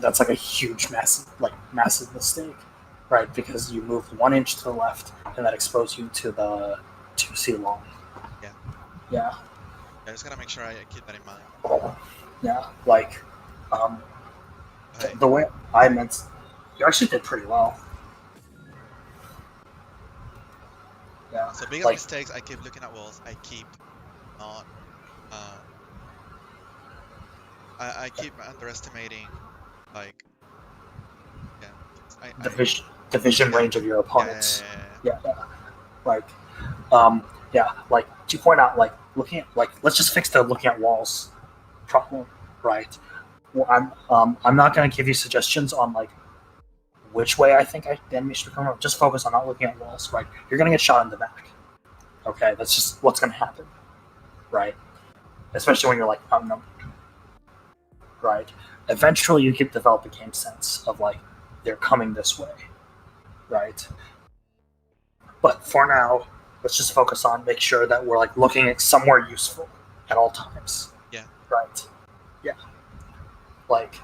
that's like a huge, massive mistake, right? Because you moved 1 inch to the left, and that exposed you to the 2C long. Yeah. Yeah, I just gotta make sure I keep that in mind. yeah. Like, Hey, the way I meant, you actually did pretty well. Yeah. so biggest like, mistakes, I keep looking at walls. I keep not. I keep underestimating, like. Yeah. the vision range of your opponents. Yeah. Yeah. Like, yeah, like to point out, like looking at, like, let's just fix the looking at walls problem, right? Well, I'm not gonna give you suggestions on like which way I think the enemy should come up. Just focus on not looking at walls, right? You're gonna get shot in the back. Okay, that's just what's gonna happen, right? Especially when you're like outnumbered, right? Eventually, you can develop a game sense of like they're coming this way, right? But for now, let's just focus on make sure that we're like looking at somewhere useful at all times. Yeah. Right. Yeah. Like,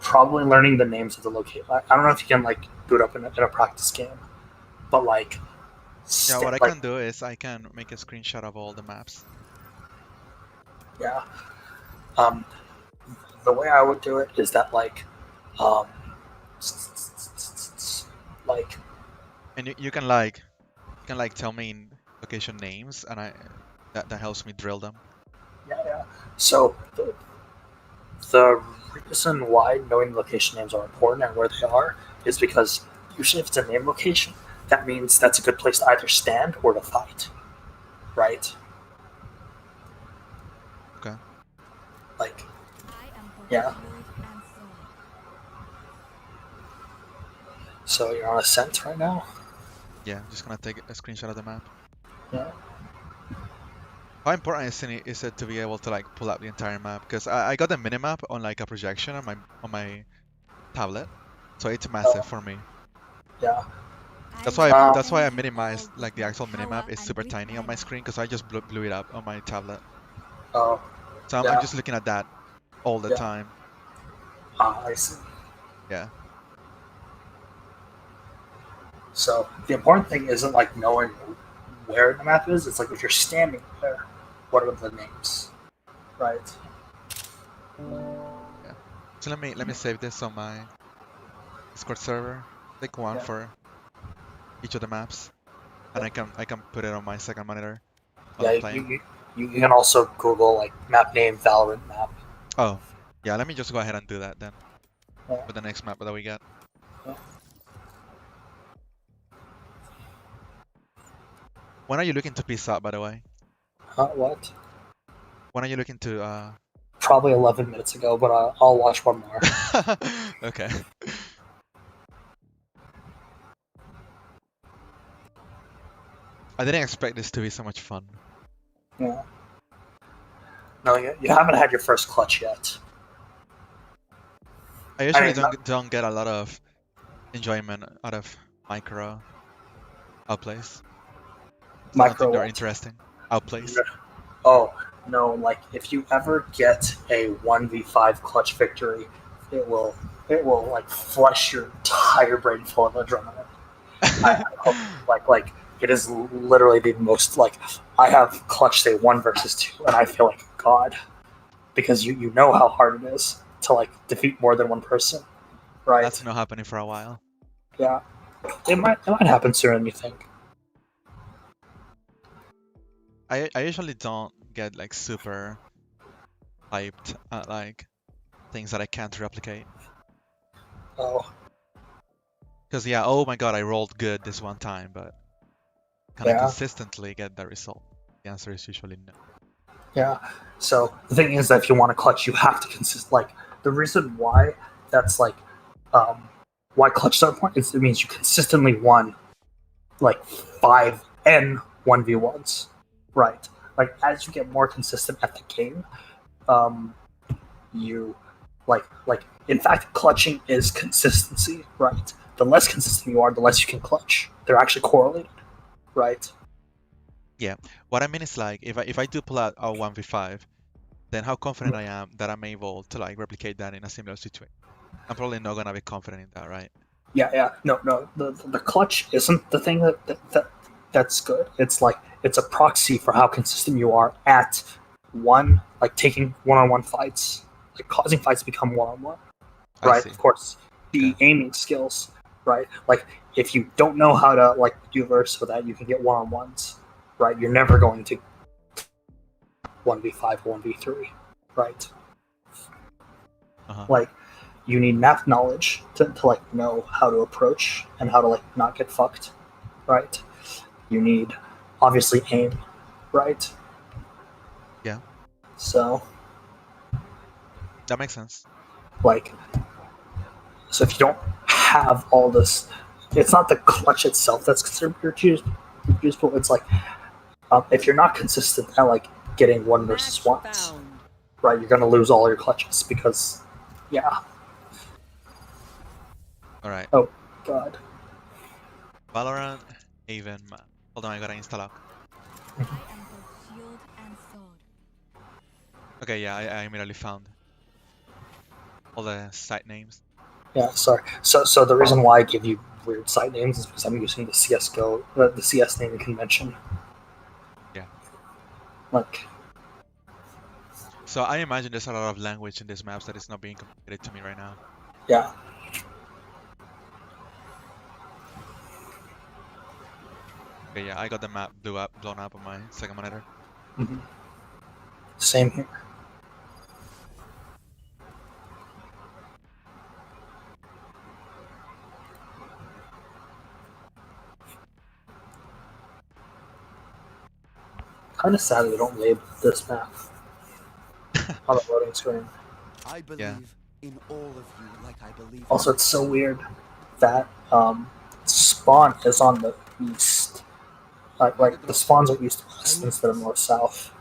probably learning the names of the location. I don't know if you can like boot up in a practice game, but like. Yeah. What I can do is I can make a screenshot of all the maps. Yeah. The way I would do it is that like, like. And you can like tell me in location names, and that helps me drill them. Yeah. So the reason why knowing location names are important and where they are is because usually if it's a name location, that means that's a good place to either stand or to fight, right? Okay. Like, I am both Yeah. smooth and soul. so you're on Ascent right now? Yeah. I'm just gonna take a screenshot of the map. Yeah. How important is it to be able to like pull out the entire map? Because I got the minimap on like a projection on my tablet, so it's massive for me. Yeah. That's why I minimized like the actual minimap is super tiny on my screen because I just blew it up on my tablet. Oh, So I'm Yeah. just looking at that all the Yeah. time. I see. Yeah. So the important thing isn't like knowing where the map is. It's like if you're standing there, what are the names, right? So let me save this on my Discord server. Like one Yeah. for each of the maps, and I can put it on my second monitor while Yeah, I'm playing. you can also Google like map name Valorant map. Oh, yeah. Let me just go ahead and do that then. Yeah. With the next map that we get. Yeah. When are you looking to peace out, by the way? What? When are you looking to Probably 11 minutes ago, but I'll watch one more. Okay. I didn't expect this to be so much fun. Yeah. No, you haven't had your first clutch yet. I usually mean, don't get a lot of enjoyment out of micro outplays. I don't Micro think they're what? interesting. Outplays. Oh, no, like if you ever get a 1v5 clutch victory, it will like flush your entire brain full of adrenaline. I hope, like it is literally the most like I have clutch say 1 versus 2 and I feel like God because you know how hard it is to like defeat more than one person, right? That's not happening for a while. Yeah, it might happen sooner than you think. I usually don't get like super hyped at like things that I can't replicate. Oh, Because yeah, oh my god, I rolled good this one time, but can I Yeah. consistently get that result? The answer is usually no. yeah. So the thing is that if you want to clutch, you have to consist. Like the reason why that's like why clutch is so important is it means you consistently won like 5 and 1v1s, right? Like as you get more consistent at the game, you like in fact clutching is consistency, right? The less consistent you are, the less you can clutch. They're actually correlated, right? What I mean is like if I do pull out a 1v5, then how confident I am that I'm able to like replicate that in a similar situation? I'm probably not gonna be confident in that, right? Yeah. No. The clutch isn't the thing that's good. It's like it's a proxy for how consistent you are at like taking one-on-one fights, like causing fights to become one-on-one. I Right. see. Of course, the Okay. aiming skills. Right. Like if you don't know how to like maneuver so that you can get one-on-ones, right? You're never going to 1v5 or 1v3, right? Uh-huh. Like you need map knowledge to like know how to approach and how to like not get fucked, right? You need obviously aim, right? Yeah. So That makes sense. like so if you don't have all this, it's not the clutch itself that's considered useful. It's like if you're not consistent at like getting 1 versus Match 1s, found. right, you're gonna lose all your clutches because yeah. Alright. Oh god. Valorant, Haven, hold on, I gotta install up. I am both shield and sword. Okay, yeah, I immediately found all the site names. Yeah, sorry. So the reason why I give you weird site names is because I'm using the CS:GO, the CS naming convention. Yeah. Like, So I imagine there's a lot of language in these maps that is not being communicated to me right now. yeah. Okay, yeah, I got the map blown up on my second monitor. Mhm. Same here. Kind of sad they don't label this map on the loading screen. I believe in all of you like I believe. Also, it's so weird that spawn is on the east. Like the spawns are east west instead of north south.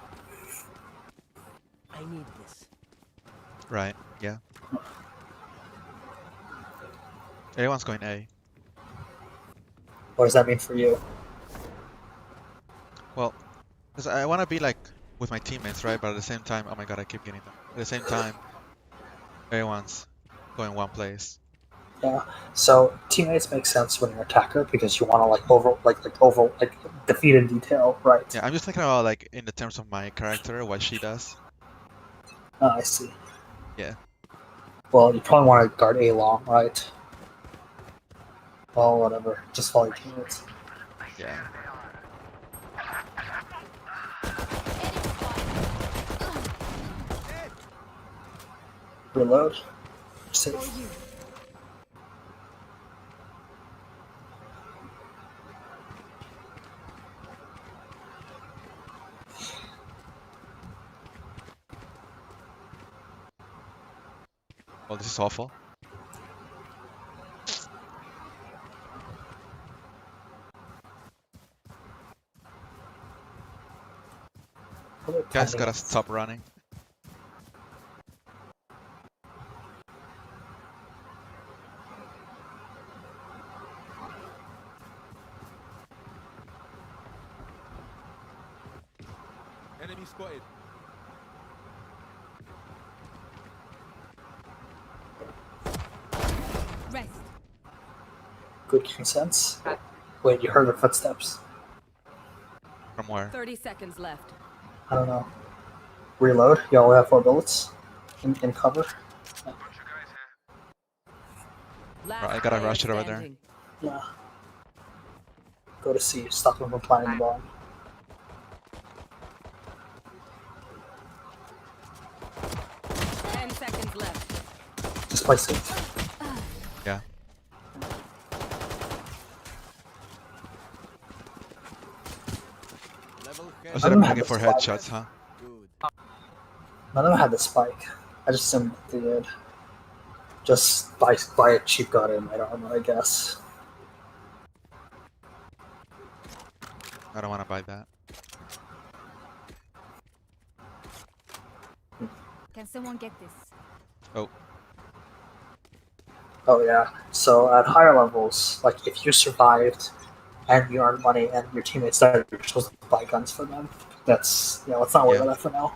I need this. Right, yeah. Everyone's going A. What does that mean for you? Well, because I want to be like with my teammates, right? But at the same time, oh my god, I keep getting them. At the same time, everyone's going one place. Yeah. So teammates make sense when you're an attacker because you want to like defeat in detail, right? Yeah, I'm just thinking about like in the terms of my character, what she does. I see. Yeah. Well, you probably want to guard A long, right? Well, whatever. Just follow your teammates. Yeah. Reload. Safe. For you. Oh, this is awful. Guys gotta stop running. Enemy spotted. Rest. Good sense. Wait, you heard the footsteps? From where? 30 seconds left. I don't know. Reload. Y'all have 4 bullets. In cover. Last I gotta player rush it over there. standing. Yeah. Go to C. Stop them from planting the bomb. Seconds left. Just play safe. Yeah. Level I head. was I don't looking have for the spot. headshots, huh? Good. None of them had the spike. I just assumed they did. Just buy a cheap gun and I don't know, I guess. I don't want to buy that. Can someone get this? Oh yeah. So at higher levels, like if you survived and you earned money and your teammates died, you're supposed to buy guns for them. That's let's not worry about that for now.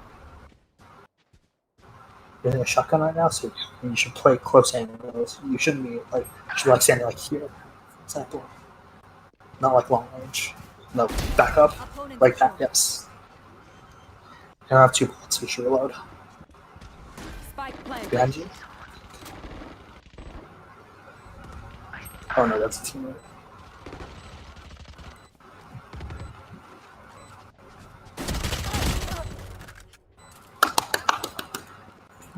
You're using a shotgun right now, so you should play close angles. You shouldn't be like you should be like standing like here, for example. Not like long range. No, back up. Opponent Like that, control. yes. You don't have 2 bullets, you should reload. Spike planted. Behind you. Oh no, that's a teammate.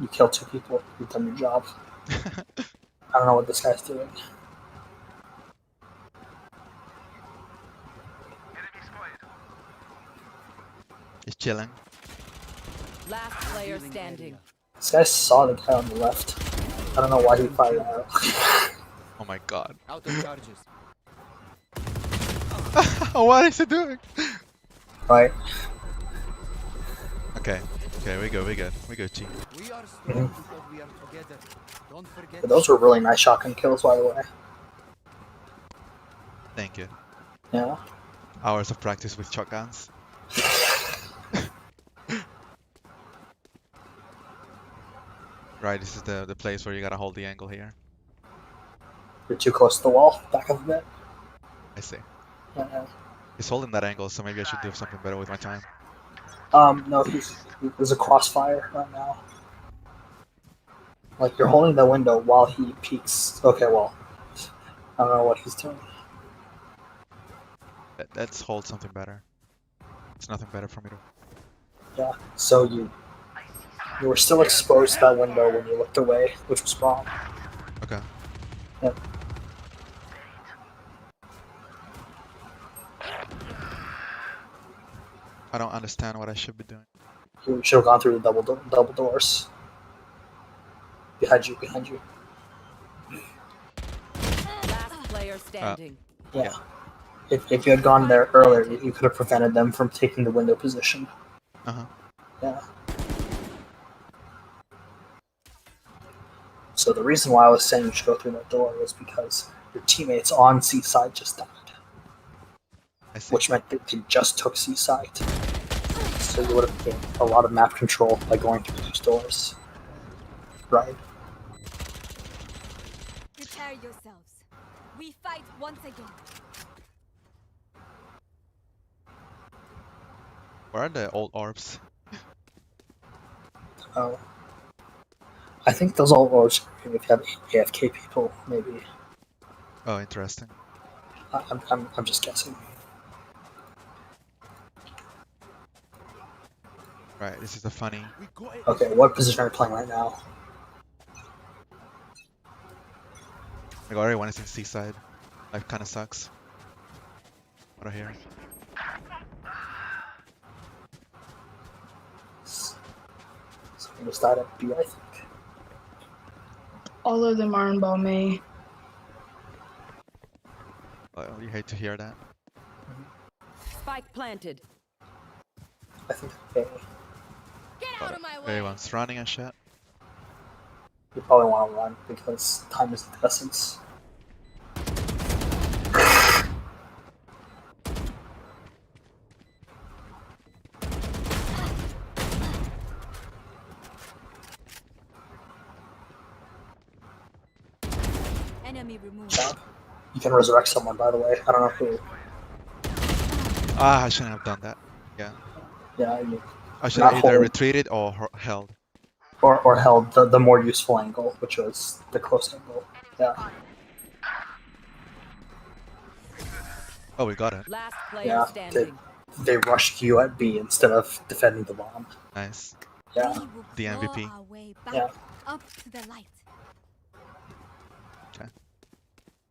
You killed 2 people, you've done your job. I don't know what this guy's doing. He's chilling. Last player standing. This guy saw the guy on the left. I don't know why he fired out. Oh my god. Out of charges. What is he doing? Right? Okay. Okay, we go, we good. We go, team. We are strong because we are together. Don't forget. But those were really nice shotgun kills, by the way. Thank you. Yeah. Hours of practice with shotguns. Right, this is the place where you gotta hold the angle here. You're too close to the wall. Back up a bit. I see. Yeah. He's holding that angle, so maybe I should do something better with my time. No, there's a crossfire right now. Like, you're holding the window while he peeks. Okay, well, I don't know what he's doing. Let's hold something better. It's nothing better for me to... Yeah, so you were still exposed to that window when you looked away, which was wrong. Okay. Yep. I don't understand what I should be doing. You should have gone through the double doors. Behind you, behind you. Last player standing. Yeah. If you had gone there earlier, you could have prevented them from taking the window position. Uh-huh. Yeah. So the reason why I was saying you should go through that door was because your teammates on C-side just died. I see. Which meant that they just took C-side. So you would have gained a lot of map control by going through those doors. Right? Prepare yourselves. We fight once again. Where are the old orbs? Oh. I think those all orbs if you have AFK people, maybe. Oh, interesting. I'm just guessing. Right, this is the funny. Okay, what position are you playing right now? Like everyone is in seaside. Life kind of sucks. What I hear. Something just died at B, I think. All of them are in Balmain. Well, you hate to hear that. Spike planted. I think A. Get out of my way. Everyone's running and shit. You probably want to run because time is the essence. Enemy removed. Yeah. You can resurrect someone, by the way. I don't know who. Ah, I shouldn't have done that. Yeah. Yeah, you, I should Not have either hold. retreated or held. or held the more useful angle, which was the close angle. Yeah. Oh, we got it. Last player Yeah, standing. They rushed you at B instead of defending the bomb. Nice. Yeah. We will The claw MVP. our way back Yeah. up to the light.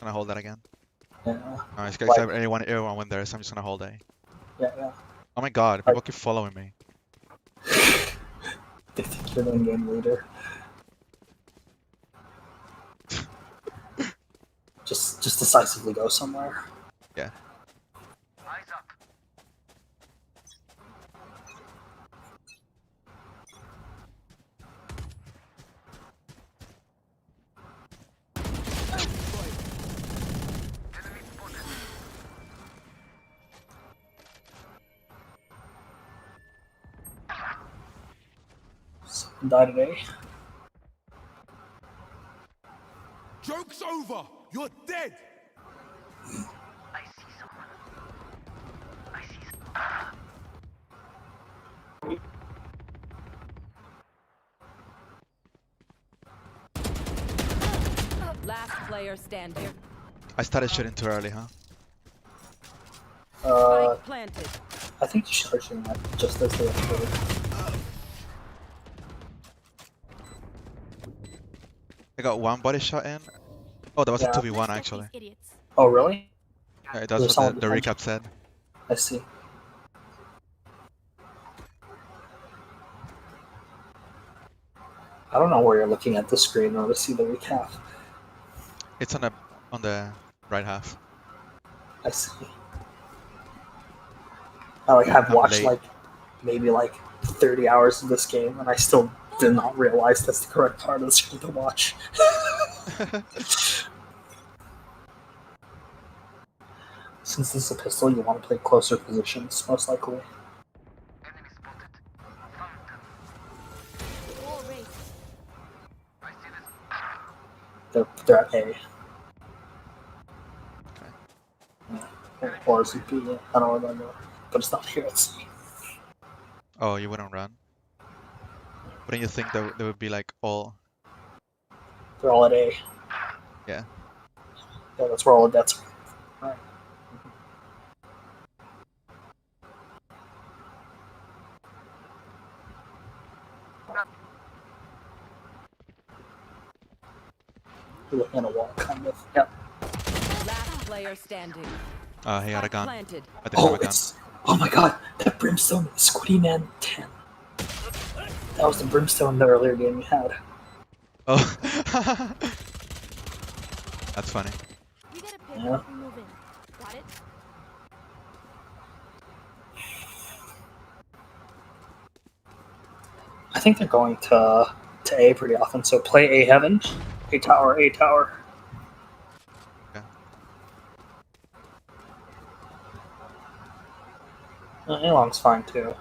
Gonna hold that again. Yeah. Alright, guys, Like- everyone went there, so I'm just gonna hold A. Yeah. Oh my god, people keep following me. They think you're the in-game leader. just decisively go somewhere. Yeah. Eyes up. Enemy spotted. Someone died today. Joke's over! You're dead! I see someone. I see someone. Last player standing. I started shooting too early, huh? Spike planted. I think you should start shooting that just as they exploded. I got one body shot in. Oh, that was Yeah. a 2v1 Let's get actually. these idiots. Oh, really? Yeah, that's There's what someone the behind you. recap said. I see. I don't know where you're looking at the screen or to see the recap. It's on the right half. I see. I have I'm watched late. maybe 30 hours of this game, and I still did not realize that's the correct part of the screen to watch. Since this is a pistol, you want to play closer positions, most likely. Enemy spotted. Found them. Wall raised. I see this. They're at A. Or is it B? I don't remember. But it's not here at C. Oh, you wouldn't run? Wouldn't you think that they would be like all... They're all at A. Yeah. Yeah, that's where all the deaths are. Right. You're looking at a wall, kind of. Yep. Last player standing. He had a Spike gun. planted. I didn't have Oh, a gun. it's... Oh my god, that Brimstone is Squiddy Man 10. That was the Brimstone in the earlier game we had. Oh. That's funny. We get a pick Yeah. if we move in. Got it? I think they're going to A pretty often, so play A Heaven. A Tower, A Tower. Okay. A Long's fine too.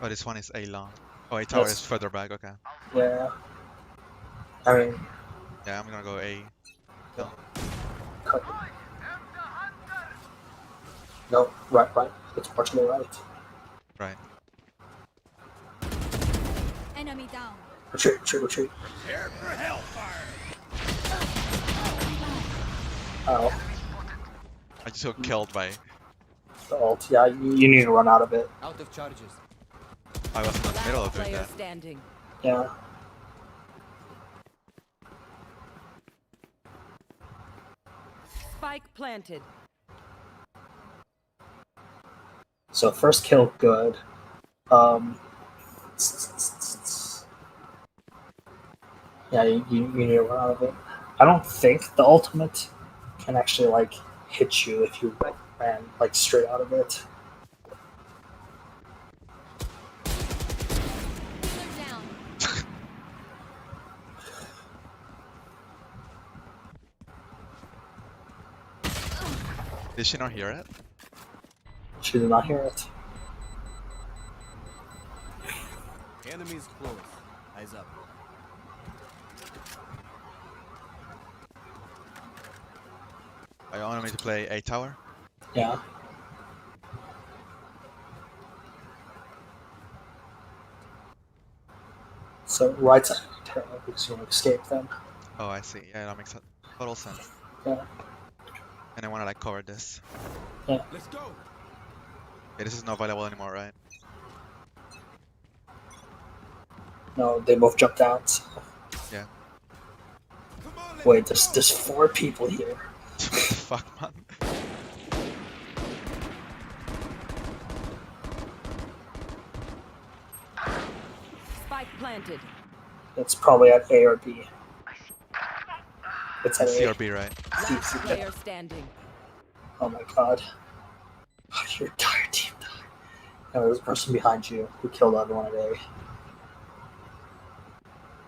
Oh, this one is A long. Oh, A tower Yes. is further back, okay. Yeah. I mean, Yeah, I'm gonna go A. cut. No, right. It's partially right. Right. Enemy down. Retreat. Prepare for hellfire! Oh, I just got killed by. the ult. Yeah, you need to run out of it. Out of charges. I was in the middle Last of doing player that. standing. Yeah. Spike planted. So first kill, good. Yeah, you need to run out of it. I don't think the ultimate can actually like hit you if you like ran like straight out of it. Down. Did she not hear it? She did not hear it. Enemies close. Eyes up. I wanted me to play A tower. Yeah. So right side because you want to escape them. Oh, I see. Yeah, that makes total sense. Yeah. And I want to like cover this. Let's go. Okay, this is not available anymore, right? No, they both jumped down. So. Yeah. Wait, there's 4 people here. What the fuck, man? Spike planted. It's probably at A or B. It's at C or A. B, right? Last player standing. Oh my god. Oh, your entire team died. No, there's a person behind you who killed everyone at A.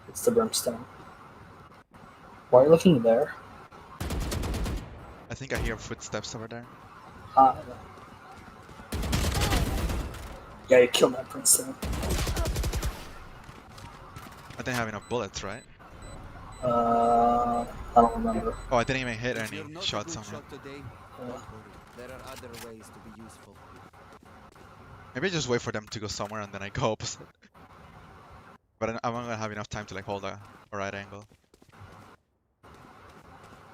It's the Brimstone. Why are you looking there? I think I hear footsteps over there. Yeah, you killed that Brimstone. I didn't have enough bullets, right? I don't remember. Oh, I didn't even hit If any you're not a shots good on him. shot today, don't worry. There are other ways to be useful. Maybe I just wait for them to go somewhere and then I go opposite. But I'm not gonna have enough time to like hold a right angle.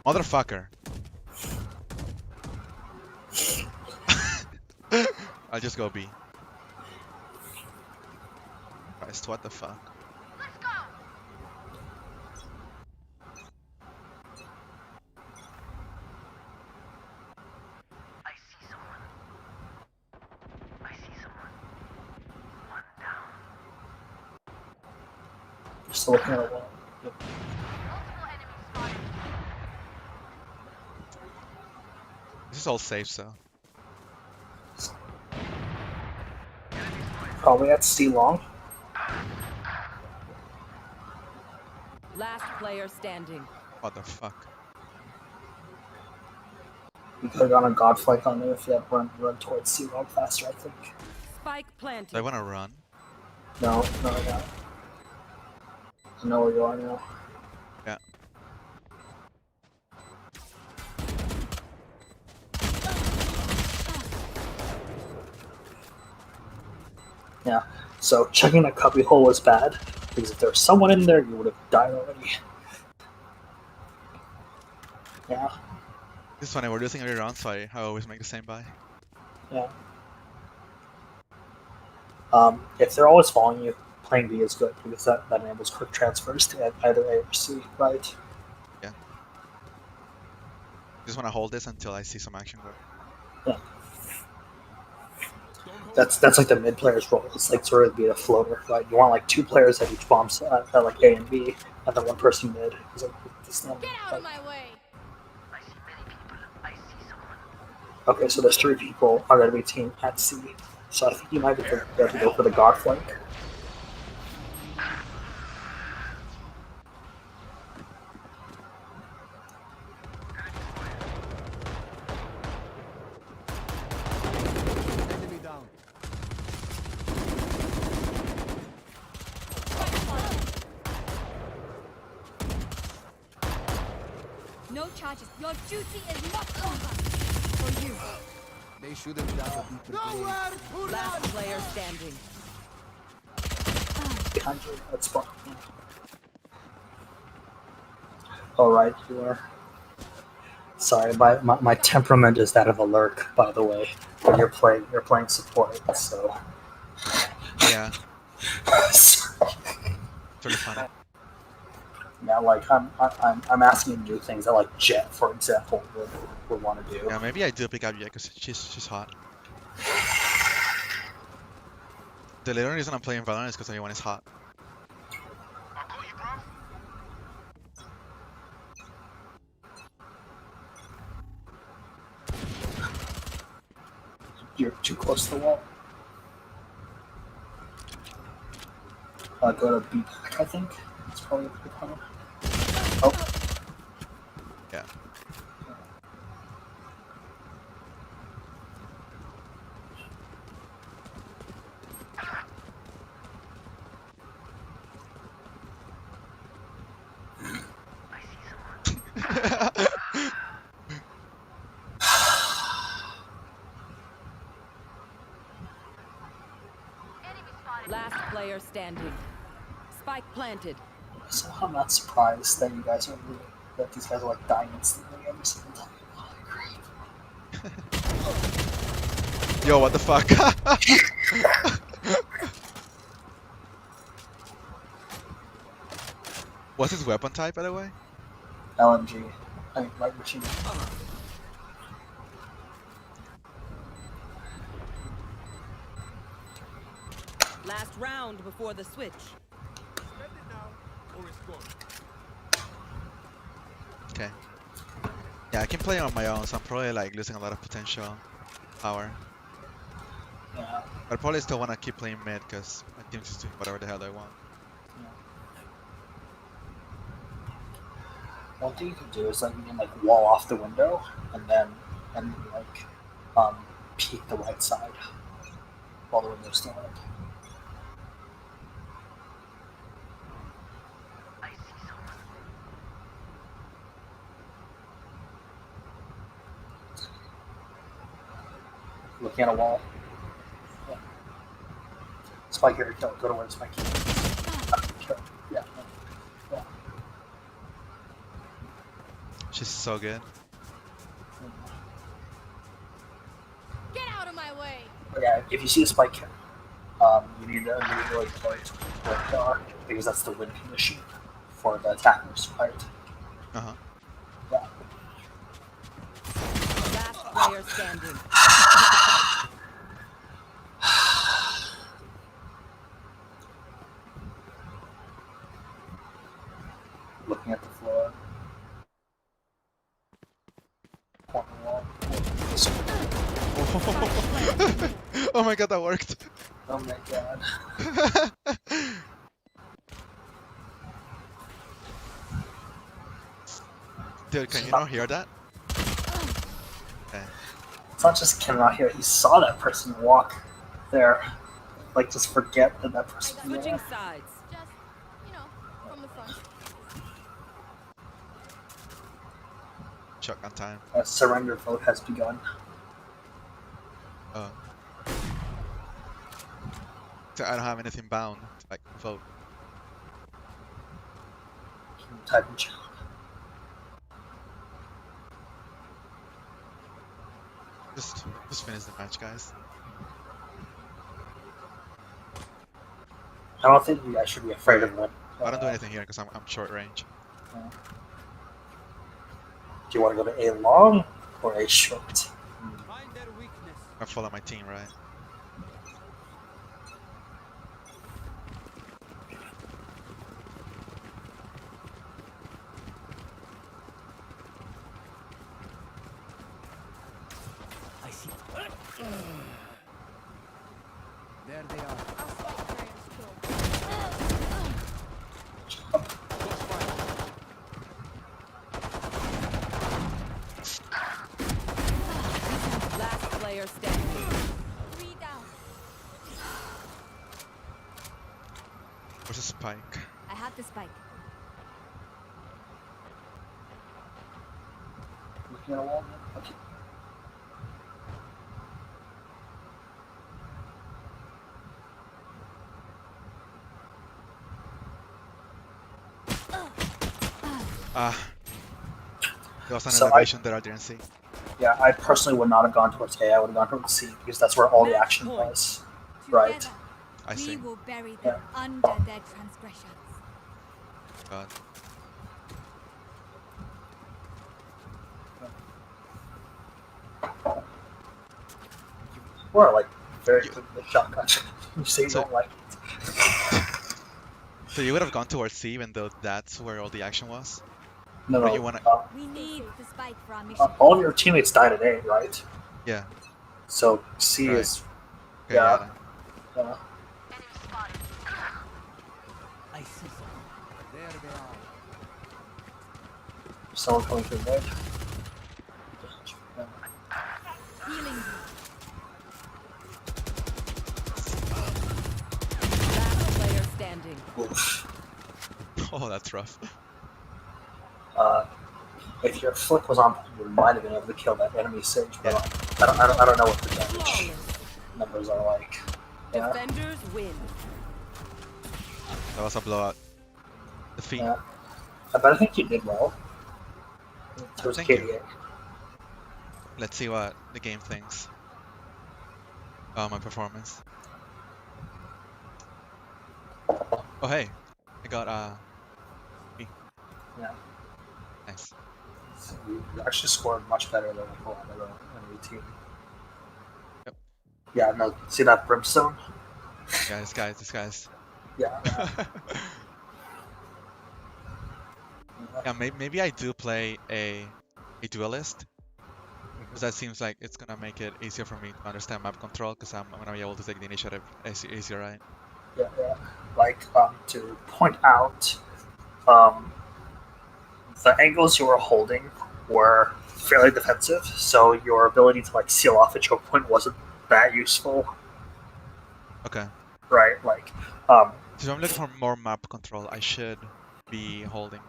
Motherfucker! I'll just go B. Christ, what the fuck? I see someone. I see someone. One down. You're still looking at a wall. Yep. Multiple enemies spotted. This is all safe, so. Probably at C long. Last player standing. What the fuck? You could have gone a god flank on me if you had run towards C long faster, I think. Spike Do I planted. wanna run? No, no, I got it. I know where you are now. Yeah. Yeah. So checking that cubby hole was bad because if there was someone in there, you would have died already. Yeah. This is funny, we're losing every round, so I always make the same buy. Yeah. If they're always following you, playing B is good because that enables quick transfers to either A or C, right? Yeah. Just wanna hold this until I see some action go. Yeah. That's like the mid player's role. It's like sort of be a floater, right? You want like 2 players at each bomb at like A and B, and then 1 person mid. It's like, it's not, Get out of my way. I see many people. I see someone. okay, so there's 3 people are going to be team at C. So I think you might have to go for the god flank. Enemy down. No charges. Your duty is not over. For you. They should have dug a deeper grave. Last player standing. Behind you at spawn. Alright, you are. Sorry, my temperament is that of a lurk, by the way. When you're playing support, so Yeah, it's really funny. yeah, like I'm asking you to do things that like Jet, for example, would want to do. Yeah, maybe I do pick up Jet because she's hot. The only reason I'm playing Valorant is because everyone is hot. You're too close to the wall. Go to B back, I think. It's probably a good corner. Oh. Yeah. Last player standing. Spike planted. So I'm not surprised that that these guys are like dying instantly every single time. Holy crap. Yo, what the fuck? What's his weapon type, by the way? LMG. I mean, light machine. Last round before the switch. Okay. Yeah, I can play on my own, so I'm probably like losing a lot of potential power. Yeah. But I probably still want to keep playing mid because my team's just doing whatever the hell they want. One thing you can do is like you can like wall off the window and peek the right side while the window's still up. I see someone. Looking at a wall. Yeah. Spike here, kill. Go to where Spike is. Kill. Yeah. Yeah. She's so good. Get out of my way! But yeah, if you see a Spike here, you need to immediately play with R because that's the win condition for the attackers, right? Uh-huh. Yeah. Last player standing. Looking at the floor. Corner wall. Oh my god, that worked. Oh my god. Dude, can you not hear that? Okay. It's not just cannot hear, he saw that person walk there. Like, just forget that person was Switching there. sides. Just, from the front. Shotgun time. A surrender vote has begun. Oh. So I don't have anything bound to like vote. Type in chat. Just finish the match, guys. I don't think you guys should be afraid of one. I don't do anything here because I'm short range. Do you want to go to A long or A short? Find their weakness. I follow my team, right? I see. There they are. Last player standing. 3 down. Where's the spike? I have the spike. Looking at a wall? Okay. Ah, There was an So elevation that I didn't see. Yeah, I personally would not have gone towards A. I would have gone towards C because that's where all the action was. Right. Together, I see. we will bury them under their transgressions. God. Or like very good with shotgun. You say you don't like it. So you would have gone towards C even though that's where all the action was? No, Or no. you wanna... We need the spike for our mission. All of your teammates died at A, right? Yeah. So C Right. is Okay, yeah. yeah. yeah. Enemy spotted. I see someone. There they are. Someone coming through mid. Yeah. Healing you. Last player standing. Oof. Oh, that's rough. If your flick was on, you might have been able to kill that enemy Sage, but Yeah. I don't know what the damage numbers are like. Yeah. Defenders win. That was a blowout. Defeat. Yeah. But I think you did well. Towards Thank you. KDA. Let's see what the game thinks. My performance. Oh hey, I got Yeah. nice. So you actually scored much better than a lot of the enemy team. Yep. Yeah, no, see that Brimstone? Yeah, this guy's. Yeah. Yeah, maybe I do play a duelist. Because that seems like it's gonna make it easier for me to understand map control. Because I'm gonna be able to take the initiative easier, right? Yeah. Like, to point out, the angles you were holding were fairly defensive, so your ability to like seal off a choke point wasn't that useful, Okay. right? Like, So if I'm looking for more map control, I should be holding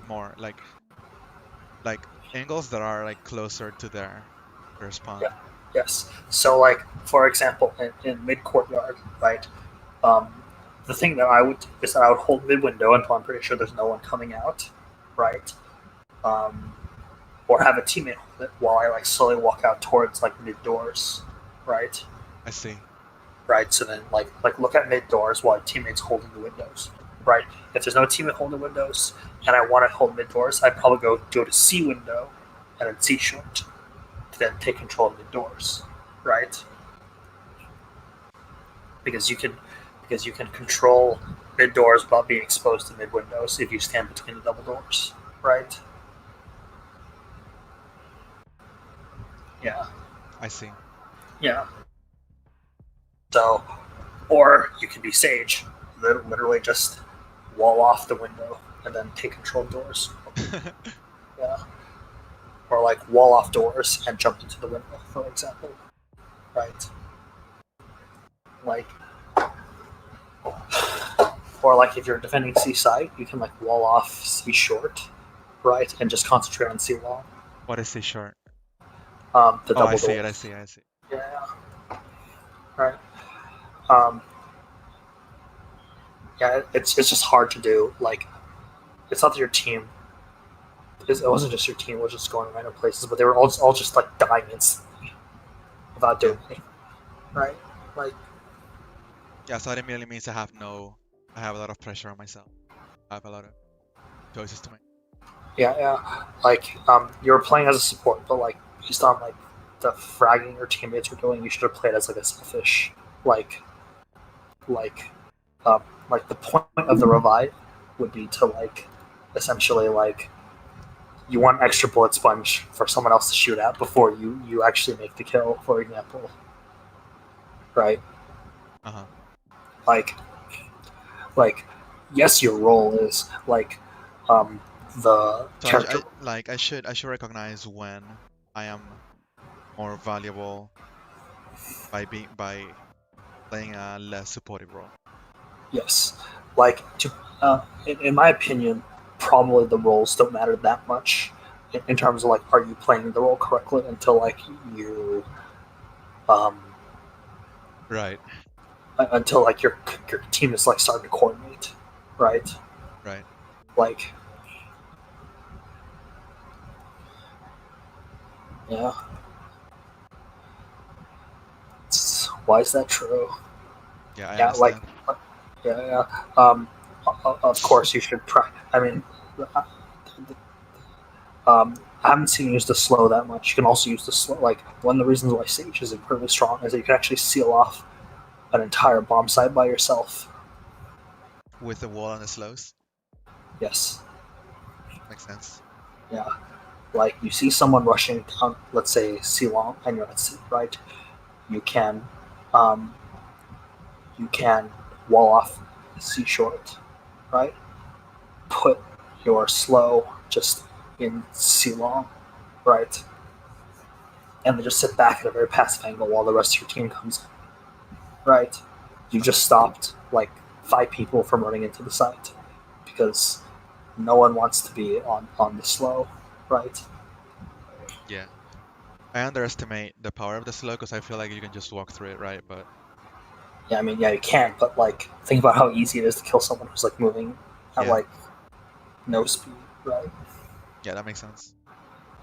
more like angles that are like closer to their spawn. Yeah. Yes. So, like, for example, in mid courtyard, right? The thing that I would do is that I would hold mid window until I'm pretty sure there's no one coming out, right? Or have a teammate hold it while I like slowly walk out towards like mid doors, right? I see. Right. So then, like look at mid doors while teammates holding the windows, right? If there's no teammate holding windows and I want to hold mid doors, I'd probably go to C window and then C short to then take control of mid doors, right? Because you can control mid doors without being exposed to mid windows if you stand between the double doors, right? Yeah. I see. Yeah. So, or you can be Sage, literally just wall off the window and then take control of doors. Yeah. Or like wall off doors and jump into the window, for example. Right. Like, or like if you're defending C side, you can like wall off C short, right, and just concentrate on C long. What is C short? The double I see door. it. I see. Yeah. Right. Yeah, it's just hard to do. Like, it's not that your team. It wasn't just your team was just going random places, but they were all just like dying instantly without doing anything. Right. Like. Yeah, so that immediately means I have a lot of pressure on myself. I have a lot of choices to make. Yeah. Like, you were playing as a support, but like based on like the fragging your teammates were doing, you should have played as like a selfish, like the point of the revive would be to like essentially like you want extra bullet sponge for someone else to shoot at before you actually make the kill, for example. Right? Uh-huh. Like yes, your role is like the So character. I should recognize when I am more valuable by playing a less supportive role. Yes, like in my opinion, probably the roles don't matter that much in terms of like are you playing the role correctly until like you Right. Until like your team is like starting to coordinate, right? Right. Like Yeah. Why is that true? Yeah, I Yeah, like, understand. yeah. Of course you should try. I mean, I haven't seen you use the slow that much. You can also use the slow. Like, one of the reasons why Sage is incredibly strong is that you can actually seal off an entire bomb site by yourself. With the wall and the slows. Yes. Makes sense. Yeah. Like, you see someone rushing down, let's say, C long, and you're at C, right? You can, um, you can wall off C short, right? Put your slow just in C long, right? And then just sit back at a very passive angle while the rest of your team comes in, right? You just stopped like 5 people from running into the site because no one wants to be on the slow, right? Yeah. I underestimate the power of the slow because I feel like you can just walk through it, right? But Yeah, I mean, yeah, you can, but like, think about how easy it is to kill someone who's like moving at yeah, like no speed, right? yeah, that makes sense.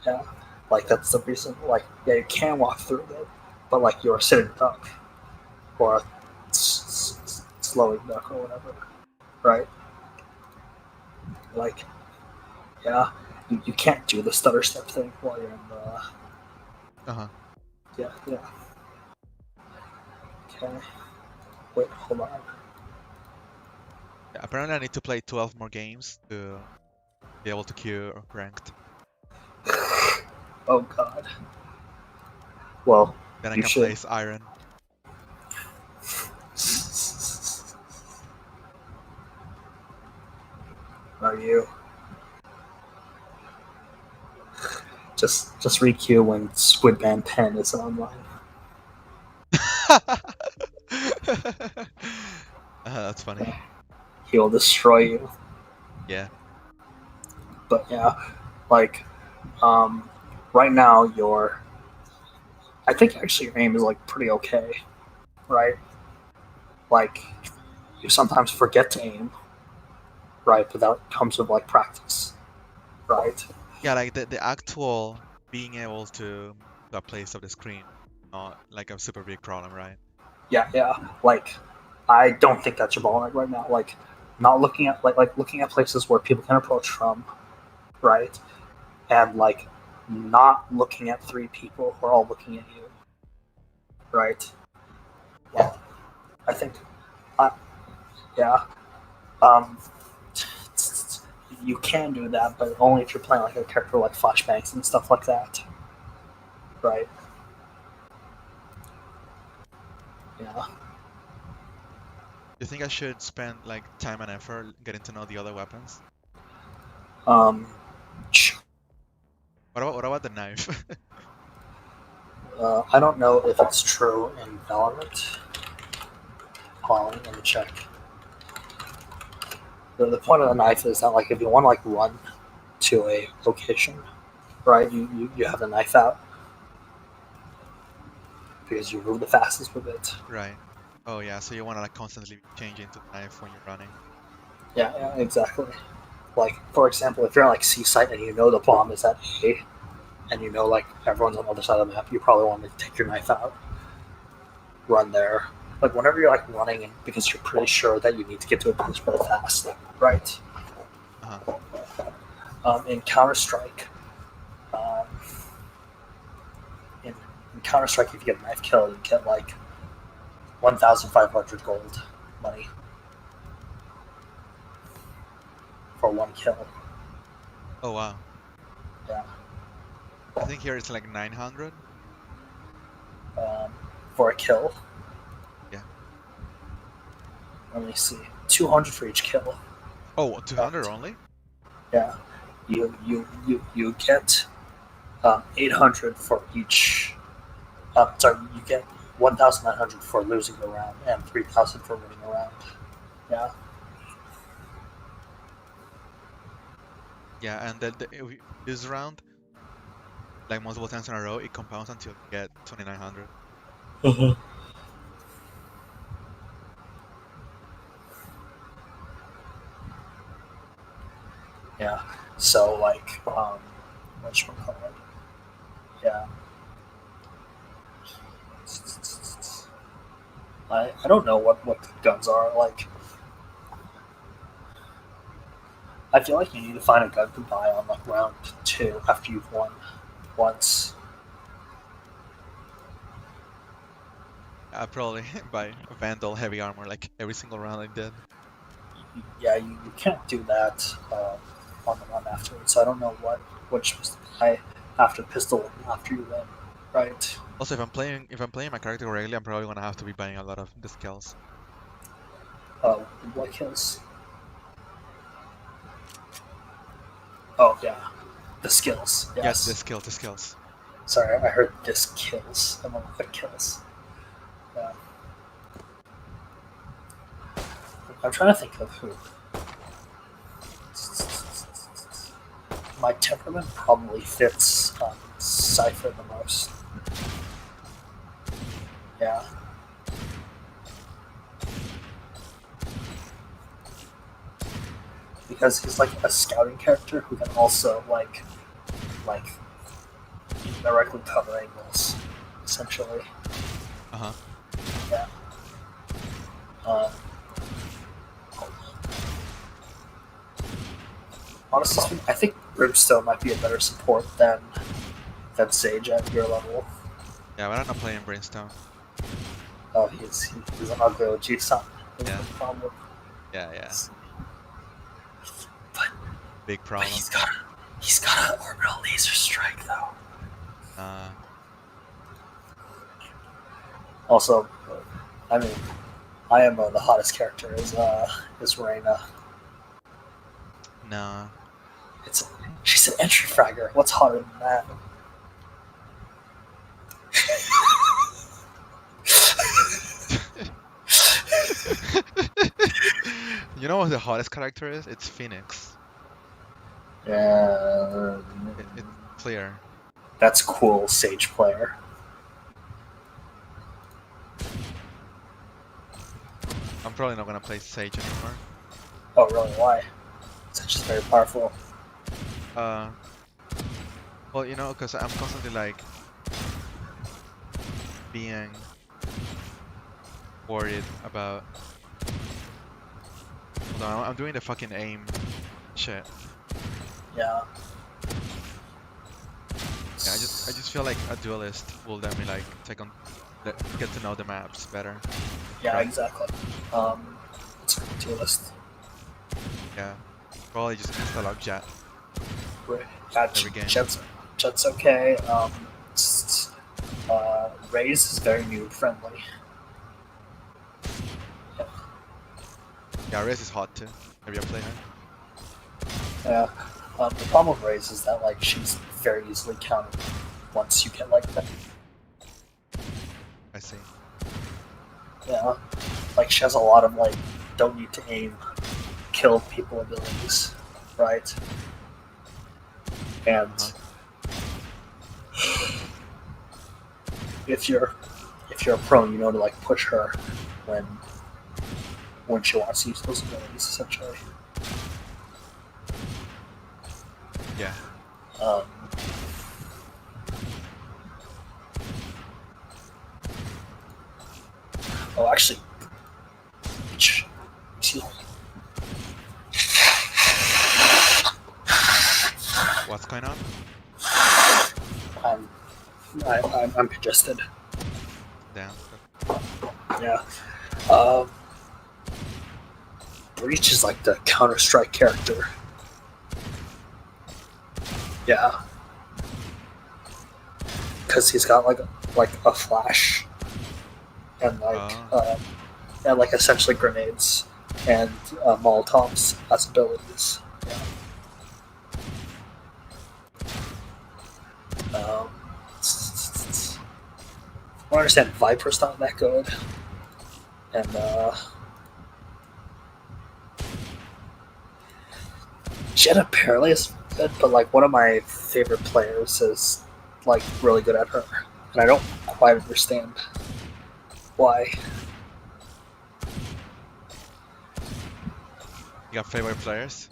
Yeah, like that's the reason. Like, yeah, you can walk through it, but like you're a sitting duck or a slowing duck or whatever, right? Like, yeah, you can't do the stutter step thing while you're in the. Uh-huh. Yeah, yeah. Okay. Wait, hold on. Yeah, apparently I need to play 12 more games to be able to queue ranked. Oh God. Well, Then I you can should. place Iron. Are you? Just requeue when Squid Band 10 is online. That's funny. He will destroy you. Yeah. But yeah, like, right now I think actually your aim is like pretty okay, right? Like, you sometimes forget to aim, right? But that comes with like practice, right? Yeah, like the actual being able to move to a place of the screen, not like a super big problem, right? Yeah, yeah. Like, I don't think that's your bottleneck right now. Like, not looking at like looking at places where people can approach from, right? And like not looking at 3 people who are all looking at you, right? Yeah, I think, yeah. Um, you can do that, but only if you're playing like a character like Flashbangs and stuff like that, right? Yeah. Do you think I should spend like time and effort getting to know the other weapons? Um, What about the knife? I don't know if it's true in Valorant. Hold on, let me check. The point of the knife is that like if you want to like run to a location, right? You have the knife out because you move the fastest with it. Right. Oh yeah, so you want to like constantly change into the knife when you're running. Yeah, yeah, exactly. Like, for example, if you're at like C site and you know the bomb is at A, and you know like everyone's on the other side of the map, you probably want to take your knife out, run there. Like whenever you're like running, and because you're pretty sure that you need to get to a place really fast, right? Uh-huh. In Counter Strike, in Counter Strike, if you get a knife kill, you get like 1,500 gold money for 1 kill. Oh wow. Yeah. I think here it's like 900. For a kill. Yeah. Let me see. 200 for each kill. Oh, 200 only? Yeah. You get 800 for each. Sorry, you get 1,900 for losing the round and 3,000 for winning a round. Yeah. Yeah, and if you this round, like multiple times in a row, it compounds until you get 2,900. Mm-hmm. Yeah. So like, whatchamacallit? Yeah. I don't know what good guns are. Like, I feel like you need to find a gun to buy on like round 2 after you've won once. I probably buy Vandal heavy armor like every single round I did. Yeah, you can't do that on the run afterwards. So I don't know which was to buy after pistol after you win, right? Also, if I'm playing my character regularly, I'm probably gonna have to be buying a lot of the skills. What kills? Oh yeah, the skills. Yes, Yes. the skills. Sorry, I heard this kills. I meant the kills. Yeah. I'm trying to think of who. My temperament probably fits Cypher the most. Yeah. Because he's like a scouting character who can also like directly cover angles, essentially. Uh-huh. Yeah. Honestly, I think Brimstone might be a better support than Sage at your level. Yeah, but I'm not playing Brimstone. Oh, he's an ugly OG son. Yeah. Problem. Yeah. But Big problem. he's got an orbital laser strike though. Also, I mean, I am the hottest character is Reyna. No. She's an entry fragger. What's hotter than that? You know what the hottest character is? It's Phoenix. Yeah. It's clear. That's cool, Sage player. I'm probably not gonna play Sage anymore. Oh, really? Why? Sage is very powerful. Well, you know, because I'm constantly like being worried about. Hold on, I'm doing the fucking aim shit. Yeah. Yeah, I just feel like a duelist will let me like get to know the maps better. Yeah, Right. exactly. It's a duelist. Yeah, probably just insta-log Jet. Yeah, Every game. Jet's okay. Raze is very noob friendly. Yeah, Riz is hot too. Have you ever played her? Yeah. The problem with Raze is that like she's very easily counted once you get like that. I see. Yeah. Like she has a lot of like don't need to aim, kill people abilities, right? And if you're a prone, you know to like push her when she wants to use those abilities, essentially. Yeah. Oh, actually, What's going on? I'm congested. Damn. Yeah. Breach is like the Counter-Strike character. Yeah. Because he's got like a flash and like essentially grenades and Molotovs as abilities. Yeah. I don't understand Viper's not that good. And Jet apparently is good, but like one of my favorite players is like really good at her. And I don't quite understand why. You got favorite players?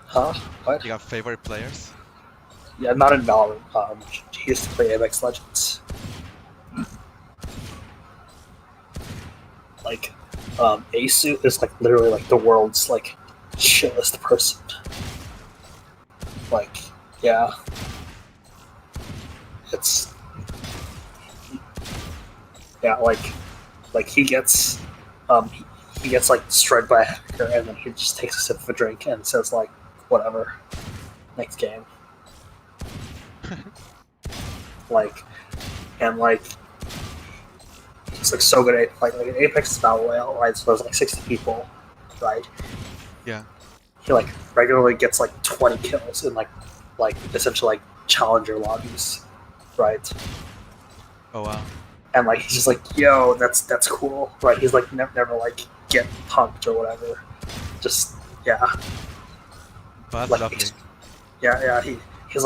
Huh? What? You got favorite players? Yeah, not in Valorant. he used to play Apex Legends. Like, Asu is like literally like the world's like chillest person. Like, yeah, it's like he gets like destroyed by a hacker, and then he just takes a sip of a drink and says like, whatever, next game. Like, and like, he's like so good at like Apex is Battle Royale, right? So there's like 60 people, right? Yeah. He like regularly gets like 20 kills in like essentially like challenger lobbies, right? Oh wow. And like he's just like, yo, that's cool, right? He's like never like get punked or whatever. Just yeah. Well, that's Like, lovely. Yeah. He's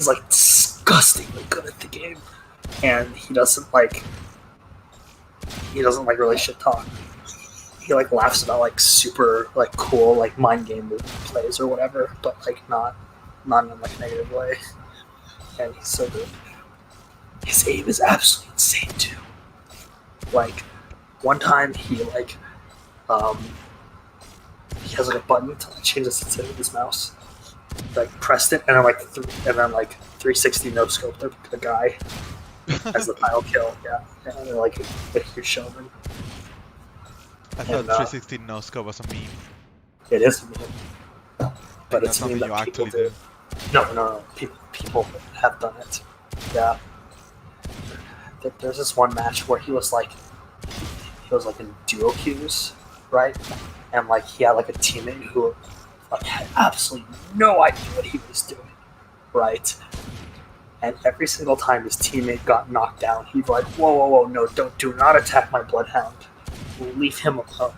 like disgustingly good at the game, and he doesn't like really shit talk. He like laughs about like super like cool like mind game plays or whatever, but like not in a like negative way. And he's so good. His aim is absolutely insane too. Like one time he like he has like a button to like change the sensitivity of his mouse. Like pressed it and then like 360 no scope the guy as the final kill. Yeah, and like a huge showman. I thought 360 no scope was a meme. It is a meme, but That's it's a meme something you that people actually do. No. People have done it. Yeah. There's this one match where he was like in duo queues, right? And like he had like a teammate who like had absolutely no idea what he was doing, right? And every single time his teammate got knocked down, he'd be like, whoa, no, do not attack my bloodhound. Leave him alone.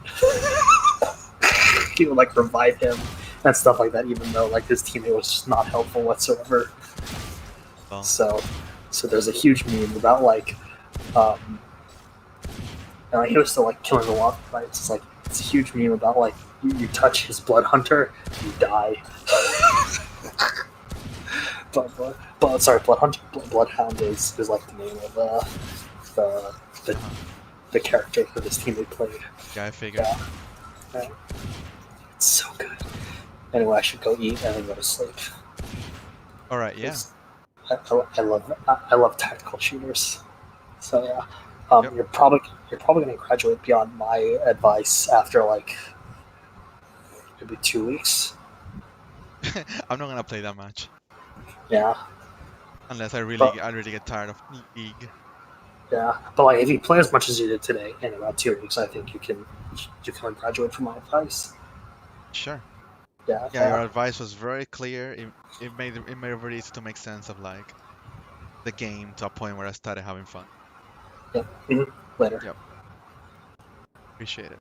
He would like revive him and stuff like that, even though like his teammate was just not helpful whatsoever. Well. So there's a huge meme about like, and like, he was still like killing the walk fights. It's like it's a huge meme about like you touch his blood hunter, you die. but sorry, bloodhound is like the name of the character that this teammate played. Yeah, I figured. Yeah. It's so good. Anyway, I should go eat and then go to sleep. All right, yeah. I love tactical shooters. So yeah, Yep. you're probably gonna graduate beyond my advice after like maybe 2 weeks. I'm not gonna play that much Yeah, unless I really get tired of League. yeah. But like if you play as much as you did today in about 2 weeks, I think you can graduate from my advice. Sure. Yeah. Yeah, your advice was very clear. It made it very easy to make sense of like the game to a point where I started having fun. Yep. Later. Yep. Appreciate it.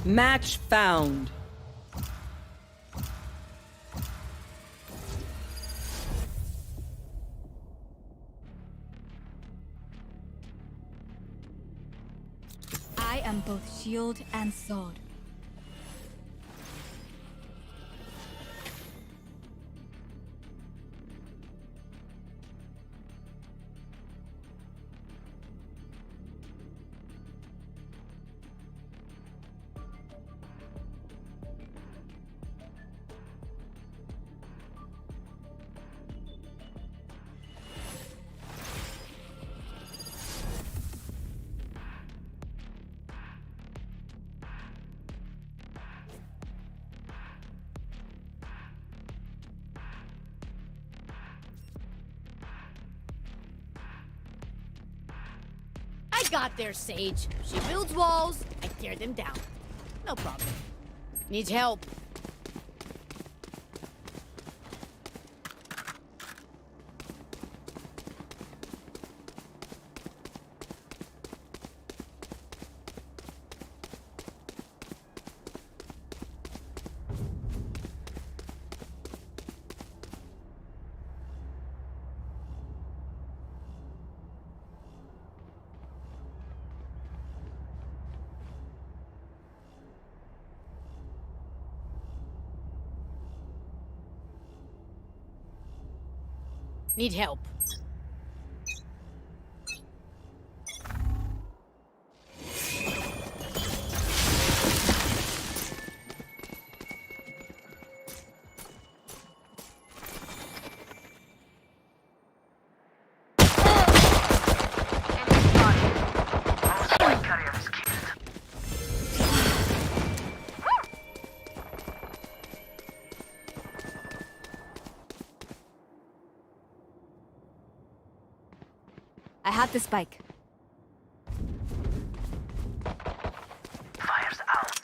Match found. I am both shield and sword. I got there, Sage. She builds walls, I tear them down. No problem. Needs help. Need help. I have the spike. Fire's out.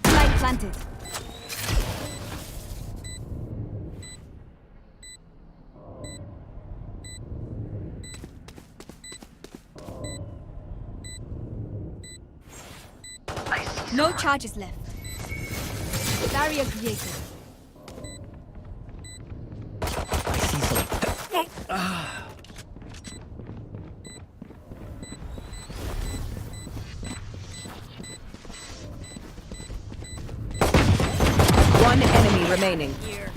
Spike planted. No charges left. Barrier created. One enemy remaining. Here.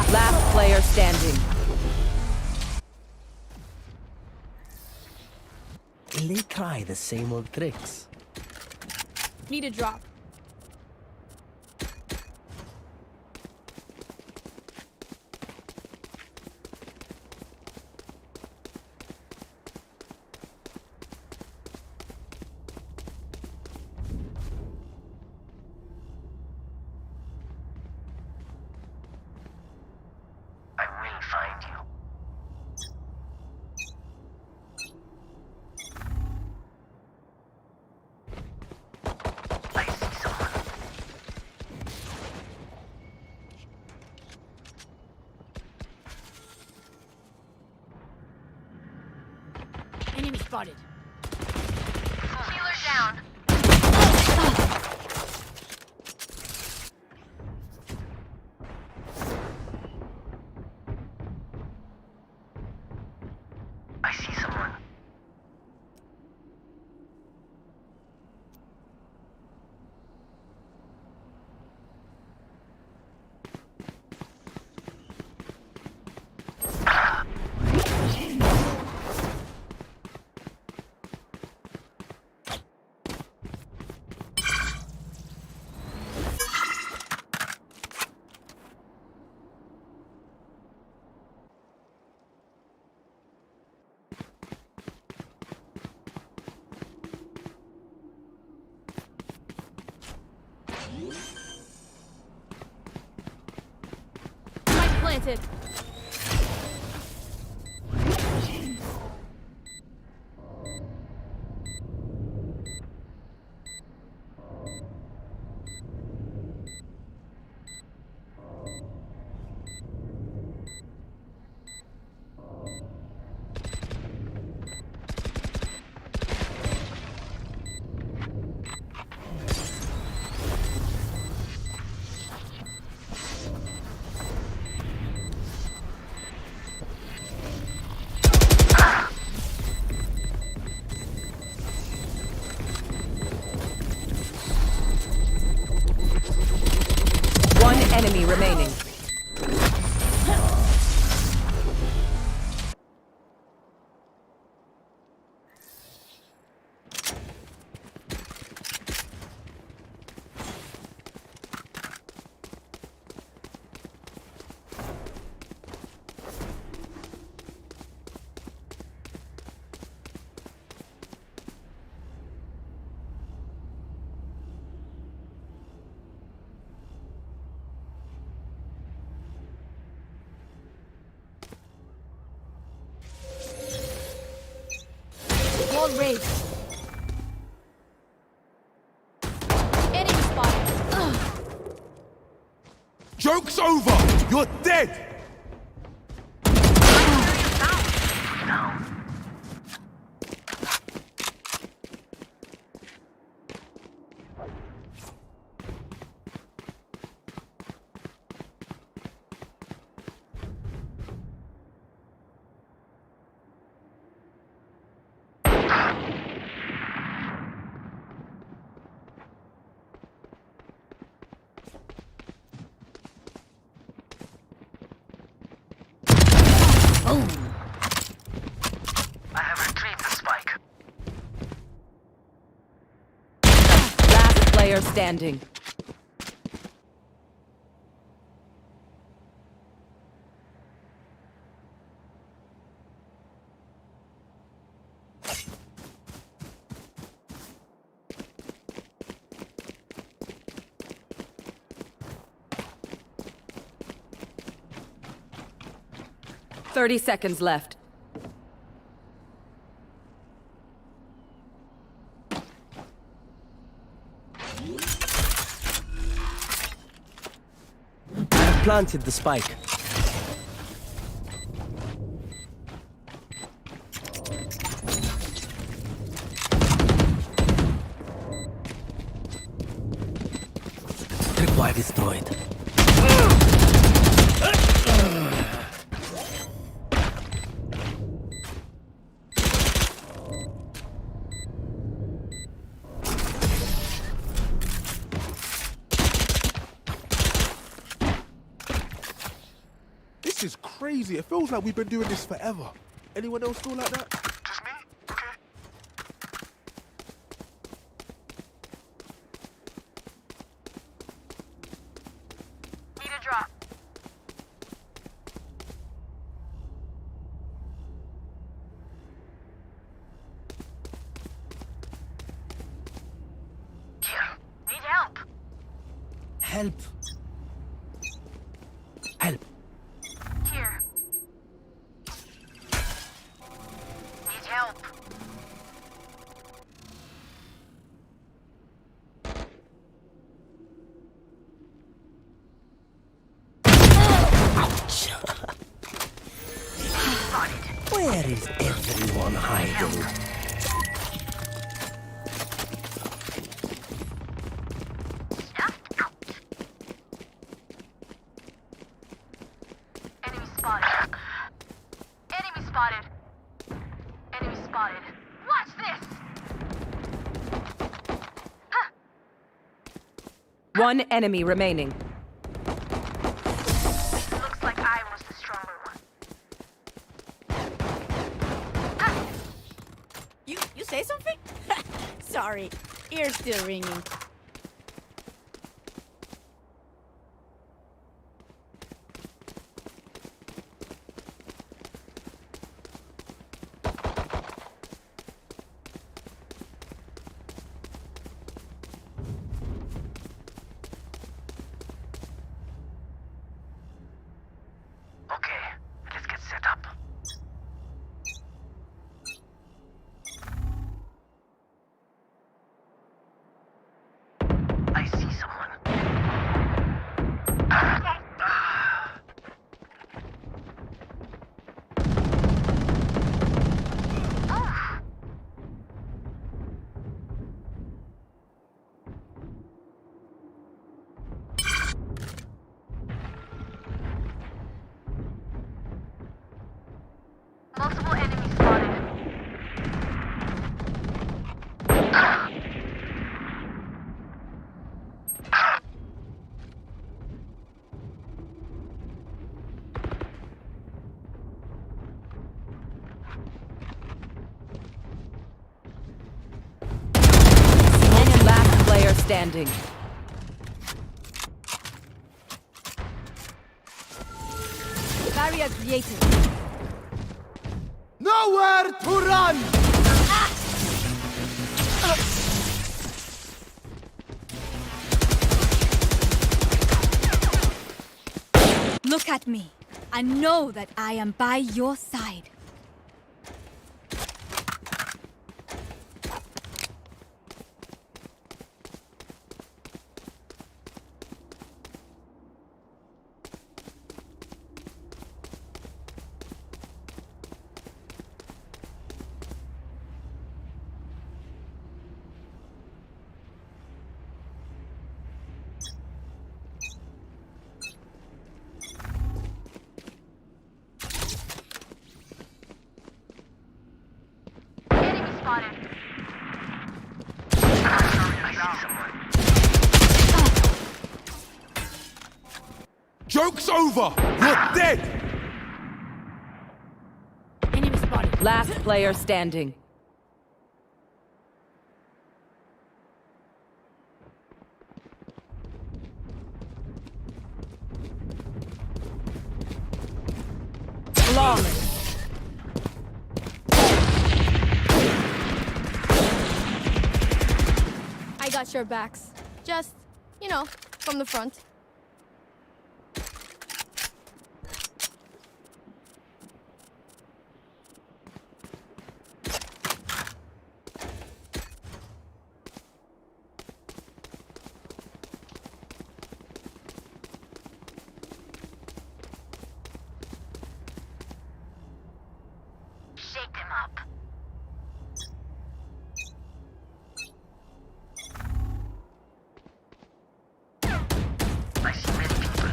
Last player standing. They try the same old tricks. Need a drop. I will find you. I see someone. Enemy spotted. Healer down. I see someone. planted. One enemy remaining. Wall raised. Enemy spotted. Joke's over! You're dead! I have retrieved the spike. Last player standing. Thirty seconds left. I've planted the spike. Tripwire destroyed. This is crazy. It feels like we've been doing this forever. Anyone else feel like that? Just me? Okay. Need a drop. Here. Need help. Help. Help. Here. Need help. Ouch. Where is everyone hiding? Enemy spotted. Enemy spotted. Enemy spotted. Watch this! Huh. One enemy remaining. Looks like I was the stronger one. You say something? Sorry, ear's still ringing. standing. Barrier created. Nowhere to run! Look at me and know that I am by your side. Enemy spotted. Joke's over! You're dead! Enemy spotted. Last player standing. Flawless. I got your backs. Just, you know, from the front. Shake them up. I see many people.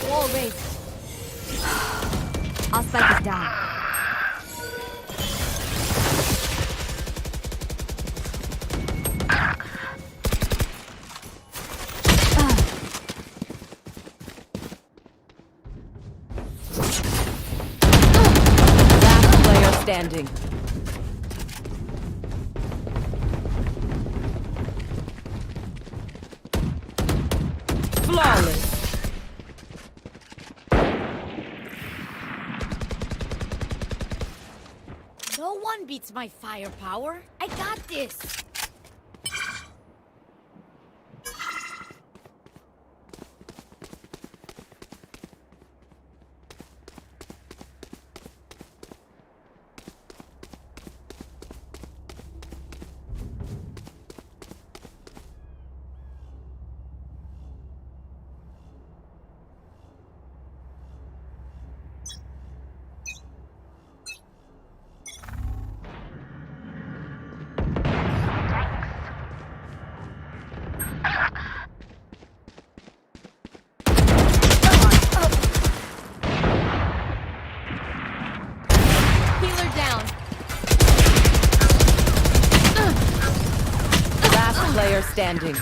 Wall raised. Our spike is down. Last player standing. Flawless. No one beats my firepower. I got this. Healer down. Last player standing.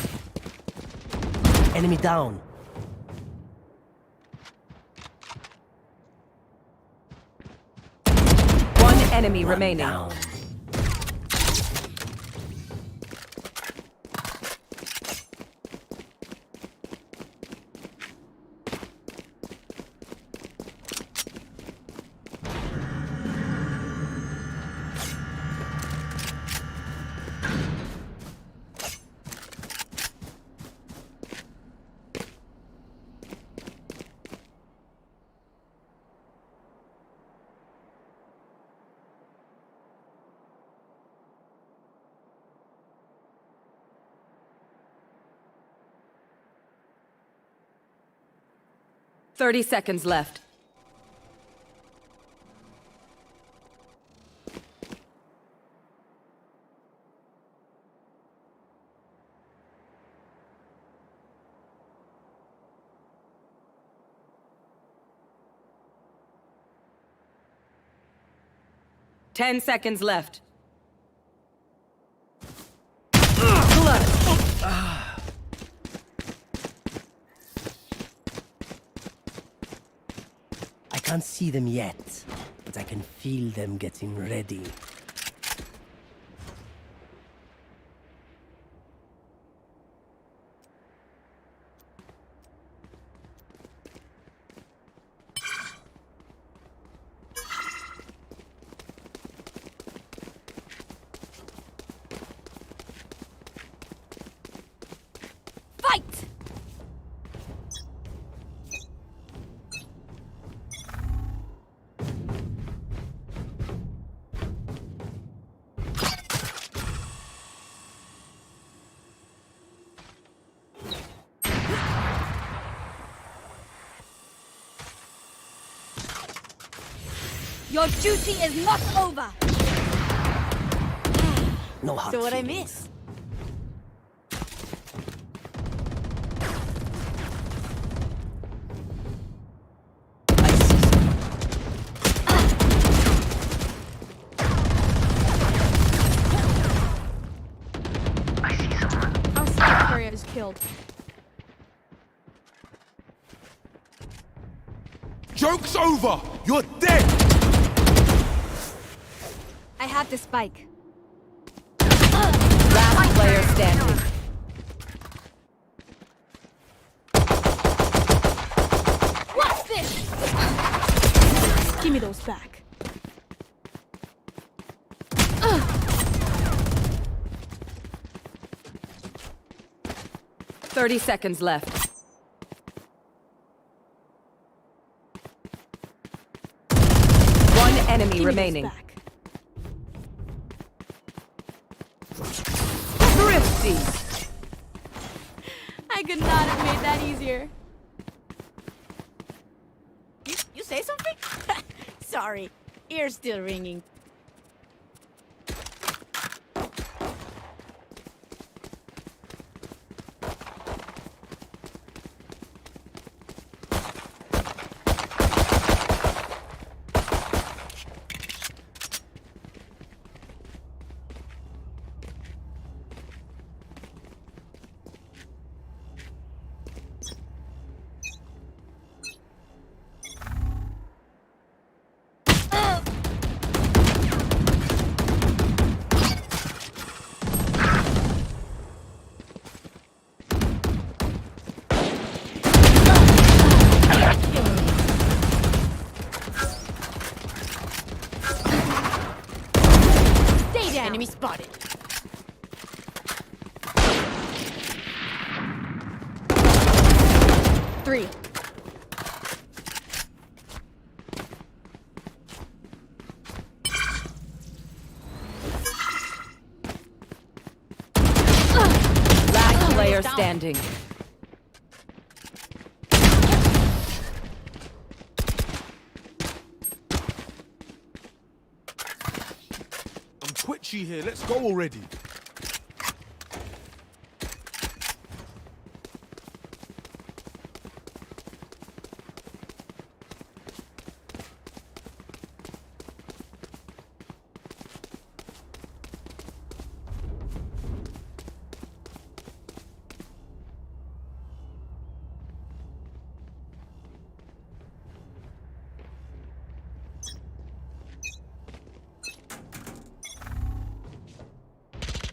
Enemy down. One enemy remaining. Down. Thirty seconds left. Ten seconds left. Clutch. I can't see them yet, but I can feel them getting ready. Your duty is not over. No hard So what I feelings. miss? I see someone. Our spike carrier is killed. Joke's over! You're dead! I have the spike. Last player standing. What's this? Give me those back. 30 seconds left. One enemy Give me remaining. those back. Thrifty. I could not have made that easier. You say something? Sorry, ear's still ringing. Stay down. Enemy spotted. Three. Last player standing. I'm twitchy here. Let's go already.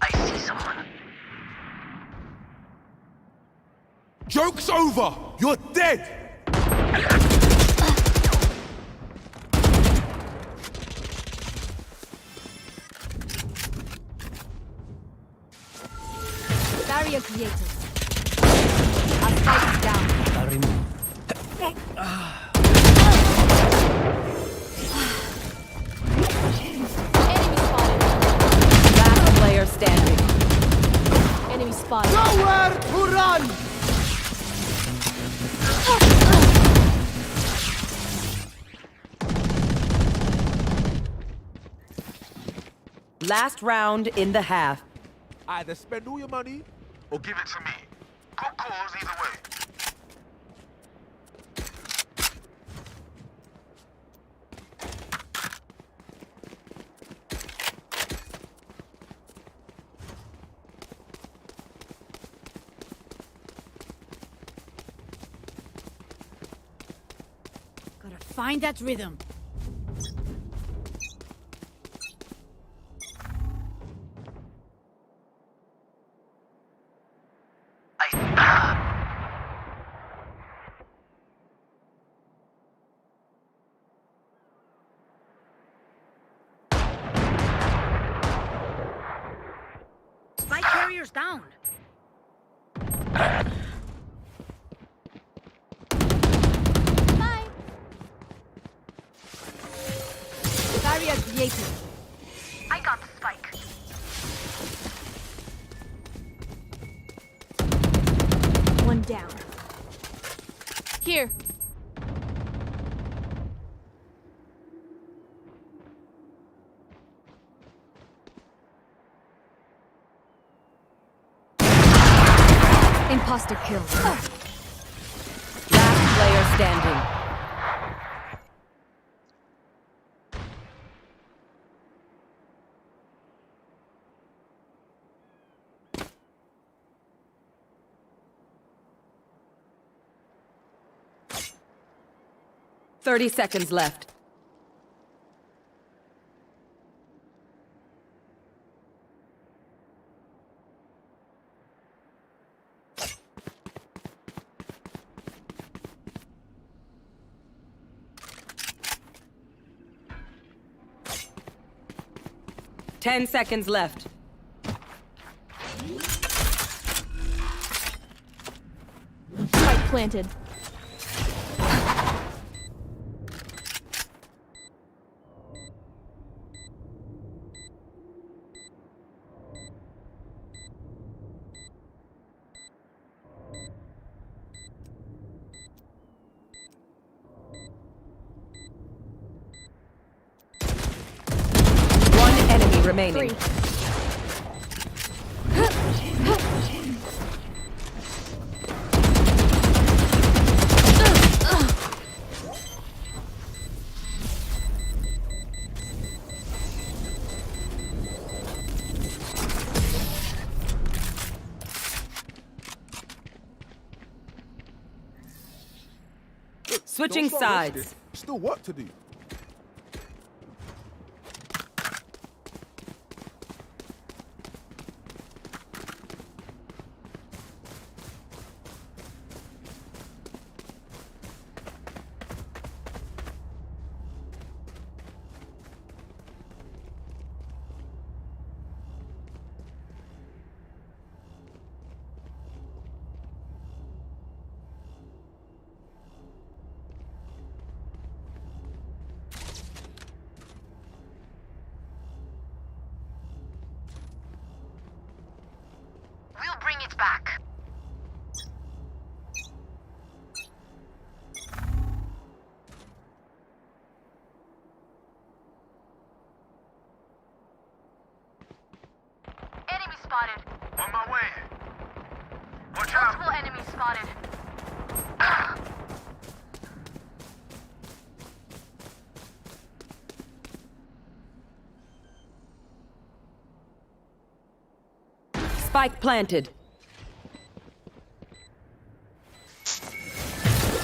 I see someone. Joke's over! You're dead! Barrier created. Our spike is down. I'll remove. Enemy spotted. Last player standing. Enemy spotted. Nowhere to run! Last round in the half. Either spend all your money or give it to me. Good calls either way. Gotta find that rhythm. Spike carrier's down. Bye. Barrier created. I got the spike. One down. Here. Imposter kill. Last player standing. Thirty seconds left. 10 seconds left. Spike planted. One enemy remaining. 3. Switching Don't start sides. resting. Still work to do. We'll bring it back. Enemy spotted. On my way. Watch out. Multiple enemies spotted. Spike planted.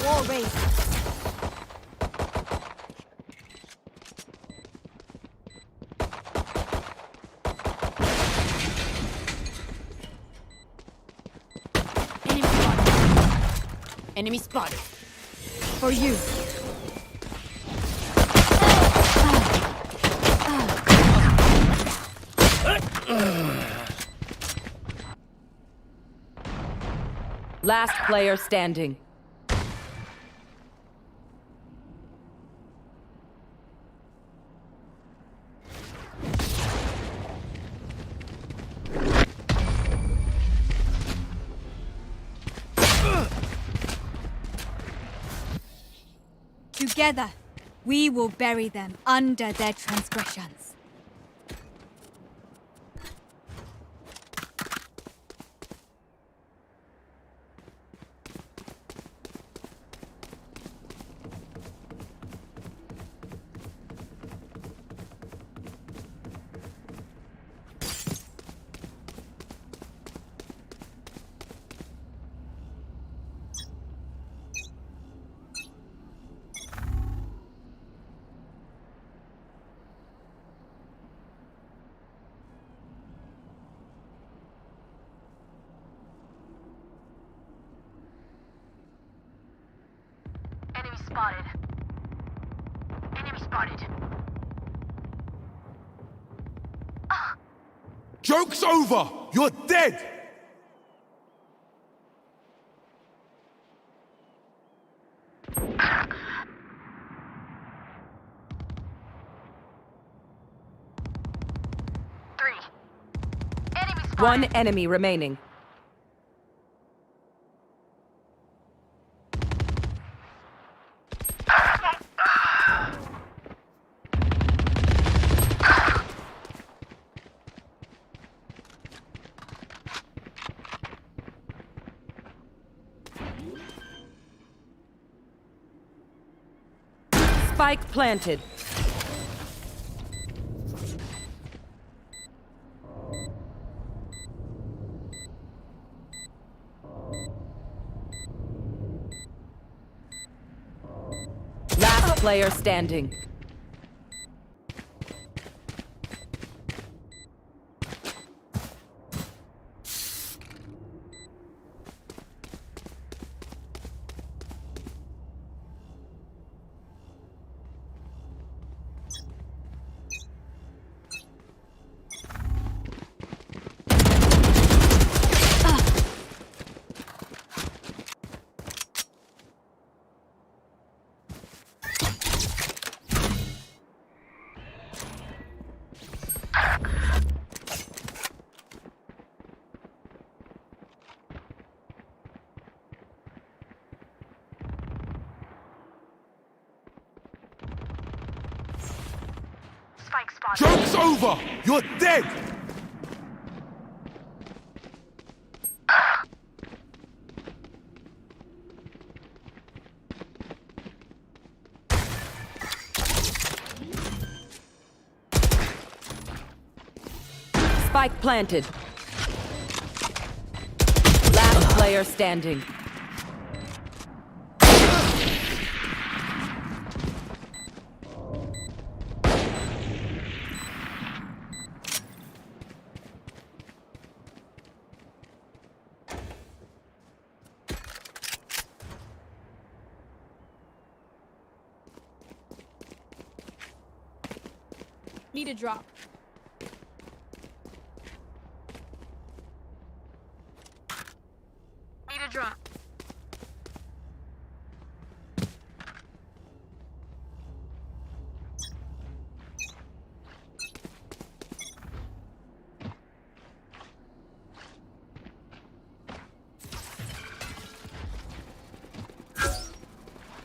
Wall raised. Enemy spotted. For you. Last player standing. Together, we will bury them under their transgressions. Enemy spotted. Enemy spotted. Joke's over! You're dead! Enemy spotted. One enemy remaining. Spike planted. Last player standing. Joke's over! You're dead! Spike planted. Last player standing. Need a drop. Need a drop.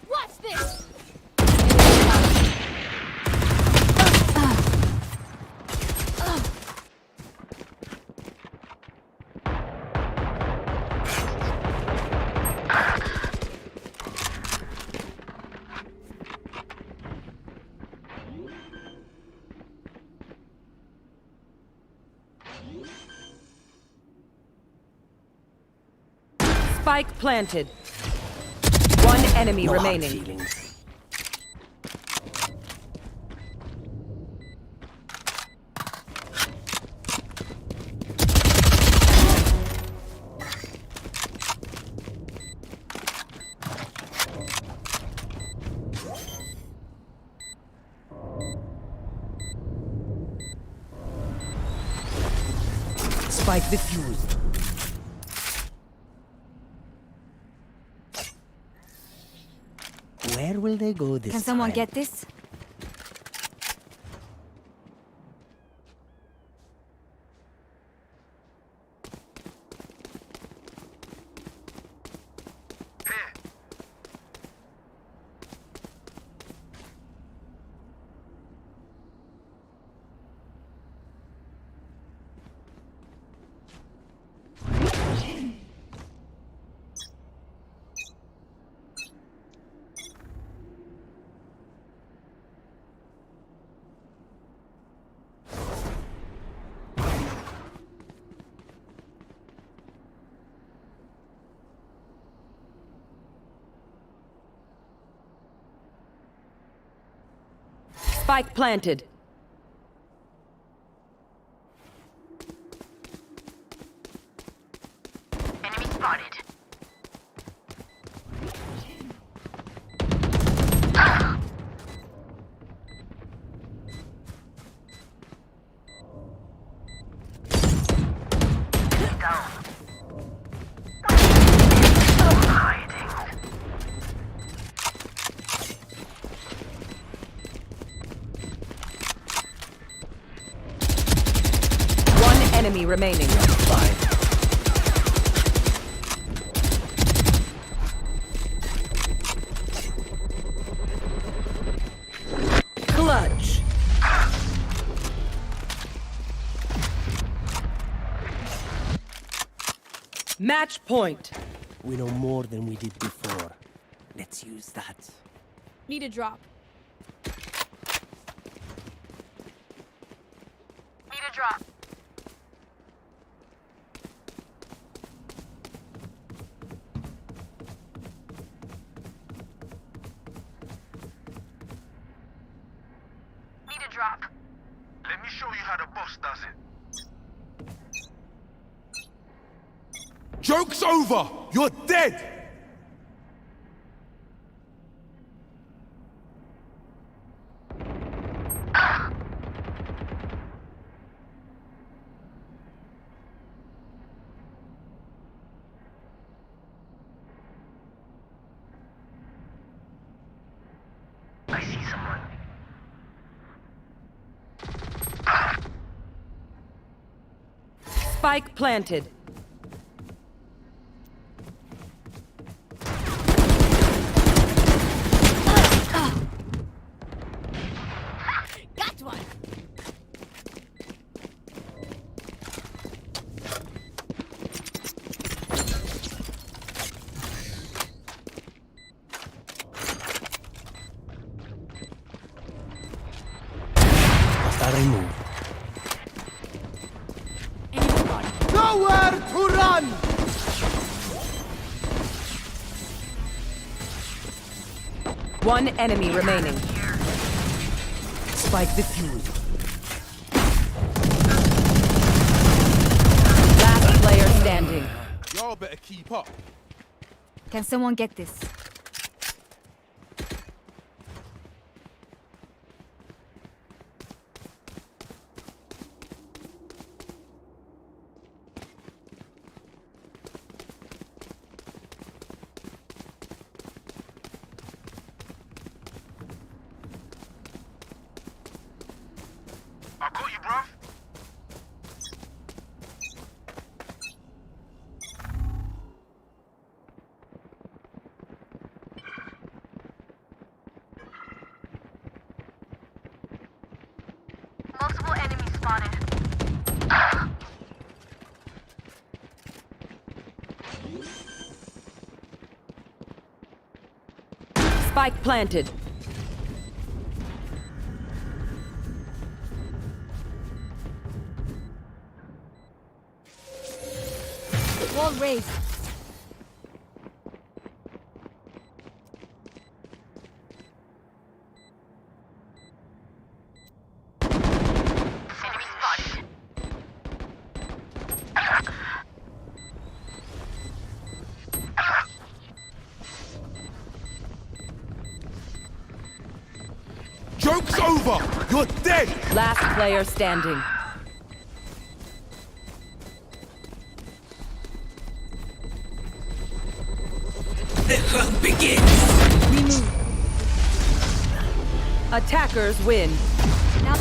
Watch this! Spike planted. One enemy remaining. Spike defused. Where will they go this time? Can someone get this? Spike planted. Enemy spotted. Down. Enemy remaining. Clutch. Match point. We know more than we did before. Let's use that. Need a drop. drop. Need a drop. Let me show you how the boss does it. Joke's over! You're dead! I see someone. Spike planted. Got one. Hostile removed. Nowhere to run! One enemy remaining. Spike defused. Last player standing. Y'all better keep up. Can someone get this? I got you, bruv. Multiple enemies spotted. Spike planted. Wall raised. Enemy spotted. Joke's over! You're dead! Last player standing. The hunt begins! Attackers win. Now,